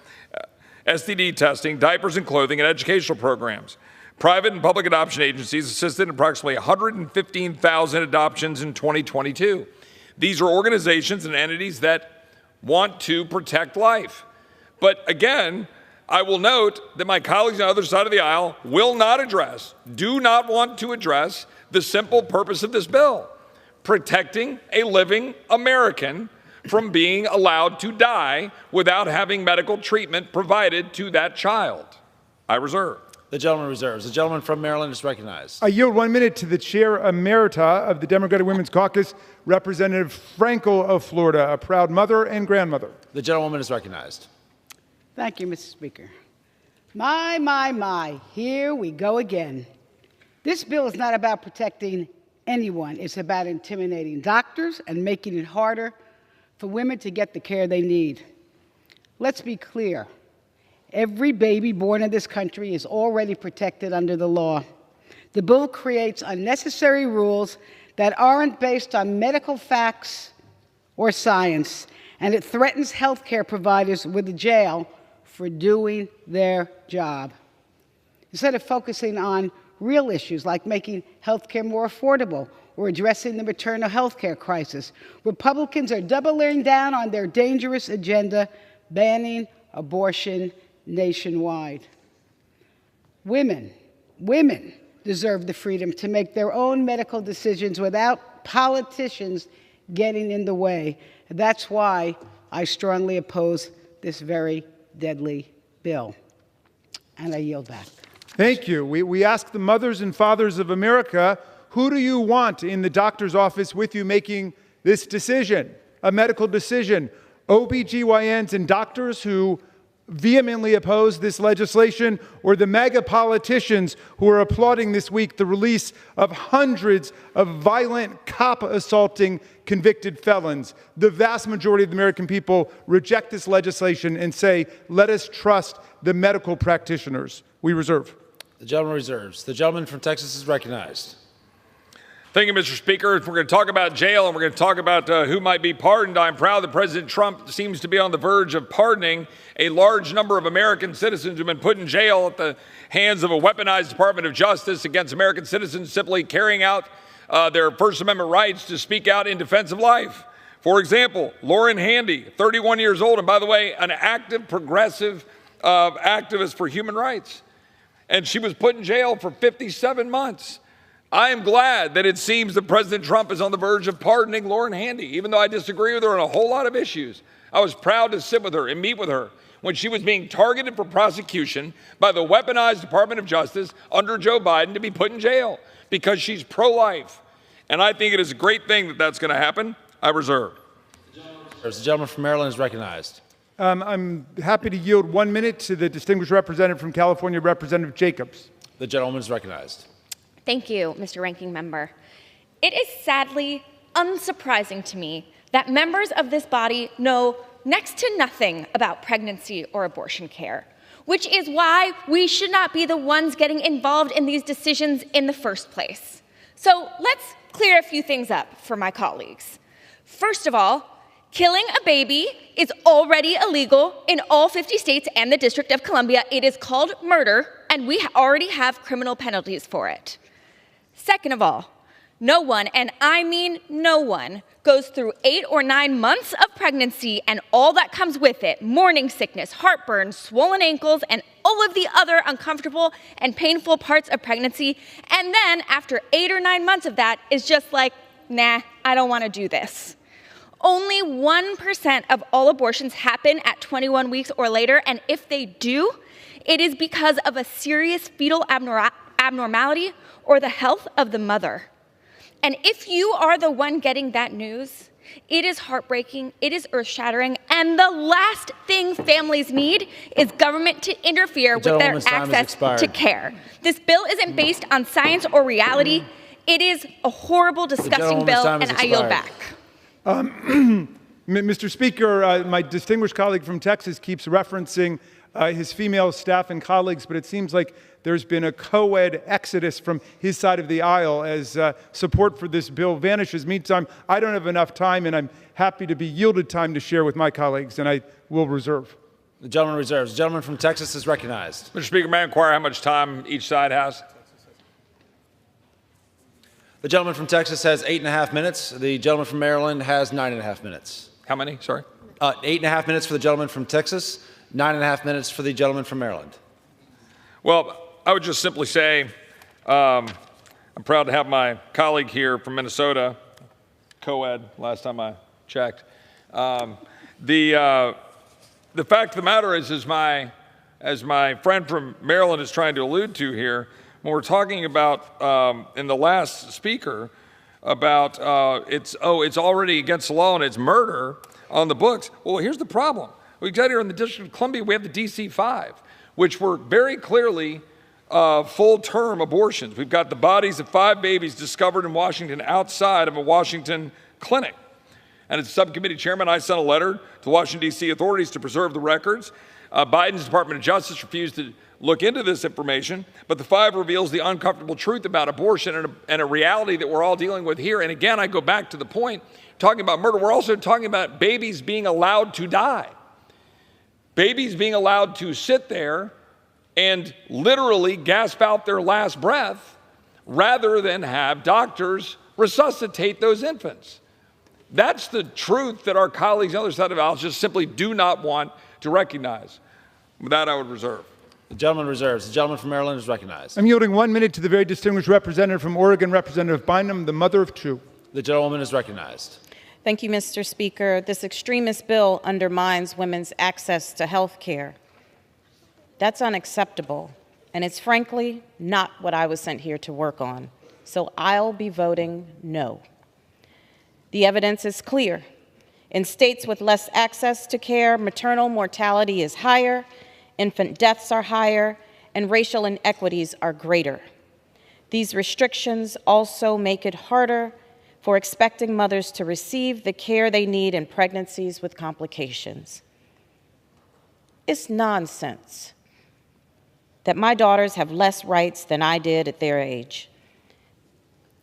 STD testing, diapers and clothing, and educational programs. Private and public adoption agencies assisted in approximately 115,000 adoptions in 2022. These are organizations and entities that want to protect life. But again, I will note that my colleagues on the other side of the aisle will not address, do not want to address the simple purpose of this bill: protecting a living American from being allowed to die without having medical treatment provided to that child. I reserve. The gentleman reserves. The gentleman from Maryland is recognized. I yield 1 minute to the Chair Emerita of the Democratic Women's Caucus, Representative Frankel of Florida, a proud mother and grandmother. The gentlewoman is recognized. Thank you, Mr. Speaker. My, here we go again. This bill is not about protecting anyone. It's about intimidating doctors and making it harder for women to get the care they need. Let's be clear. Every baby born in this country is already protected under the law. The bill creates unnecessary rules that aren't based on medical facts or science, and it threatens health care providers with a jail for doing their job. Instead of focusing on real issues like making health care more affordable or addressing the maternal health care crisis, Republicans are doubling down on their dangerous agenda, banning abortion nationwide. Women deserve the freedom to make their own medical decisions without politicians getting in the way. That's why I strongly oppose this very deadly bill. And I yield back. Thank you. We ask the mothers and fathers of America, who do you want in the doctor's office with you making this decision, a medical decision? OBGYNs and doctors who vehemently oppose this legislation, or the MAGA politicians who are applauding this week the release of hundreds of violent cop-assaulting convicted felons? The vast majority of the American people reject this legislation and say, let us trust the medical practitioners. We reserve. The gentleman reserves. The gentleman from Texas is recognized. Thank you, Mr. Speaker. If we're going to talk about jail and we're going to talk about who might be pardoned, I'm proud that President Trump seems to be on the verge of pardoning a large number of American citizens who've been put in jail at the hands of a weaponized Department of Justice against American citizens simply carrying out their First Amendment rights to speak out in defense of life. For example, Lauren Handy, 31 years old, and by the way, an active, progressive activist for human rights. And she was put in jail for 57 months. I am glad that it seems that President Trump is on the verge of pardoning Lauren Handy, even though I disagree with her on a whole lot of issues. I was proud to sit with her and meet with her when she was being targeted for prosecution by the weaponized Department of Justice under Joe Biden to be put in jail because she's pro-life. And I think it is a great thing that that's going to happen. I reserve. The gentleman from Maryland is recognized. I'm happy to yield 1 minute to the distinguished representative from California, Representative Jacobs. The gentleman is recognized. Thank you, Mr. Ranking Member. It is sadly unsurprising to me that members of this body know next to nothing about pregnancy or abortion care, which is why we should not be the ones getting involved in these decisions in the first place. So let's clear a few things up for my colleagues. First of all, killing a baby is already illegal in all 50 states and the District of Columbia. It is called murder, and we already have criminal penalties for it. Second of all, no one, and I mean no one, goes through 8 or 9 months of pregnancy and all that comes with it, morning sickness, heartburn, swollen ankles, and all of the other uncomfortable and painful parts of pregnancy, and then after 8 or 9 months of that is just like, nah, I don't want to do this. Only 1% of all abortions happen at 21 weeks or later, and if they do, it is because of a serious fetal abnormality or the health of the mother. And if you are the one getting that news, it is heartbreaking, it is earth-shattering, and the last thing families need is government to interfere with their access to care. This bill isn't based on science or reality. It is a horrible, disgusting bill, and I yield back. Mr. Speaker, my distinguished colleague from Texas keeps referencing his female staff and colleagues, but it seems like there's been a co-ed exodus from his side of the aisle as support for this bill vanishes. Meantime, I don't have enough time, and I'm happy to be yielded time to share with my colleagues, and I will reserve. The gentleman reserves. The gentleman from Texas is recognized. Mr. Speaker, may I inquire how much time each side has? The gentleman from Texas has 8.5 minutes. The gentleman from Maryland has 9.5 minutes. How many? Sorry? 8.5 minutes for the gentleman from Texas, 9.5 minutes for the gentleman from Maryland. Well, I would just simply say I'm proud to have my colleague here from Minnesota, co-ed, last time I checked. The fact of the matter is, as my friend from Maryland is trying to allude to here, when we're talking about, in the last speaker, about it's already against the law and it's murder on the books. Well, here's the problem. We've got here in the District of Columbia, we have the DC-5, which were very clearly full-term abortions. We've got the bodies of 5 babies discovered in Washington outside of a Washington clinic. And as subcommittee chairman, I sent a letter to Washington, D.C. authorities to preserve the records. Biden's Department of Justice refused to look into this information, but the 5 reveals the uncomfortable truth about abortion and a reality that we're all dealing with here. And again, I go back to the point, talking about murder, we're also talking about babies being allowed to die. Babies being allowed to sit there and literally gasp out their last breath rather than have doctors resuscitate those infants. That's the truth that our colleagues on the other side of the aisle just simply do not want to recognize. With that, I would reserve. The gentleman reserves. The gentleman from Maryland is recognized. I'm yielding 1 minute to the very distinguished representative from Oregon, Representative Bynum, the mother of 2. The gentlewoman is recognized. Thank you, Mr. Speaker. This extremist bill undermines women's access to health care. That's unacceptable, and it's frankly not what I was sent here to work on. So I'll be voting no. The evidence is clear. In states with less access to care, maternal mortality is higher, infant deaths are higher, and racial inequities are greater. These restrictions also make it harder for expecting mothers to receive the care they need in pregnancies with complications. It's nonsense that my daughters have less rights than I did at their age.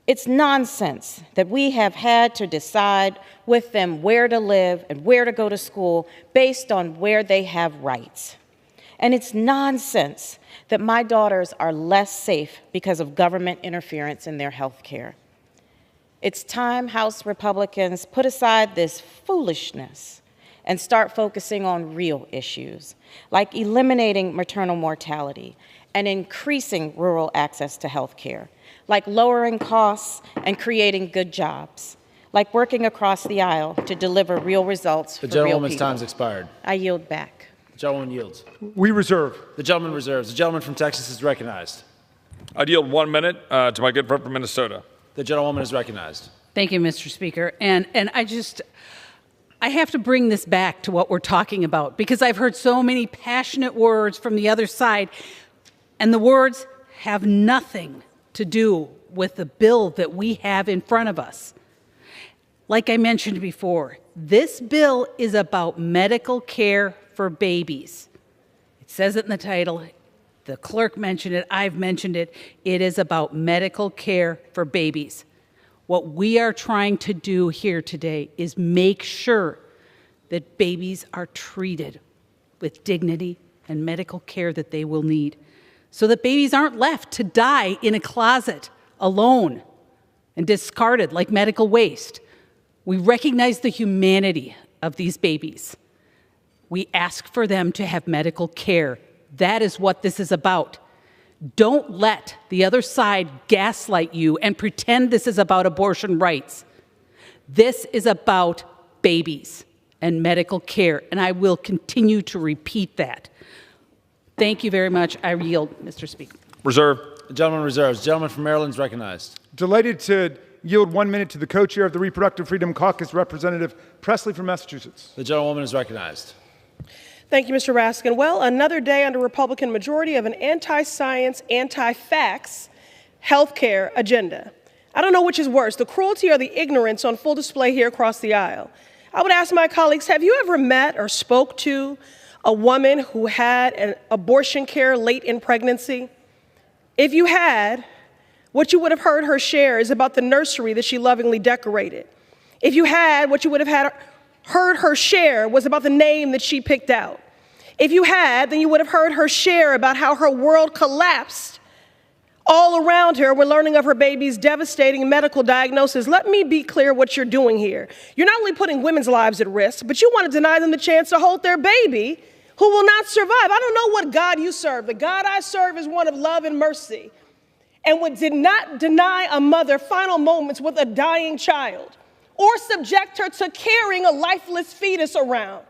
It's nonsense that we have had to decide with them where to live and where to go to school based on where they have rights. And it's nonsense that my daughters are less safe because of government interference in their health care. It's time House Republicans put aside this foolishness and start focusing on real issues, like eliminating maternal mortality and increasing rural access to health care, like lowering costs and creating good jobs, like working across the aisle to deliver real results for real people. The gentlewoman's time's expired. I yield back. The gentleman yields. We reserve. The gentleman reserves. The gentleman from Texas is recognized. I yield 1 minute to my good friend from Minnesota. The gentlewoman is recognized. Thank you, Mr. Speaker. And I have to bring this back to what we're talking about, because I've heard so many passionate words from the other side, and the words have nothing to do with the bill that we have in front of us. Like I mentioned before, this bill is about medical care for babies. It says it in the title. The clerk mentioned it. I've mentioned it. It is about medical care for babies. What we are trying to do here today is make sure that babies are treated with dignity and medical care that they will need, so that babies aren't left to die in a closet alone and discarded like medical waste. We recognize the humanity of these babies. We ask for them to have medical care. That is what this is about. Don't let the other side gaslight you and pretend this is about abortion rights. This is about babies and medical care, and I will continue to repeat that. Thank you very much. I yield, Mr. Speaker. Reserve. The gentleman reserves. The gentleman from Maryland is recognized. Delighted to yield 1 minute to the co-chair of the Reproductive Freedom Caucus, Representative Presley from Massachusetts. The gentlewoman is recognized. Thank you, Mr. Raskin. Well, another day under Republican majority of an anti-science, anti-facts healthcare agenda. I don't know which is worse, the cruelty or the ignorance on full display here across the aisle. I would ask my colleagues, have you ever met or spoke to a woman who had an abortion care late in pregnancy? If you had, what you would have heard her share is about the nursery that she lovingly decorated. If you had, what you would have heard her share was about the name that she picked out. If you had, then you would have heard her share about how her world collapsed all around her when learning of her baby's devastating medical diagnosis. Let me be clear what you're doing here. You're not only putting women's lives at risk, but you want to deny them the chance to hold their baby who will not survive. I don't know what God you serve. The God I serve is one of love and mercy, and did not deny a mother final moments with a dying child or subject her to carrying a lifeless fetus around.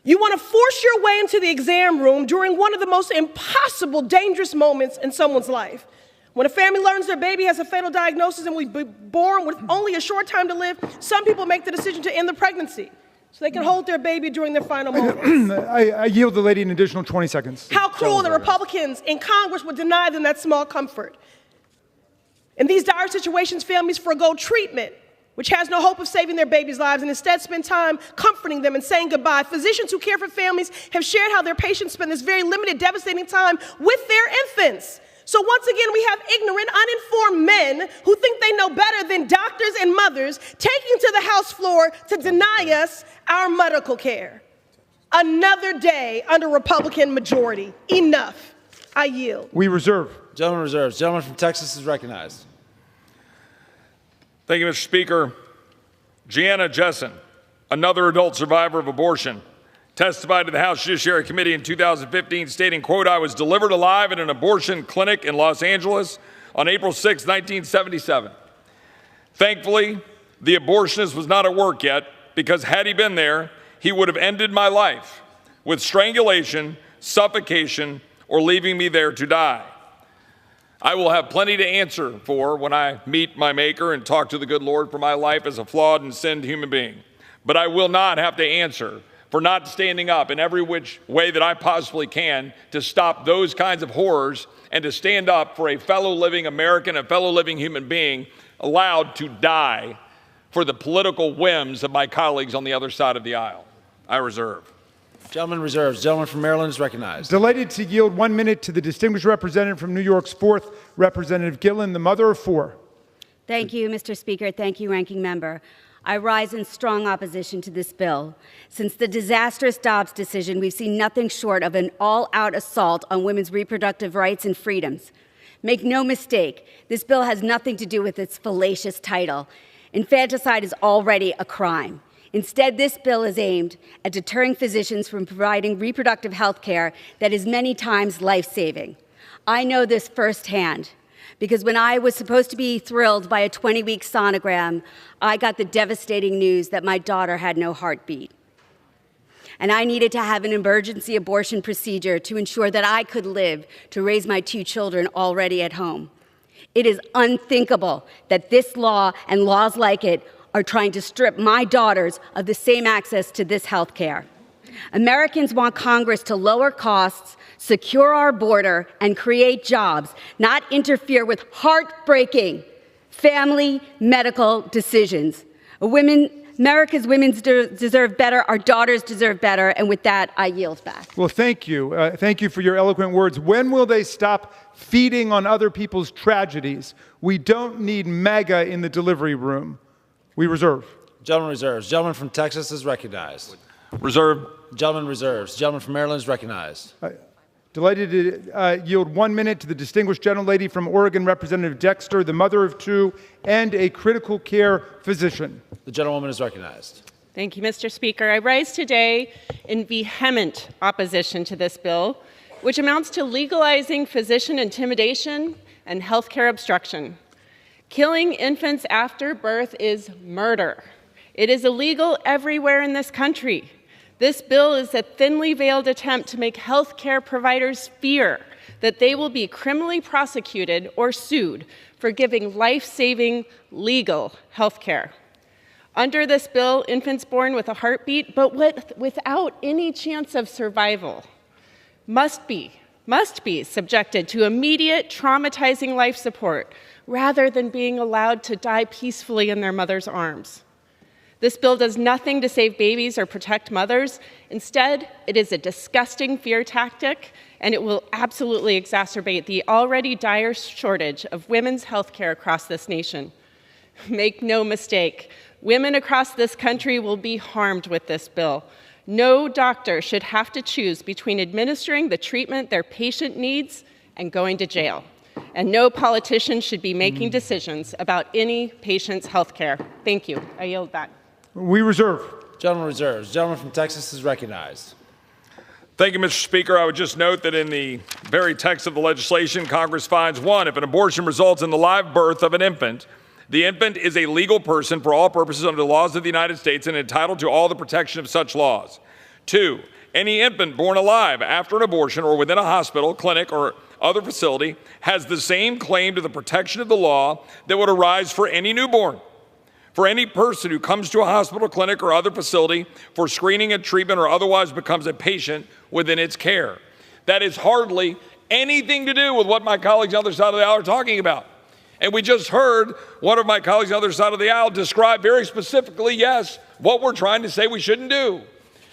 You want to force your way into the exam room during one of the most impossible, dangerous moments in someone's life. When a family learns their baby has a fatal diagnosis and will be born with only a short time to live, some people make the decision to end the pregnancy so they can hold their baby during their final moments. I yield the lady an additional 20 seconds. How cruel the Republicans in Congress would deny them that small comfort. In these dire situations, families forego treatment, which has no hope of saving their babies' lives, and instead spend time comforting them and saying goodbye. Physicians who care for families have shared how their patients spend this very limited, devastating time with their infants. So once again, we have ignorant, uninformed men who think they know better than doctors and mothers taking to the House floor to deny us our medical care. Another day under Republican majority. Enough. I yield. We reserve. Gentleman reserves. Gentleman from Texas is recognized. Thank you, Mr. Speaker. Gianna Jessen, another adult survivor of abortion, testified to the House Judiciary Committee in 2015 stating, quote, "I was delivered alive in an abortion clinic in Los Angeles on April 6, 1977. Thankfully, the abortionist was not at work yet, because had he been there, he would have ended my life with strangulation, suffocation, or leaving me there to die. I will have plenty to answer for when I meet my Maker and talk to the good Lord for my life as a flawed and sinned human being. But I will not have to answer for not standing up in every which way that I possibly can to stop those kinds of horrors and to stand up for a fellow living American, a fellow living human being allowed to die for the political whims of my colleagues on the other side of the aisle. I reserve. Gentleman reserves. Gentleman from Maryland is recognized. Delighted to yield 1 minute to the distinguished representative from New York's 4th, Representative Gillen, the mother of 4. Thank you, Mr. Speaker. Thank you, Ranking Member. I rise in strong opposition to this bill. Since the disastrous Dobbs decision, we've seen nothing short of an all-out assault on women's reproductive rights and freedoms. Make no mistake, this bill has nothing to do with its fallacious title. Infanticide is already a crime. Instead, this bill is aimed at deterring physicians from providing reproductive health care that is many times life-saving. I know this firsthand, because when I was supposed to be thrilled by a 20-week sonogram, I got the devastating news that my daughter had no heartbeat. and I needed to have an emergency abortion procedure to ensure that I could live to raise my 2 children already at home. It is unthinkable that this law and laws like it are trying to strip my daughters of the same access to this health care. Americans want Congress to lower costs, secure our border, and create jobs, not interfere with heartbreaking family medical decisions. America's women deserve better, our daughters deserve better, and with that, I yield back. Well, thank you. Thank you for your eloquent words. When will they stop feeding on other people's tragedies? We don't need MAGA in the delivery room. We reserve. Gentleman reserves. Gentleman from Texas is recognized. Reserve. Gentleman reserves. Gentleman from Maryland is recognized. Delighted to yield 1 minute to the distinguished gentlelady from Oregon, Representative Dexter, the mother of 2 and a critical care physician. The gentlewoman is recognized. Thank you, Mr. Speaker. I rise today in vehement opposition to this bill, which amounts to legalizing physician intimidation and healthcare obstruction. Killing infants after birth is murder. It is illegal everywhere in this country. This bill is a thinly veiled attempt to make healthcare providers fear that they will be criminally prosecuted or sued for giving life-saving legal healthcare. Under this bill, infants born with a heartbeat but without any chance of survival must be subjected to immediate traumatizing life support rather than being allowed to die peacefully in their mother's arms. This bill does nothing to save babies or protect mothers. Instead, it is a disgusting fear tactic, and it will absolutely exacerbate the already dire shortage of women's health care across this nation. Make no mistake, women across this country will be harmed with this bill. No doctor should have to choose between administering the treatment their patient needs and going to jail. And no politician should be making decisions about any patient's health care. Thank you. I yield back. We reserve. Gentleman reserves. Gentleman from Texas is recognized. Thank you, Mr. Speaker. I would just note that in the very text of the legislation, Congress finds, 1, if an abortion results in the live birth of an infant, the infant is a legal person for all purposes under the laws of the United States and entitled to all the protection of such laws. 2, any infant born alive after an abortion or within a hospital, clinic, or other facility has the same claim to the protection of the law that would arise for any newborn. For any person who comes to a hospital, clinic, or other facility for screening and treatment or otherwise becomes a patient within its care. That is hardly anything to do with what my colleagues on the other side of the aisle are talking about. And we just heard one of my colleagues on the other side of the aisle describe very specifically, yes, what we're trying to say we shouldn't do,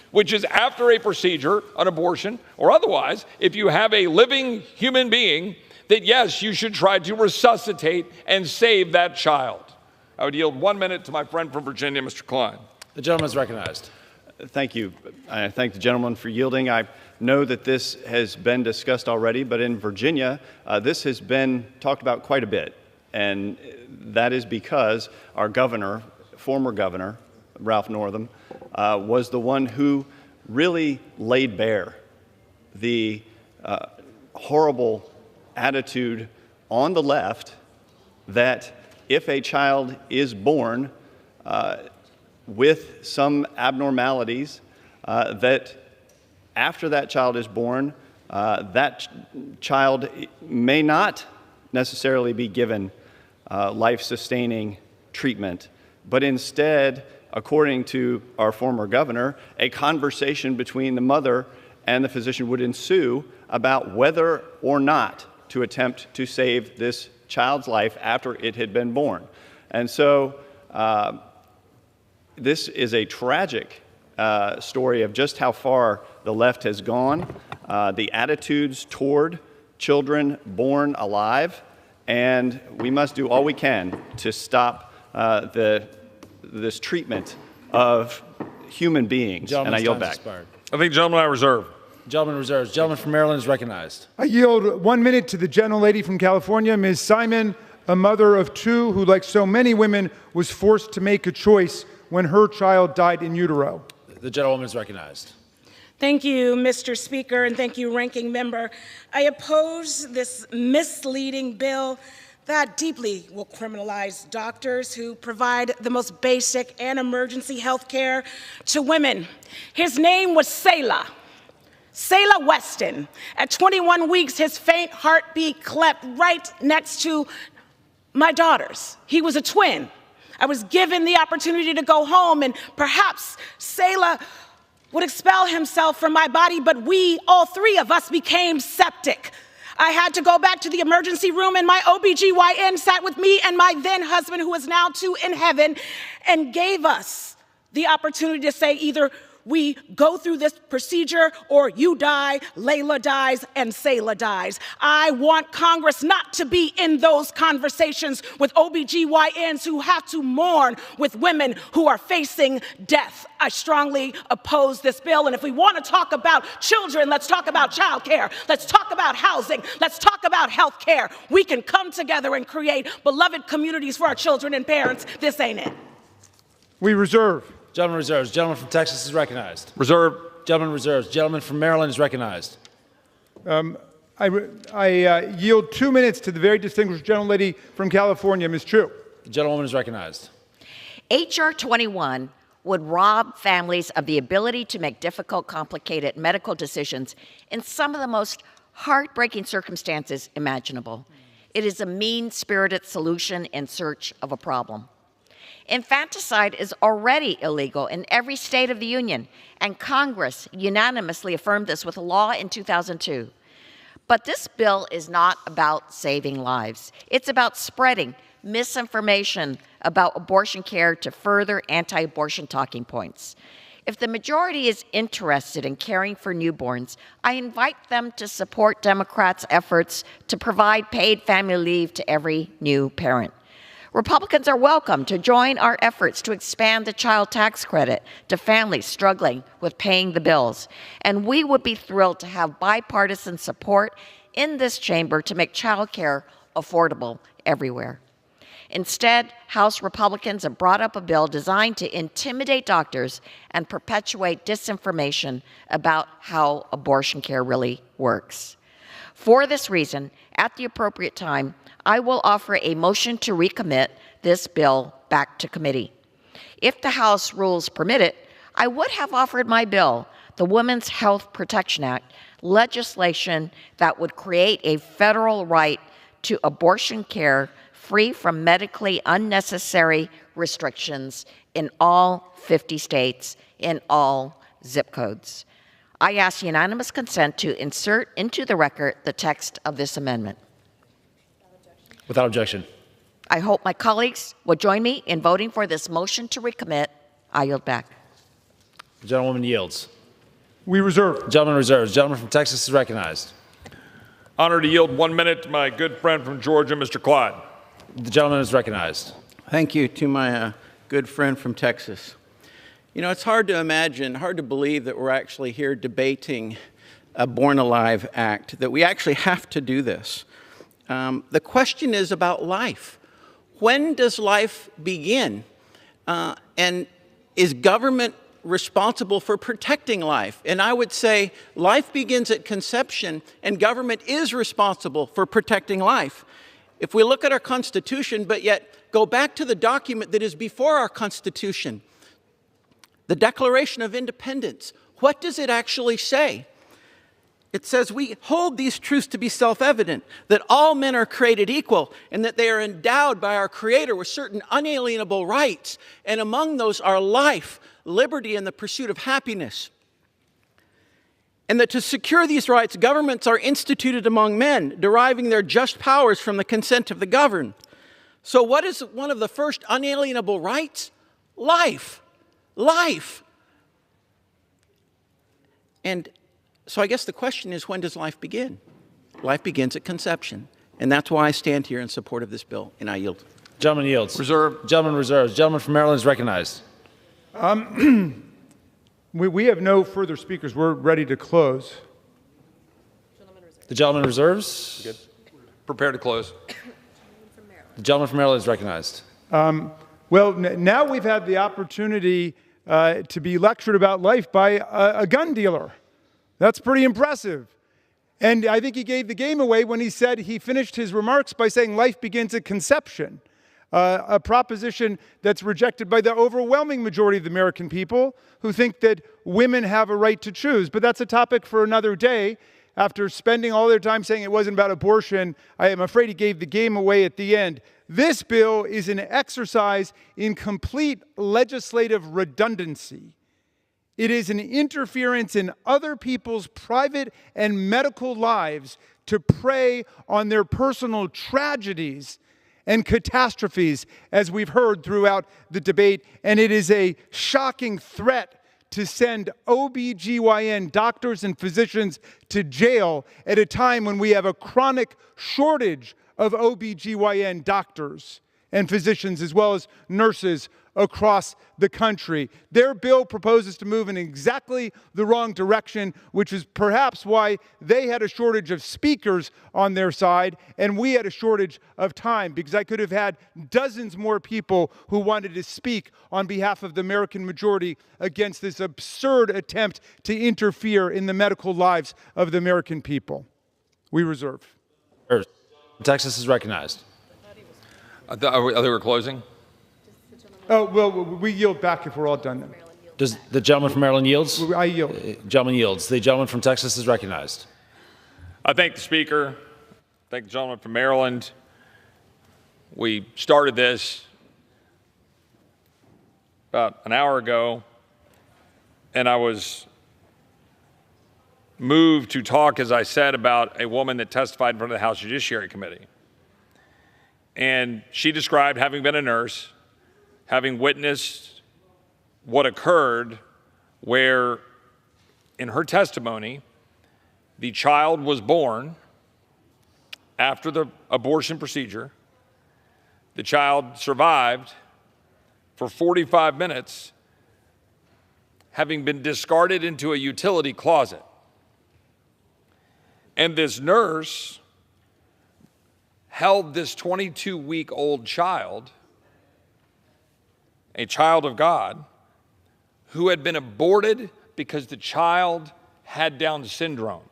which is after a procedure, an abortion, or otherwise, if you have a living human being, that yes, you should try to resuscitate and save that child. I would yield 1 minute to my friend from Virginia, Mr. Klein. The gentleman is recognized. Thank you. I thank the gentleman for yielding. I know that this has been discussed already, but in Virginia, this has been talked about quite a bit. And that is because our governor, former governor, Ralph Northam, was the one who really laid bare the horrible attitude on the left that if a child is born with some abnormalities, that after that child is born, that child may not necessarily be given life-sustaining treatment, but instead, according to our former governor, a conversation between the mother and the physician would ensue about whether or not to attempt to save this child's life after it had been born. And so this is a tragic story of just how far the left has gone, the attitudes toward children born alive, and we must do all we can to stop this treatment of human beings. And I yield back. I think gentleman I reserve. Gentleman reserves. Gentleman from Maryland is recognized. I yield 1 minute to the gentlelady from California, Ms. Simon, a mother of 2 who, like so many women, was forced to make a choice when her child died in utero. The gentlewoman is recognized. Thank you, Mr. Speaker, and thank you, Ranking Member. I oppose this misleading bill that deeply will criminalize doctors who provide the most basic and emergency health care to women. His name was Selah Weston. At 21 weeks, his faint heartbeat clept right next to my daughter's. He was a twin. I was given the opportunity to go home, and perhaps Selah would expel himself from my body, but we, all three of us, became septic. I had to go back to the emergency room, and my OBGYN sat with me and my then husband, who is now too in heaven, and gave us the opportunity to say either we go through this procedure or you die, Layla dies, and Selah dies. I want Congress not to be in those conversations with OBGYNs who have to mourn with women who are facing death. I strongly oppose this bill. And if we want to talk about children, let's talk about child care. Let's talk about housing. Let's talk about health care. We can come together and create beloved communities for our children and parents. This ain't it. We reserve. Gentleman reserves. Gentleman from Texas is recognized. Reserve. Gentleman reserves. Gentleman from Maryland is recognized. I yield 2 minutes to the very distinguished gentlelady from California, Ms. Chu. The gentlewoman is recognized. H.R. 21 would rob families of the ability to make difficult, complicated medical decisions in some of the most heartbreaking circumstances imaginable. It is a mean-spirited solution in search of a problem. Infanticide is already illegal in every state of the Union, and Congress unanimously affirmed this with a law in 2002. But this bill is not about saving lives. It's about spreading misinformation about abortion care to further anti-abortion talking points. If the majority is interested in caring for newborns, I invite them to support Democrats' efforts to provide paid family leave to every new parent. Republicans are welcome to join our efforts to expand the child tax credit to families struggling with paying the bills. And we would be thrilled to have bipartisan support in this chamber to make child care affordable everywhere. Instead, House Republicans have brought up a bill designed to intimidate doctors and perpetuate disinformation about how abortion care really works. For this reason, at the appropriate time, I will offer a motion to recommit this bill back to committee. If the House rules permit it, I would have offered my bill, the Women's Health Protection Act, legislation that would create a federal right to abortion care free from medically unnecessary restrictions in all 50 states, in all zip codes. I ask unanimous consent to insert into the record the text of this amendment. Without objection. I hope my colleagues will join me in voting for this motion to recommit. I yield back. The gentlewoman yields. We reserve. The gentleman reserves. The gentleman from Texas is recognized. Honored to yield 1 minute to my good friend from Georgia, Mr. Clyde. The gentleman is recognized. Thank you to my good friend from Texas. You know, it's hard to imagine, hard to believe that we're actually here debating a Born Alive Act, that we actually have to do this. The question is about life. When does life begin? And is government responsible for protecting life? And I would say life begins at conception, and government is responsible for protecting life. If we look at our Constitution, but yet go back to the document that is before our Constitution, the Declaration of Independence, what does it actually say? It says we hold these truths to be self-evident, that all men are created equal and that they are endowed by our Creator with certain unalienable rights, and among those are life, liberty, and the pursuit of happiness. And that to secure these rights, governments are instituted among men, deriving their just powers from the consent of the governed. So what is one of the first unalienable rights? Life. Life. And so I guess the question is, when does life begin? Life begins at conception. And that's why I stand here in support of this bill, and I yield. Gentleman yields. Reserve. Gentleman reserves. Gentleman from Maryland is recognized. We have no further speakers. We're ready to close. The gentleman reserves. Good. Prepare to close. The gentleman from Maryland is recognized. Now we've had the opportunity to be lectured about life by a gun dealer. That's pretty impressive. And I think he gave the game away when he said he finished his remarks by saying life begins at conception, a proposition that's rejected by the overwhelming majority of the American people who think that women have a right to choose. But that's a topic for another day. After spending all their time saying it wasn't about abortion, I am afraid he gave the game away at the end. This bill is an exercise in complete legislative redundancy. It is an interference in other people's private and medical lives to prey on their personal tragedies and catastrophes, as we've heard throughout the debate. And it is a shocking threat to send OBGYN doctors and physicians to jail at a time when we have a chronic shortage of OBGYN doctors and physicians, as well as nurses across the country. Their bill proposes to move in exactly the wrong direction, which is perhaps why they had a shortage of speakers on their side and we had a shortage of time, because I could have had dozens more people who wanted to speak on behalf of the American majority against this absurd attempt to interfere in the medical lives of the American people. We reserve. Texas is recognized. I thought we were closing. Oh, well, we yield back if we're all done then. Does the gentleman from Maryland yields? I yield. Gentleman yields. The gentleman from Texas is recognized. I thank the Speaker. Thank the gentleman from Maryland. We started this about an hour ago, and I was moved to talk, as I said, about a woman that testified in front of the House Judiciary Committee. And she described having been a nurse, having witnessed what occurred where, in her testimony, the child was born after the abortion procedure. The child survived for 45 minutes, having been discarded into a utility closet. And this nurse held this 22-week-old child, a child of God, who had been aborted because the child had Down syndrome.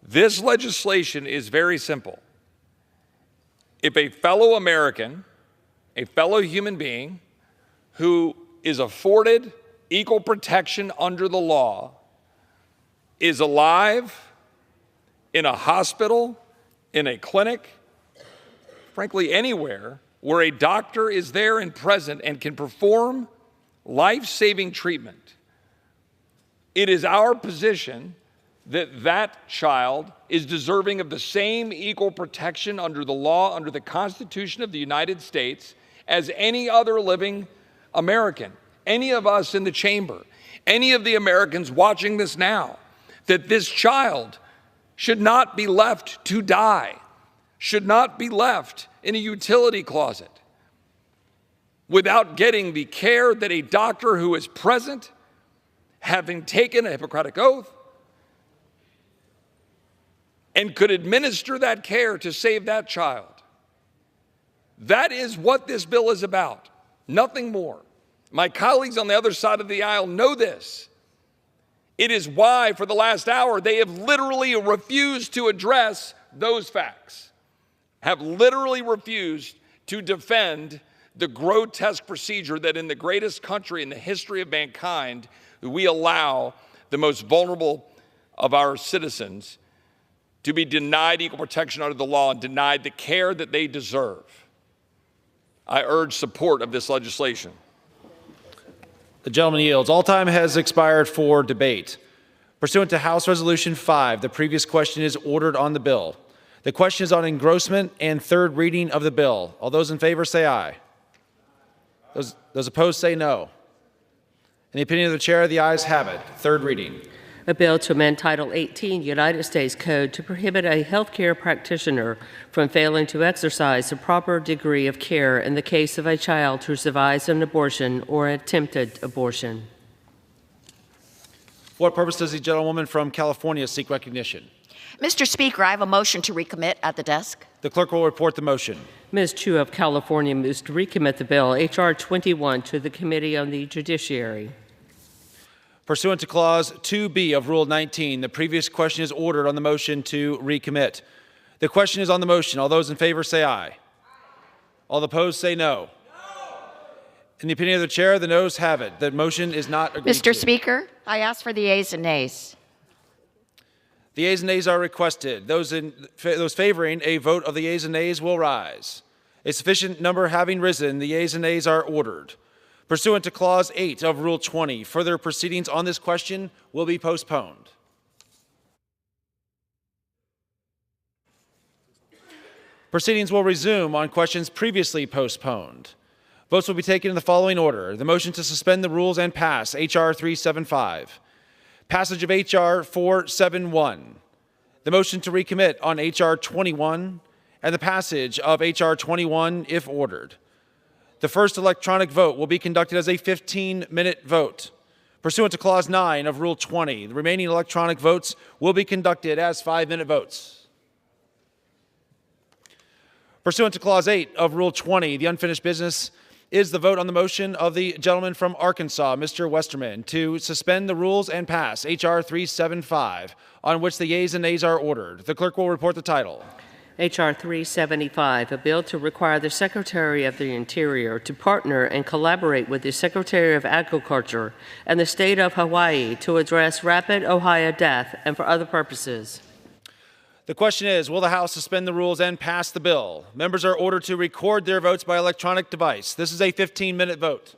This legislation is very simple. If a fellow American, a fellow human being who is afforded equal protection under the law is alive, in a hospital, in a clinic, frankly anywhere where a doctor is there and present and can perform life-saving treatment, it is our position that that child is deserving of the same equal protection under the law, under the Constitution of the United States, as any other living American, any of us in the chamber, any of the Americans watching this now, that this child should not be left to die, should not be left in a utility closet without getting the care that a doctor who is present, having taken a Hippocratic oath, and could administer that care to save that child. That is what this bill is about, nothing more. My colleagues on the other side of the aisle know this. It is why, for the last hour, they have literally refused to address those facts, have literally refused to defend the grotesque procedure that in the greatest country in the history of mankind, we allow the most vulnerable of our citizens to be denied equal protection under the law and denied the care that they deserve. I urge support of this legislation. The gentleman yields. All time has expired for debate. Pursuant to House Resolution 5, the previous question is ordered on the bill. The question is on engrossment and third reading of the bill. All those in favor say aye. Those opposed say no. In the opinion of the chair, the ayes have it. Third reading. A bill to amend Title 18 United States Code to prohibit a healthcare practitioner from failing to exercise a proper degree of care in the case of a child who survives an abortion or attempted abortion. For what purpose does the gentlewoman from California seek recognition? Mr. Speaker, I have a motion to recommit at the desk. The clerk will report the motion. Ms. Chu of California moves to recommit the bill, H.R. 21, to the Committee on the Judiciary. Pursuant to Clause 2B of Rule 19, the previous question is ordered on the motion to recommit. The question is on the motion. All those in favor say aye. All opposed say no. In the opinion of the chair, the noes have it. The motion is not agreed to. Mr. Speaker, I ask for the yeas and nays. The yeas and nays are requested. Those favoring a vote of the yeas and nays will rise. A sufficient number having risen, the yeas and nays are ordered. Pursuant to Clause 8 of Rule 20, further proceedings on this question will be postponed. Proceedings will resume on questions previously postponed. Votes will be taken in the following order. The motion to suspend the rules and pass H.R. 375. Passage of H.R. 471. The motion to recommit on H.R. 21. And the passage of H.R. 21 if ordered. The first electronic vote will be conducted as a 15-minute vote. Pursuant to Clause 9 of Rule 20, the remaining electronic votes will be conducted as 5-minute votes. Pursuant to Clause 8 of Rule 20, the unfinished business is the vote on the motion of the gentleman from Arkansas, Mr. Westerman, to suspend the rules and pass H.R. 375, on which the yeas and nays are ordered. The clerk will report the title. H.R. 375, a bill to require the Secretary of the Interior to partner and collaborate with the Secretary of Agriculture and the state of Hawaii to address rapid Ohio death and for other purposes. The question is, will the House suspend the rules and pass the bill? Members are ordered to record their votes by electronic device. This is a 15-minute vote.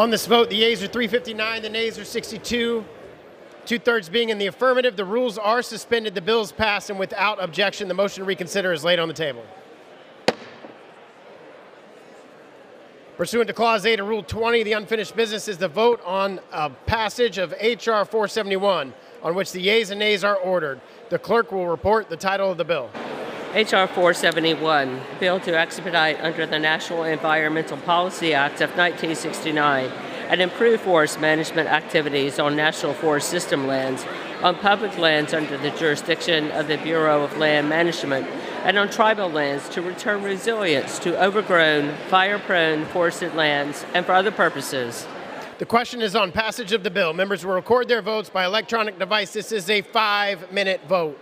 On this vote, the yeas are 359, the nays are 62. Two-thirds being in the affirmative, the rules are suspended, the bill is passed, and without objection, the motion to reconsider is laid on the table. Pursuant to Clause 8 of Rule 20, the unfinished business is the vote on passage of H.R. 471, on which the yeas and nays are ordered. The clerk will report the title of the bill. H.R. 471, Bill to expedite under the National Environmental Policy Act of 1969 and improve forest management activities on National Forest System lands, on public lands under the jurisdiction of the Bureau of Land Management, and on tribal lands to return resilience to overgrown, fire-prone forested lands and for other purposes. The question is on passage of the bill. Members will record their votes by electronic device. This is a 5-minute vote.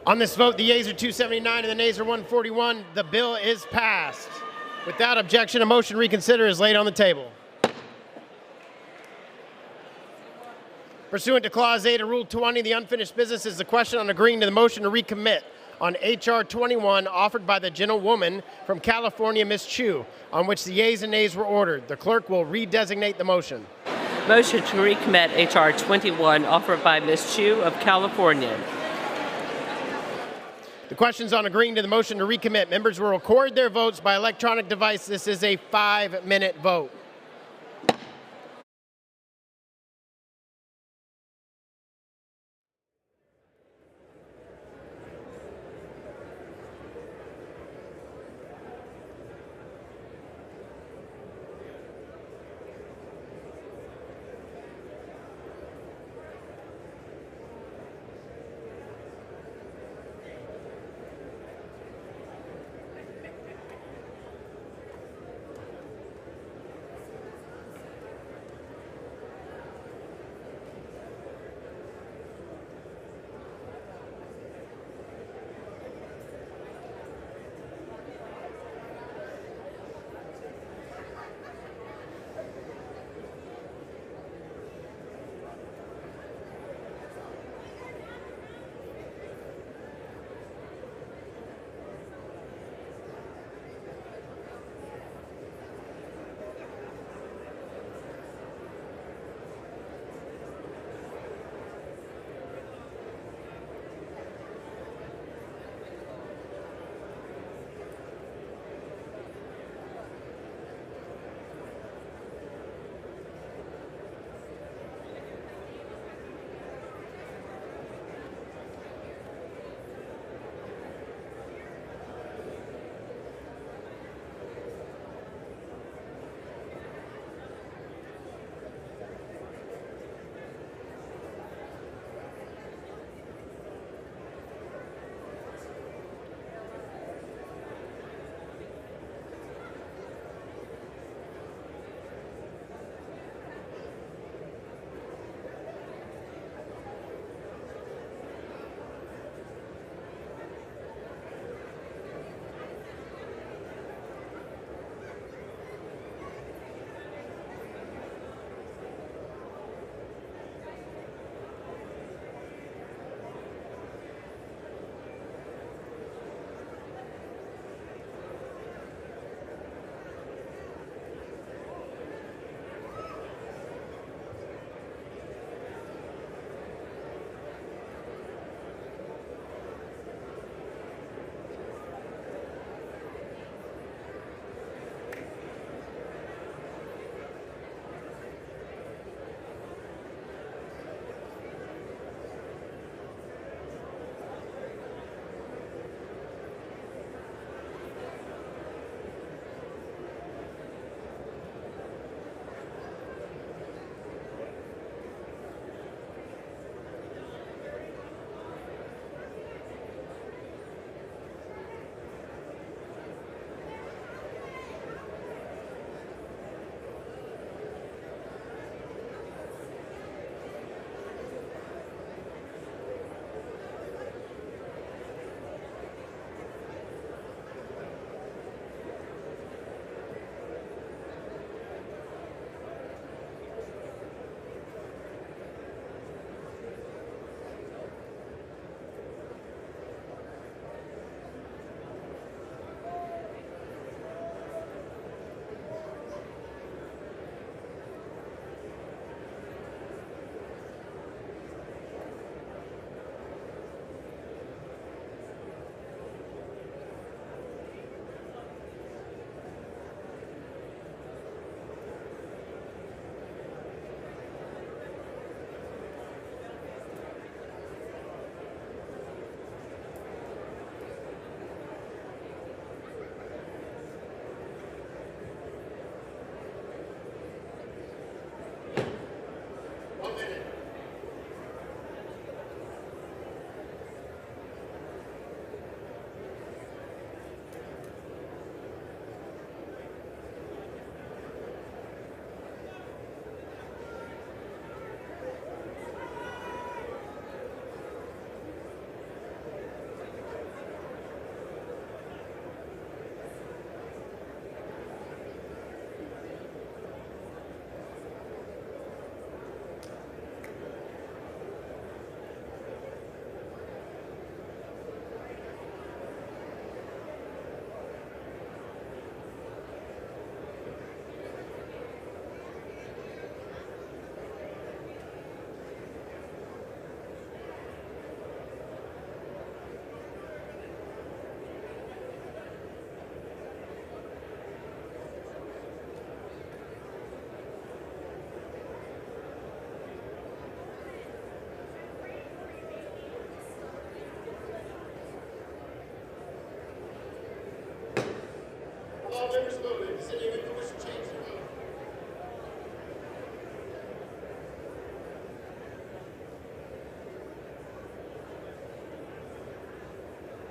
On this vote, the yeas are 279 and the nays are 141. The bill is passed. Without objection, a motion to reconsider is laid on the table. Pursuant to Clause 8 of Rule 20, the unfinished business is the question on agreeing to the motion to recommit on H.R. 21 offered by the gentlewoman from California, Ms. Chu, on which the yeas and nays were ordered. The clerk will redesignate the motion. Motion to recommit H.R. 21 offered by Ms. Chu of California. The questions on agreeing to the motion to recommit. Members will record their votes by electronic device. This is a 5-minute vote.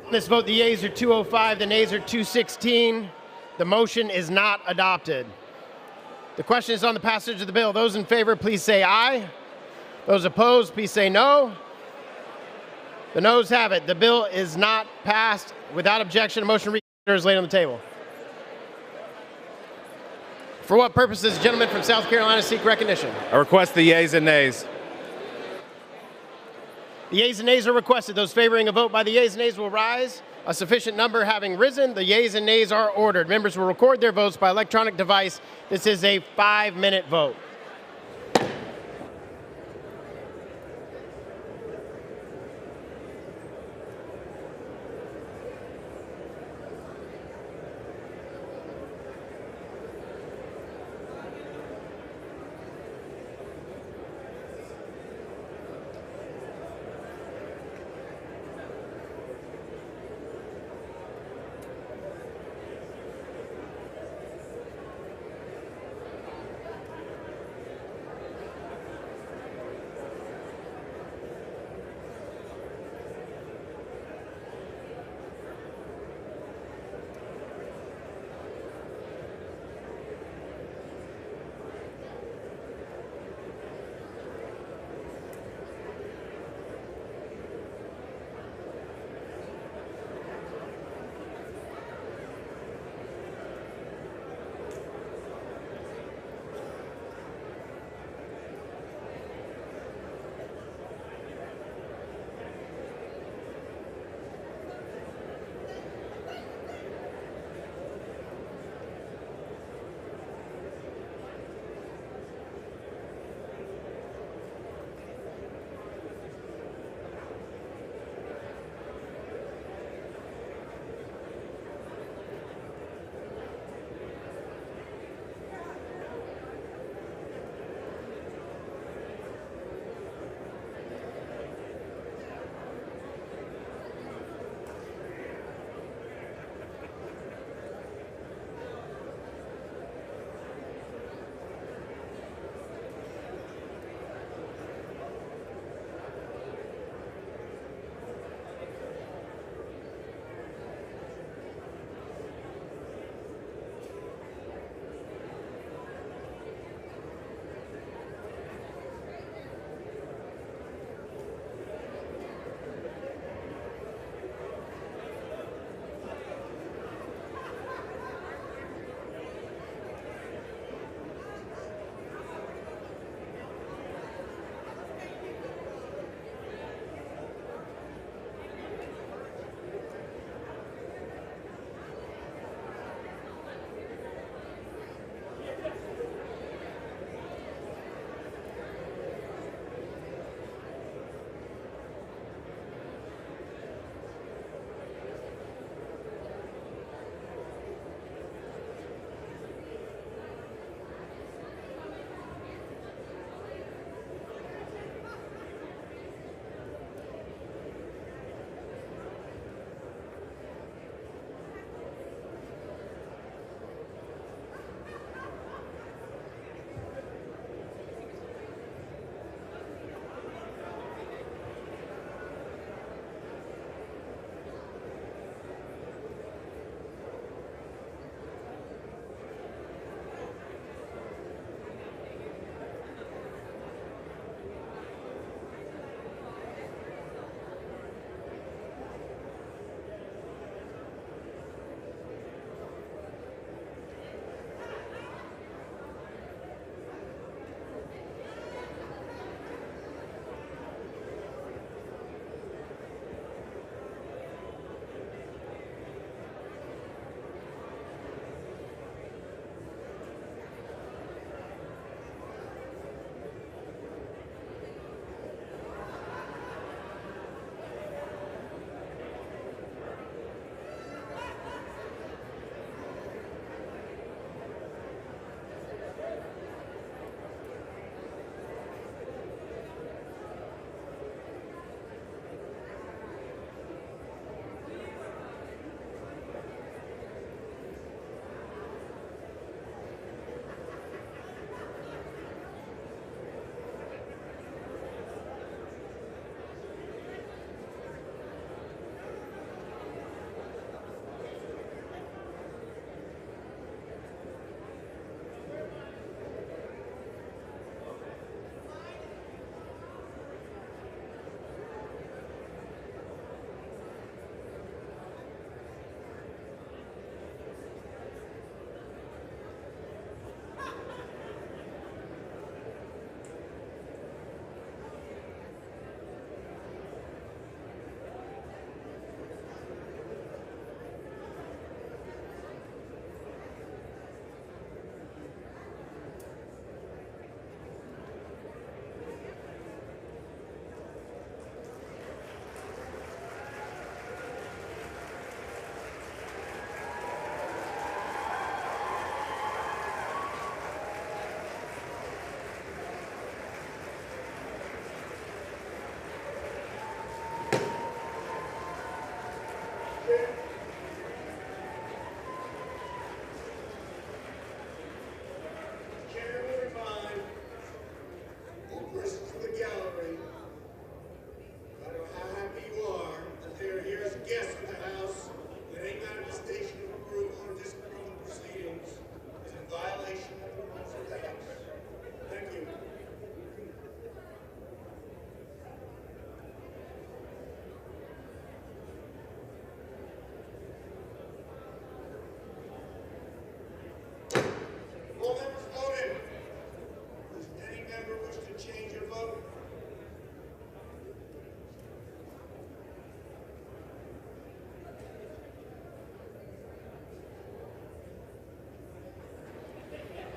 On this vote, the yeas are 205, the nays are 216. The motion is not adopted. The question is on the passage of the bill. Those in favor, please say aye. Those opposed, please say no. The noes have it. The bill is not passed. Without objection, a motion to reconsider is laid on the table. For what purpose does the gentleman from South Carolina seek recognition? I request the yeas and nays. The yeas and nays are requested. Those favoring a vote by the yeas and nays will rise. A sufficient number having risen, the yeas and nays are ordered. Members will record their votes by electronic device. This is a 5-minute vote.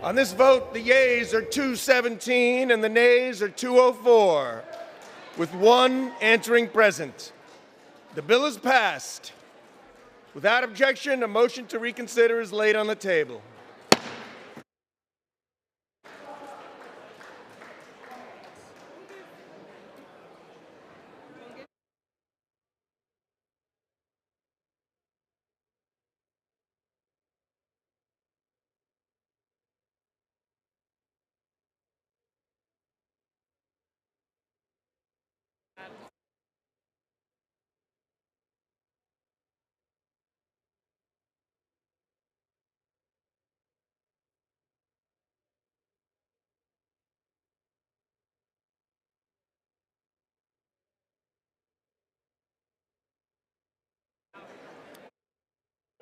On this vote, the yeas are 217 and the nays are 204, with one answering present. The bill is passed. Without objection, a motion to reconsider is laid on the table.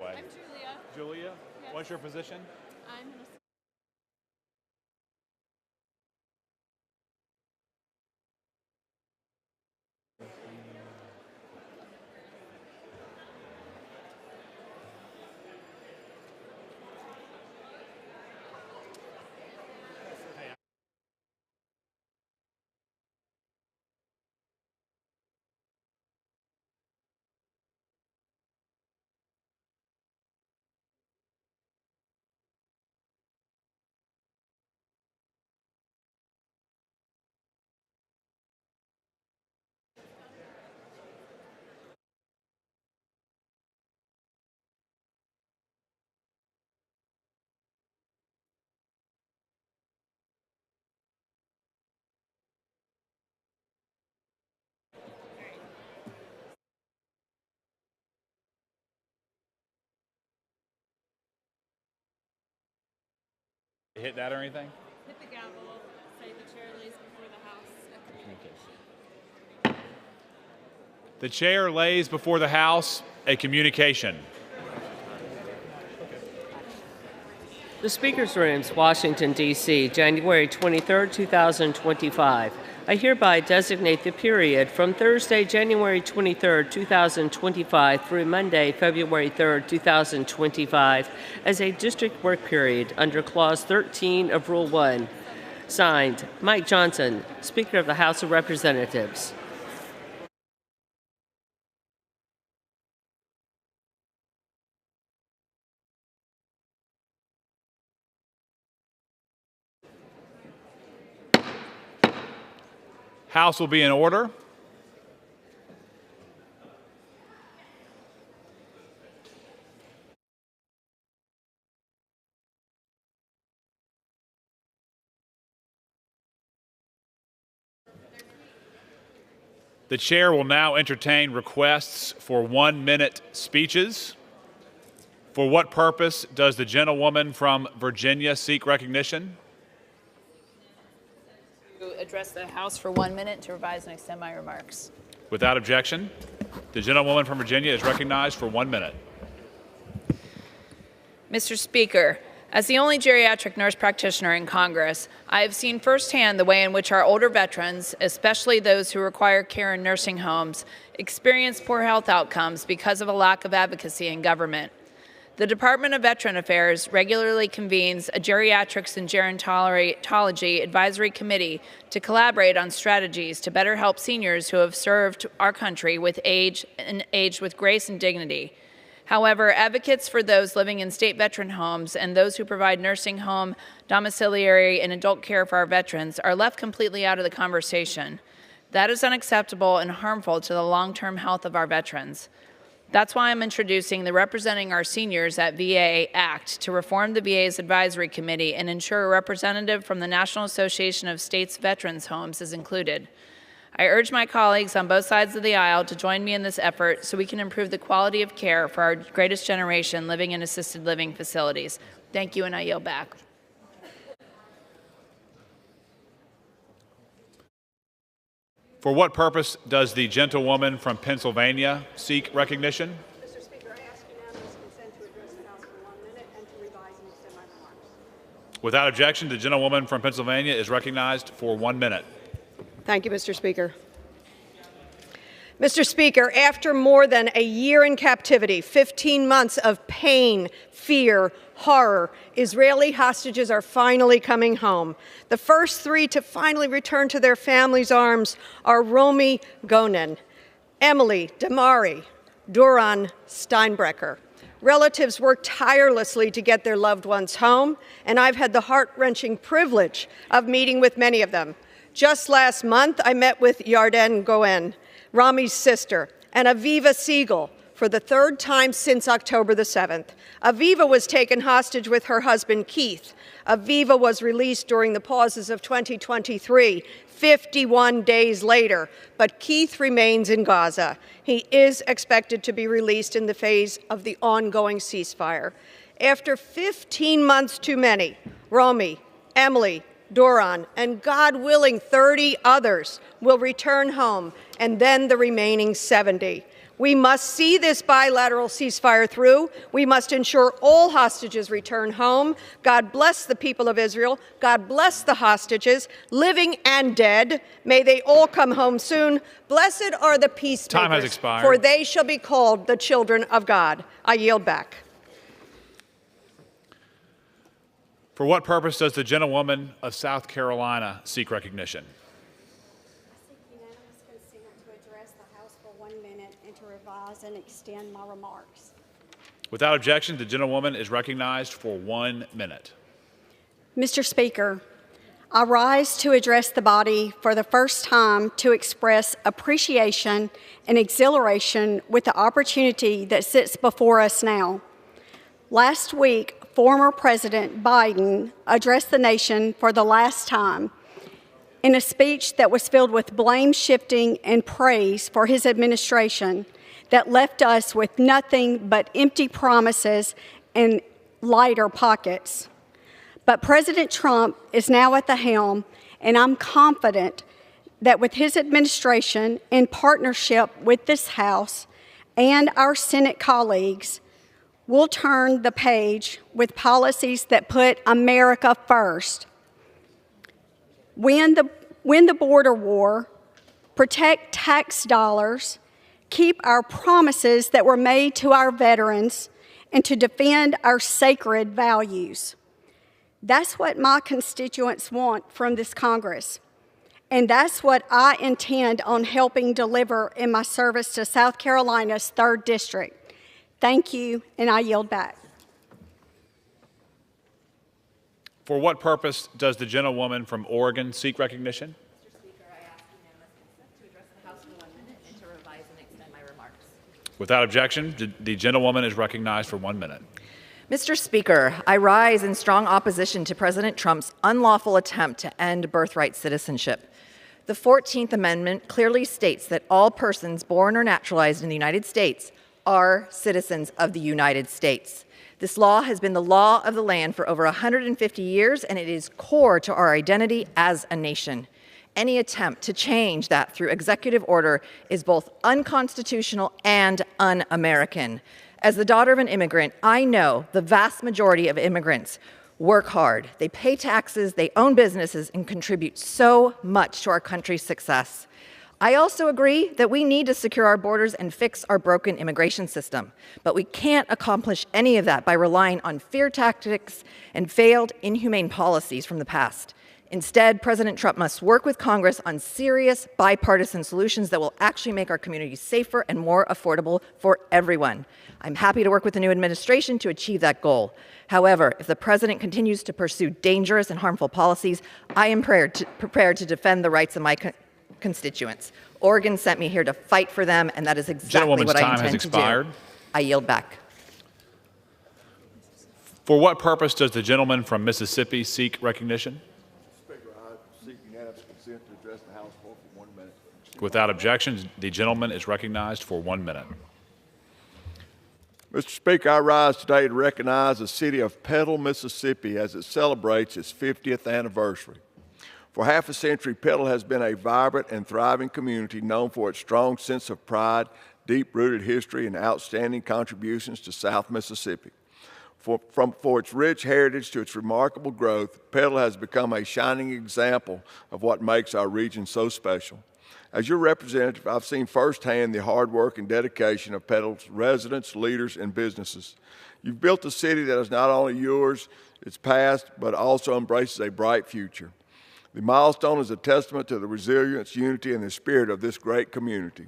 I'm Julia. Julia, yes. What's your position? I'm You hit that or anything? hit the gavel, say the chair lays before the House. The chair lays before the House a communication. The Speaker's Rooms, Washington, D.C., January 23, 2025. I hereby designate the period from Thursday, January 23, 2025 through Monday, February 3, 2025 as a district work period under Clause 13 of Rule 1. Signed, Mike Johnson, Speaker of the House of Representatives. House will be in order. The chair will now entertain requests for 1-minute speeches. For what purpose does the gentlewoman from Virginia seek recognition? To address the House for 1 minute to revise and extend my remarks. Without objection, the gentlewoman from Virginia is recognized for 1 minute. Mr. Speaker, as the only geriatric nurse practitioner in Congress, I have seen firsthand the way in which our older veterans, especially those who require care in nursing homes, experience poor health outcomes because of a lack of advocacy in government. The Department of Veteran Affairs regularly convenes a Geriatrics and Gerontology Advisory Committee to collaborate on strategies to better help seniors who have served our country with aged with grace and dignity. However, advocates for those living in state veteran homes and those who provide nursing home, domiciliary, and adult care for our veterans are left completely out of the conversation. That is unacceptable and harmful to the long-term health of our veterans. That's why I'm introducing the Representing Our Seniors at VA Act to reform the VA's advisory committee and ensure a representative from the National Association of States Veterans Homes is included. I urge my colleagues on both sides of the aisle to join me in this effort so we can improve the quality of care for our greatest generation living in assisted living facilities. Thank you, and I yield back. For what purpose does the gentlewoman from Pennsylvania seek recognition? Mr. Speaker, I ask unanimous consent to address the House for 1 minute and to revise and extend my remarks. Without objection, the gentlewoman from Pennsylvania is recognized for 1 minute. Thank you, Mr. Speaker. Mr. Speaker, after more than a year in captivity, 15 months of pain, fear, horror, Israeli hostages are finally coming home. The first 3 to finally return to their families' arms are Romy Gonen, Emily Damari, Duran Steinbrecher. Relatives worked tirelessly to get their loved ones home, and I've had the heart-wrenching privilege of meeting with many of them. Just last month, I met with Yarden Goen, Rami's sister, and Aviva Siegel for the 3rd time since October the 7th. Aviva was taken hostage with her husband, Keith. Aviva was released during the pauses of 2023, 51 days later, but Keith remains in Gaza. He is expected to be released in the phase of the ongoing ceasefire. After 15 months too many, Romy, Emily, Duran, and God willing, 30 others will return home, and then the remaining 70. We must see this bilateral ceasefire through. We must ensure all hostages return home. God bless the people of Israel. God bless the hostages, living and dead. May they all come home soon. Blessed are the peacemakers, Time has expired. for they shall be called the children of God. I yield back. For what purpose does the gentlewoman of South Carolina seek recognition? I seek unanimous consent to address the House for 1 minute and to revise and extend my remarks. Without objection, the gentlewoman is recognized for 1 minute. Mr. Speaker, I rise to address the body for the first time to express appreciation and exhilaration with the opportunity that sits before us now. Last week, former President Biden addressed the nation for the last time in a speech that was filled with blame shifting and praise for his administration that left us with nothing but empty promises and lighter pockets. But President Trump is now at the helm, and I'm confident that with his administration, in partnership with this House and our Senate colleagues, we'll turn the page with policies that put America first. Win the border war, protect tax dollars, keep our promises that were made to our veterans, and to defend our sacred values. That's what my constituents want from this Congress. And that's what I intend on helping deliver in my service to South Carolina's 3rd District. Thank you, and I yield back. For what purpose does the gentlewoman from Oregon seek recognition? Mr. Speaker, I ask unanimous consent to address the House for 1 minute and to revise and extend my remarks. Without objection, the gentlewoman is recognized for 1 minute. Mr. Speaker, I rise in strong opposition to President Trump's unlawful attempt to end birthright citizenship. The 14th Amendment clearly states that all persons born or naturalized in the United States are citizens of the United States. This law has been the law of the land for over 150 years, and it is core to our identity as a nation. Any attempt to change that through executive order is both unconstitutional and un-American. As the daughter of an immigrant, I know the vast majority of immigrants work hard. They pay taxes, they own businesses, and contribute so much to our country's success. I also agree that we need to secure our borders and fix our broken immigration system, but we can't accomplish any of that by relying on fear tactics and failed, inhumane policies from the past. Instead, President Trump must work with Congress on serious bipartisan solutions that will actually make our communities safer and more affordable for everyone. I'm happy to work with the new administration to achieve that goal. However, if the president continues to pursue dangerous and harmful policies, I am prepared to defend the rights of my constituents. Oregon sent me here to fight for them, and that is exactly what I intend to do. I yield back. For what purpose does the gentleman from Mississippi seek recognition? Speaker, I seek unanimous consent to address the House for 1 minute. Without objection, the gentleman is recognized for 1 minute. Mr. Speaker, I rise today to recognize the city of Petal, Mississippi as it celebrates its 50th anniversary. For half a century, Petal has been a vibrant and thriving community known for its strong sense of pride, deep-rooted history, and outstanding contributions to South Mississippi. For its rich heritage to its remarkable growth, Petal has become a shining example of what makes our region so special. As your representative, I've seen firsthand the hard work and dedication of Petal's residents, leaders, and businesses. You've built a city that is not only yours, its past, but also embraces a bright future. The milestone is a testament to the resilience, unity, and the spirit of this great community.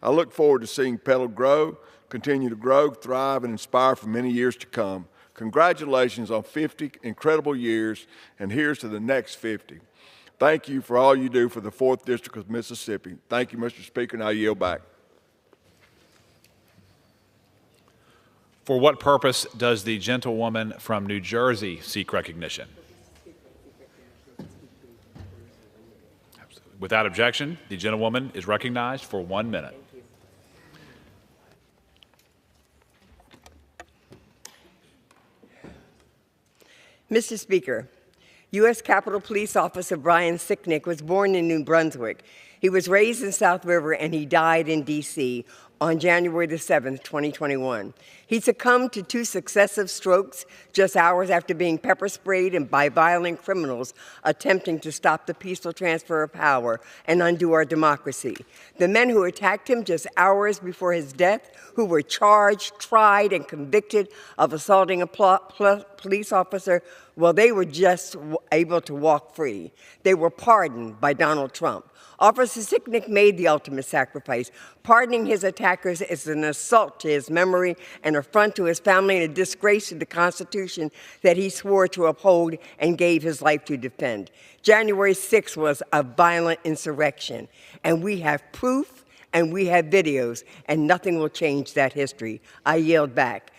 I look forward to seeing Petal grow, continue to grow, thrive, and inspire for many years to come. Congratulations on 50 incredible years, and here's to the next 50. Thank you for all you do for the 4th District of Mississippi. Thank you, Mr. Speaker, and I yield back. For what purpose does the gentlewoman from New Jersey seek recognition? Without objection, the gentlewoman is recognized for 1 minute. Mr. Speaker, U.S. Capitol Police Officer Brian Sicknick was born in New Brunswick. He was raised in South River and he died in D.C. on January the 7th, 2021. He succumbed to 2 successive strokes just hours after being pepper sprayed and by violent criminals attempting to stop the peaceful transfer of power and undo our democracy. The men who attacked him just hours before his death, who were charged, tried, and convicted of assaulting a police officer, well, they were just able to walk free. They were pardoned by Donald Trump. Officer Sicknick made the ultimate sacrifice. Pardoning his attackers is an assault to his memory, an affront to his family, and a disgrace to the Constitution that he swore to uphold and gave his life to defend. January 6th was a violent insurrection, and we have proof and we have videos, and nothing will change that history. I yield back.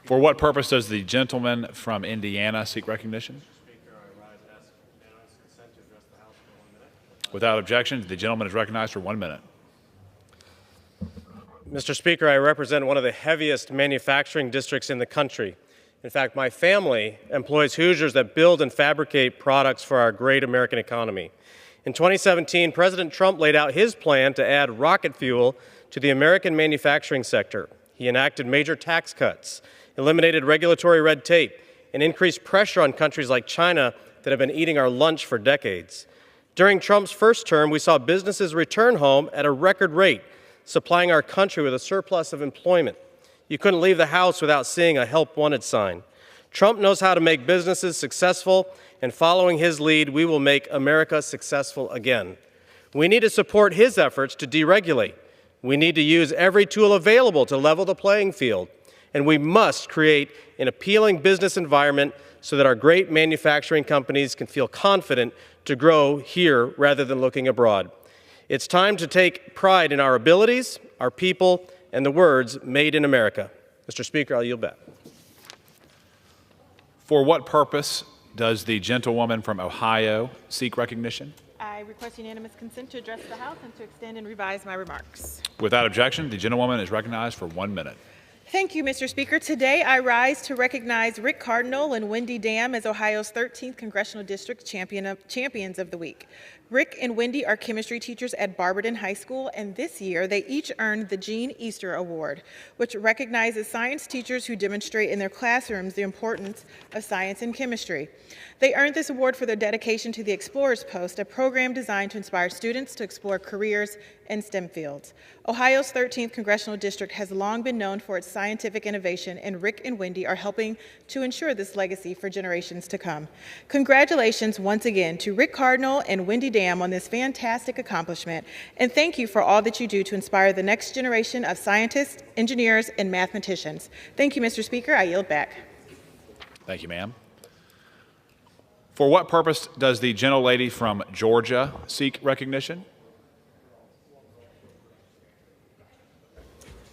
For what purpose does the gentleman from Indiana seek recognition? Without objection, the gentleman is recognized for 1 minute. Mr. Speaker, I represent one of the heaviest manufacturing districts in the country. In fact, my family employs Hoosiers that build and fabricate products for our great American economy. In 2017, President Trump laid out his plan to add rocket fuel to the American manufacturing sector. He enacted major tax cuts, eliminated regulatory red tape, and increased pressure on countries like China that have been eating our lunch for decades. During Trump's first term, we saw businesses return home at a record rate, supplying our country with a surplus of employment. You couldn't leave the house without seeing a help wanted sign. Trump knows how to make businesses successful, and following his lead, we will make America successful again. We need to support his efforts to deregulate. We need to use every tool available to level the playing field. And we must create an appealing business environment so that our great manufacturing companies can feel confident to grow here rather than looking abroad. It's time to take pride in our abilities, our people, and the words made in America. Mr. Speaker, I'll yield back. For what purpose does the gentlewoman from Ohio seek recognition? I request unanimous consent to address the House and to extend and revise my remarks. Without objection, the gentlewoman is recognized for 1 minute. Thank you, Mr. Speaker. Today, I rise to recognize Rick Cardinal and Wendy Dam as Ohio's 13th Congressional District Champions of the Week. Rick and Wendy are chemistry teachers at Barberton High School, and this year they each earned the Gene Easter Award, which recognizes science teachers who demonstrate in their classrooms the importance of science and chemistry. They earned this award for their dedication to the Explorer's Post, a program designed to inspire students to explore careers in STEM fields. Ohio's 13th Congressional District has long been known for its scientific innovation, and Rick and Wendy are helping to ensure this legacy for generations to come. Congratulations once again to Rick Cardinal and Wendy Dam on this fantastic accomplishment, and thank you for all that you do to inspire the next generation of scientists, engineers, and mathematicians. Thank you, Mr. Speaker. I yield back. Thank you, ma'am. For what purpose does the gentlelady from Georgia seek recognition?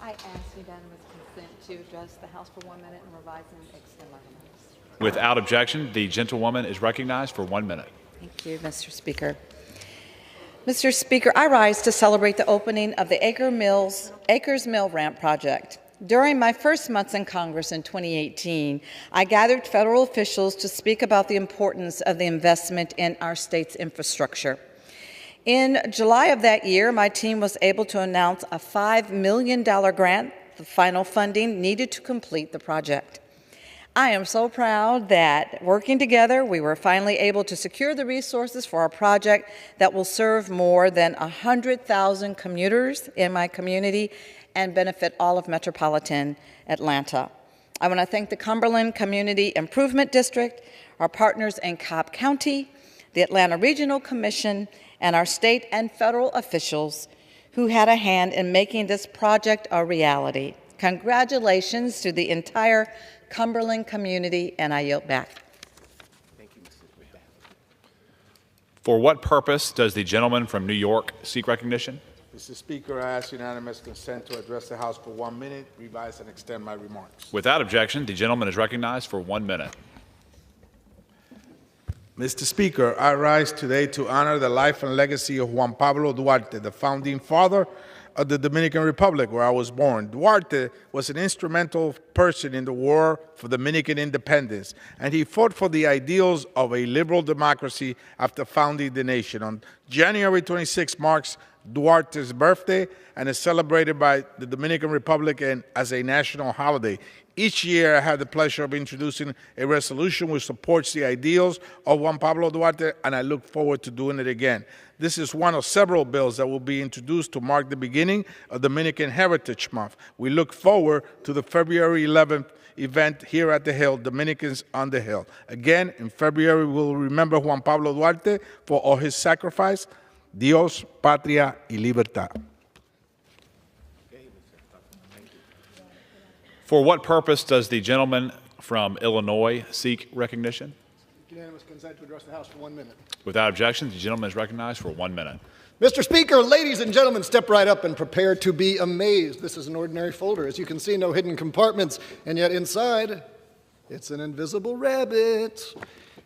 I ask unanimous consent to address the House for 1 minute and revise and extend my remarks. Without objection, the gentlewoman is recognized for 1 minute. Thank you, Mr. Speaker. Mr. Speaker, I rise to celebrate the opening of the Acres Mill Ramp project. During my first months in Congress in 2018, I gathered federal officials to speak about the importance of the investment in our state's infrastructure. In July of that year, my team was able to announce a $5 million grant, the final funding needed to complete the project. I am so proud that working together, we were finally able to secure the resources for a project that will serve more than 100,000 commuters in my community and benefit all of metropolitan Atlanta. I want to thank the Cumberland Community Improvement District, our partners in Cobb County, the Atlanta Regional Commission, and our state and federal officials who had a hand in making this project a reality. Congratulations to the entire Cumberland community, and I yield back. For what purpose does the gentleman from New York seek recognition? Mr. Speaker, I ask unanimous consent to address the House for 1 minute, revise and extend my remarks. Without objection, the gentleman is recognized for 1 minute. Mr. Speaker, I rise today to honor the life and legacy of Juan Pablo Duarte, the founding father of the Dominican Republic, where I was born. Duarte was an instrumental person in the war for Dominican independence, and he fought for the ideals of a liberal democracy after founding the nation. On January 26 marks Duarte's birthday and is celebrated by the Dominican Republic as a national holiday. Each year, I have the pleasure of introducing a resolution which supports the ideals of Juan Pablo Duarte, and I look forward to doing it again. This is one of several bills that will be introduced to mark the beginning of Dominican Heritage Month. We look forward to the February 11th event here at the Hill, Dominicans on the Hill. Again, in February, we will remember Juan Pablo Duarte for all his sacrifice. Dios, Patria y Libertad. For what purpose does the gentleman from Illinois seek recognition? Unanimous consent to address the House for 1 minute. Without objection, the gentleman is recognized for 1 minute. Mr. Speaker, ladies and gentlemen, step right up and prepare to be amazed. This is an ordinary folder. As you can see, no hidden compartments, and yet inside, it's an invisible rabbit.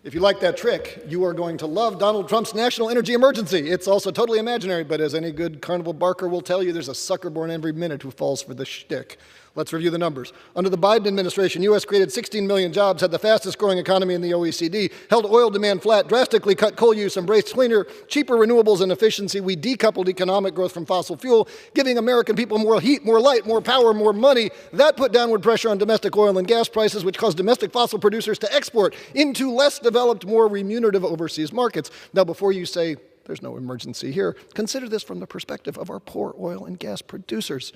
If you like that trick, you are going to love Donald Trump's national energy emergency. It's also totally imaginary, but as any good carnival barker will tell you, there's a sucker born every minute who falls for the shtick. Let's review the numbers. Under the Biden administration, U.S. created 16 million jobs, had the fastest growing economy in the OECD, held oil demand flat, drastically cut coal use, embraced cleaner, cheaper renewables and efficiency. We decoupled economic growth from fossil fuel, giving American people more heat, more light, more power, more money. That put downward pressure on domestic oil and gas prices, which caused domestic fossil producers to export into less developed, more remunerative overseas markets. Now, before you say, there's no emergency here, consider this from the perspective of our poor oil and gas producers.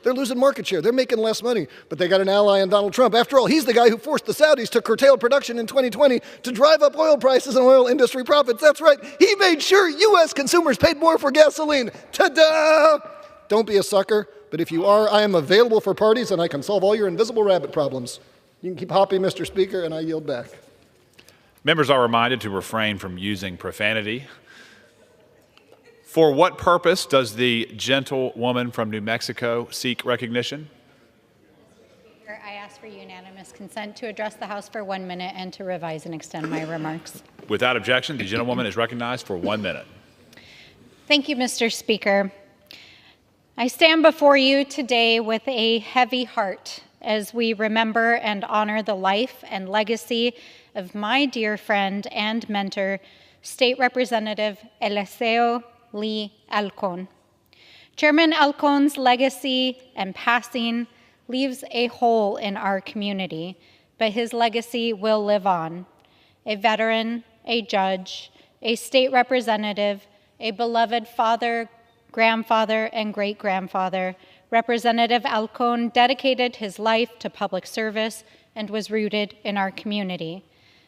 They're losing market share. They're making less money, but they got an ally in Donald Trump. After all, he's the guy who forced the Saudis to curtail production in 2020 to drive up oil prices and oil industry profits. That's right. He made sure U.S. consumers paid more for gasoline. Ta-da! Don't be a sucker, but if you are, I am available for parties and I can solve all your invisible rabbit problems. You can keep hopping, Mr. Speaker, and I yield back. Members are reminded to refrain from using profanity. For what purpose does the gentlewoman from New Mexico seek recognition? I ask for unanimous consent to address the House for 1 minute and to revise and extend my remarks. Without objection, the gentlewoman is recognized for 1 minute. Thank you, Mr. Speaker. I stand before you today with a heavy heart as we remember and honor the life and legacy of my dear friend and mentor, State Representative Eliseo Lee Alcon. Chairman Alcon's legacy and passing leaves a hole in our community, but his legacy will live on. A veteran, a judge, a state representative, a beloved father, grandfather, and great-grandfather, Representative Alcon dedicated his life to public service and was rooted in our community.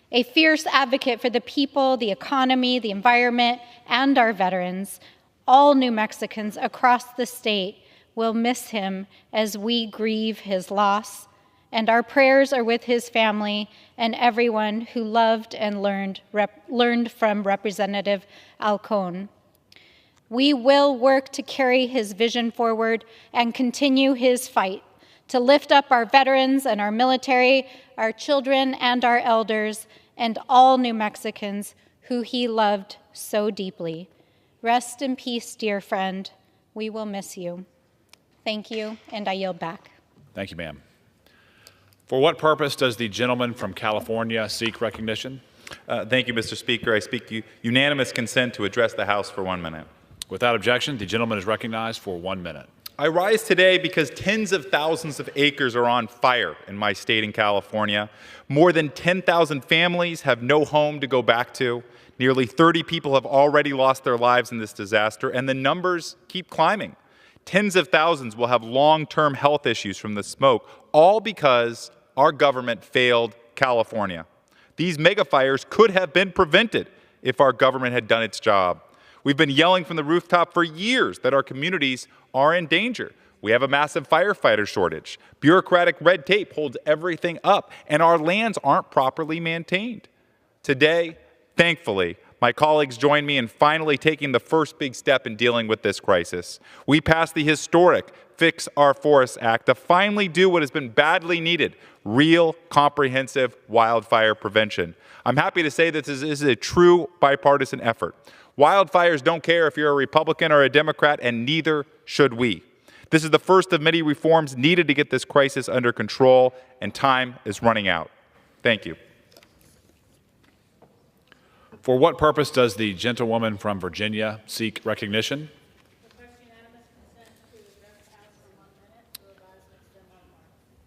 A fierce advocate for the people, the economy, the environment, and our veterans, all New Mexicans across the state will miss him as we grieve his loss, and our prayers are with his family and everyone who loved and learned from Representative Alcon. We will work to carry his vision forward and continue his fight to lift up our veterans and our military, our children and our elders, and all New Mexicans who he loved so deeply. Rest in peace, dear friend. We will miss you. Thank you, and I yield back. Thank you, ma'am. For what purpose does the gentleman from California seek recognition? Thank you, Mr. Speaker. I speak unanimous consent to address the House for 1 minute. Without objection, the gentleman is recognized for 1 minute. I rise today because tens of thousands of acres are on fire in my state in California. More than 10,000 families have no home to go back to. Nearly 30 people have already lost their lives in this disaster, and the numbers keep climbing. Tens of thousands will have long-term health issues from the smoke, all because our government failed California. These mega fires could have been prevented if our government had done its job. We've been yelling from the rooftop for years that our communities are in danger. We have a massive firefighter shortage. Bureaucratic red tape holds everything up, and our lands aren't properly maintained. Today, thankfully, my colleagues join me in finally taking the first big step in dealing with this crisis. We passed the historic Fix Our Forests Act to finally do what has been badly needed: real, comprehensive wildfire prevention. I'm happy to say that this is a true bipartisan effort. Wildfires don't care if you're a Republican or a Democrat, and neither should we. This is the first of many reforms needed to get this crisis under control, and time is running out. Thank you. For what purpose does the gentlewoman from Virginia seek recognition?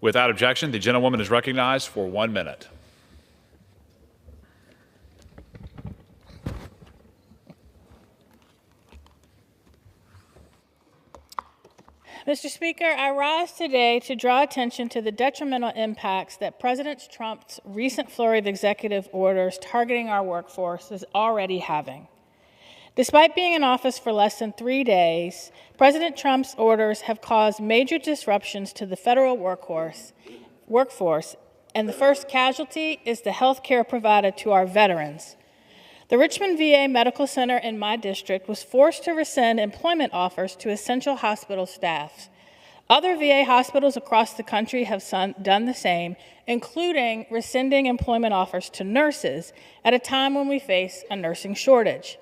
Without objection, the gentlewoman is recognized for 1 minute. Mr. Speaker, I rise today to draw attention to the detrimental impacts that President Trump's recent flurry of executive orders targeting our workforce is already having. Despite being in office for less than 3 days, President Trump's orders have caused major disruptions to the federal workforce, and the first casualty is the health care provided to our veterans. The Richmond VA Medical Center in my district was forced to rescind employment offers to essential hospital staff. Other VA hospitals across the country have done the same, including rescinding employment offers to nurses at a time when we face a nursing shortage.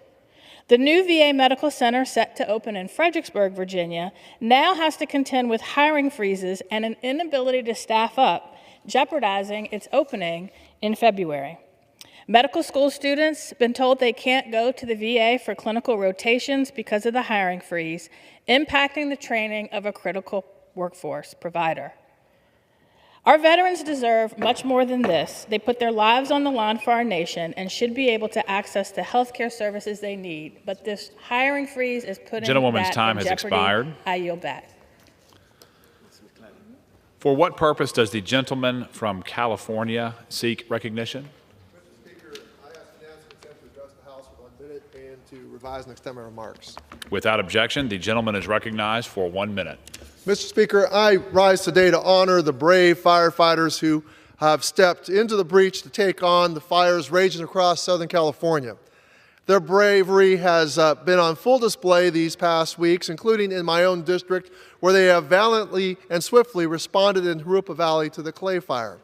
The new VA Medical Center, set to open in Fredericksburg, Virginia, now has to contend with hiring freezes and an inability to staff up, jeopardizing its opening in February. Medical school students have been told they can't go to the VA for clinical rotations because of the hiring freeze, impacting the training of a critical workforce provider. Our veterans deserve much more than this. They put their lives on the line for our nation and should be able to access the health care services they need. But this hiring freeze is putting Gentlewoman's that time in has jeopardy. expired. I yield back. For what purpose does the gentleman from California seek recognition? To revise and extend my remarks. Without objection, the gentleman is recognized for 1 minute. Mr. Speaker, I rise today to honor the brave firefighters who have stepped into the breach to take on the fires raging across Southern California. Their bravery has been on full display these past weeks, including in my own district, where they have valiantly and swiftly responded in Jurupa Valley to the Clay Fire.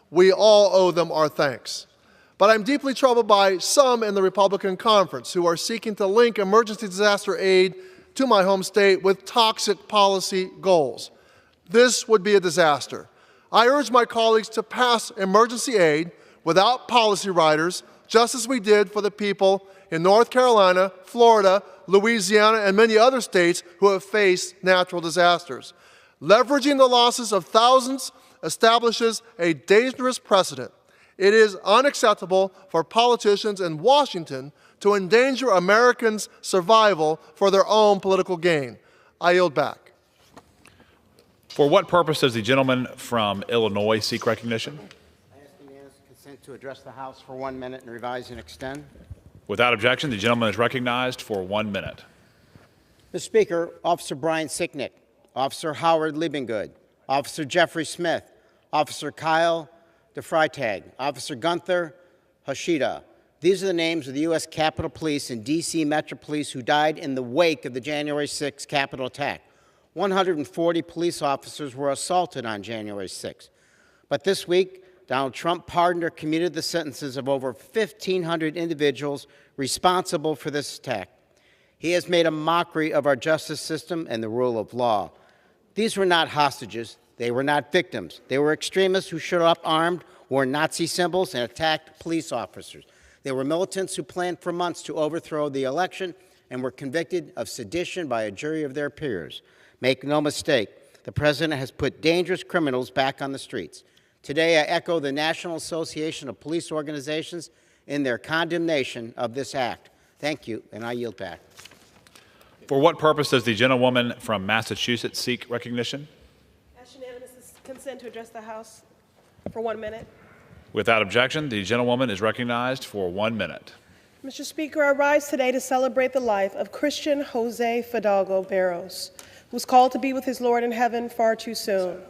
We all owe them our thanks. But I'm deeply troubled by some in the Republican conference who are seeking to link emergency disaster aid to my home state with toxic policy goals. This would be a disaster. I urge my colleagues to pass emergency aid without policy riders, just as we did for the people in North Carolina, Florida, Louisiana, and many other states who have faced natural disasters. Leveraging the losses of thousands establishes a dangerous precedent. It is unacceptable for politicians in Washington to endanger Americans' survival for their own political gain. I yield back. For what purpose does the gentleman from Illinois seek recognition? I ask unanimous consent to address the House for 1 minute and revise and extend. Without objection, the gentleman is recognized for 1 minute. Mr. Speaker, Officer Brian Sicknick, Officer Howard Liebengood, Officer Jeffrey Smith, Officer Kyle DeFreitag, Officer Gunther Hashida. These are the names of the U.S. Capitol Police and D.C. Metro Police who died in the wake of the January 6th Capitol attack. 140 police officers were assaulted on January 6th. But this week, Donald Trump pardoned or commuted the sentences of over 1,500 individuals responsible for this attack. He has made a mockery of our justice system and the rule of law. These were not hostages. They were not victims. They were extremists who showed up armed, wore Nazi symbols, and attacked police officers. They were militants who planned for months to overthrow the election and were convicted of sedition by a jury of their peers. Make no mistake, the President has put dangerous criminals back on the streets. Today, I echo the National Association of Police Organizations in their condemnation of this act. Thank you, and I yield back. For what purpose does the gentlewoman from Massachusetts seek recognition? Ask unanimous consent to address the House for 1 minute. Without objection, the gentlewoman is recognized for 1 minute. Mr. Speaker, I rise today to celebrate the life of Christian Jose Fidalgo Barros, who was called to be with his Lord in heaven far too soon.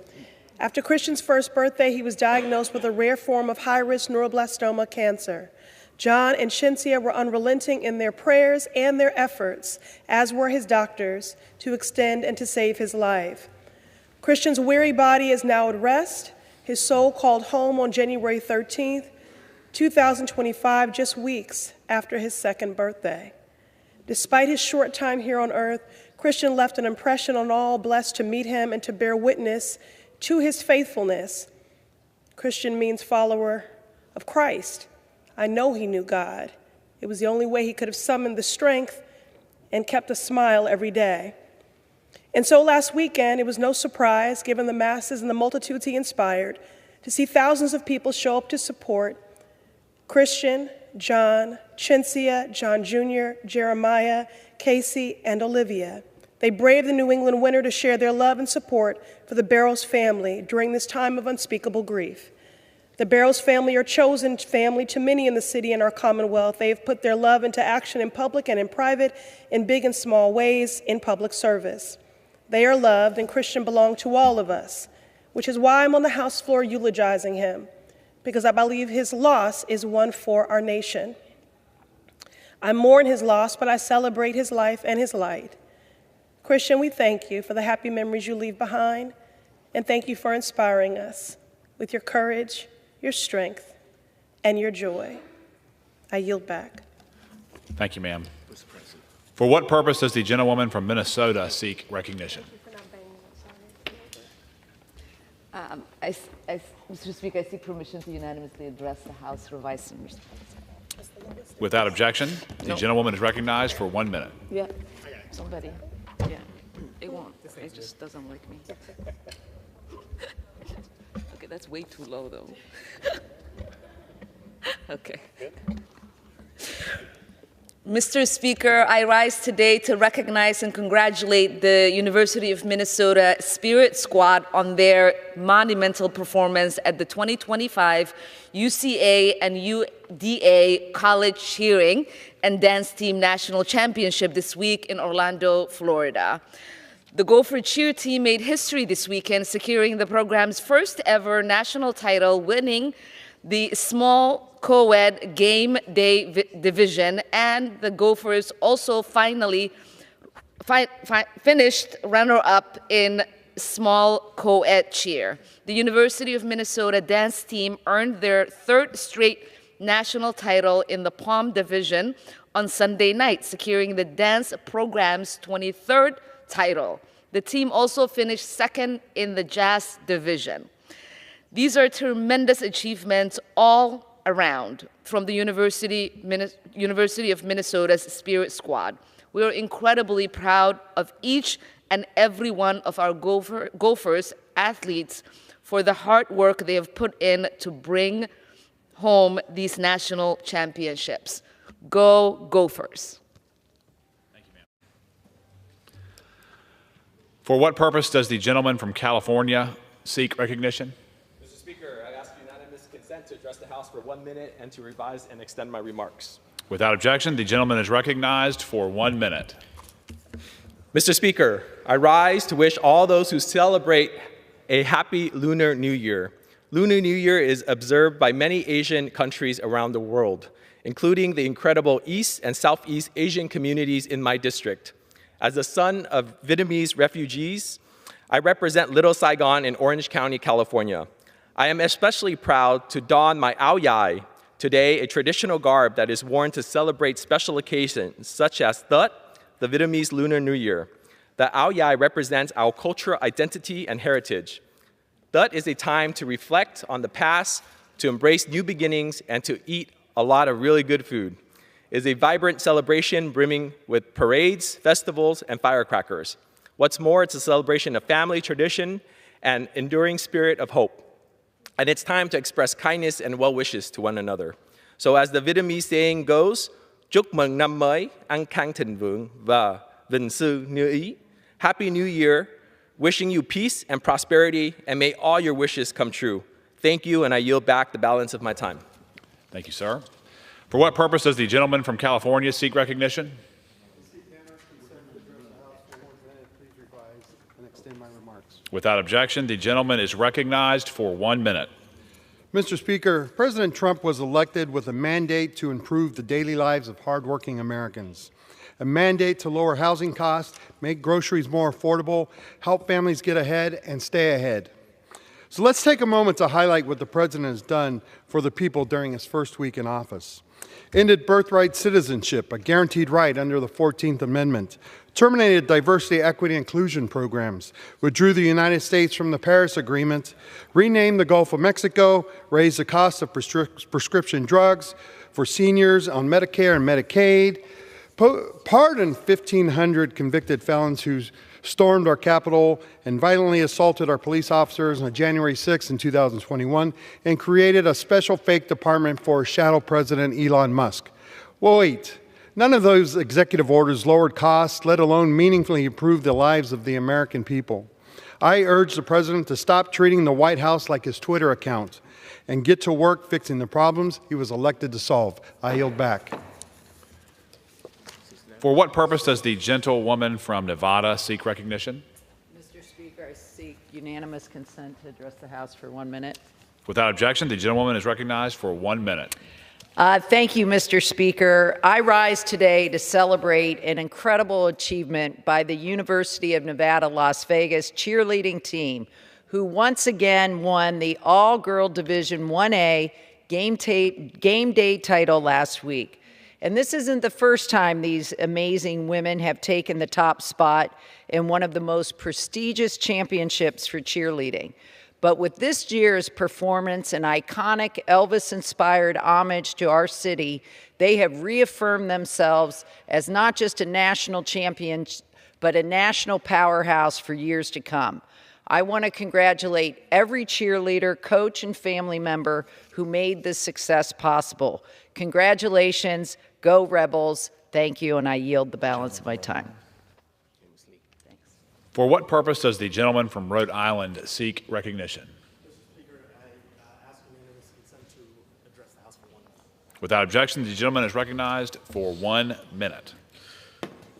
After Christian's first birthday, he was diagnosed with a rare form of high-risk neuroblastoma cancer. John and Shinsia were unrelenting in their prayers and their efforts, as were his doctors, to extend and to save his life. Christian's weary body is now at rest. His soul called home on January 13th, 2025, just weeks after his second birthday. Despite his short time here on earth, Christian left an impression on all blessed to meet him and to bear witness to his faithfulness. Christian means follower of Christ. I know he knew God. It was the only way he could have summoned the strength and kept a smile every day. And so last weekend, it was no surprise, given the masses and the multitudes he inspired, to see thousands of people show up to support Christian, John, Chinsia, John Jr., Jeremiah, Casey, and Olivia. They braved the New England winter to share their love and support for the Barrows family during this time of unspeakable grief. The Barrows family are chosen family to many in the city and our Commonwealth. They have put their love into action in public and in private, in big and small ways, in public service. They are loved, and Christian belonged to all of us, which is why I'm on the House floor eulogizing him, because I believe his loss is one for our nation. I mourn his loss, but I celebrate his life and his light. Christian, we thank you for the happy memories you leave behind, and thank you for inspiring us with your courage, your strength, and your joy. I yield back. Thank you, ma'am. For what purpose does the gentlewoman from Minnesota seek recognition? Mr. Speaker, I seek permission to unanimously address the House revised and Without objection, the gentlewoman is recognized for 1 minute. Yeah, somebody. Yeah, it won't. It just doesn't like me. Okay, that's way too low, though. Okay. Mr. Speaker, I rise today to recognize and congratulate the University of Minnesota Spirit Squad on their monumental performance at the 2025 UCA and UDA College Cheering and Dance Team National Championship this week in Orlando, Florida. The Gopher Cheer team made history this weekend, securing the program's first ever national title, winning the small co-ed game day division, and the Gophers also finally finished runner-up in small co-ed cheer. The University of Minnesota dance team earned their third straight national title in the Palm division on Sunday night, securing the dance program's 23rd title. The team also finished second in the jazz division. These are tremendous achievements all around from the University of Minnesota's Spirit Squad. We are incredibly proud of each and every one of our Gophers athletes for the hard work they have put in to bring home these national championships. Go Gophers. Thank you, ma'am. For what purpose does the gentleman from California seek recognition? Mr. Speaker, I ask unanimous consent to address the House for 1 minute and to revise and extend my remarks. Without objection, the gentleman is recognized for 1 minute. Mr. Speaker, I rise to wish all those who celebrate a happy Lunar New Year. Lunar New Year is observed by many Asian countries around the world, including the incredible East and Southeast Asian communities in my district. As the son of Vietnamese refugees, I represent Little Saigon in Orange County, California. I am especially proud to don my ao dai today, a traditional garb that is worn to celebrate special occasions such as Tet, the Vietnamese Lunar New Year. The ao dai represents our cultural identity and heritage. Tet is a time to reflect on the past, to embrace new beginnings, and to eat a lot of really good food. It is a vibrant celebration brimming with parades, festivals, and firecrackers. What's more, it's a celebration of family tradition and enduring spirit of hope. And it's time to express kindness and well wishes to one another. So as the Vietnamese saying goes, chúc mừng năm mới, an khang thịnh vượng và vinh sự như ý. Happy New Year, wishing you peace and prosperity, and may all your wishes come true. Thank you, and I yield back the balance of my time. Thank you, sir. For what purpose does the gentleman from California seek recognition? Without objection, the gentleman is recognized for 1 minute. Mr. Speaker, President Trump was elected with a mandate to improve the daily lives of hardworking Americans, a mandate to lower housing costs, make groceries more affordable, help families get ahead and stay ahead. So let's take a moment to highlight what the President has done for the people during his first week in office. Ended birthright citizenship, a guaranteed right under the 14th Amendment, terminated diversity, equity, inclusion programs, withdrew the United States from the Paris Agreement, renamed the Gulf of Mexico, raised the cost of prescription drugs for seniors on Medicare and Medicaid, pardoned 1,500 convicted felons who stormed our Capitol and violently assaulted our police officers on January 6 in 2021, and created a special fake department for shadow President Elon Musk. Well, wait. None of those executive orders lowered costs, let alone meaningfully improved the lives of the American people. I urge the President to stop treating the White House like his Twitter account and get to work fixing the problems he was elected to solve. I yield back. For what purpose does the gentlewoman from Nevada seek recognition? Mr. Speaker, I seek unanimous consent to address the House for 1 minute. Without objection, the gentlewoman is recognized for 1 minute. Thank you, Mr. Speaker. I rise today to celebrate an incredible achievement by the University of Nevada, Las Vegas cheerleading team, who once again won the all-girl Division 1A game day title last week. And this isn't the first time these amazing women have taken the top spot in one of the most prestigious championships for cheerleading. But with this year's performance, an iconic Elvis-inspired homage to our city, they have reaffirmed themselves as not just a national champion, but a national powerhouse for years to come. I want to congratulate every cheerleader, coach, and family member who made this success possible. Congratulations, go Rebels. Thank you, and I yield the balance of my time. For what purpose does the gentleman from Rhode Island seek recognition? Without objection, the gentleman is recognized for 1 minute.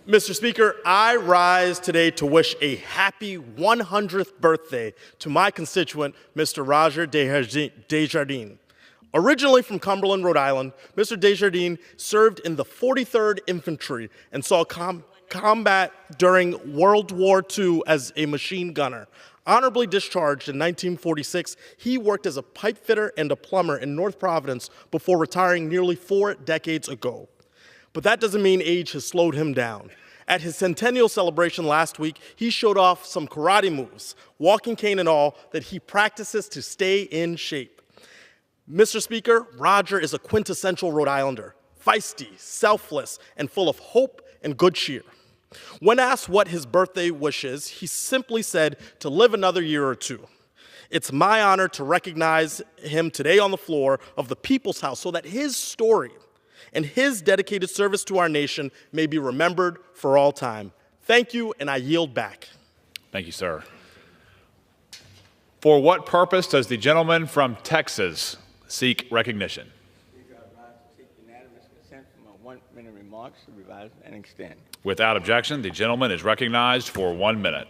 Mr. Speaker, I rise today to wish a happy 100th birthday to my constituent, Mr. Roger Desjardins. Originally from Cumberland, Rhode Island, Mr. Desjardins served in the 43rd Infantry and saw combat during World War II as a machine gunner. Honorably discharged in 1946, he worked as a pipe fitter and a plumber in North Providence before retiring nearly 4 decades ago. But that doesn't mean age has slowed him down. At his centennial celebration last week, he showed off some karate moves, walking cane and all, that he practices to stay in shape. Mr. Speaker, Roger is a quintessential Rhode Islander, feisty, selfless, and full of hope and good cheer. When asked what his birthday wish is, he simply said to live another year or two. It's my honor to recognize him today on the floor of the People's House so that his story and his dedicated service to our nation may be remembered for all time. Thank you, and I yield back. Thank you, sir. For what purpose does the gentleman from Texas seek recognition? Unanimous consent for my 1 minute remarks to revise and extend. Without objection, the gentleman is recognized for 1 minute.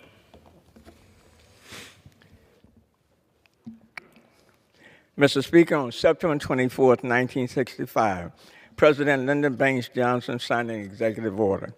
Mr. Speaker, on September 24th, 1965, President Lyndon Baines Johnson signed an executive order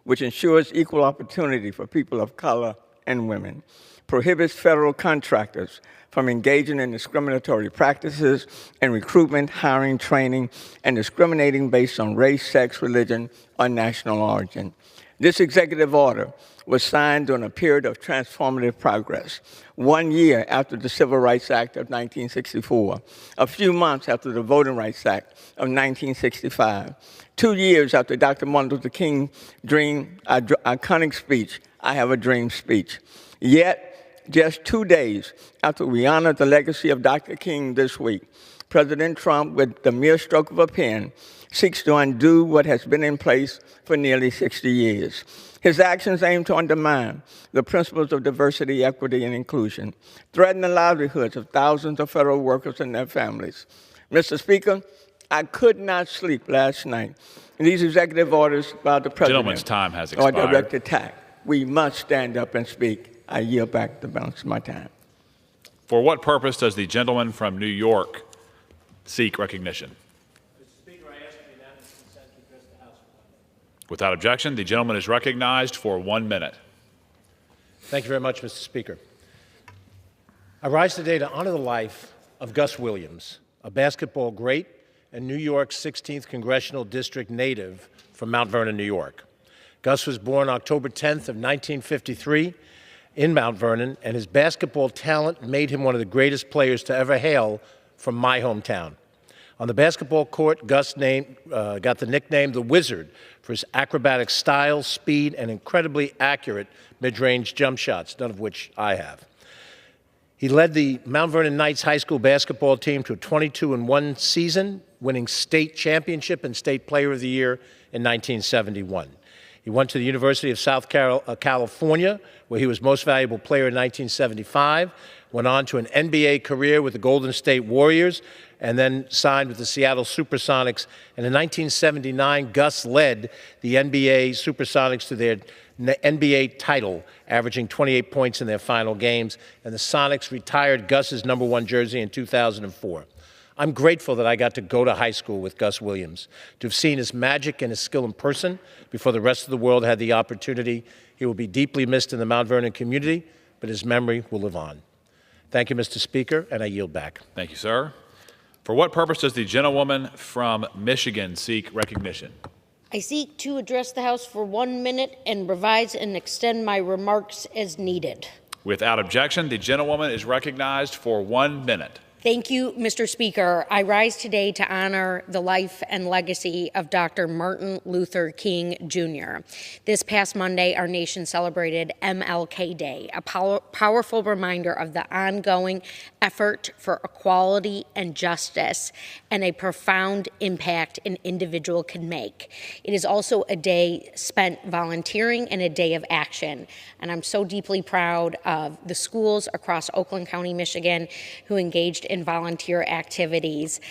which ensures equal opportunity for people of color and women, prohibits federal contractors from engaging in discriminatory practices in recruitment, hiring, training, and discriminating based on race, sex, religion, or national origin. This executive order was signed during a period of transformative progress, 1 year after the Civil Rights Act of 1964, a few months after the Voting Rights Act of 1965, 2 years after Dr. Martin Luther King's iconic speech, I Have a Dream speech. Yet, just 2 days after we honored the legacy of Dr. King this week, President Trump, with the mere stroke of a pen, seeks to undo what has been in place for nearly 60 years. His actions aim to undermine the principles of diversity, equity, and inclusion, threaten the livelihoods of thousands of federal workers and their families. Mr. Speaker, I could not sleep last night. These executive orders by the President Gentleman's time has are expired. direct attack. We must stand up and speak. I yield back the balance of my time. For what purpose does the gentleman from New York seek recognition? Without objection, the gentleman is recognized for 1 minute. Thank you very much, Mr. Speaker. I rise today to honor the life of Gus Williams, a basketball great and New York's 16th Congressional District native from Mount Vernon, New York. Gus was born October 10th of 1953 in Mount Vernon, and his basketball talent made him one of the greatest players to ever hail from my hometown. On the basketball court, Gus got the nickname The Wizard for his acrobatic style, speed, and incredibly accurate mid-range jump shots, none of which I have. He led the Mount Vernon Knights high school basketball team to a 22-1 season, winning state championship and state player of the year in 1971. He went to the University of South California, where he was most valuable player in 1975, went on to an NBA career with the Golden State Warriors, and then signed with the Seattle Supersonics. And in 1979, Gus led the NBA Supersonics to their NBA title, averaging 28 points in their final games, and the Sonics retired Gus's #1 jersey in 2004. I'm grateful that I got to go to high school with Gus Williams, to have seen his magic and his skill in person before the rest of the world had the opportunity. He will be deeply missed in the Mount Vernon community, but his memory will live on. Thank you, Mr. Speaker, and I yield back. Thank you, sir. For what purpose does the gentlewoman from Michigan seek recognition? I seek to address the House for 1 minute and revise and extend my remarks as needed. Without objection, the gentlewoman is recognized for 1 minute. Thank you, Mr. Speaker. I rise today to honor the life and legacy of Dr. Martin Luther King, Jr. This past Monday, our nation celebrated MLK Day, a powerful reminder of the ongoing effort for equality and justice and a profound impact an individual can make. It is also a day spent volunteering and a day of action. And I'm so deeply proud of the schools across Oakland County, Michigan, who engaged in volunteer activities.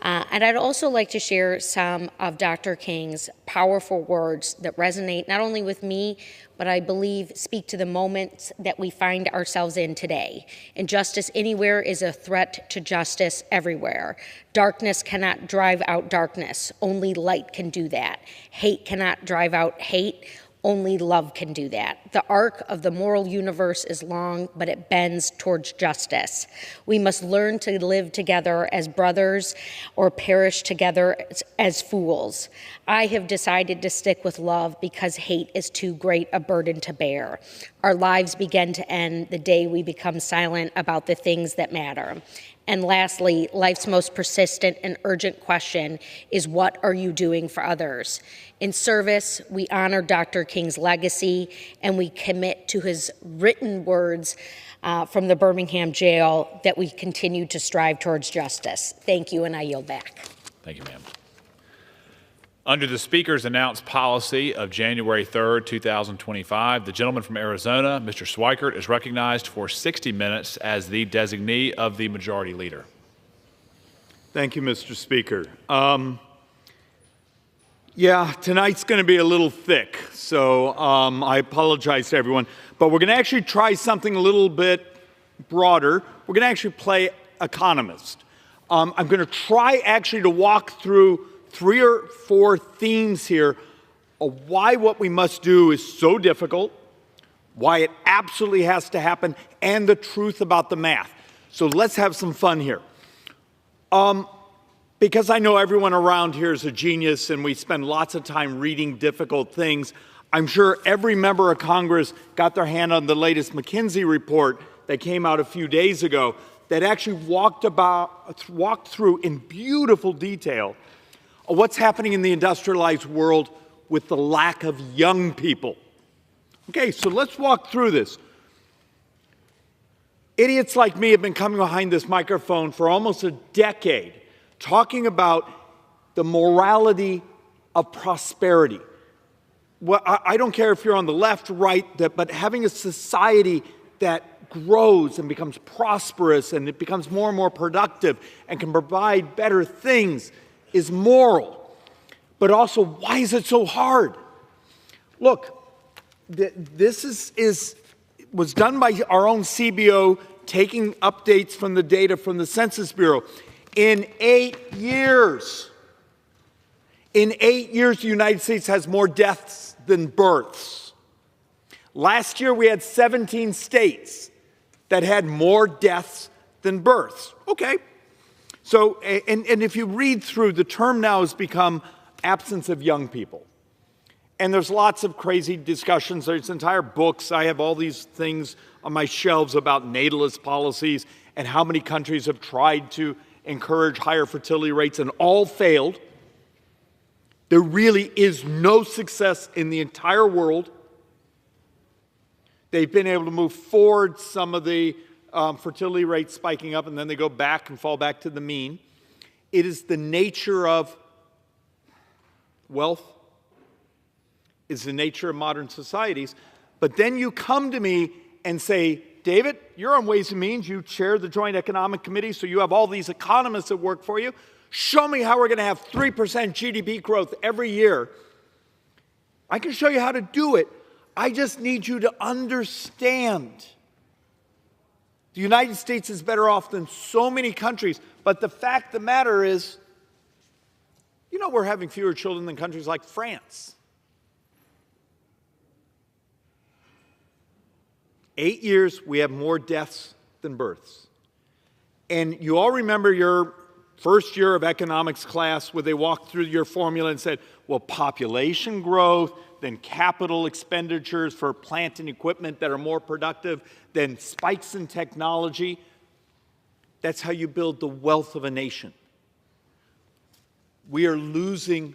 And I'd also like to share some of Dr. King's powerful words that resonate not only with me, but I believe speak to the moments that we find ourselves in today. Injustice anywhere is a threat to justice everywhere. Darkness cannot drive out darkness. Only light can do that. Hate cannot drive out hate. Only love can do that. The arc of the moral universe is long, but it bends towards justice. We must learn to live together as brothers or perish together as fools. I have decided to stick with love because hate is too great a burden to bear. Our lives begin to end the day we become silent about the things that matter. And lastly, life's most persistent and urgent question is, what are you doing for others? In service, we honor Dr. King's legacy, and we commit to his written words from the Birmingham jail that we continue to strive towards justice. Thank you, and I yield back. Thank you, ma'am. Under the Speaker's announced policy of January 3rd, 2025, the gentleman from Arizona, Mr. Schweikert, is recognized for 60 minutes as the designee of the Majority Leader. Thank you, Mr. Speaker. Yeah, tonight's going to be a little thick, so I apologize to everyone. But we're going to actually try something a little bit broader. We're going to actually play economist. I'm going to try actually to walk through 3 or 4 themes here of why what we must do is so difficult, why it absolutely has to happen, and the truth about the math. So let's have some fun here. Because I know everyone around here is a genius and we spend lots of time reading difficult things, I'm sure every member of Congress got their hand on the latest McKinsey report that came out a few days ago that actually walked through in beautiful detail what's happening in the industrialized world with the lack of young people. Okay, so let's walk through this. Idiots like me have been coming behind this microphone for almost a decade, talking about the morality of prosperity. Well, I don't care if you're on the left, right, but having a society that grows and becomes prosperous and it becomes more and more productive and can provide better things is moral. But also, why is it so hard? Look, this was done by our own CBO, taking updates from the data from the Census Bureau. In 8 years, the United States has more deaths than births. Last year, we had 17 states that had more deaths than births. Okay. So, and if you read through, the term now has become absence of young people. And there's lots of crazy discussions. There's entire books. I have all these things on my shelves about natalist policies and how many countries have tried to encourage higher fertility rates and all failed. There really is no success in the entire world. They've been able to move forward some of the fertility rates spiking up, and then they go back and fall back to the mean. It is the nature of wealth, is the nature of modern societies. But then you come to me and say, David, you're on Ways and Means. You chair the Joint Economic Committee, so you have all these economists that work for you. Show me how we're going to have 3% GDP growth every year. I can show you how to do it. I just need you to understand the United States is better off than so many countries. But the fact of the matter is, you know, we're having fewer children than countries like France. 8 years, we have more deaths than births. And you all remember your first year of economics class where they walked through your formula and said, well, population growth, then capital expenditures for plant and equipment that are more productive, then spikes in technology. That's how you build the wealth of a nation. We are losing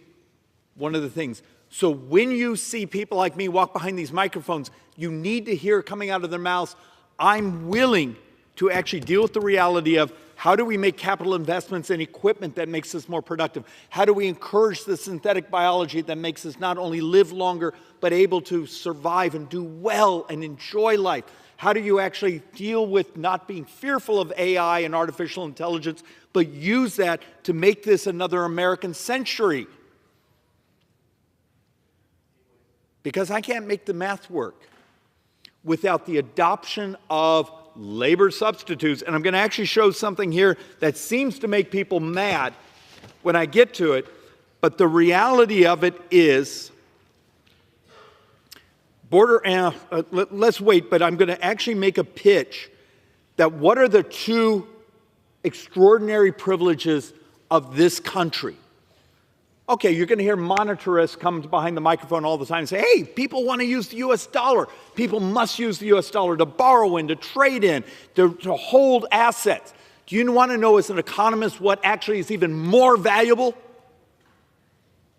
one of the things. So when you see people like me walk behind these microphones, you need to hear coming out of their mouths, I'm willing to actually deal with the reality of how do we make capital investments in equipment that makes us more productive? How do we encourage the synthetic biology that makes us not only live longer, but able to survive and do well and enjoy life? How do you actually deal with not being fearful of AI and artificial intelligence, but use that to make this another American century? Because I can't make the math work without the adoption of labor substitutes. And I'm going to actually show something here that seems to make people mad when I get to it. But the reality of it is, let's wait, but I'm going to actually make a pitch that what are the two extraordinary privileges of this country? Okay, you're going to hear monetarists come behind the microphone all the time and say, hey, people want to use the U.S. dollar. People must use the U.S. dollar to borrow in, to trade in, to hold assets. Do you want to know as an economist what actually is even more valuable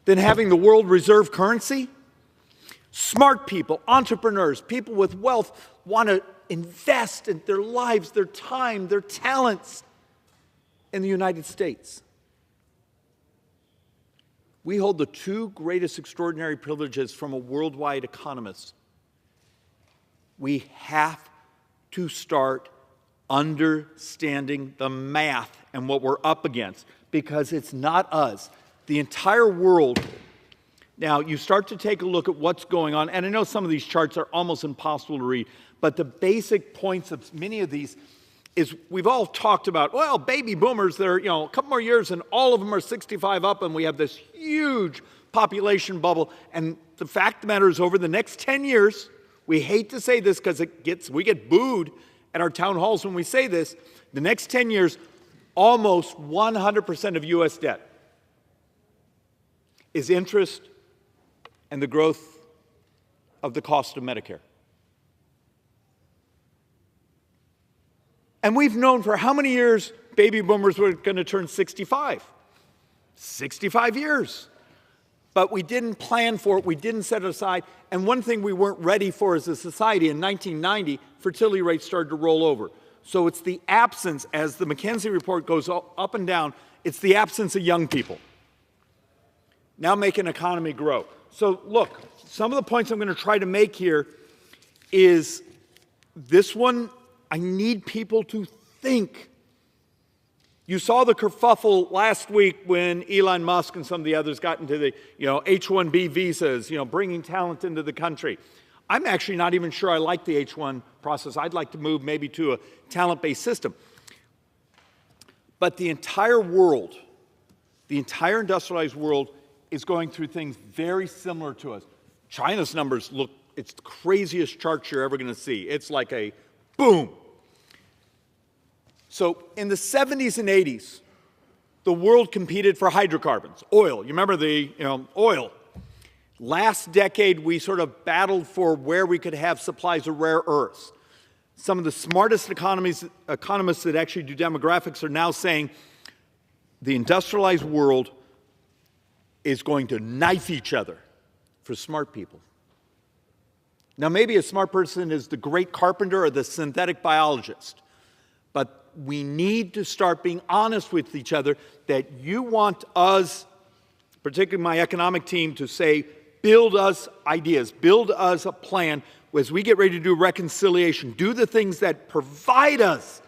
than having the world reserve currency? Smart people, entrepreneurs, people with wealth want to invest in their lives, their time, their talents in the United States. We hold the two greatest extraordinary privileges from a worldwide economist. We have to start understanding the math and what we're up against, because it's not us. The entire world. Now, you start to take a look at what's going on, and I know some of these charts are almost impossible to read, but the basic points of many of these is we've all talked about, well, baby boomers, they're, a couple more years and all of them are 65 up and we have this huge population bubble. And the fact of the matter is over the next 10 years, we hate to say this because we get booed at our town halls when we say this, the next 10 years, almost 100% of U.S. debt is interest and the growth of the cost of Medicare. And we've known for how many years baby boomers were going to turn 65? 65 years. but we didn't plan for it, we didn't set it aside. And one thing we weren't ready for as a society, in 1990, fertility rates started to roll over. So it's the absence, as the McKinsey report goes up and down, it's the absence of young people. Now make an economy grow. So look, some of the points I'm going to try to make here is this one, I need people to think. You saw the kerfuffle last week when Elon Musk and some of the others got into the H-1B visas, bringing talent into the country. I'm actually not even sure I like the H-1 process. I'd like to move maybe to a talent-based system. But the entire world, the entire industrialized world is going through things very similar to us. China's numbers look, it's the craziest chart you're ever going to see. It's like a boom. So in the 70s and 80s, the world competed for hydrocarbons, oil. You remember the oil. Last decade, we sort of battled for where we could have supplies of rare earths. Some of the smartest economists that actually do demographics are now saying the industrialized world is going to knife each other for smart people. Now, maybe a smart person is the great carpenter or the synthetic biologist, but we need to start being honest with each other that you want us, particularly my economic team, to say, build us ideas, build us a plan as we get ready to do reconciliation, do the things that provide us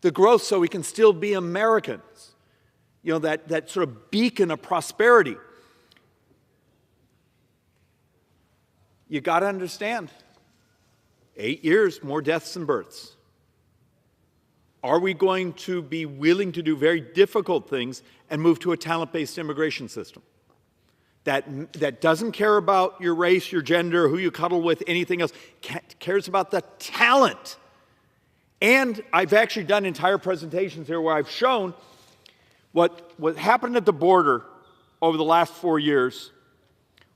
the growth so we can still be Americans, that sort of beacon of prosperity. You got to understand, 8 years, more deaths than births. Are we going to be willing to do very difficult things and move to a talent-based immigration system that doesn't care about your race, your gender, who you cuddle with, anything else, cares about the talent? And I've actually done entire presentations here where I've shown what happened at the border over the last 4 years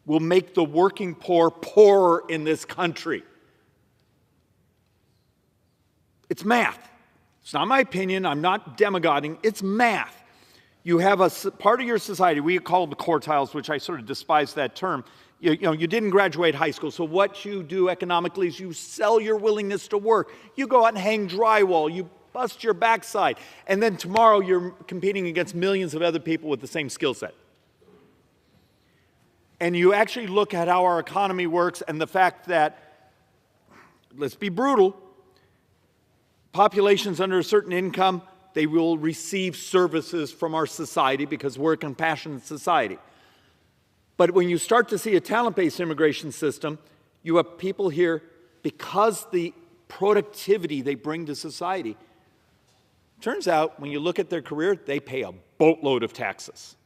will make the working poor poorer in this country. It's math. It's not my opinion. I'm not demagoguing. It's math. You have a part of your society, we call them the quartiles, which I sort of despise that term. You didn't graduate high school, so what you do economically is you sell your willingness to work. You go out and hang drywall. You bust your backside. And then tomorrow you're competing against millions of other people with the same skill set. And you actually look at how our economy works and the fact that, let's be brutal, populations under a certain income, they will receive services from our society because we're a compassionate society. But when you start to see a talent-based immigration system, you have people here, because the productivity they bring to society, turns out when you look at their career, they pay a boatload of taxes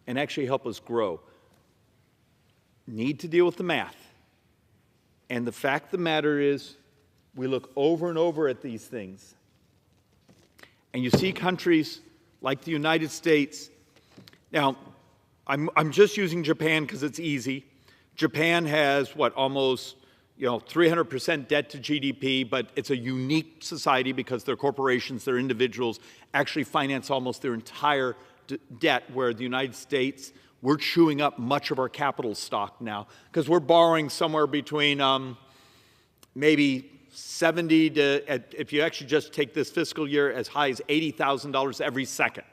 and actually help us grow. Need to deal with the math. And the fact of the matter is, we look over and over at these things, and you see countries like the United States. Now, I'm just using Japan because it's easy. Japan has, almost 300% debt to GDP, but it's a unique society because their corporations, their individuals, actually finance almost their entire debt, where the United States, we're chewing up much of our capital stock now because we're borrowing somewhere between maybe 70 to, if you actually just take this fiscal year, as high as $80,000 every second.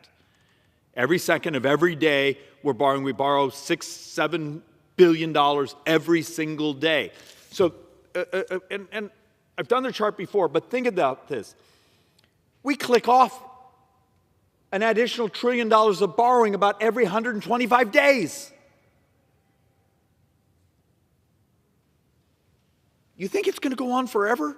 Every second of every day we're borrowing. We borrow $6-7 billion every single day. So, and I've done the chart before, but think about this. We click off an additional $1 trillion of borrowing about every 125 days. You think it's going to go on forever?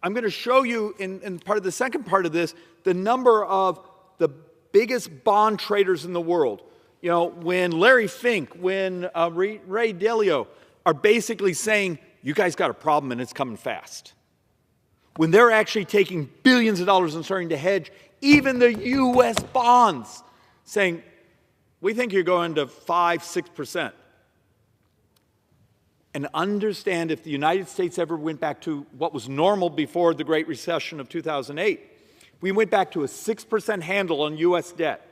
I'm going to show you in part of the second part of this, the number of the biggest bond traders in the world. When Larry Fink, when Ray Dalio are basically saying, you guys got a problem and it's coming fast. When they're actually taking billions of dollars and starting to hedge even the U.S. bonds, saying, we think you're going to 5-6%. And understand, if the United States ever went back to what was normal before the Great Recession of 2008, we went back to a 6% handle on U.S. debt.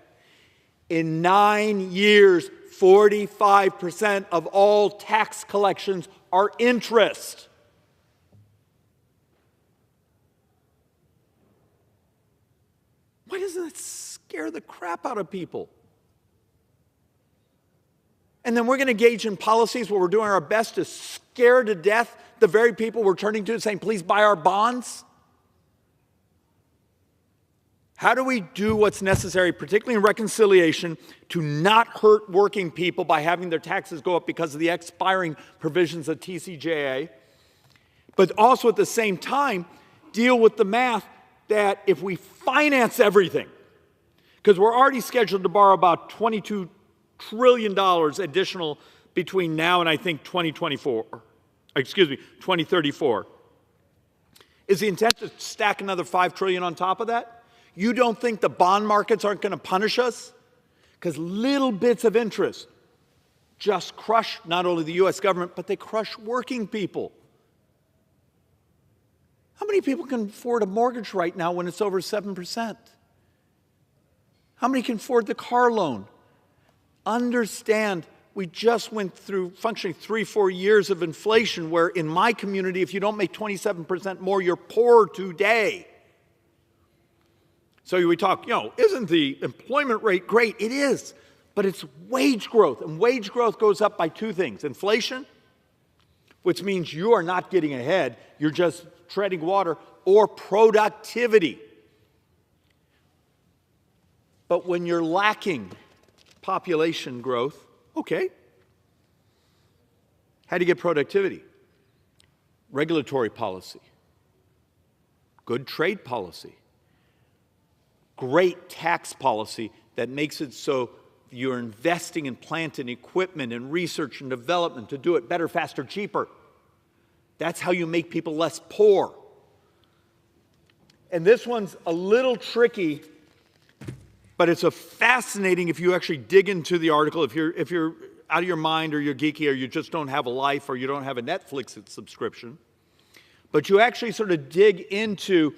In 9 years, 45% of all tax collections are interest. Why doesn't that scare the crap out of people? And then we're going to engage in policies where we're doing our best to scare to death the very people we're turning to and saying, please buy our bonds? How do we do what's necessary, particularly in reconciliation, to not hurt working people by having their taxes go up because of the expiring provisions of TCJA, but also at the same time deal with the math that if we finance everything, because we're already scheduled to borrow about $22 trillion additional between now and I think 2034, is the intent to stack another $5 trillion on top of that? You don't think the bond markets aren't going to punish us? Because little bits of interest just crush not only the U.S. government, but they crush working people. How many people can afford a mortgage right now when it's over 7%? How many can afford the car loan? Understand, we just went through functionally 3-4 years of inflation where in my community, if you don't make 27% more, you're poor today. So we talk, isn't the employment rate great? It is, but it's wage growth, and wage growth goes up by two things. Inflation, which means you are not getting ahead, you're just treading water, or productivity. But when you're lacking population growth, okay. How do you get productivity? Regulatory policy, good trade policy, great tax policy that makes it so you're investing in plant and equipment and research and development to do it better, faster, cheaper. That's how you make people less poor. And this one's a little tricky, but it's a fascinating if you actually dig into the article. If you're out of your mind or you're geeky or you just don't have a life or you don't have a Netflix subscription, but you actually sort of dig into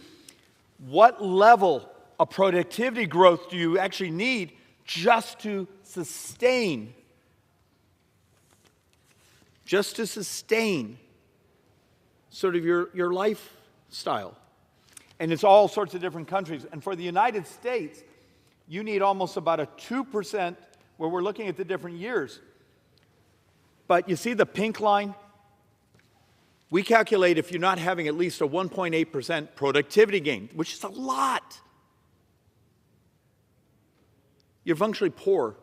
what level of productivity growth do you actually need just to sustain sort of your lifestyle. And it's all sorts of different countries. And for the United States, you need almost about a 2%, where we're looking at the different years. But you see the pink line? We calculate if you're not having at least a 1.8% productivity gain, which is a lot, you're functionally poor.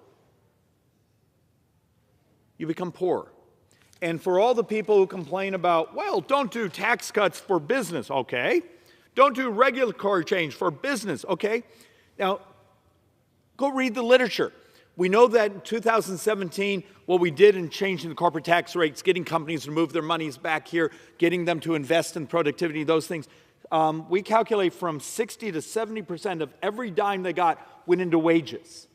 You become poor. And for all the people who complain about, well, don't do tax cuts for business, okay? Don't do regulatory change for business, okay? Now, go read the literature. We know that in 2017, what we did in changing the corporate tax rates, getting companies to move their monies back here, getting them to invest in productivity, those things, we calculate from 60 to 70% of every dime they got went into wages.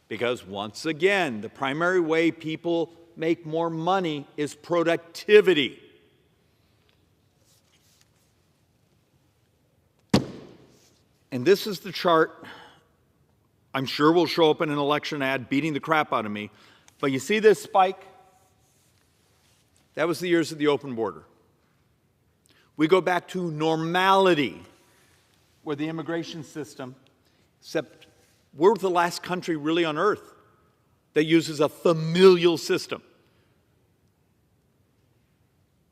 Because once again, the primary way people make more money is productivity. And this is the chart I'm sure will show up in an election ad beating the crap out of me. But you see this spike? That was the years of the open border. We go back to normality, where the immigration system, except we're the last country really on earth that uses a familial system.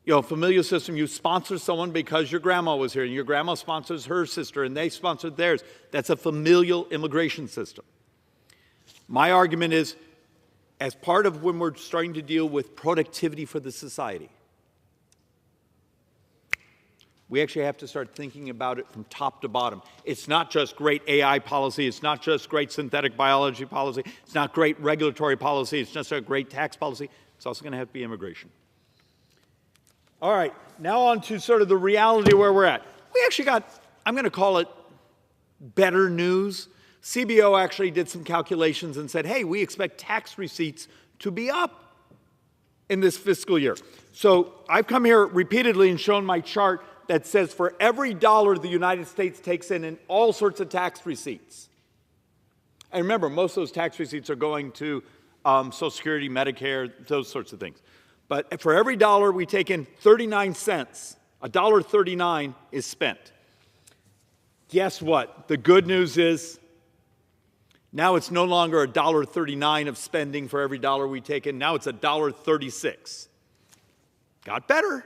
A familial system, you sponsor someone because your grandma was here, and your grandma sponsors her sister, and they sponsored theirs. That's a familial immigration system. My argument is, as part of when we're starting to deal with productivity for the society, we actually have to start thinking about it from top to bottom. It's not just great AI policy. It's not just great synthetic biology policy. It's not great regulatory policy. It's just a great tax policy. It's also going to have to be immigration. All right, now on to sort of the reality where we're at. We actually got, I'm going to call it better news. CBO actually did some calculations and said, hey, we expect tax receipts to be up in this fiscal year. So I've come here repeatedly and shown my chart that says for every dollar the United States takes in all sorts of tax receipts, And remember, most of those tax receipts are going to Social Security, Medicare, those sorts of things. But for every dollar we take in, 39 cents, $1.39 is spent. Guess what? The good news is now it's no longer $1.39 of spending for every dollar we take in. Now it's $1.36. Got better.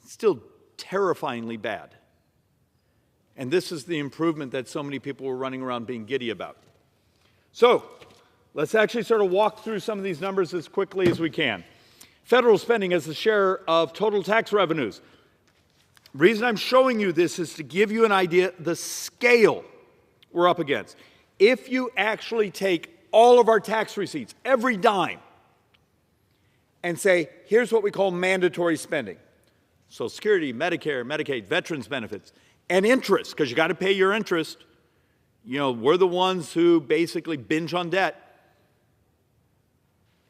Still terrifyingly bad. And this is the improvement that so many people were running around being giddy about. So let's actually sort of walk through some of these numbers as quickly as we can. Federal spending as a share of total tax revenues. The reason I'm showing you this is to give you an idea the scale we're up against. If you actually take all of our tax receipts, every dime, and say, here's what we call mandatory spending. Social Security, Medicare, Medicaid, veterans benefits, and interest, because you got to pay your interest. You know, we're the ones who basically binge on debt.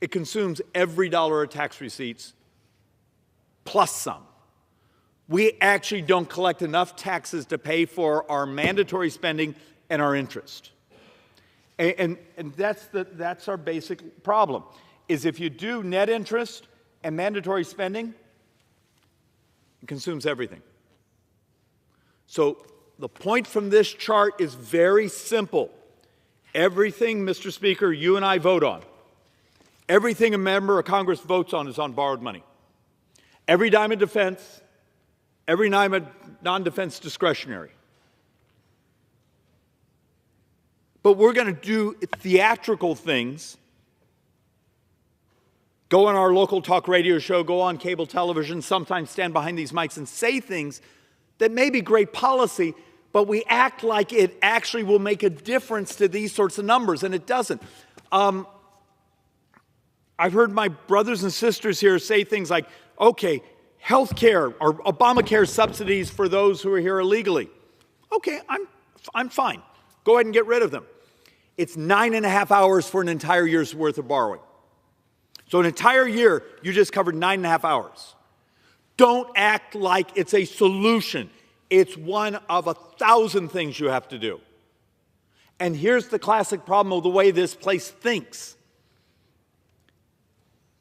It consumes every dollar of tax receipts plus some. We actually don't collect enough taxes to pay for our mandatory spending and our interest. And that's our basic problem, is if you do net interest and mandatory spending, it consumes everything. So the point from this chart is very simple. Everything, Mr. Speaker, you and I vote on, everything a member of Congress votes on is on borrowed money. Every dime of defense, every dime of non-defense discretionary. But we're going to do theatrical things, go on our local talk radio show, go on cable television, sometimes stand behind these mics and say things that may be great policy, but we act like it actually will make a difference to these sorts of numbers, and it doesn't. I've heard my brothers and sisters here say things like, okay, health care or Obamacare subsidies for those who are here illegally. Okay, I'm fine. Go ahead and get rid of them. It's 9.5 hours for an entire year's worth of borrowing. So an entire year, you just covered 9.5 hours. Don't act like it's a solution. It's one of 1,000 things you have to do. And here's the classic problem of the way this place thinks.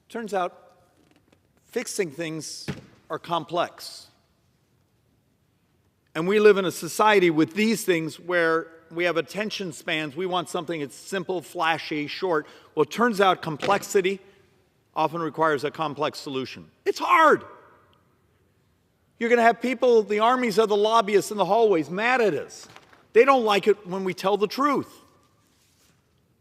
Turns out fixing things are complex. And we live in a society with these things where we have attention spans. We want something that's simple, flashy, short. Well, it turns out complexity often requires a complex solution. It's hard. You're going to have people, the armies of the lobbyists in the hallways, mad at us. They don't like it when we tell the truth.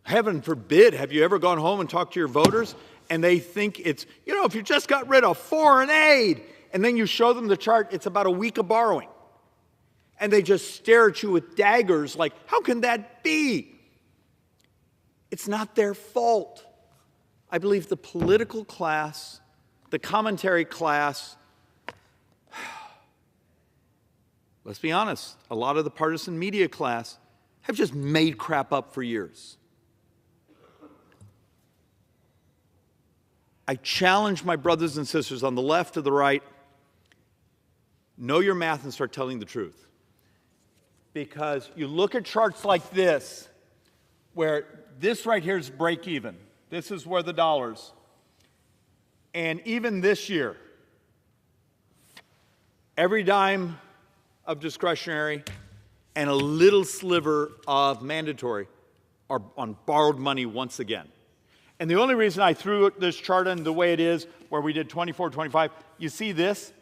Heaven forbid, have you ever gone home and talked to your voters and they think it's, you know, if you just got rid of foreign aid, and then you show them the chart, it's about a week of borrowing. And they just stare at you with daggers like, how can that be? It's not their fault. I believe the political class, the commentary class, let's be honest, a lot of the partisan media class have just made crap up for years. I challenge my brothers and sisters on the left or the right, know your math and start telling the truth. Because you look at charts like this, where this right here is break even. This is where the dollars. And even this year, every dime of discretionary and a little sliver of mandatory are on borrowed money once again. And the only reason I threw this chart in the way it is, where we did 24, 25, you see this?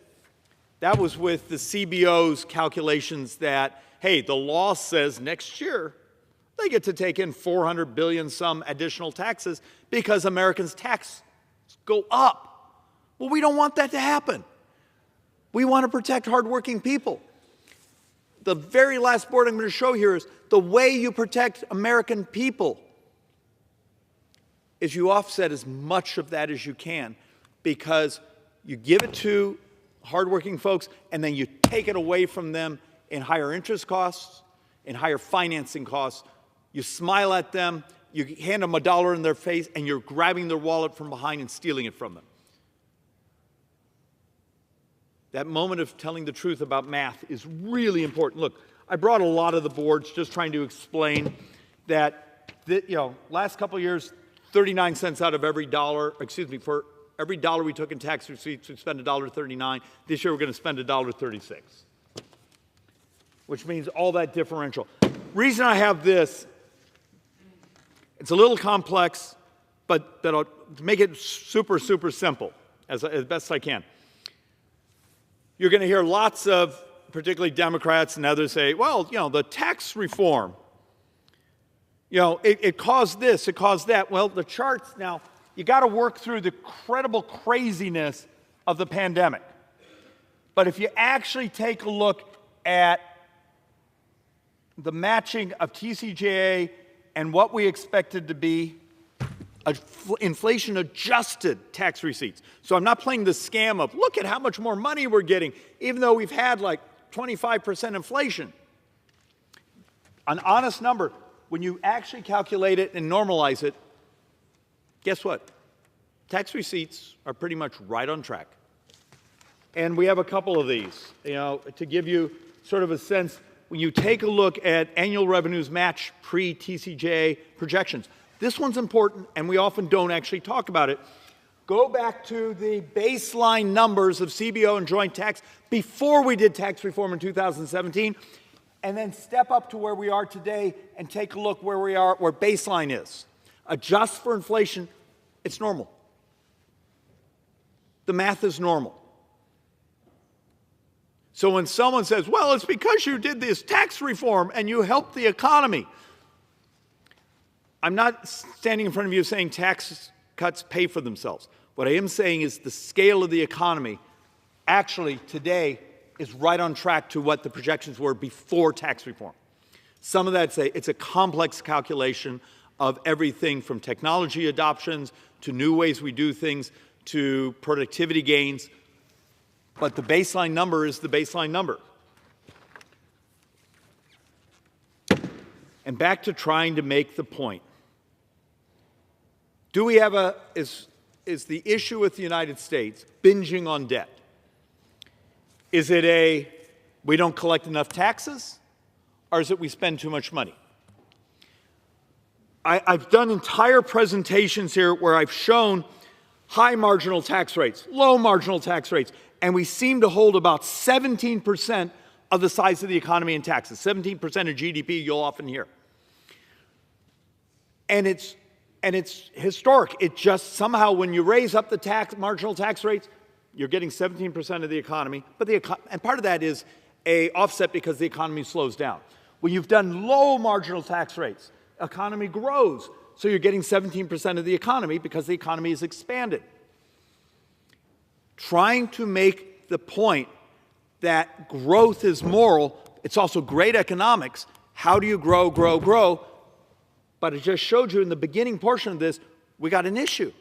That was with the CBO's calculations that, hey, the law says next year they get to take in $400 billion some additional taxes because Americans' taxes go up. Well, we don't want that to happen. We want to protect hardworking people. The very last board I'm going to show here is the way you protect American people is you offset as much of that as you can, because you give it to hardworking folks and then you take it away from them in higher interest costs, in higher financing costs. You smile at them, you hand them $1 in their face, and you're grabbing their wallet from behind and stealing it from them. That moment of telling the truth about math is really important. Look, I brought a lot of the boards just trying to explain. that, last couple of years, 39 cents out of every dollar, for every dollar we took in tax receipts, we spent $1.39. This year we're going to spend $1.36, which means all that differential. Reason I have this, it's a little complex, but to make it super, super simple as best I can. You're going to hear lots of, particularly Democrats and others say, well, the tax reform, it caused this, it caused that. Well, the charts now, you got to work through the incredible craziness of the pandemic. But if you actually take a look at the matching of TCJA and what we expected to be inflation-adjusted tax receipts. So I'm not playing the scam of, look at how much more money we're getting, even though we've had like 25% inflation. An honest number, when you actually calculate it and normalize it, guess what? Tax receipts are pretty much right on track. And we have a couple of these, to give you sort of a sense. When you take a look at annual revenues match pre-TCJA projections, this one's important, and we often don't actually talk about it. Go back to the baseline numbers of CBO and joint tax before we did tax reform in 2017, and then step up to where we are today and take a look where we are, where baseline is. Adjust for inflation, it's normal. The math is normal. So when someone says, well, it's because you did this tax reform and you helped the economy, I'm not standing in front of you saying tax cuts pay for themselves. What I am saying is the scale of the economy actually today is right on track to what the projections were before tax reform. Some of that it's a complex calculation of everything from technology adoptions to new ways we do things to productivity gains. But the baseline number is the baseline number. And back to trying to make the point. Do we have is the issue with the United States binging on debt? Is it we don't collect enough taxes, or is it we spend too much money? I've done entire presentations here where I've shown high marginal tax rates, low marginal tax rates, and we seem to hold about 17% of the size of the economy in taxes. 17% of GDP you'll often hear. And it's historic. It just somehow, when you raise up the marginal tax rates, you're getting 17% of the economy. And part of that is a offset because the economy slows down. When you've done low marginal tax rates, economy grows. So you're getting 17% of the economy because the economy is expanded. Trying to make the point that growth is moral, it's also great economics. How do you grow, grow, grow? But it just showed you in the beginning portion of this, we got an issue.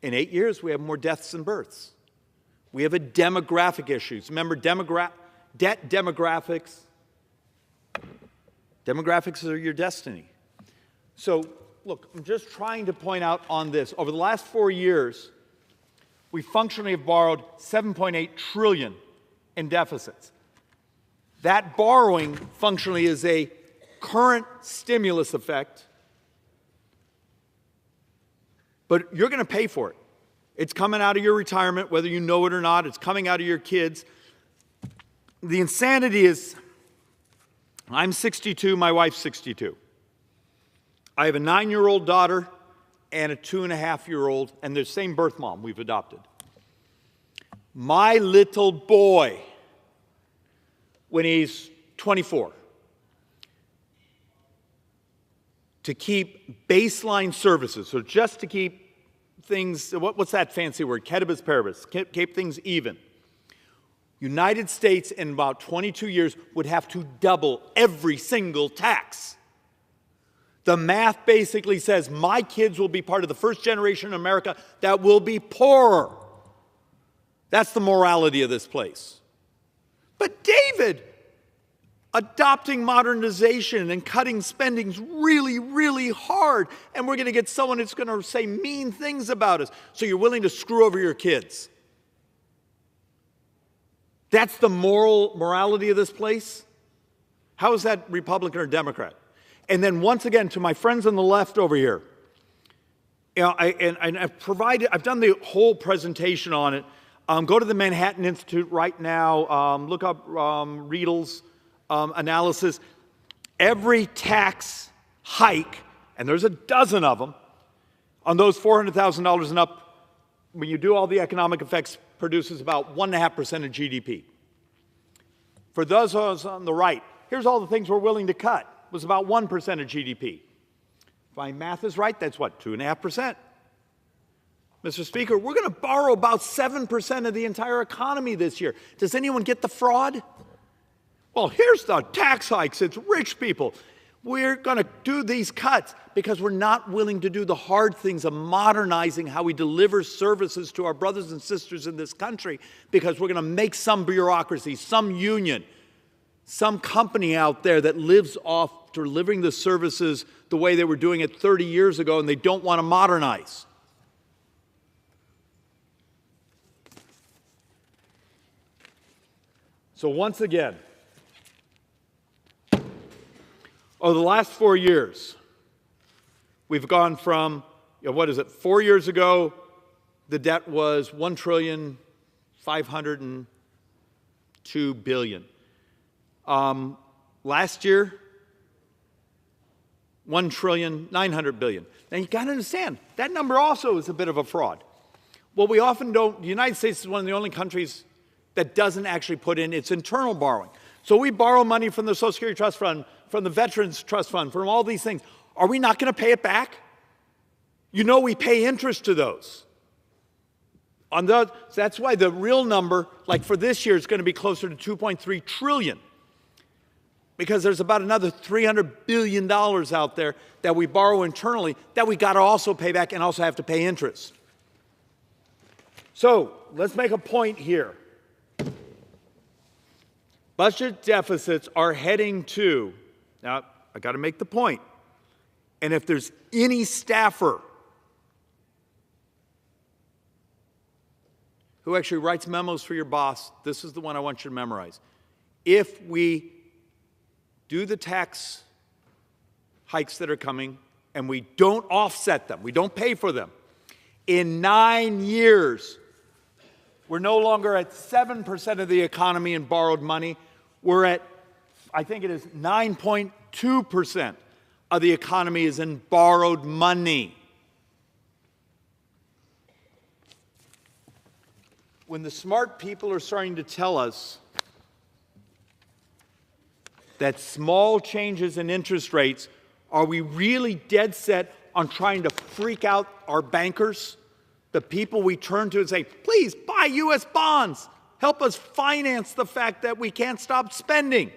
In 8 years, we have more deaths than births. We have a demographic issues. Remember, debt demographics. Demographics are your destiny. So, look, I'm just trying to point out on this. Over the last 4 years, we functionally have borrowed $7.8 trillion in deficits. That borrowing functionally is a current stimulus effect, but you're going to pay for it. It's coming out of your retirement, whether you know it or not. It's coming out of your kids. The insanity is, I'm 62, my wife's 62. I have a 9-year-old daughter and a 2.5-year-old, and they're the same birth mom we've adopted. My little boy, when he's 24, to keep baseline services, so just to keep things, what's that fancy word? Ceteris paribus, keep things even. United States in about 22 years would have to double every single tax. The math basically says my kids will be part of the first generation in America that will be poorer. That's the morality of this place. But David, adopting modernization and cutting spending is really, really hard. And we're going to get someone that's going to say mean things about us. So you're willing to screw over your kids. That's the morality of this place. How is that Republican or Democrat? And then once again, to my friends on the left over here, you know, I've done the whole presentation on it. Go to the Manhattan Institute right now, look up Riedel's analysis. Every tax hike, and there's a dozen of them, on those $400,000 and up, when you do all the economic effects, produces about 1.5% of GDP. For those on the right, here's all the things we're willing to cut. It was about 1% of GDP. If my math is right, that's what, 2.5%? Mr. Speaker, we're going to borrow about 7% of the entire economy this year. Does anyone get the fraud? Well, here's the tax hikes. It's rich people. We're going to do these cuts because we're not willing to do the hard things of modernizing how we deliver services to our brothers and sisters in this country, because we're going to make some bureaucracy, some union, some company out there that lives off delivering the services the way they were doing it 30 years ago, and they don't want to modernize. So once again, over the last 4 years, we've gone from, what is it, 4 years ago, the debt was $1,502 billion. Last year, $1,900 billion. Now you got to understand, that number also is a bit of a fraud. What we often don't, the United States is one of the only countries that doesn't actually put in its internal borrowing. So we borrow money from the Social Security Trust Fund, from the Veterans Trust Fund, from all these things. Are we not going to pay it back? You know we pay interest to those. So that's why the real number, like for this year, is going to be closer to $2.3 trillion. Because there's about another $300 billion out there that we borrow internally that we got to also pay back and also have to pay interest. So let's make a point here. Budget deficits are heading to, now I got to make the point, and if there's any staffer who actually writes memos for your boss, this is the one I want you to memorize. If we do the tax hikes that are coming and we don't offset them, we don't pay for them, in 9 years, we're no longer at 7% of the economy in borrowed money. We're at, I think it is 9.2% of the economy is in borrowed money. When the smart people are starting to tell us that small changes in interest rates, are we really dead set on trying to freak out our bankers? The people we turn to and say, please buy U.S. bonds. Help us finance the fact that we can't stop spending.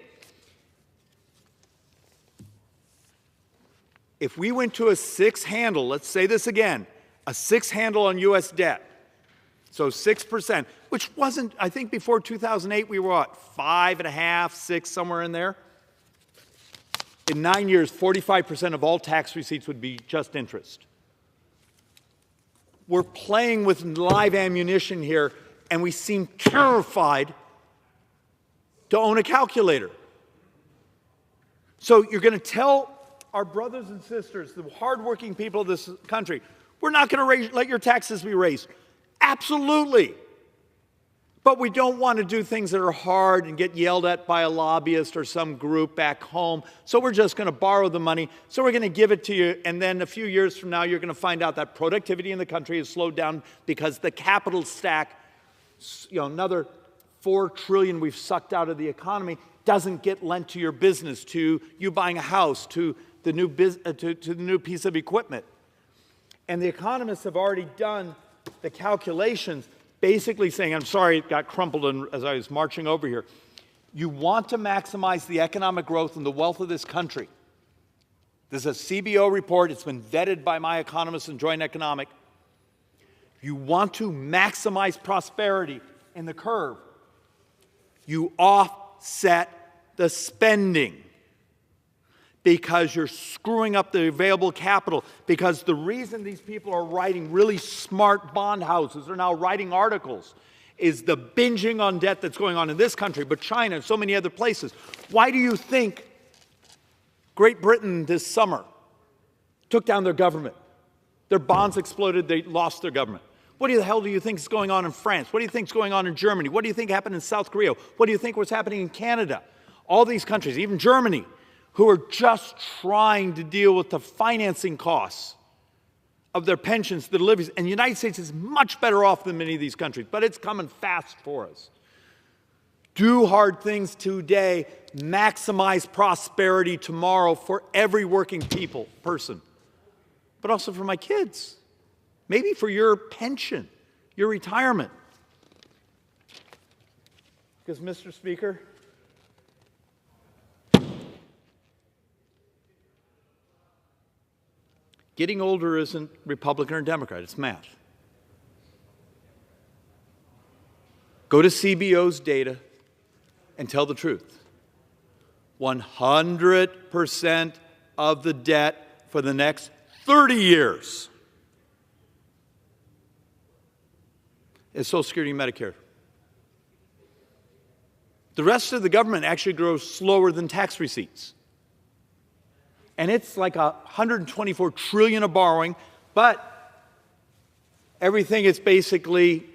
If we went to a 6 handle, let's say this again, a 6 handle on U.S. debt, so 6%, which wasn't, I think before 2008 we were what, 5.5, 6, somewhere in there? In 9 years, 45% of all tax receipts would be just interest. We're playing with live ammunition here, and we seem terrified to own a calculator. So you're going to tell our brothers and sisters, the hardworking people of this country, we're not going to let your taxes be raised. Absolutely. But we don't want to do things that are hard and get yelled at by a lobbyist or some group back home. So we're just going to borrow the money. So we're going to give it to you. And then a few years from now, you're going to find out that productivity in the country has slowed down because the capital stack, another $4 trillion we've sucked out of the economy, doesn't get lent to your business, to you buying a house, to the new piece of equipment. And the economists have already done the calculations, basically saying, I'm sorry, it got crumpled as I was marching over here. You want to maximize the economic growth and the wealth of this country. This is a CBO report. It's been vetted by my economists in Joint Economic. You want to maximize prosperity in the curve. You offset the spending because you're screwing up the available capital, because the reason these people are writing really smart bond houses, are now writing articles, is the binging on debt that's going on in this country, but China and so many other places. Why do you think Great Britain this summer took down their government. Their bonds exploded. They lost their government. What the hell do you think is going on in France? What do you think is going on in Germany? What do you think happened in South Korea? What do you think was happening in Canada? All these countries, even Germany, who are just trying to deal with the financing costs of their pensions, their levies. And the United States is much better off than many of these countries, but it's coming fast for us. Do hard things today, maximize prosperity tomorrow for every working person, but also for my kids. Maybe for your pension, your retirement. Because, Mr. Speaker, getting older isn't Republican or Democrat, it's math. Go to CBO's data and tell the truth. 100% of the debt for the next 30 years is Social Security and Medicare. The rest of the government actually grows slower than tax receipts. And it's like $124 trillion of borrowing, but everything is basically,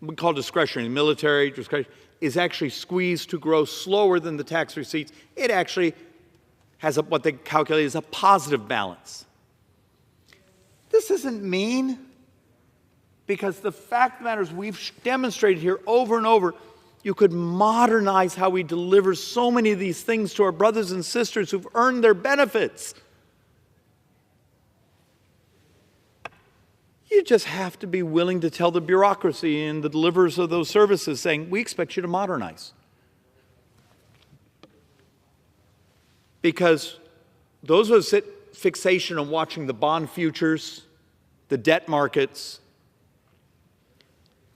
we call discretionary, military, discretionary, is actually squeezed to grow slower than the tax receipts. It actually has what they calculate as a positive balance. This isn't mean, because the fact of the matter is we've demonstrated here over and over, you could modernize how we deliver so many of these things to our brothers and sisters who've earned their benefits. You just have to be willing to tell the bureaucracy and the deliverers of those services saying, we expect you to modernize. Because those of us that fixation on watching the bond futures, the debt markets,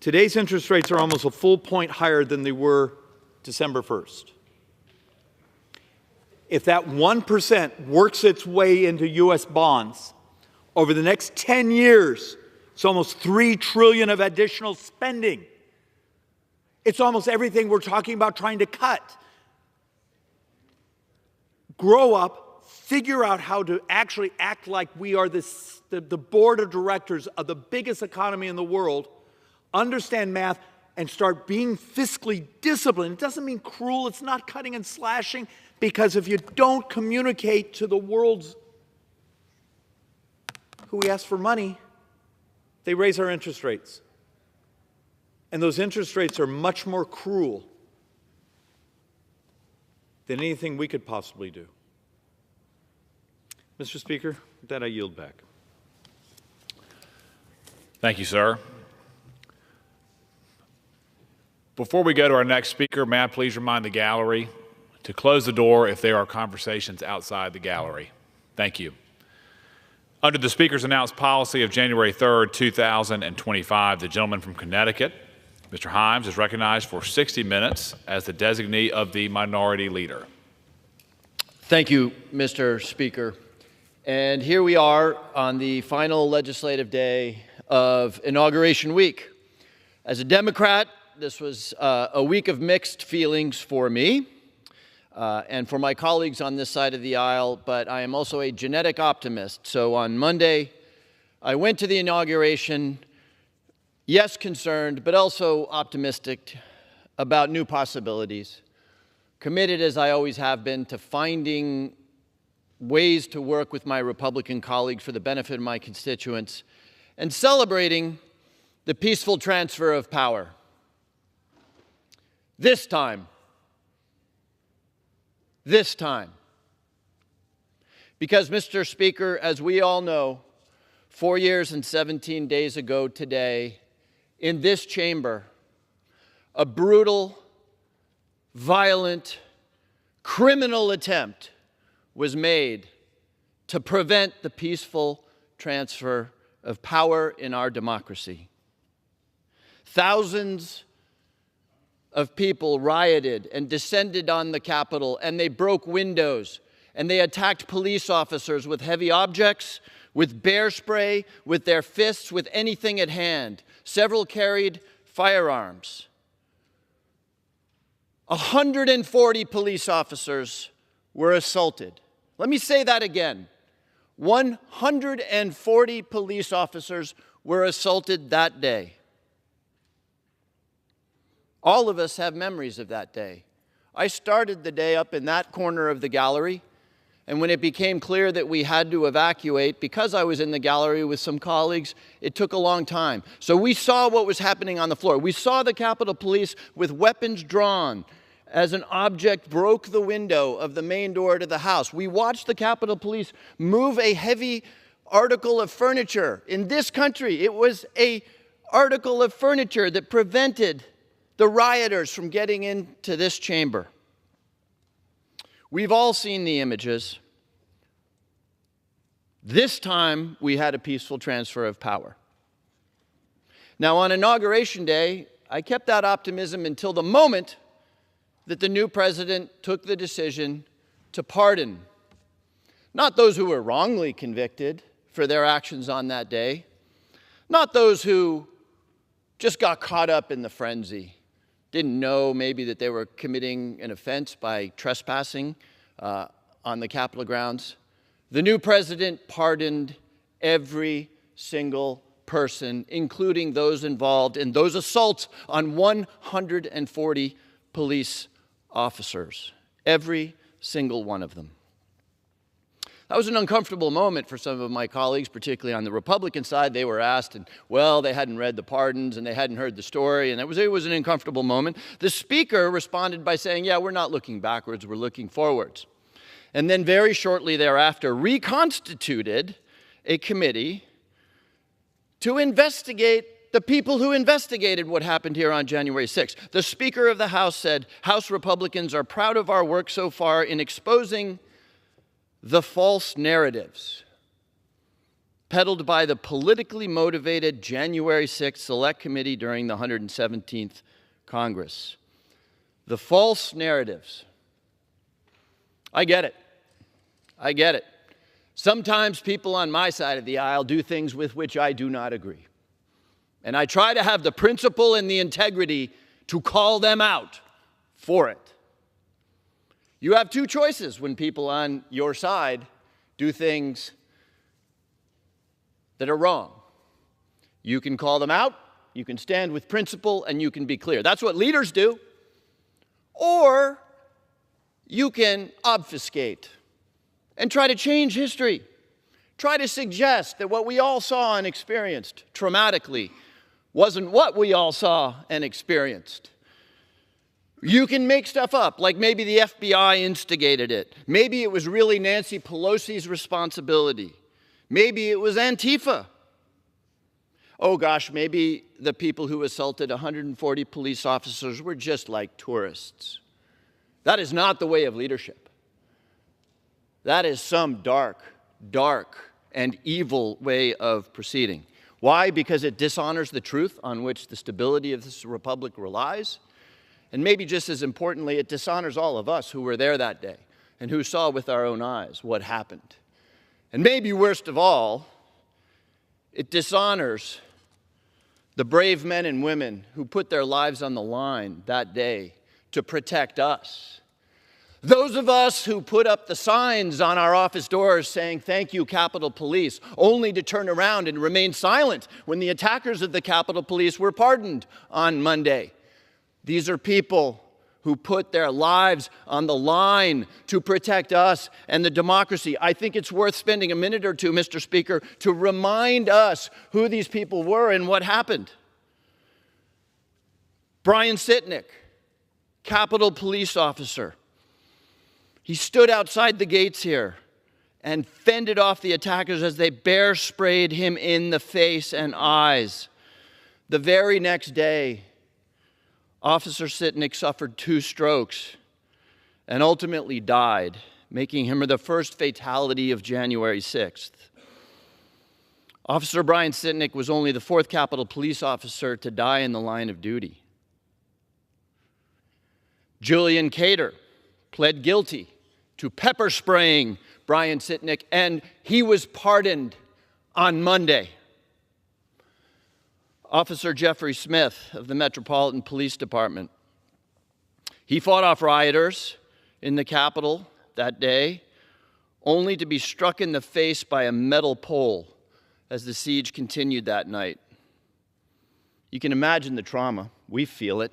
today's interest rates are almost a full point higher than they were December 1st. If that 1% works its way into U.S. bonds, over the next 10 years, it's almost $3 trillion of additional spending. It's almost everything we're talking about trying to cut. Grow up, figure out how to actually act like we are the board of directors of the biggest economy in the world, understand math, and start being fiscally disciplined. It doesn't mean cruel. It's not cutting and slashing, because if you don't communicate to the world's who we ask for money, they raise our interest rates. And those interest rates are much more cruel than anything we could possibly do. Mr. Speaker, with that I yield back. Thank you, sir. Before we go to our next speaker, may I please remind the gallery to close the door if there are conversations outside the gallery. Thank you. Under the Speaker's announced policy of January 3rd, 2025, the gentleman from Connecticut, Mr. Himes, is recognized for 60 minutes as the designee of the Minority Leader. Thank you, Mr. Speaker. And here we are on the final legislative day of Inauguration Week. As a Democrat, this was a week of mixed feelings for me and for my colleagues on this side of the aisle, but I am also a genetic optimist. So on Monday, I went to the inauguration, yes, concerned, but also optimistic about new possibilities, committed, as I always have been, to finding ways to work with my Republican colleagues for the benefit of my constituents, and celebrating the peaceful transfer of power. This time. Because, Mr. Speaker, as we all know, 4 years and 17 days ago today, in this chamber, a brutal, violent, criminal attempt was made to prevent the peaceful transfer of power in our democracy. Thousands of people rioted and descended on the Capitol, and they broke windows, and they attacked police officers with heavy objects, with bear spray, with their fists, with anything at hand. Several carried firearms. 140 police officers were assaulted. Let me say that again. 140 police officers were assaulted that day. All of us have memories of that day. I started the day up in that corner of the gallery, and when it became clear that we had to evacuate, because I was in the gallery with some colleagues, it took a long time. So we saw what was happening on the floor. We saw the Capitol Police with weapons drawn as an object broke the window of the main door to the House. We watched the Capitol Police move a heavy article of furniture. In this country, it was an article of furniture that prevented the rioters from getting into this chamber. We've all seen the images. This time, we had a peaceful transfer of power. Now, on Inauguration Day, I kept that optimism until the moment that the new president took the decision to pardon not those who were wrongly convicted for their actions on that day, not those who just got caught up in the frenzy, didn't know maybe that they were committing an offense by trespassing on the Capitol grounds. The new president pardoned every single person, including those involved in those assaults on 140 police officers, every single one of them. That was an uncomfortable moment for some of my colleagues, particularly on the Republican side. They were asked, and well, they hadn't read the pardons and they hadn't heard the story, and it was an uncomfortable moment. The Speaker responded by saying, yeah, we're not looking backwards, we're looking forwards. And then very shortly thereafter reconstituted a committee to investigate the people who investigated what happened here on January 6th. The Speaker of the House said, House Republicans are proud of our work so far in exposing the false narratives peddled by the politically motivated January 6th Select Committee during the 117th Congress. The false narratives. I get it. I get it. Sometimes people on my side of the aisle do things with which I do not agree. And I try to have the principle and the integrity to call them out for it. You have two choices when people on your side do things that are wrong. You can call them out, you can stand with principle, and you can be clear. That's what leaders do. Or you can obfuscate and try to change history. Try to suggest that what we all saw and experienced traumatically wasn't what we all saw and experienced. You can make stuff up, like maybe the FBI instigated it. Maybe it was really Nancy Pelosi's responsibility. Maybe it was Antifa. Oh gosh, maybe the people who assaulted 140 police officers were just like tourists. That is not the way of leadership. That is some dark, dark, and evil way of proceeding. Why? Because it dishonors the truth on which the stability of this republic relies. And maybe just as importantly, it dishonors all of us who were there that day and who saw with our own eyes what happened. And maybe worst of all, it dishonors the brave men and women who put their lives on the line that day to protect us. Those of us who put up the signs on our office doors saying, "Thank you, Capitol Police," only to turn around and remain silent when the attackers of the Capitol Police were pardoned on Monday. These are people who put their lives on the line to protect us and the democracy. I think it's worth spending a minute or two, Mr. Speaker, to remind us who these people were and what happened. Brian Sitnick, Capitol Police officer. He stood outside the gates here and fended off the attackers as they bear sprayed him in the face and eyes. The very next day, Officer Sitnick suffered 2 strokes and ultimately died, making him the first fatality of January 6th. Officer Brian Sitnick was only the 4th Capitol Police officer to die in the line of duty. Julian Cater pled guilty to pepper spraying Brian Sitnick, and he was pardoned on Monday. Officer Jeffrey Smith of the Metropolitan Police Department. He fought off rioters in the Capitol that day, only to be struck in the face by a metal pole as the siege continued that night. You can imagine the trauma. We feel it.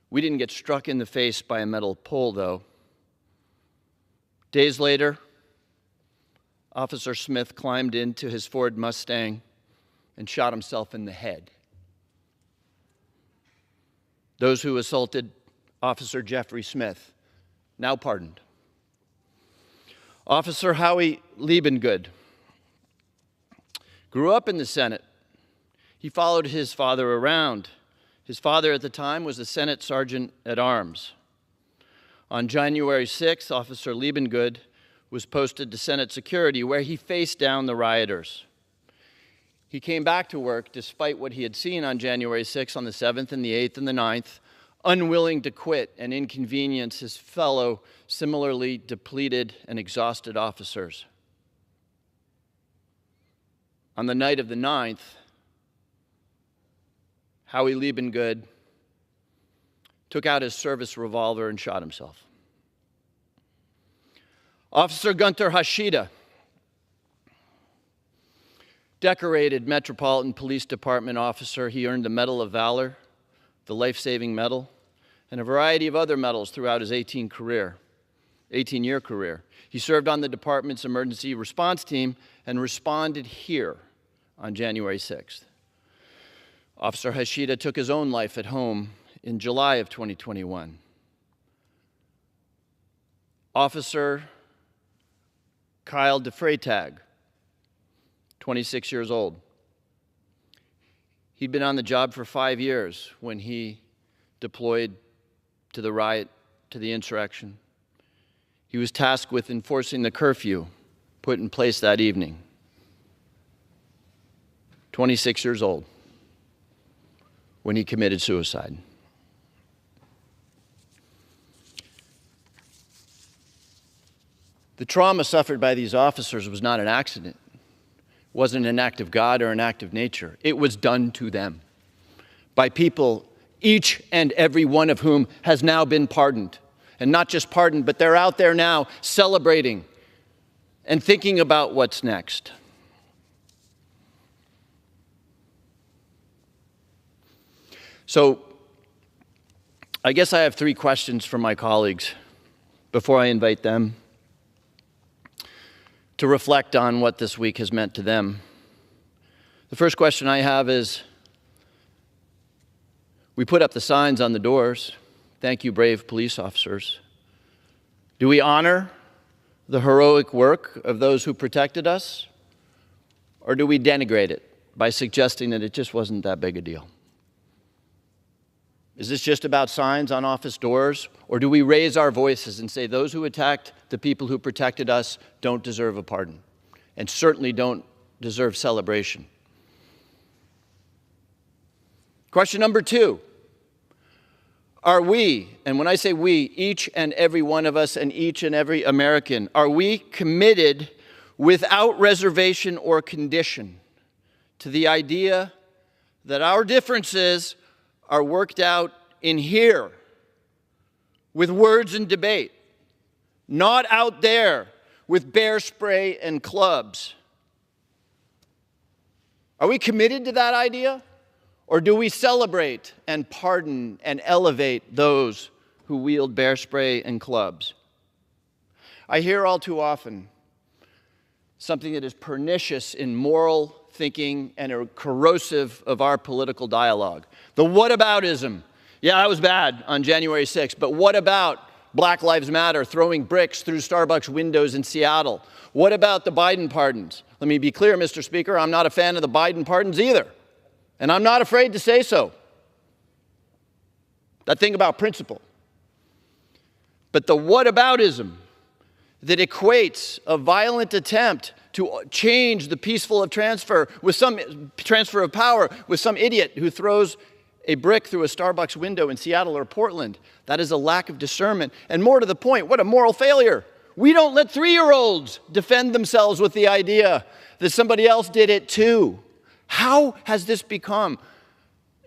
We didn't get struck in the face by a metal pole, though. Days later, Officer Smith climbed into his Ford Mustang and shot himself in the head. Those who assaulted Officer Jeffrey Smith, now pardoned. Officer Howie Liebengood grew up in the Senate. He followed his father around. His father at the time was a Senate Sergeant at Arms. On January 6th, Officer Liebengood was posted to Senate security, where he faced down the rioters. He came back to work despite what he had seen on January 6th, on the 7th and the 8th and the 9th, unwilling to quit and inconvenience his fellow similarly depleted and exhausted officers. On the night of the 9th, Howie Liebengood took out his service revolver and shot himself. Officer Gunther Hashida, decorated Metropolitan Police Department officer, he earned the Medal of Valor, the Life-Saving Medal, and a variety of other medals throughout his 18-year career. He served on the department's emergency response team and responded here on January 6th. Officer Hashida took his own life at home in July of 2021. Officer Kyle DeFreytag, 26 years old. He'd been on the job for 5 years when he deployed to the riot, to the insurrection. He was tasked with enforcing the curfew put in place that evening. 26 years old when he committed suicide. The trauma suffered by these officers was not an accident. It wasn't an act of God or an act of nature. It was done to them by people, each and every one of whom has now been pardoned. And not just pardoned, but they're out there now celebrating and thinking about what's next. So, I guess I have 3 questions for my colleagues before I invite them to reflect on what this week has meant to them. The first question I have is, we put up the signs on the doors, "Thank you, brave police officers." Do we honor the heroic work of those who protected us? Or do we denigrate it by suggesting that it just wasn't that big a deal? Is this just about signs on office doors? Or do we raise our voices and say those who attacked the people who protected us don't deserve a pardon and certainly don't deserve celebration? Question number 2. Are we, and when I say we, each and every one of us and each and every American, are we committed without reservation or condition to the idea that our differences are worked out in here with words and debate, not out there with bear spray and clubs? Are we committed to that idea? Or do we celebrate and pardon and elevate those who wield bear spray and clubs? I hear all too often something that is pernicious in moral thinking and corrosive of our political dialogue. The whataboutism. Yeah, that was bad on January 6th, but what about Black Lives Matter throwing bricks through Starbucks windows in Seattle? What about the Biden pardons? Let me be clear, Mr. Speaker, I'm not a fan of the Biden pardons either, and I'm not afraid to say so. That thing about principle. But the whataboutism that equates a violent attempt to change the peaceful transfer of power with some idiot who throws a brick through a Starbucks window in Seattle or Portland, that is a lack of discernment. And more to the point, what a moral failure. We don't let 3-year-olds defend themselves with the idea that somebody else did it too. How has this become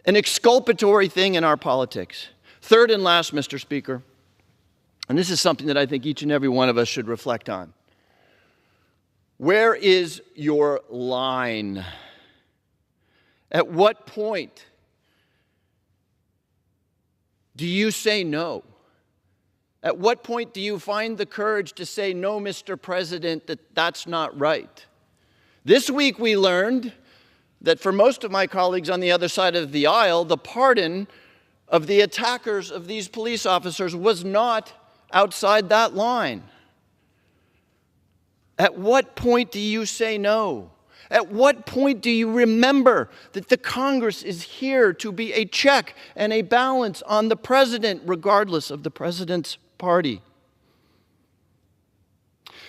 an exculpatory thing in our politics? Third and last, Mr. Speaker, and this is something that I think each and every one of us should reflect on. Where is your line? At what point do you say no? At what point do you find the courage to say, no, Mr. President, that's not right? This week we learned that for most of my colleagues on the other side of the aisle, the pardon of the attackers of these police officers was not outside that line. At what point do you say no? At what point do you remember that the Congress is here to be a check and a balance on the president, regardless of the president's party?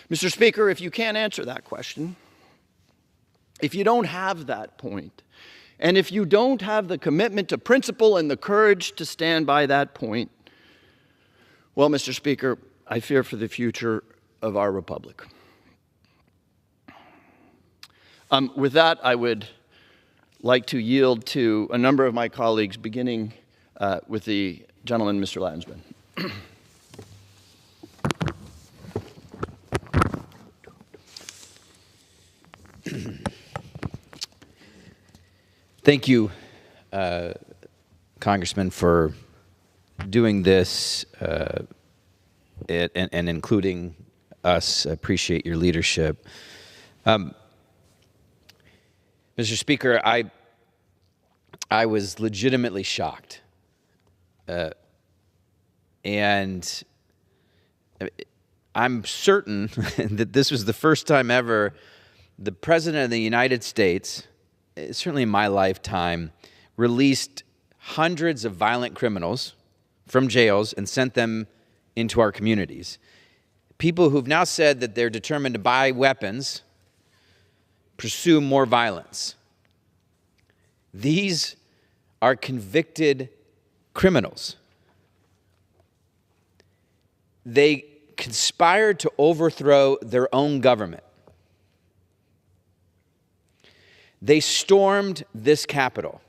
Mr. Speaker, if you can't answer that question, if you don't have that point, and if you don't have the commitment to principle and the courage to stand by that point, well, Mr. Speaker, I fear for the future of our republic. With that, I would like to yield to a number of my colleagues, beginning with the gentleman, Mr. Landsman. Thank you, Congressman, for doing this and including us. I appreciate your leadership. Mr. Speaker, I was legitimately shocked. And I'm certain that this was the first time ever the President of the United States, certainly in my lifetime, released hundreds of violent criminals from jails and sent them into our communities. People who've now said that they're determined to buy weapons, pursue more violence. These are convicted criminals. They conspired to overthrow their own government. They stormed this Capitol.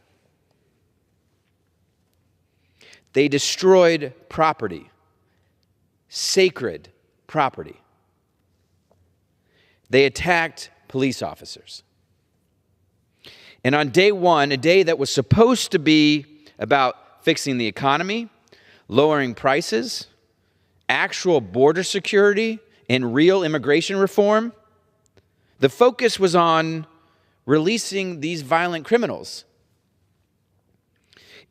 They destroyed property, sacred property. They attacked police officers. And on day one, a day that was supposed to be about fixing the economy, lowering prices, actual border security, and real immigration reform, the focus was on releasing these violent criminals.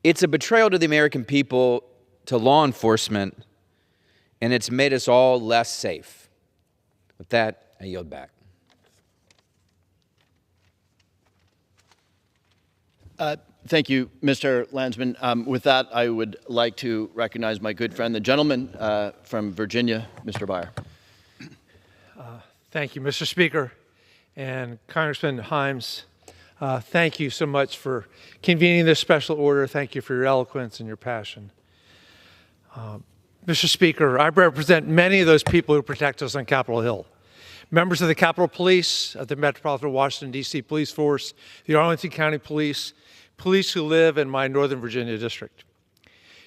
It's a betrayal to the American people, to law enforcement, and it's made us all less safe. With that, I yield back. Thank you, Mr. Landsman. With that, I would like to recognize my good friend, the gentleman from Virginia, Mr. Byer. Thank you, Mr. Speaker. And Congressman Himes, thank you so much for convening this special order. Thank you for your eloquence and your passion. Mr. Speaker, I represent many of those people who protect us on Capitol Hill. Members of the Capitol Police, of the Metropolitan Washington, D.C. Police Force, the Arlington County Police, police who live in my Northern Virginia district.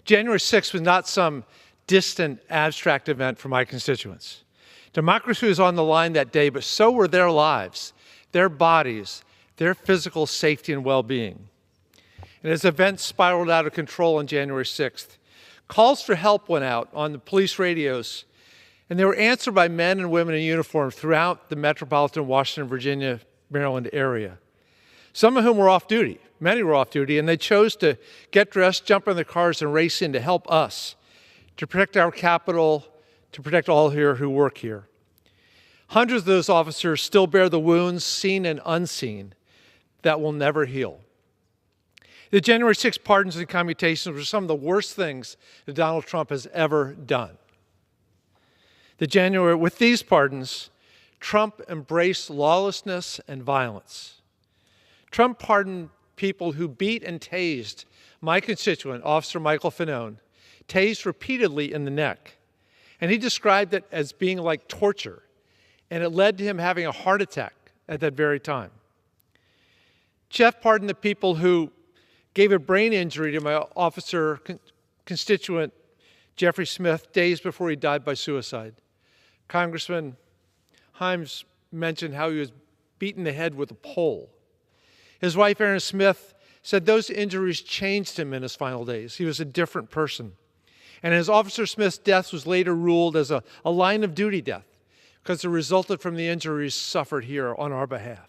January 6th was not some distant, abstract event for my constituents. Democracy was on the line that day, but so were their lives, their bodies, their physical safety and well-being. And as events spiraled out of control on January 6th, calls for help went out on the police radios, and they were answered by men and women in uniform throughout the metropolitan Washington, Virginia, Maryland area. Some of whom were off duty. Many were off duty, and they chose to get dressed, jump in their cars, and race in to help us, to protect our Capitol, to protect all here who work here. Hundreds of those officers still bear the wounds, seen and unseen, that will never heal. The January 6 pardons and commutations were some of the worst things that Donald Trump has ever done. With these pardons, Trump embraced lawlessness and violence. Trump pardoned people who beat and tased my constituent, Officer Michael Fanone, tased repeatedly in the neck. And he described it as being like torture, and it led to him having a heart attack at that very time. Jeff pardoned the people who gave a brain injury to my officer constituent, Jeffrey Smith, days before he died by suicide. Congressman Himes, mentioned how he was beaten in the head with a pole. His wife, Erin Smith, said those injuries changed him in his final days. He was a different person. And as Officer Smith's death was later ruled as a line of duty death because it resulted from the injuries suffered here on our behalf.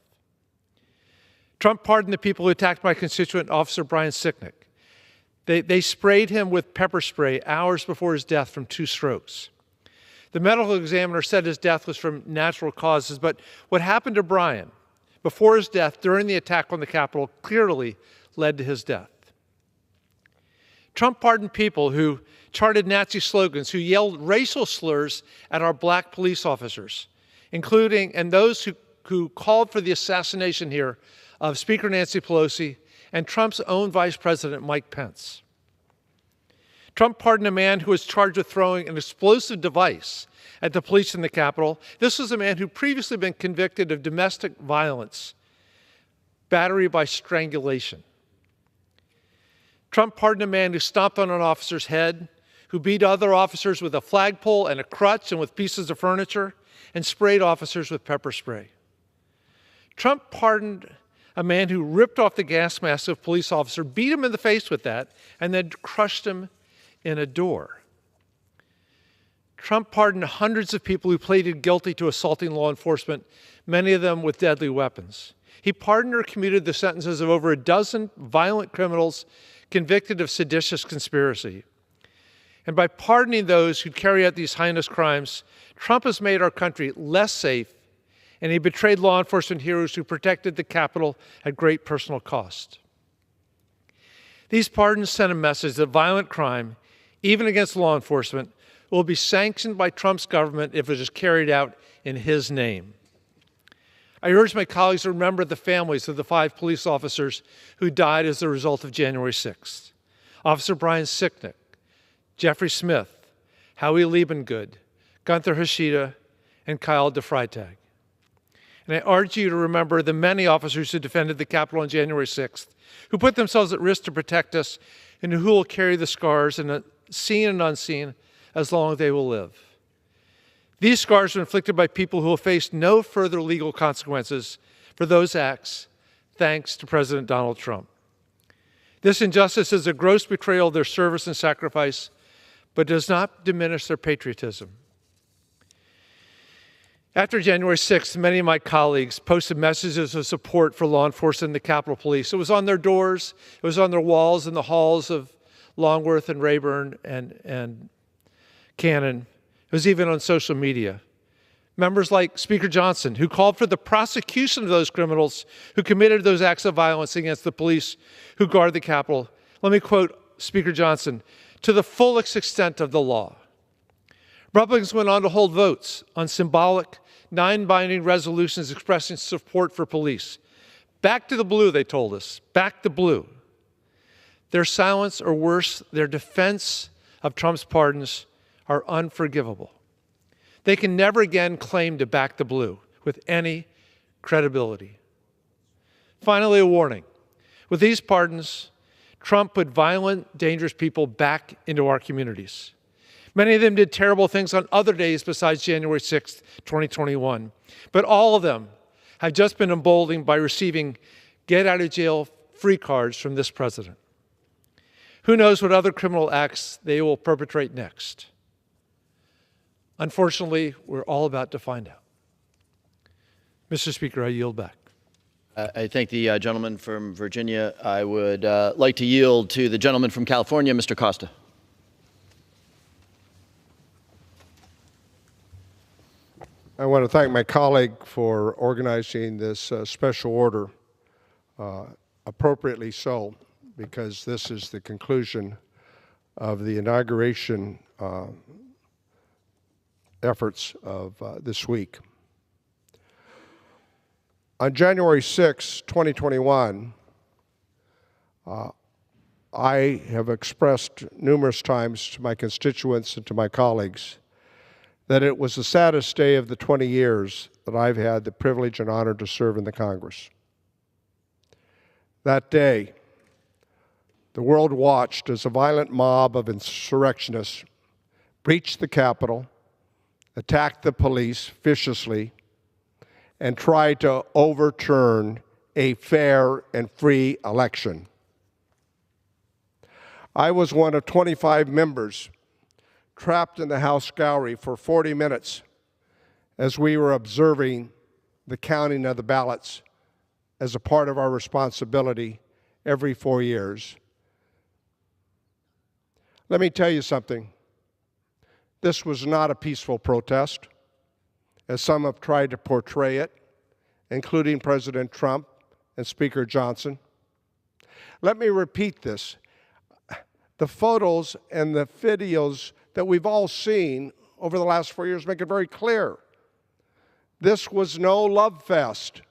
Trump pardoned the people who attacked my constituent, Officer Brian Sicknick. They sprayed him with pepper spray hours before his death from 2 strokes. The medical examiner said his death was from natural causes, but what happened to Brian before his death during the attack on the Capitol clearly led to his death. Trump pardoned people who charted Nazi slogans, who yelled racial slurs at our black police officers, including and those who called for the assassination here of Speaker Nancy Pelosi and Trump's own Vice President Mike Pence. Trump pardoned a man who was charged with throwing an explosive device at the police in the Capitol. This was a man who previously been convicted of domestic violence, battery by strangulation. Trump pardoned a man who stomped on an officer's head, who beat other officers with a flagpole and a crutch and with pieces of furniture, and sprayed officers with pepper spray. Trump pardoned a man who ripped off the gas mask of a police officer, beat him in the face with that, and then crushed him in a door. Trump pardoned hundreds of people who pleaded guilty to assaulting law enforcement, many of them with deadly weapons. He pardoned or commuted the sentences of over a dozen violent criminals convicted of seditious conspiracy. And by pardoning those who carry out these heinous crimes, Trump has made our country less safe, and he betrayed law enforcement heroes who protected the Capitol at great personal cost. These pardons send a message that violent crime, even against law enforcement, will be sanctioned by Trump's government if it is carried out in his name. I urge my colleagues to remember the families of the 5 police officers who died as a result of January 6th. Officer Brian Sicknick, Jeffrey Smith, Howie Liebengood, Gunther Hashida, and Kyle DeFreitag. And I urge you to remember the many officers who defended the Capitol on January 6th, who put themselves at risk to protect us, and who will carry the scars, and seen and unseen, as long as they will live. These scars were inflicted by people who will face no further legal consequences for those acts, thanks to President Donald Trump. This injustice is a gross betrayal of their service and sacrifice, but does not diminish their patriotism. After January 6th, many of my colleagues posted messages of support for law enforcement and the Capitol Police. It was on their doors, it was on their walls in the halls of Longworth and Rayburn and Cannon. It was even on social media. Members like Speaker Johnson, who called for the prosecution of those criminals who committed those acts of violence against the police who guard the Capitol. Let me quote Speaker Johnson, to the fullest extent of the law. Republicans went on to hold votes on symbolic, non-binding resolutions expressing support for police. Back to the blue, they told us. Back to blue. Their silence, or worse, their defense of Trump's pardons are unforgivable. They can never again claim to back the blue with any credibility. Finally, a warning. With these pardons, Trump put violent, dangerous people back into our communities. Many of them did terrible things on other days besides January 6th, 2021. But all of them have just been emboldened by receiving get-out-of-jail-free cards from this president. Who knows what other criminal acts they will perpetrate next? Unfortunately, we're all about to find out. Mr. Speaker, I yield back. I thank the gentleman from Virginia. I would like to yield to the gentleman from California, Mr. Costa. I want to thank my colleague for organizing this special order, appropriately so, because this is the conclusion of the inauguration efforts of this week. On January 6, 2021, I have expressed numerous times to my constituents and to my colleagues that it was the saddest day of the 20 years that I've had the privilege and honor to serve in the Congress. That day, the world watched as a violent mob of insurrectionists breached the Capitol, attacked the police viciously, and try to overturn a fair and free election. I was one of 25 members trapped in the House gallery for 40 minutes as we were observing the counting of the ballots as a part of our responsibility every 4 years. Let me tell you something. This was not a peaceful protest, as some have tried to portray it, including President Trump and Speaker Johnson. Let me repeat this. The photos and the videos that we've all seen over the last 4 years make it very clear. This was no love fest.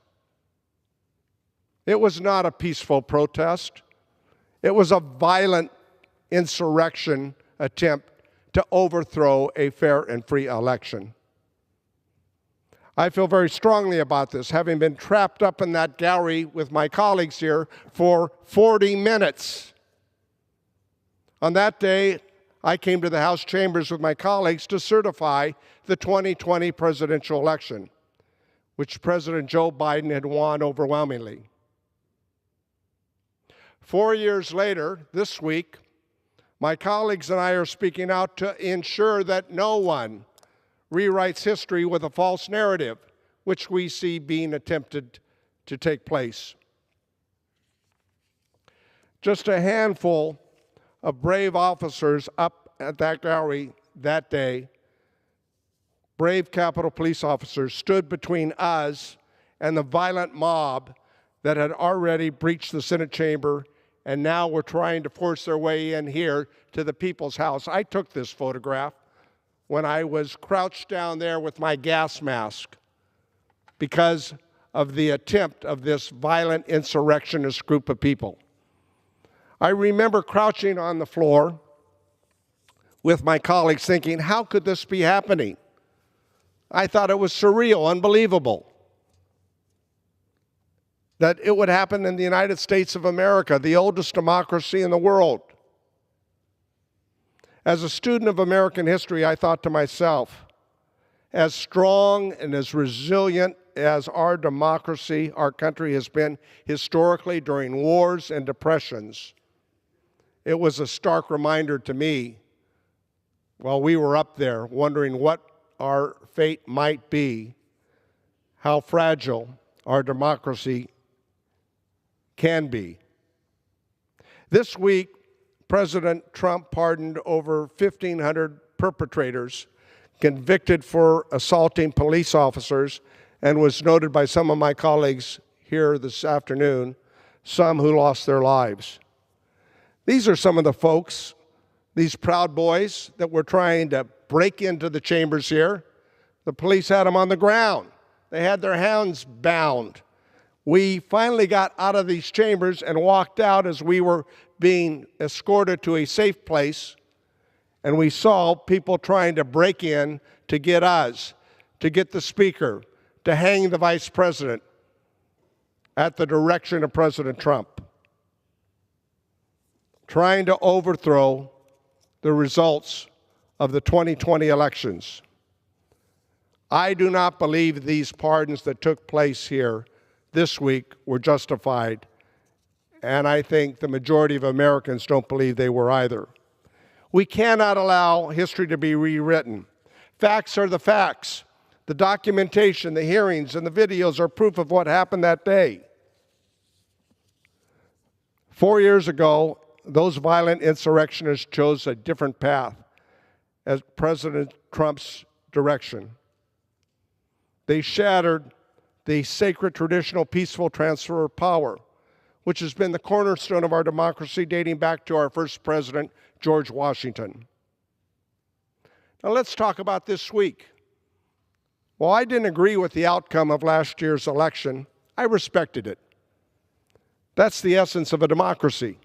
It was not a peaceful protest. It was a violent insurrection attempt to overthrow a fair and free election. I feel very strongly about this, having been trapped up in that gallery with my colleagues here for 40 minutes. On that day, I came to the House chambers with my colleagues to certify the 2020 presidential election, which President Joe Biden had won overwhelmingly. 4 years later, this week, my colleagues and I are speaking out to ensure that no one rewrites history with a false narrative, which we see being attempted to take place. Just a handful of brave officers up at that gallery that day, brave Capitol Police officers, stood between us and the violent mob that had already breached the Senate chamber and now were trying to force their way in here to the People's House. I took this photograph when I was crouched down there with my gas mask because of the attempt of this violent insurrectionist group of people. I remember crouching on the floor with my colleagues thinking, how could this be happening? I thought it was surreal, unbelievable, that it would happen in the United States of America, the oldest democracy in the world. As a student of American history, I thought to myself, as strong and as resilient as our democracy, our country has been historically during wars and depressions, it was a stark reminder to me while we were up there wondering what our fate might be, how fragile our democracy can be. This week, President Trump pardoned over 1,500 perpetrators convicted for assaulting police officers, and was noted by some of my colleagues here this afternoon, some who lost their lives. These are some of the folks, these Proud Boys that were trying to break into the chambers here. The police had them on the ground. They had their hands bound. We finally got out of these chambers and walked out as we were being escorted to a safe place, and we saw people trying to break in to get us, to get the Speaker, to hang the Vice President at the direction of President Trump, trying to overthrow the results of the 2020 elections. I do not believe these pardons that took place here this week were justified, and I think the majority of Americans don't believe they were either. We cannot allow history to be rewritten. Facts are the facts. The documentation, the hearings, and the videos are proof of what happened that day. 4 years ago, those violent insurrectionists chose a different path as President Trump's direction. They shattered the sacred traditional peaceful transfer of power, which has been the cornerstone of our democracy dating back to our first president, George Washington. Now let's talk about this week. While I didn't agree with the outcome of last year's election, I respected it. That's the essence of a democracy.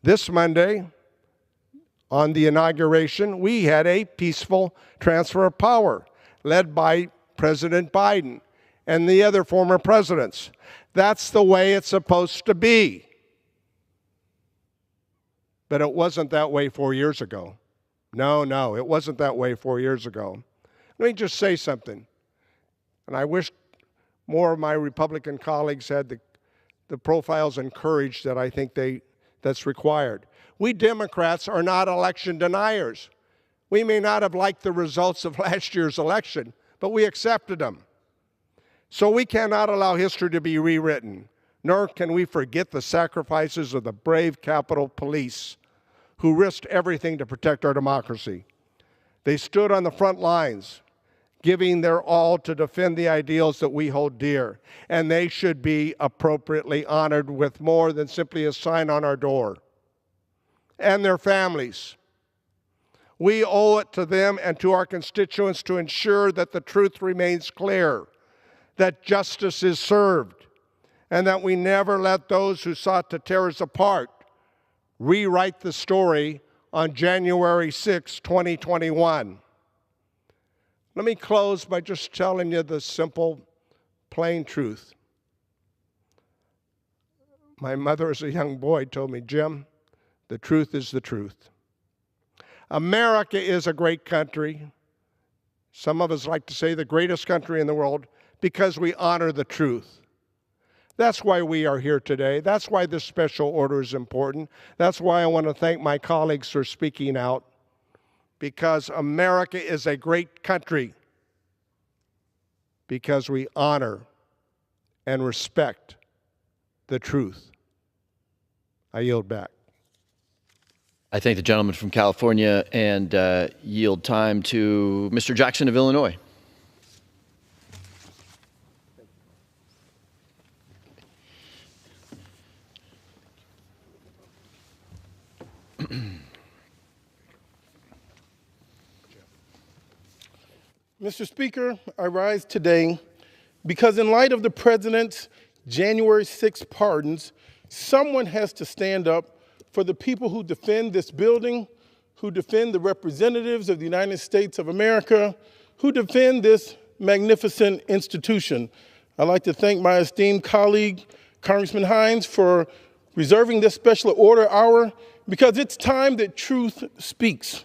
This Monday, on the inauguration, we had a peaceful transfer of power led by President Biden and the other former presidents. That's the way it's supposed to be. But it wasn't that way 4 years ago. No, it wasn't that way 4 years ago. Let me just say something. And I wish more of my Republican colleagues had the profiles and courage that I think that's required. We Democrats are not election deniers. We may not have liked the results of last year's election, but we accepted them. So we cannot allow history to be rewritten, nor can we forget the sacrifices of the brave Capitol Police who risked everything to protect our democracy. They stood on the front lines, giving their all to defend the ideals that we hold dear, and they should be appropriately honored with more than simply a sign on our door. And their families. We owe it to them and to our constituents to ensure that the truth remains clear, that justice is served, and that we never let those who sought to tear us apart rewrite the story on January 6, 2021. Let me close by just telling you the simple, plain truth. My mother, as a young boy, told me, Jim, the truth is the truth. America is a great country. Some of us like to say the greatest country in the world because we honor the truth. That's why we are here today. That's why this special order is important. That's why I want to thank my colleagues for speaking out, because America is a great country because we honor and respect the truth. I yield back. I thank the gentleman from California and yield time to Mr. Jackson of Illinois. Mr. Speaker, I rise today because in light of the President's January 6 pardons, someone has to stand up for the people who defend this building, who defend the representatives of the United States of America, who defend this magnificent institution. I'd like to thank my esteemed colleague, Congressman Hines, for reserving this special order hour, because it's time that truth speaks.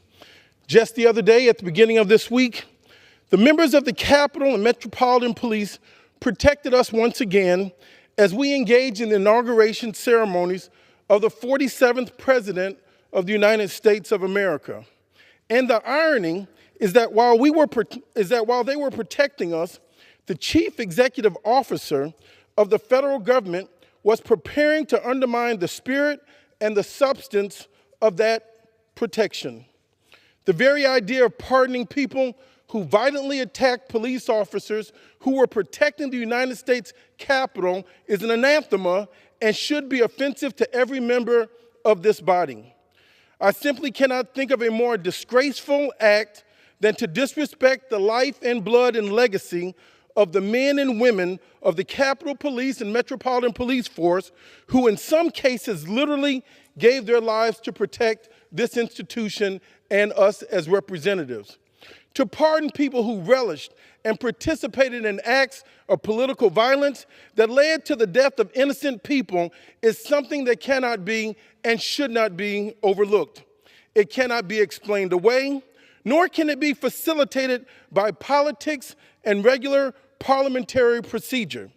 Just the other day, at the beginning of this week, the members of the Capitol and Metropolitan Police protected us once again as we engaged in the inauguration ceremonies of the 47th President of the United States of America. And the irony is that while they were protecting us, the Chief Executive Officer of the federal government was preparing to undermine the spirit and the substance of that protection. The very idea of pardoning people who violently attacked police officers who were protecting the United States Capitol is an anathema and should be offensive to every member of this body. I simply cannot think of a more disgraceful act than to disrespect the life and blood and legacy of the men and women of the Capitol Police and Metropolitan Police Force, who in some cases literally gave their lives to protect this institution and us as representatives. To pardon people who relished and participated in acts of political violence that led to the death of innocent people is something that cannot be and should not be overlooked. It cannot be explained away, nor can it be facilitated by politics and regular parliamentary procedure.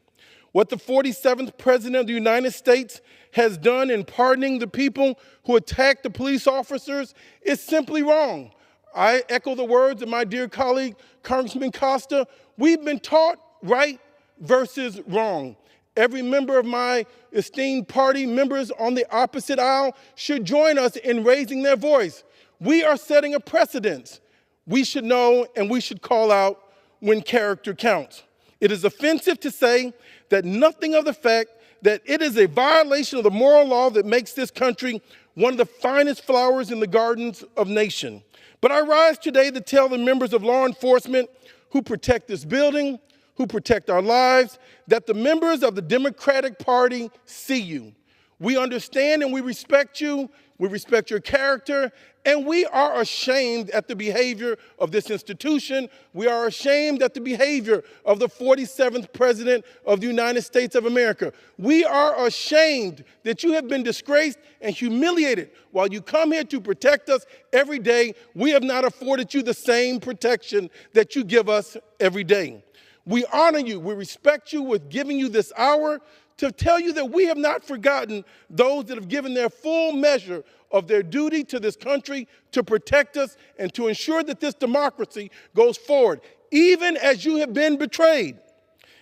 What the 47th President of the United States has done in pardoning the people who attacked the police officers is simply wrong. I echo the words of my dear colleague, Congressman Costa. We've been taught right versus wrong. Every member of my esteemed party members on the opposite aisle should join us in raising their voice. We are setting a precedent. We should know and we should call out when character counts. It is offensive to say that nothing of the fact that it is a violation of the moral law that makes this country one of the finest flowers in the gardens of nation. But I rise today to tell the members of law enforcement who protect this building, who protect our lives, that the members of the Democratic Party see you. We understand and we respect you. We respect your character, and we are ashamed at the behavior of this institution. We are ashamed at the behavior of the 47th President of the United States of America. We are ashamed that you have been disgraced and humiliated while you come here to protect us every day. We have not afforded you the same protection that you give us every day. We honor you, we respect you with giving you this hour to tell you that we have not forgotten those that have given their full measure of their duty to this country to protect us and to ensure that this democracy goes forward, even as you have been betrayed.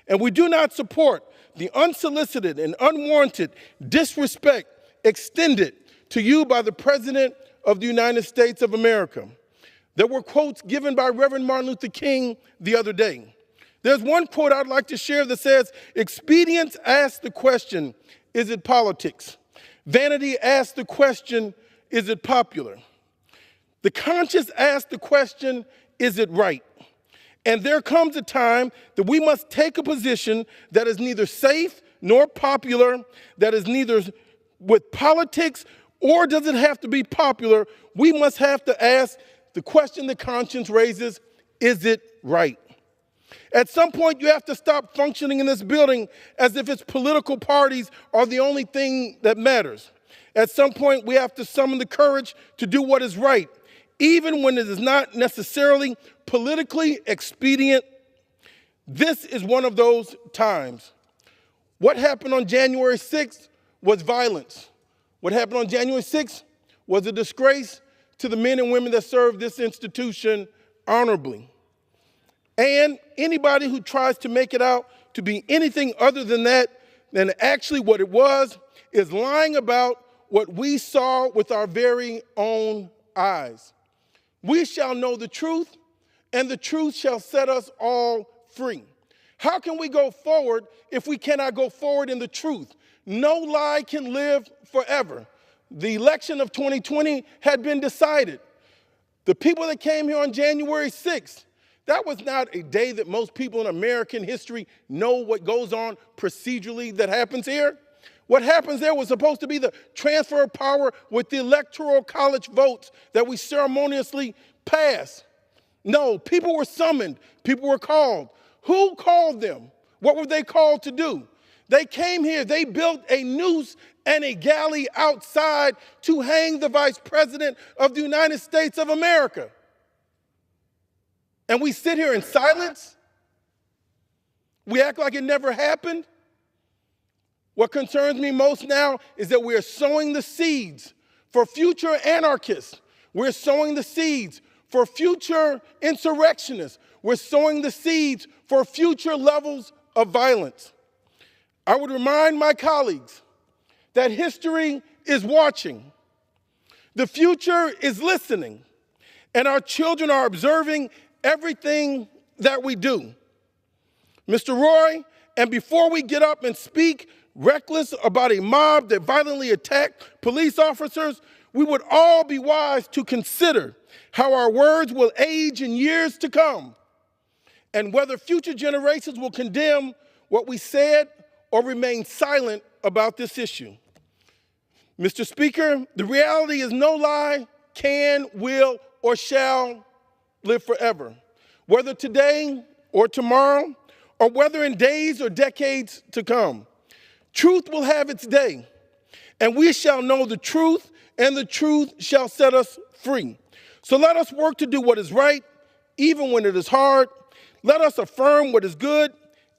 And we do not support the unsolicited and unwarranted disrespect extended to you by the President of the United States of America. There were quotes given by Reverend Martin Luther King the other day. There's one quote I'd like to share that says, expedience asks the question, is it politics? Vanity asks the question, is it popular? The conscience asks the question, is it right? And there comes a time that we must take a position that is neither safe nor popular, that is neither with politics or does it have to be popular. We must have to ask the question the conscience raises, is it right? At some point, you have to stop functioning in this building as if its political parties are the only thing that matters. At some point, we have to summon the courage to do what is right, even when it is not necessarily politically expedient. This is one of those times. What happened on January 6th was violence. What happened on January 6th was a disgrace to the men and women that served this institution honorably. And anybody who tries to make it out to be anything other than that, than actually what it was, is lying about what we saw with our very own eyes. We shall know the truth, and the truth shall set us all free. How can we go forward if we cannot go forward in the truth? No lie can live forever. The election of 2020 had been decided. The people that came here on January 6th, that was not a day that most people in American history know what goes on procedurally that happens here. What happens there was supposed to be the transfer of power with the electoral college votes that we ceremoniously passed. No, people were summoned. People were called. Who called them? What were they called to do? They came here. They built a noose and a galley outside to hang the Vice President of the United States of America. And we sit here in silence. We act like it never happened. What concerns me most now is that we are sowing the seeds for future anarchists. We're sowing the seeds for future insurrectionists. We're sowing the seeds for future levels of violence. I would remind my colleagues that history is watching. The future is listening. And our children are observing everything that we do. Mr. Roy, and before we get up and speak reckless about a mob that violently attacked police officers, we would all be wise to consider how our words will age in years to come and whether future generations will condemn what we said or remain silent about this issue. Mr. Speaker, the reality is no lie can, will, or shall live forever. Whether today or tomorrow, or whether in days or decades to come, truth will have its day, and we shall know the truth, and the truth shall set us free. So let us work to do what is right, even when it is hard. Let us affirm what is good,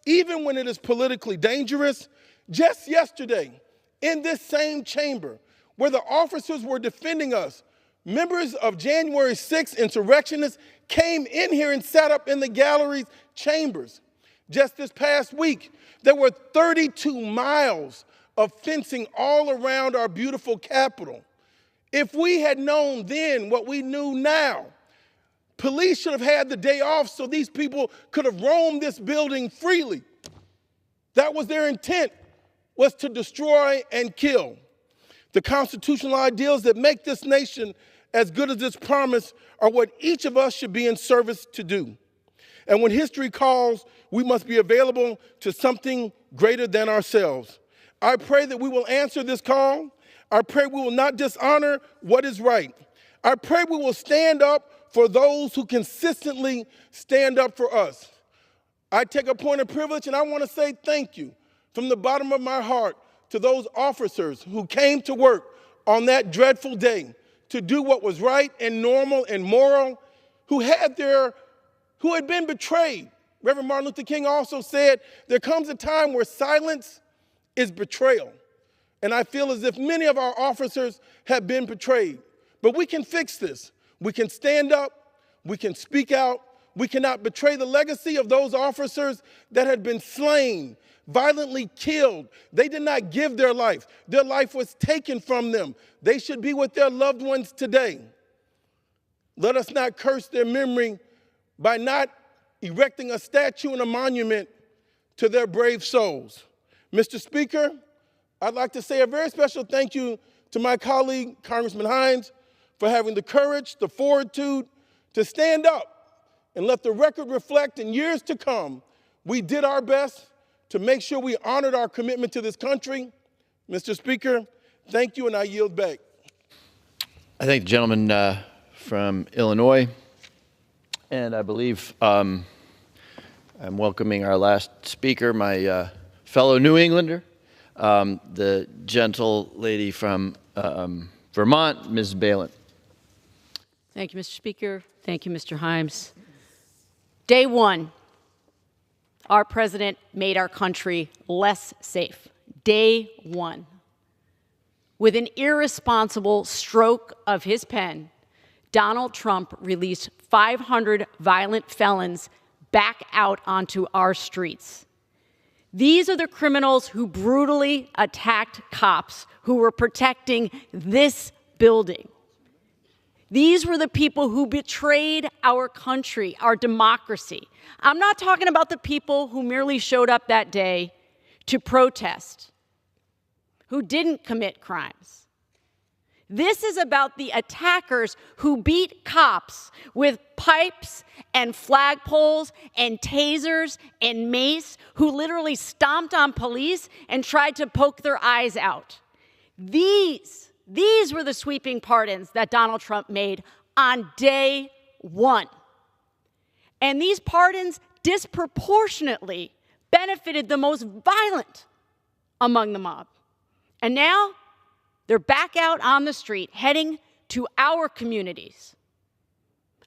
even when it is politically dangerous. Just yesterday, in this same chamber, where the officers were defending us, members of January 6th insurrectionists came in here and sat up in the gallery's chambers. Just this past week, there were 32 miles of fencing all around our beautiful capital. If we had known then what we knew now, police should have had the day off so these people could have roamed this building freely. That was their intent, was to destroy and kill. The constitutional ideals that make this nation as good as its promise are what each of us should be in service to do. And when history calls, we must be available to something greater than ourselves. I pray that we will answer this call. I pray we will not dishonor what is right. I pray we will stand up for those who consistently stand up for us. I take a point of privilege, and I want to say thank you from the bottom of my heart to those officers who came to work on that dreadful day to do what was right and normal and moral, who had been betrayed Reverend Martin Luther King also said, there comes a time where silence is betrayal. And I feel as if many of our officers have been betrayed. But we can fix this. We can stand up. We can speak out. We cannot betray the legacy of those officers that had been slain, violently killed. They did not give their life. Their life was taken from them. They should be with their loved ones today. Let us not curse their memory by not erecting a statue and a monument to their brave souls. Mr. Speaker, I'd like to say a very special thank you to my colleague, Congressman Hines, for having the courage, the fortitude to stand up and let the record reflect in years to come, we did our best to make sure we honored our commitment to this country. Mr. Speaker, thank you, and I yield back. I thank the gentleman from Illinois, and I believe I'm welcoming our last speaker, my fellow New Englander, the gentle lady from Vermont, Ms. Balin. Thank you, Mr. Speaker. Thank you, Mr. Himes. Day one, our president made our country less safe. Day one. With an irresponsible stroke of his pen, Donald Trump released 500 violent felons back out onto our streets. These are the criminals who brutally attacked cops who were protecting this building. These were the people who betrayed our country, our democracy. I'm not talking about the people who merely showed up that day to protest, who didn't commit crimes. This is about the attackers who beat cops with pipes and flagpoles and tasers and mace, who literally stomped on police and tried to poke their eyes out. These were the sweeping pardons that Donald Trump made on day one. And these pardons disproportionately benefited the most violent among the mob. And now they're back out on the street, heading to our communities.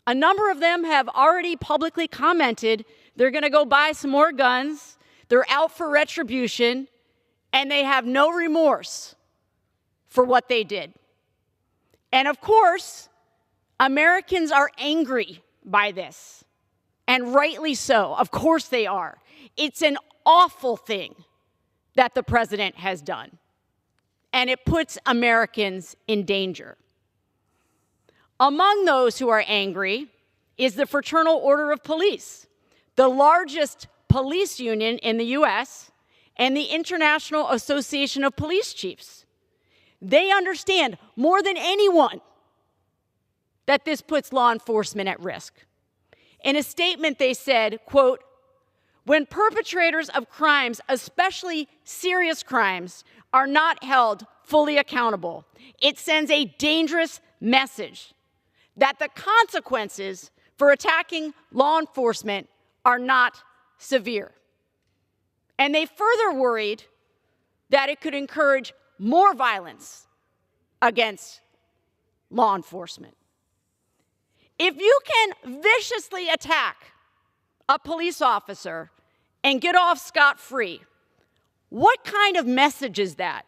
A number of them have already publicly commented they're going to go buy some more guns, they're out for retribution, and they have no remorse for what they did. And of course, Americans are angry by this, and rightly so. Of course they are. It's an awful thing that the president has done, and it puts Americans in danger. Among those who are angry is the Fraternal Order of Police, the largest police union in the U.S., and the International Association of Police Chiefs. They understand more than anyone that this puts law enforcement at risk. In a statement, they said, quote, "When perpetrators of crimes, especially serious crimes, are not held fully accountable, it sends a dangerous message that the consequences for attacking law enforcement are not severe." And they further worried that it could encourage more violence against law enforcement. If you can viciously attack a police officer and get off scot-free, what kind of message is that?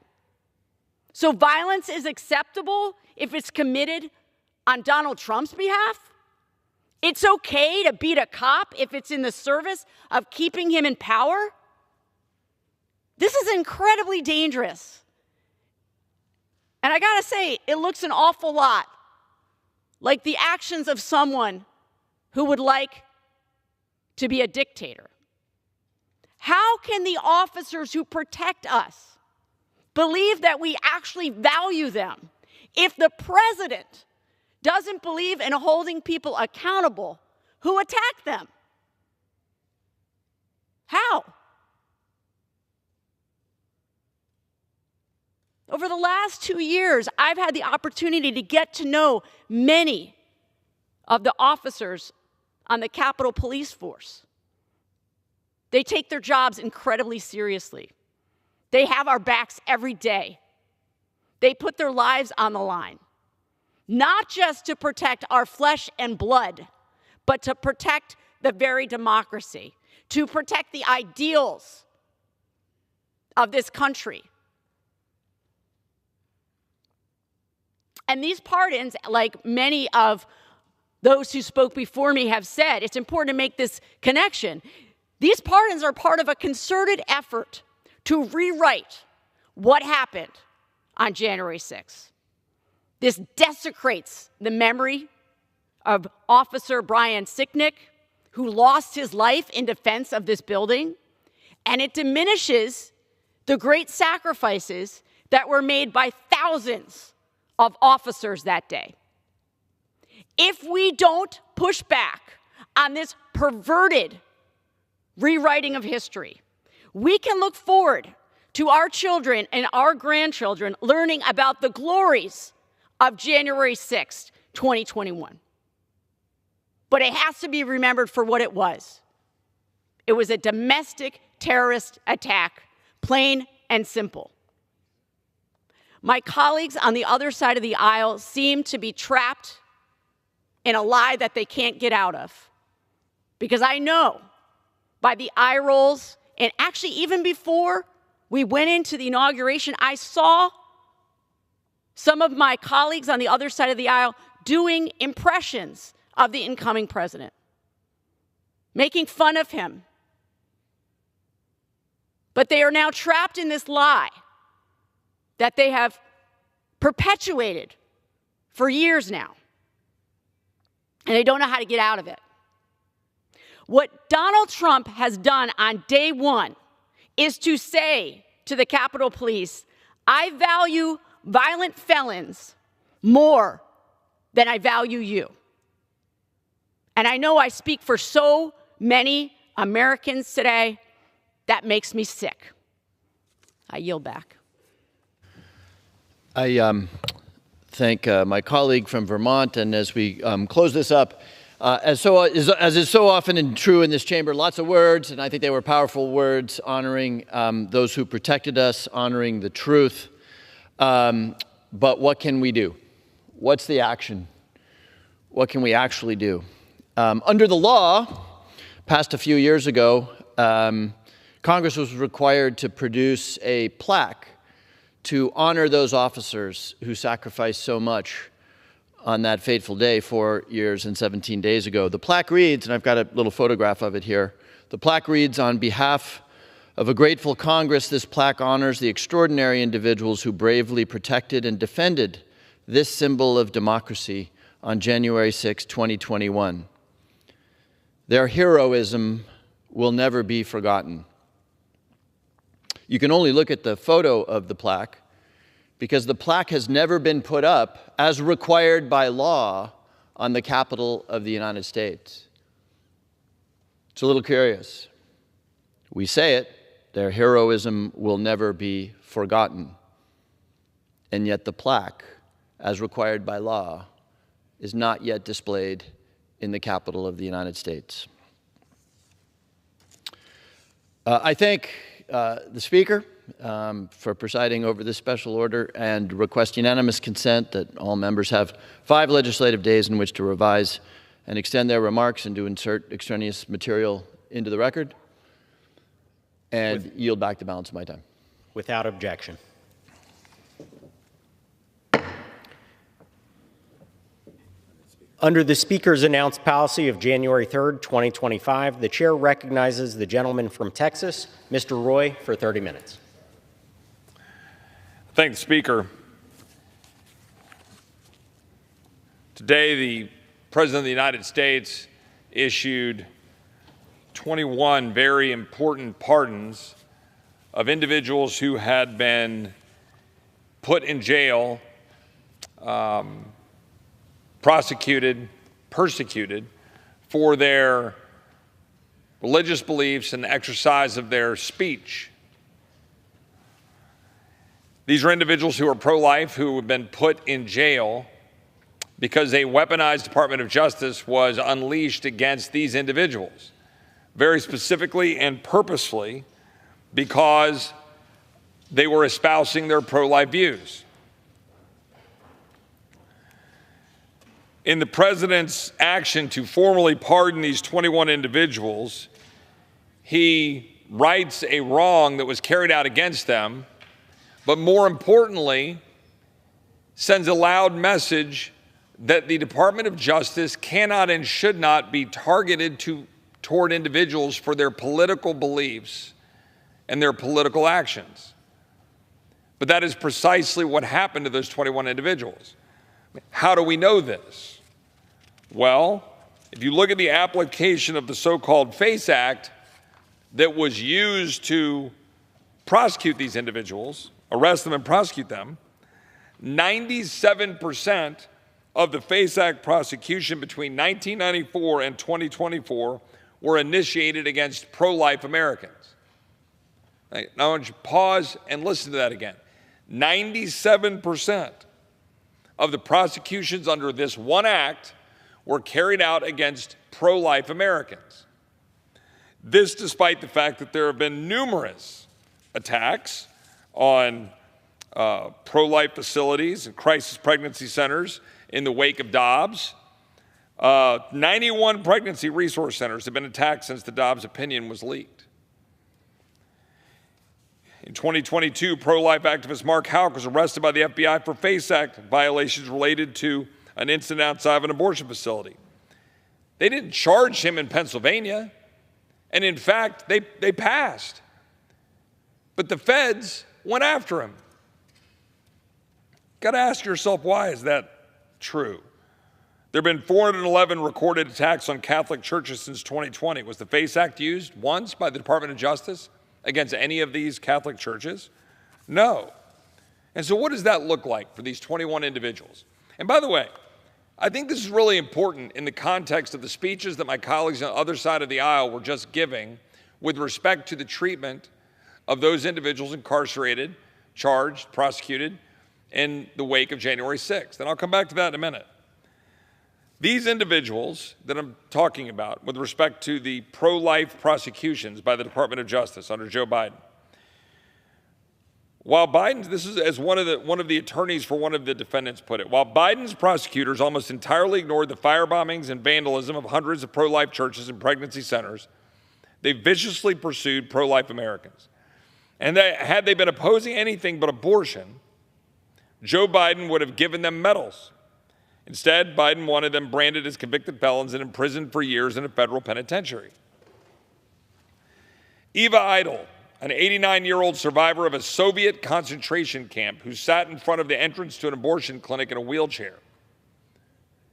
So violence is acceptable if it's committed on Donald Trump's behalf? It's okay to beat a cop if it's in the service of keeping him in power? This is incredibly dangerous. And I gotta say, it looks an awful lot like the actions of someone who would like to be a dictator. How can the officers who protect us believe that we actually value them if the president doesn't believe in holding people accountable who attack them? How? Over the last 2 years, I've had the opportunity to get to know many of the officers on the Capitol Police Force. They take their jobs incredibly seriously. They have our backs every day. They put their lives on the line, not just to protect our flesh and blood, but to protect the very democracy, to protect the ideals of this country. And these pardons, like many of those who spoke before me have said, it's important to make this connection. These pardons are part of a concerted effort to rewrite what happened on January 6th. This desecrates the memory of Officer Brian Sicknick, who lost his life in defense of this building, and it diminishes the great sacrifices that were made by thousands of officers that day. If we don't push back on this perverted rewriting of history, we can look forward to our children and our grandchildren learning about the glories of January 6th, 2021. But it has to be remembered for what it was. It was a domestic terrorist attack, plain and simple. My colleagues on the other side of the aisle seem to be trapped in a lie that they can't get out of. Because I know by the eye rolls, and actually even before we went into the inauguration, I saw some of my colleagues on the other side of the aisle doing impressions of the incoming president, making fun of him. But they are now trapped in this lie that they have perpetuated for years now, and they don't know how to get out of it. What Donald Trump has done on day one is to say to the Capitol Police, I value violent felons more than I value you. And I know I speak for so many Americans today, that makes me sick. I yield back. I thank my colleague from Vermont, and as we close this up, as is so often true in this chamber, lots of words, and I think they were powerful words, honoring those who protected us, honoring the truth. But what can we do? What's the action? What can we actually do? Under the law, passed a few years ago, Congress was required to produce a plaque to honor those officers who sacrificed so much on that fateful day 4 years and 17 days ago. The plaque reads, and I've got a little photograph of it here, the plaque reads, on behalf of a grateful Congress, this plaque honors the extraordinary individuals who bravely protected and defended this symbol of democracy on January 6, 2021. Their heroism will never be forgotten. You can only look at the photo of the plaque because the plaque has never been put up as required by law on the Capitol of the United States. It's a little curious. We say it, their heroism will never be forgotten. And yet the plaque, as required by law, is not yet displayed in the Capitol of the United States. I thank the Speaker for presiding over this special order and request unanimous consent that all members have 5 legislative days in which to revise and extend their remarks and to insert extraneous material into the record, and yield back the balance of my time. Without objection. Under the Speaker's announced policy of January 3rd, 2025, the Chair recognizes the gentleman from Texas, Mr. Roy, for 30 minutes. Thank the Speaker. Today, the President of the United States issued 21 very important pardons of individuals who had been put in jail, prosecuted, persecuted for their religious beliefs and the exercise of their speech. These are individuals who are pro-life, who have been put in jail because a weaponized Department of Justice was unleashed against these individuals, very specifically and purposefully because they were espousing their pro-life views. In the President's action to formally pardon these 21 individuals, he rights a wrong that was carried out against them, but more importantly, sends a loud message that the Department of Justice cannot and should not be targeted toward individuals for their political beliefs and their political actions. But that is precisely what happened to those 21 individuals. How do we know this? Well, if you look at the application of the so-called FACE Act that was used to prosecute these individuals, arrest them and prosecute them, 97% of the FACE Act prosecution between 1994 and 2024 were initiated against pro-life Americans. Now I want you to pause and listen to that again. 97% of the prosecutions under this one act were carried out against pro-life Americans. This despite the fact that there have been numerous attacks on pro-life facilities and crisis pregnancy centers in the wake of Dobbs. 91 pregnancy resource centers have been attacked since the Dobbs opinion was leaked. In 2022, pro-life activist Mark Houck was arrested by the FBI for FACE Act violations related to an incident outside of an abortion facility. They didn't charge him in Pennsylvania, and in fact, they passed. But the feds went after him. Got to ask yourself, why is that true? There have been 411 recorded attacks on Catholic churches since 2020. Was the FACE Act used once by the Department of Justice against any of these Catholic churches? No. And so what does that look like for these 21 individuals? And by the way, I think this is really important in the context of the speeches that my colleagues on the other side of the aisle were just giving with respect to the treatment of those individuals incarcerated, charged, prosecuted in the wake of January 6th. And I'll come back to that in a minute. These individuals that I'm talking about with respect to the pro-life prosecutions by the Department of Justice under Joe Biden, while Biden's, this is as one of the attorneys for one of the defendants put it, while Biden's prosecutors almost entirely ignored the firebombings and vandalism of hundreds of pro-life churches and pregnancy centers, they viciously pursued pro-life Americans. And had they been opposing anything but abortion, Joe Biden would have given them medals. Instead, Biden wanted them branded as convicted felons and imprisoned for years in a federal penitentiary. Eva Idle, an 89-year-old survivor of a Soviet concentration camp who sat in front of the entrance to an abortion clinic in a wheelchair.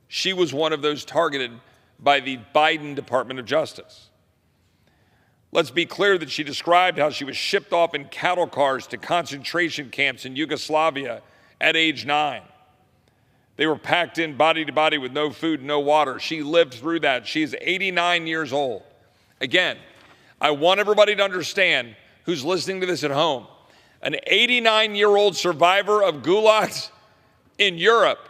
She was one of those targeted by the Biden Department of Justice. Let's be clear that she described how she was shipped off in cattle cars to concentration camps in Yugoslavia at age 9. They were packed in body to body with no food, no water. She lived through that. She is 89 years old. Again, I want everybody to understand who's listening to this at home. An 89-year-old survivor of gulags in Europe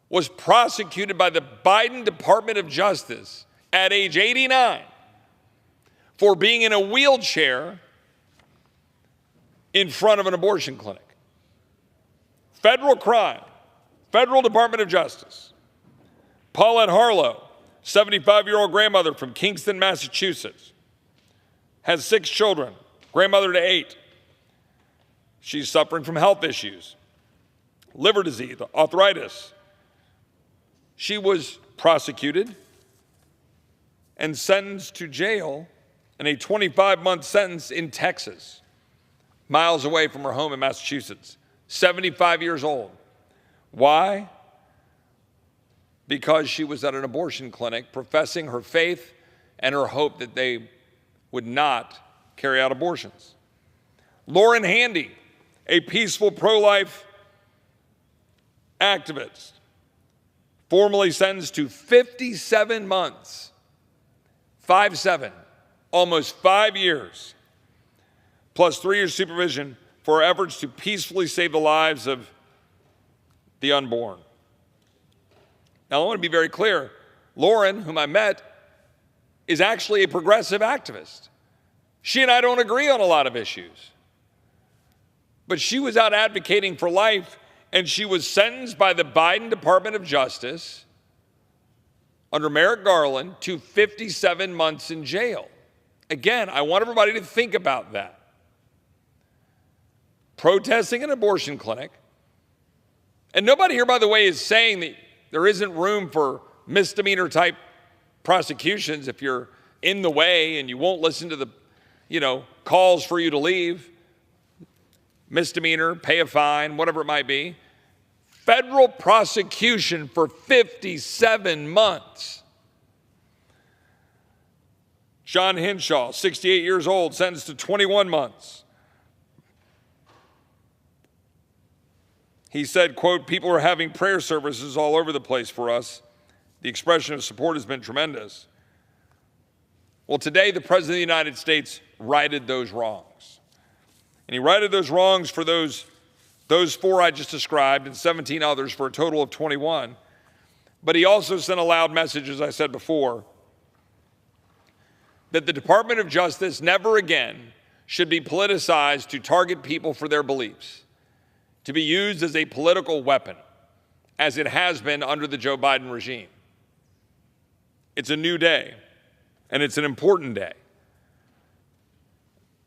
was prosecuted by the Biden Department of Justice at age 89 for being in a wheelchair in front of an abortion clinic. Federal crime, Federal Department of Justice. Paulette Harlow, 75-year-old grandmother from Kingston, Massachusetts, has 6 children, grandmother to 8. She's suffering from health issues, liver disease, arthritis. She was prosecuted and sentenced to jail in a 25-month sentence in Texas, miles away from her home in Massachusetts. 75 years old. Why? Because she was at an abortion clinic professing her faith and her hope that they would not carry out abortions. Lauren Handy, a peaceful pro-life activist, formally sentenced to 57 months, 5-7, almost 5 years, plus 3 years supervision for efforts to peacefully save the lives of the unborn. Now, I want to be very clear. Lauren, whom I met, is actually a progressive activist. She and I don't agree on a lot of issues. But she was out advocating for life, and she was sentenced by the Biden Department of Justice under Merrick Garland to 57 months in jail. Again, I want everybody to think about that. Protesting an abortion clinic. And nobody here, by the way, is saying that there isn't room for misdemeanor type prosecutions if you're in the way and you won't listen to the, calls for you to leave. Misdemeanor, pay a fine, whatever it might be. Federal prosecution for 57 months. John Hinshaw, 68 years old, sentenced to 21 months. He said, quote, "People are having prayer services all over the place for us. The expression of support has been tremendous." Well, today, the President of the United States righted those wrongs. And he righted those wrongs for those 4 I just described and 17 others for a total of 21. But he also sent a loud message, as I said before, that the Department of Justice never again should be politicized to target people for their beliefs, to be used as a political weapon, as it has been under the Joe Biden regime. It's a new day, and it's an important day.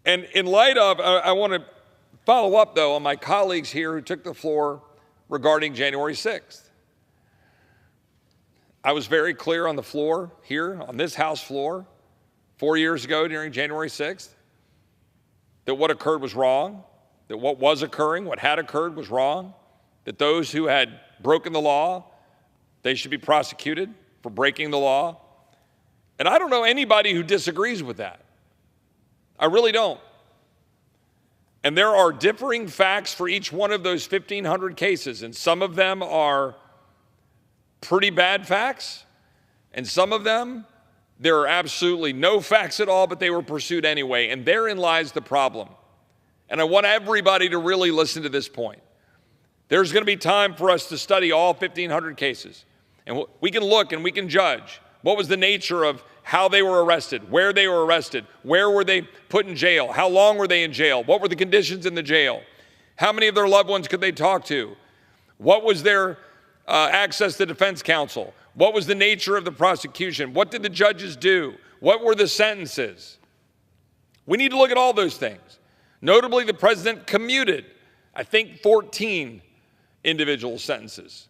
And in light of, I want to follow up, though, on my colleagues here who took the floor regarding January 6th. I was very clear on the floor here, on this House floor, 4 years ago during January 6th, that what occurred was wrong, that what was occurring, what had occurred was wrong, that those who had broken the law, they should be prosecuted for breaking the law. And I don't know anybody who disagrees with that. I really don't. And there are differing facts for each one of those 1,500 cases, and some of them are pretty bad facts, and some of them, there are absolutely no facts at all, but they were pursued anyway, and therein lies the problem. And I want everybody to really listen to this point. There's going to be time for us to study all 1,500 cases, and we can look and we can judge what was the nature of how they were arrested, where they were arrested, where were they put in jail, how long were they in jail, what were the conditions in the jail, how many of their loved ones could they talk to, what was their access to defense counsel, what was the nature of the prosecution, what did the judges do, what were the sentences. We need to look at all those things. Notably, the president commuted, I think, 14 individual sentences.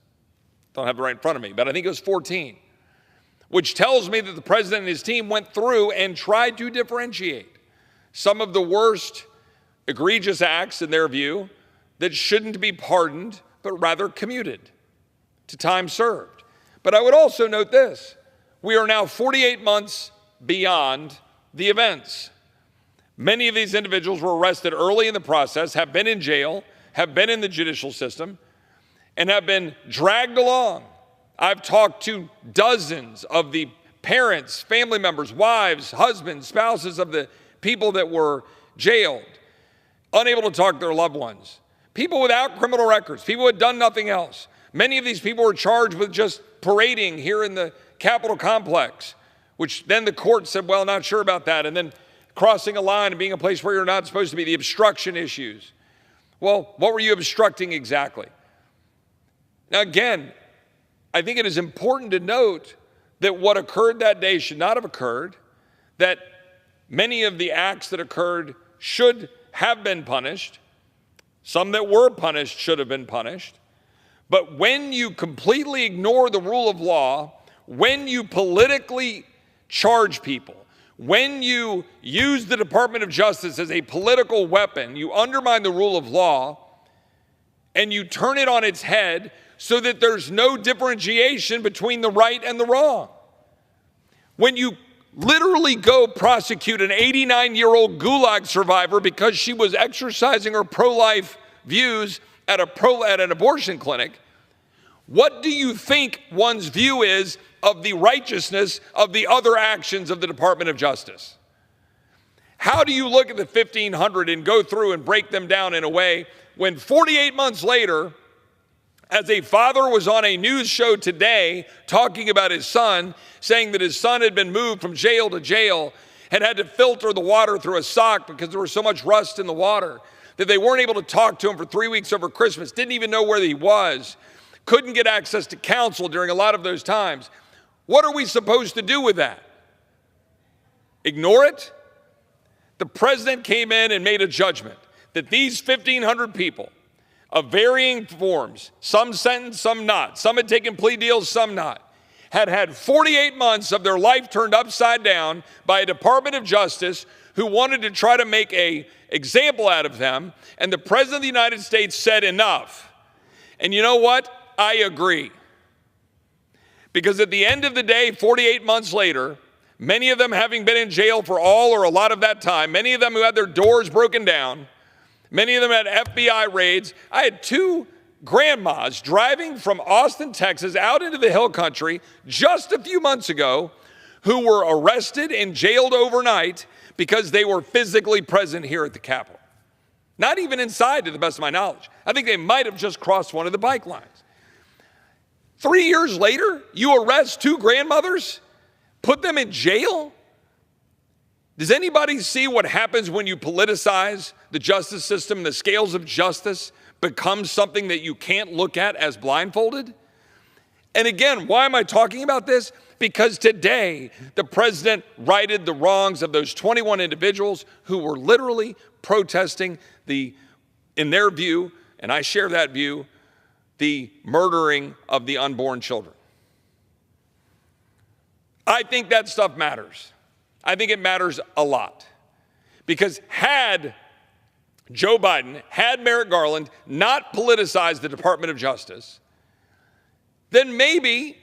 Don't have it right in front of me, but I think it was 14. Which tells me that the president and his team went through and tried to differentiate some of the worst egregious acts in their view that shouldn't be pardoned, but rather commuted to time served. But I would also note this: we are now 48 months beyond the events. Many of these individuals were arrested early in the process, have been in jail, have been in the judicial system, and have been dragged along. I've talked to dozens of the parents, family members, wives, husbands, spouses of the people that were jailed, unable to talk to their loved ones, people without criminal records, people who had done nothing else. Many of these people were charged with just parading here in the Capitol complex, which then the court said, well, not sure about that, and then crossing a line and being a place where you're not supposed to be, the obstruction issues. Well, what were you obstructing exactly? Now, again, I think it is important to note that what occurred that day should not have occurred, that many of the acts that occurred should have been punished. Some that were punished should have been punished. But when you completely ignore the rule of law, when you politically charge people, when you use the Department of Justice as a political weapon, you undermine the rule of law and you turn it on its head so that there's no differentiation between the right and the wrong. When you literally go prosecute an 89-year-old gulag survivor because she was exercising her pro-life views at an abortion clinic, what do you think one's view is of the righteousness of the other actions of the Department of Justice? How do you look at the 1,500 and go through and break them down in a way when 48 months later, as a father was on a news show today talking about his son, saying that his son had been moved from jail to jail and had to filter the water through a sock because there was so much rust in the water, that they weren't able to talk to him for 3 weeks over Christmas, didn't even know where he was, couldn't get access to counsel during a lot of those times. What are we supposed to do with that? Ignore it? the president came in and made a judgment that these 1,500 people of varying forms, some sentenced, some not, some had taken plea deals, some not, had had 48 months of their life turned upside down by a Department of Justice who wanted to try to make an example out of them, and the President of the United States said enough. And you know what? I agree. Because at the end of the day, 48 months later, many of them having been in jail for all or a lot of that time, many of them who had their doors broken down, many of them had FBI raids. I had two grandmas driving from Austin, Texas, out into the hill country just a few months ago who were arrested and jailed overnight because they were physically present here at the Capitol. Not even inside, to the best of my knowledge. I think they might have just crossed one of the bike lines. 3 years later, you arrest two grandmothers, put them in jail? Does anybody see what happens when you politicize the justice system? The scales of justice become something that you can't look at as blindfolded? And again, why am I talking about this? Because today, the president righted the wrongs of those 21 individuals who were literally protesting in their view, and I share that view, the murdering of the unborn children. I think that stuff matters. I think it matters a lot. Because had Joe Biden, had Merrick Garland not politicized the Department of Justice, then maybe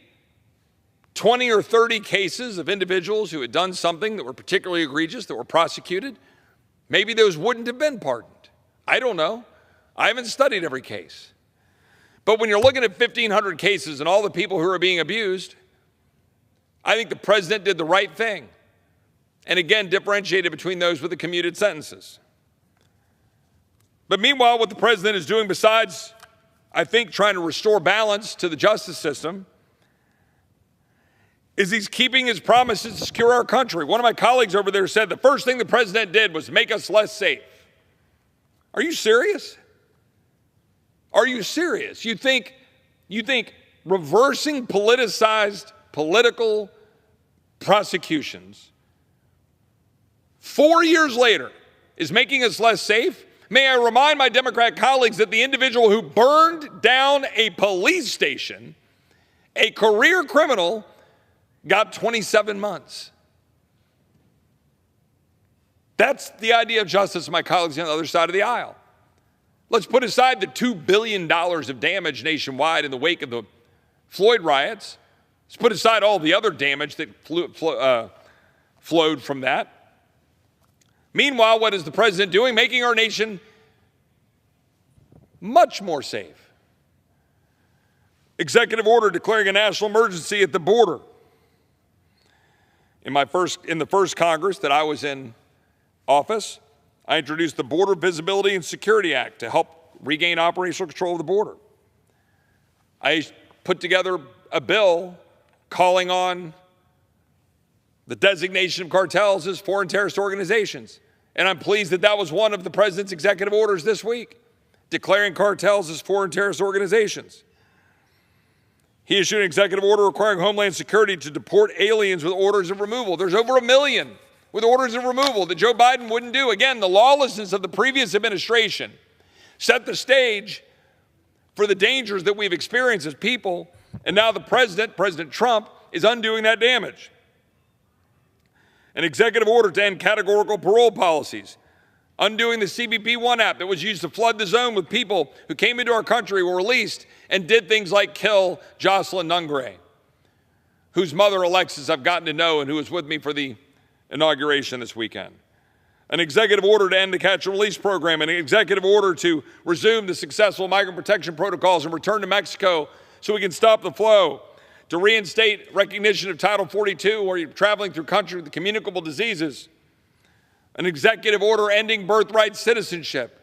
20 or 30 cases of individuals who had done something that were particularly egregious, that were prosecuted, maybe those wouldn't have been pardoned. I don't know. I haven't studied every case. But when you're looking at 1,500 cases and all the people who are being abused, I think the president did the right thing. And again, differentiated between those with the commuted sentences. But meanwhile, what the president is doing besides, I think, trying to restore balance to the justice system is he's keeping his promises to secure our country. One of my colleagues over there said the first thing the president did was make us less safe. Are you serious? Are you serious? You think reversing politicized political prosecutions 4 years later is making us less safe? May I remind my Democrat colleagues that the individual who burned down a police station, a career criminal, got 27 months. That's the idea of justice, my colleagues on the other side of the aisle. Let's put aside the $2 billion of damage nationwide in the wake of the Floyd riots. Let's put aside all the other damage that flowed from that. Meanwhile, what is the president doing? Making our nation much more safe. Executive order declaring a national emergency at the border. In the first Congress that I was in office, I introduced the Border Visibility and Security Act to help regain operational control of the border. I put together a bill calling on the designation of cartels as foreign terrorist organizations. And I'm pleased that that was one of the president's executive orders this week, declaring cartels as foreign terrorist organizations. He issued an executive order requiring Homeland Security to deport aliens with orders of removal. There's over 1 million with orders of removal that Joe Biden wouldn't do. Again, the lawlessness of the previous administration set the stage for the dangers that we've experienced as people, and now the president, President Trump, is undoing that damage. An executive order to end categorical parole policies, undoing the CBP-1 app that was used to flood the zone with people who came into our country, were released, and did things like kill Jocelyn Nungray, whose mother, Alexis, I've gotten to know and who was with me for the inauguration this weekend. An executive order to end the catch and release program, an executive order to resume the successful migrant protection protocols and return to Mexico so we can stop the flow, to reinstate recognition of Title 42 where you're traveling through country with communicable diseases, an executive order ending birthright citizenship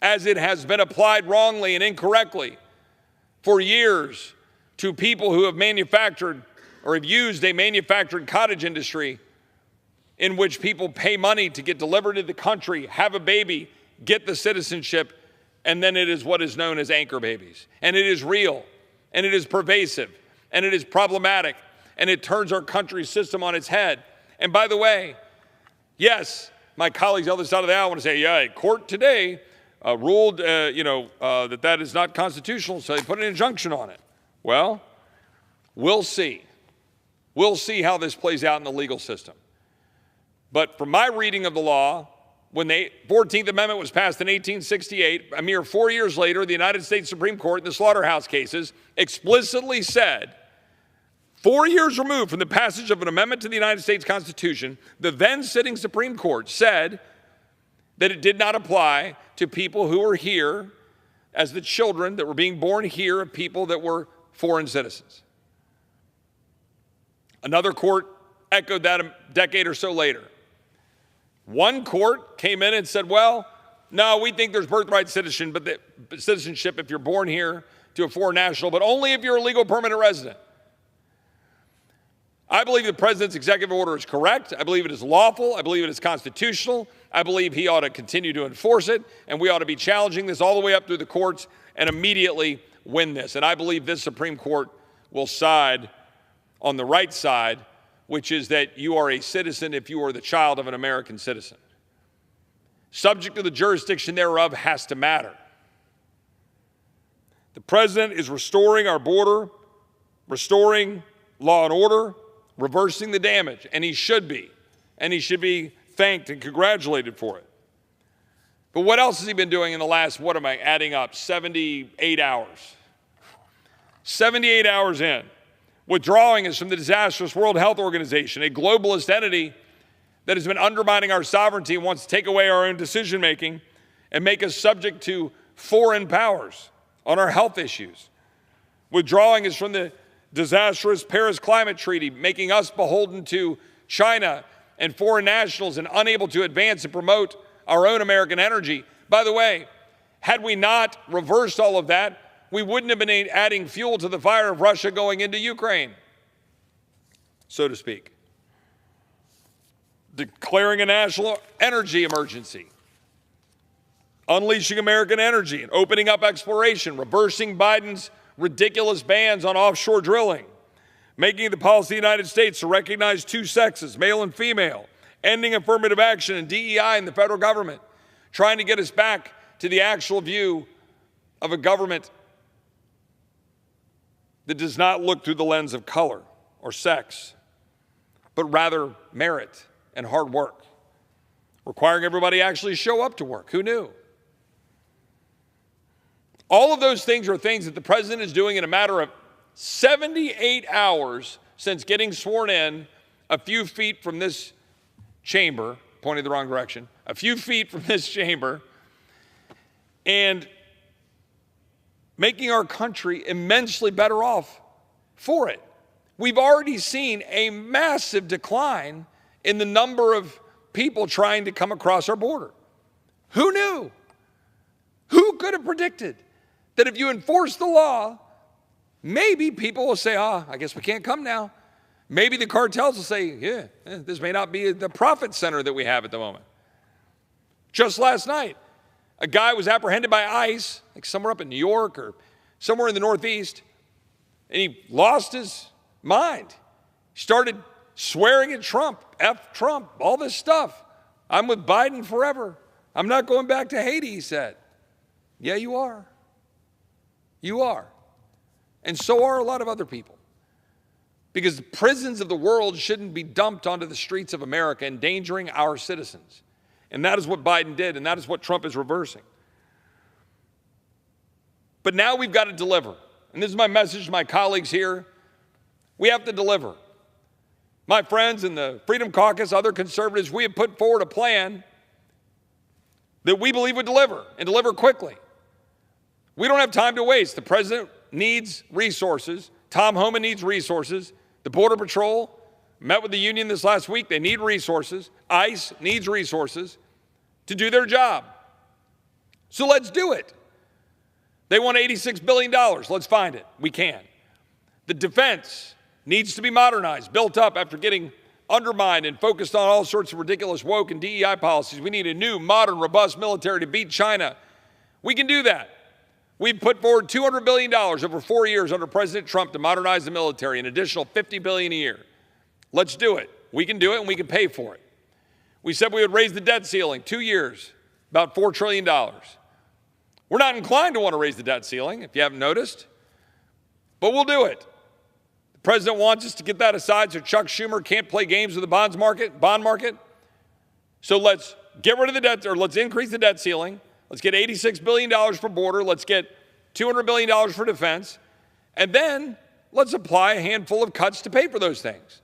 as it has been applied wrongly and incorrectly for years to people who have manufactured or have used a manufactured cottage industry in which people pay money to get delivered to the country, have a baby, get the citizenship, and then it is what is known as anchor babies. And it is real, and it is pervasive, and it is problematic, and it turns our country's system on its head. And by the way, yes, my colleagues on the other side of the aisle want to say, yeah, a court today ruled, that is not constitutional, so they put an injunction on it. Well, we'll see. We'll see how this plays out in the legal system. But from my reading of the law, when the 14th Amendment was passed in 1868, a mere 4 years later, the United States Supreme Court in the slaughterhouse cases explicitly said, 4 years removed from the passage of an amendment to the United States Constitution, the then sitting Supreme Court said that it did not apply to people who were here as the children that were being born here of people that were foreign citizens. Another court echoed that a decade or so later. One court came in and said, well, no, we think there's birthright citizenship if you're born here to a foreign national, but only if you're a legal permanent resident. I believe the president's executive order is correct. I believe it is lawful. I believe it is constitutional. I believe he ought to continue to enforce it, and we ought to be challenging this all the way up through the courts and immediately win this. And I believe this Supreme Court will side on the right side, which is that you are a citizen if you are the child of an American citizen. Subject to the jurisdiction thereof has to matter. The president is restoring our border, restoring law and order, reversing the damage, and he should be. And he should be thanked and congratulated for it. But what else has he been doing in the last, 78 hours? 78 hours in. Withdrawing us from the disastrous World Health Organization, a globalist entity that has been undermining our sovereignty and wants to take away our own decision-making and make us subject to foreign powers on our health issues. Withdrawing us from the disastrous Paris Climate Treaty, making us beholden to China and foreign nationals and unable to advance and promote our own American energy. By the way, had we not reversed all of that, we wouldn't have been adding fuel to the fire of Russia going into Ukraine, so to speak. Declaring a national energy emergency, unleashing American energy and opening up exploration, reversing Biden's ridiculous bans on offshore drilling, making it the policy of the United States to recognize two sexes, male and female, ending affirmative action and DEI in the federal government, trying to get us back to the actual view of a government that does not look through the lens of color or sex, but rather merit and hard work, requiring everybody actually show up to work. Who knew? All of those things are things that the president is doing in a matter of 78 hours since getting sworn in a few feet from this chamber, pointing the wrong direction, a few feet from this chamber, and making our country immensely better off for it. We've already seen a massive decline in the number of people trying to come across our border. Who knew? Who could have predicted that if you enforce the law, maybe people will say, I guess we can't come now. Maybe the cartels will say, this may not be the profit center that we have at the moment. Just last night, a guy was apprehended by ICE, like somewhere up in New York or somewhere in the Northeast, and he lost his mind. He started swearing at Trump, F Trump, all this stuff. I'm with Biden forever. I'm not going back to Haiti, he said. Yeah, you are. You are. And so are a lot of other people. Because the prisons of the world shouldn't be dumped onto the streets of America, endangering our citizens. And that is what Biden did, and that is what Trump is reversing. But now we've got to deliver. And this is my message to my colleagues here. We have to deliver. My friends in the Freedom Caucus, other conservatives, we have put forward a plan that we believe would deliver, and deliver quickly. We don't have time to waste. The president needs resources. Tom Homan needs resources. The Border Patrol met with the union this last week. They need resources. ICE needs resources to do their job. So let's do it. They want $86 billion. Let's find it. We can. The defense needs to be modernized, built up after getting undermined and focused on all sorts of ridiculous woke and DEI policies. We need a new, modern, robust military to beat China. We can do that. We've put forward $200 billion over 4 years under President Trump to modernize the military, an additional $50 billion a year. Let's do it. We can do it, and we can pay for it. We said we would raise the debt ceiling, 2 years, about $4 trillion. We're not inclined to want to raise the debt ceiling, if you haven't noticed, but we'll do it. The president wants us to get that aside so Chuck Schumer can't play games with the bond market. So let's get rid of the debt, or let's increase the debt ceiling. Let's get $86 billion for border. Let's get $200 billion for defense. And then let's apply a handful of cuts to pay for those things.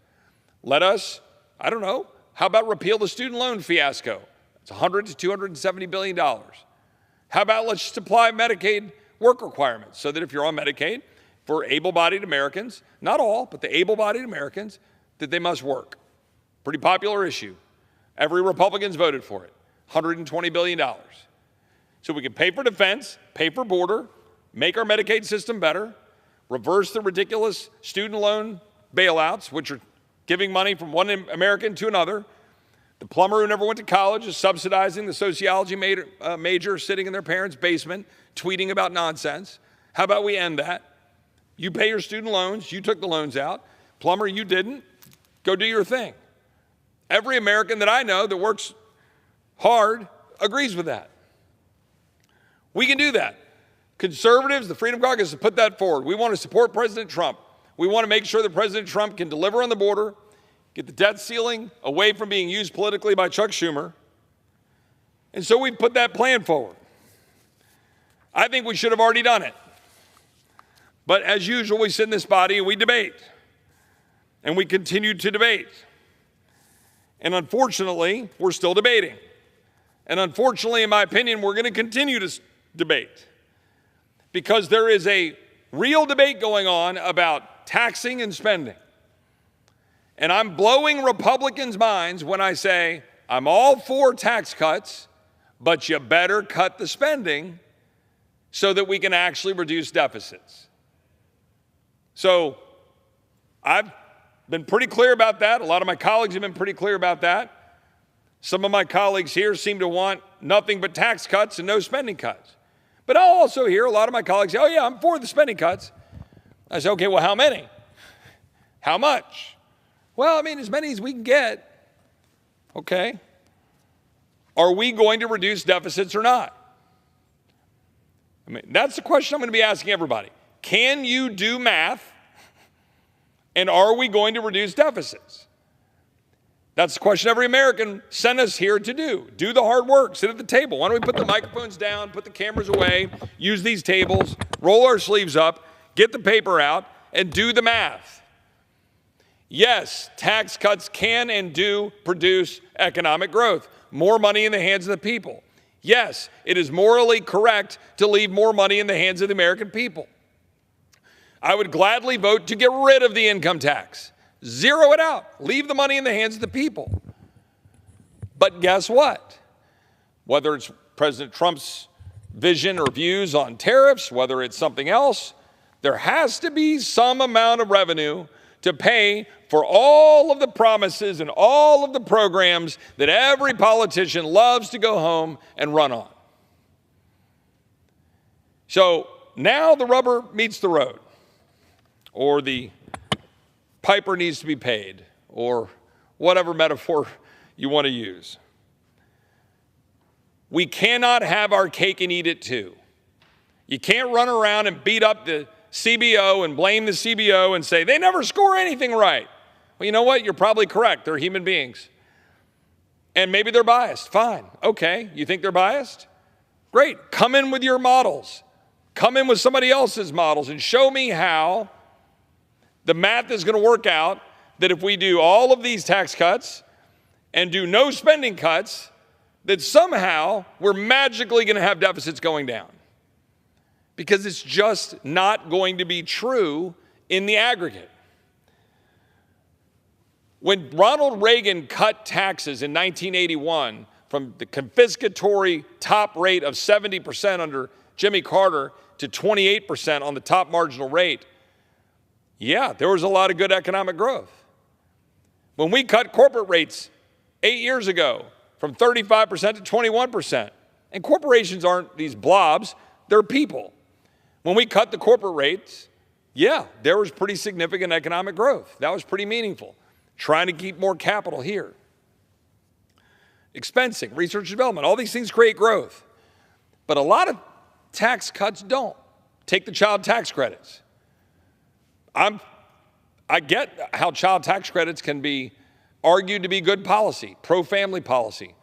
Let us, I don't know, how about repeal the student loan fiasco? It's $100 to $270 billion. How about let's just apply Medicaid work requirements so that if you're on Medicaid, for able-bodied Americans, not all, but the able-bodied Americans, that they must work. Pretty popular issue. Every Republican's voted for it. $120 billion. So we can pay for defense, pay for border, make our Medicaid system better, reverse the ridiculous student loan bailouts, which are giving money from one American to another. The plumber who never went to college is subsidizing the sociology major sitting in their parents' basement, tweeting about nonsense. How about we end that? You pay your student loans. You took the loans out. Plumber, you didn't. Go do your thing. Every American that I know that works hard agrees with that. We can do that. Conservatives, the Freedom Caucus, have put that forward. We want to support President Trump. We want to make sure that President Trump can deliver on the border, get the debt ceiling away from being used politically by Chuck Schumer. And so we put that plan forward. I think we should have already done it. But as usual, we sit in this body and we debate. And we continue to debate. And unfortunately, we're still debating. And unfortunately, in my opinion, we're going to continue to debate. Because there is a real debate going on about taxing and spending. And I'm blowing Republicans' minds when I say, I'm all for tax cuts, but you better cut the spending so that we can actually reduce deficits. So I've been pretty clear about that. A lot of my colleagues have been pretty clear about that. Some of my colleagues here seem to want nothing but tax cuts and no spending cuts. But I'll also hear a lot of my colleagues say, oh yeah, I'm for the spending cuts. I say, okay, well, how many? How much? Well, I mean, as many as we can get. Okay. Are we going to reduce deficits or not? I mean, that's the question I'm going to be asking everybody. Can you do math? And are we going to reduce deficits? That's the question every American sent us here to do. Do the hard work, sit at the table. Why don't we put the microphones down, put the cameras away, use these tables, roll our sleeves up, get the paper out, and do the math. Yes, tax cuts can and do produce economic growth, more money in the hands of the people. Yes, it is morally correct to leave more money in the hands of the American people. I would gladly vote to get rid of the income tax. Zero it out. Leave the money in the hands of the people. But guess what? Whether it's President Trump's vision or views on tariffs, whether it's something else, there has to be some amount of revenue to pay for all of the promises and all of the programs that every politician loves to go home and run on. So now the rubber meets the road, or the piper needs to be paid, or whatever metaphor you want to use. We cannot have our cake and eat it too. You can't run around and beat up the CBO and blame the CBO and say, they never score anything right. Well, you know what? You're probably correct. They're human beings. And maybe they're biased. Fine. Okay. You think they're biased? Great. Come in with your models. Come in with somebody else's models and show me how the math is going to work out that if we do all of these tax cuts and do no spending cuts, that somehow we're magically going to have deficits going down. Because it's just not going to be true in the aggregate. When Ronald Reagan cut taxes in 1981 from the confiscatory top rate of 70% under Jimmy Carter to 28% on the top marginal rate, yeah, there was a lot of good economic growth. When we cut corporate rates 8 years ago from 35% to 21%, and corporations aren't these blobs, they're people. When we cut the corporate rates, yeah, there was pretty significant economic growth. That was pretty meaningful. Trying to keep more capital here. expensing, research and development. All these things create growth. But a lot of tax cuts don't. Take the child tax credits. I get how child tax credits can be argued to be good policy, pro-family policy,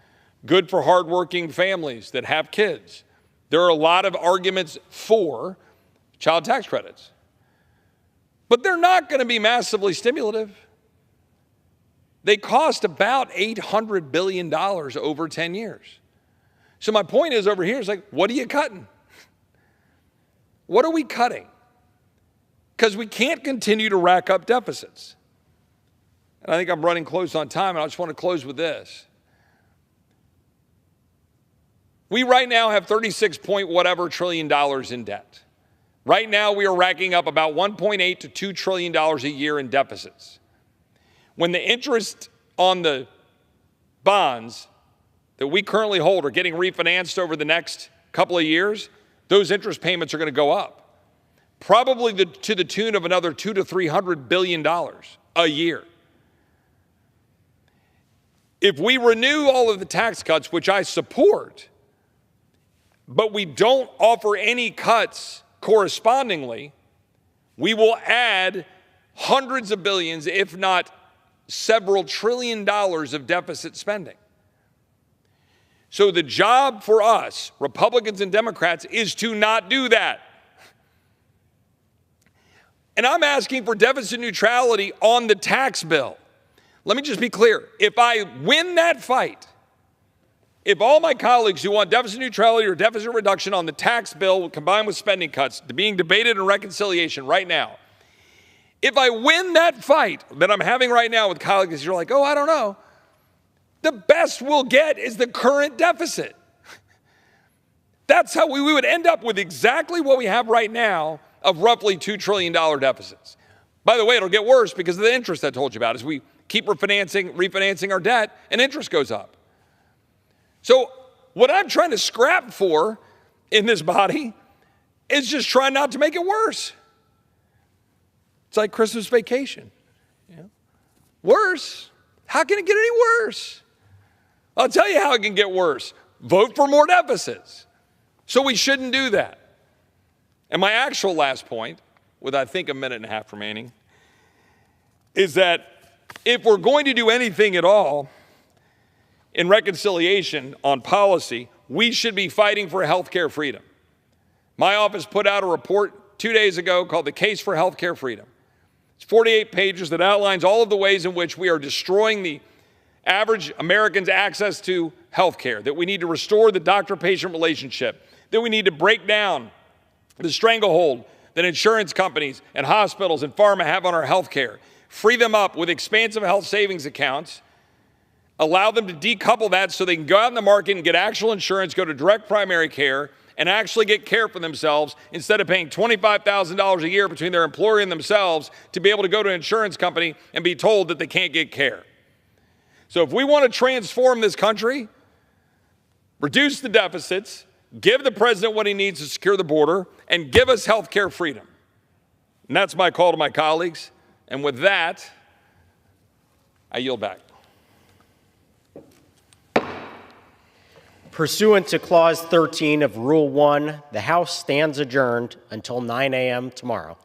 good for hardworking families that have kids. There are a lot of arguments for child tax credits. But they're not going to be massively stimulative. They cost about $800 billion over 10 years. So my point is over here is like, what are you cutting? What are we cutting? Because we can't continue to rack up deficits. And I think I'm running close on time, and I just want to close with this. We right now have 36 point whatever trillion dollars in debt. Right now we are racking up about 1.8 to $2 trillion a year in deficits. When the interest on the bonds that we currently hold are getting refinanced over the next couple of years, those interest payments are going to go up, probably to the tune of another $200 to $300 billion a year. If we renew all of the tax cuts, which I support, but we don't offer any cuts correspondingly, we will add hundreds of billions, if not several trillion dollars of deficit spending. So the job for us, Republicans and Democrats, is to not do that. And I'm asking for deficit neutrality on the tax bill. Let me just be clear. If I win that fight, if all my colleagues who want deficit neutrality or deficit reduction on the tax bill combined with spending cuts being debated in reconciliation right now, if I win that fight that I'm having right now with colleagues, you're like, oh, I don't know. The best we'll get is the current deficit. That's how we would end up with exactly what we have right now of roughly $2 trillion deficits. By the way, it'll get worse because of the interest I told you about. As we keep refinancing our debt, and interest goes up. So what I'm trying to scrap for in this body is just trying not to make it worse. It's like Christmas Vacation. Worse? How can it get any worse? I'll tell you how it can get worse. Vote for more deficits. So we shouldn't do that. And my actual last point, with I think a minute and a half remaining, is that if we're going to do anything at all in reconciliation on policy, we should be fighting for healthcare freedom. My office put out a report 2 days ago called The Case for Healthcare Freedom. It's 48 pages that outlines all of the ways in which we are destroying the average American's access to healthcare, that we need to restore the doctor-patient relationship, that we need to break down the stranglehold that insurance companies and hospitals and pharma have on our healthcare, free them up with expansive health savings accounts, allow them to decouple that so they can go out in the market and get actual insurance, go to direct primary care, and actually get care for themselves instead of paying $25,000 a year between their employer and themselves to be able to go to an insurance company and be told that they can't get care. So if we want to transform this country, reduce the deficits, give the president what he needs to secure the border, and give us health care freedom. And that's my call to my colleagues. And with that, I yield back. Pursuant to Clause 13 of Rule 1, the House stands adjourned until 9 a.m. tomorrow.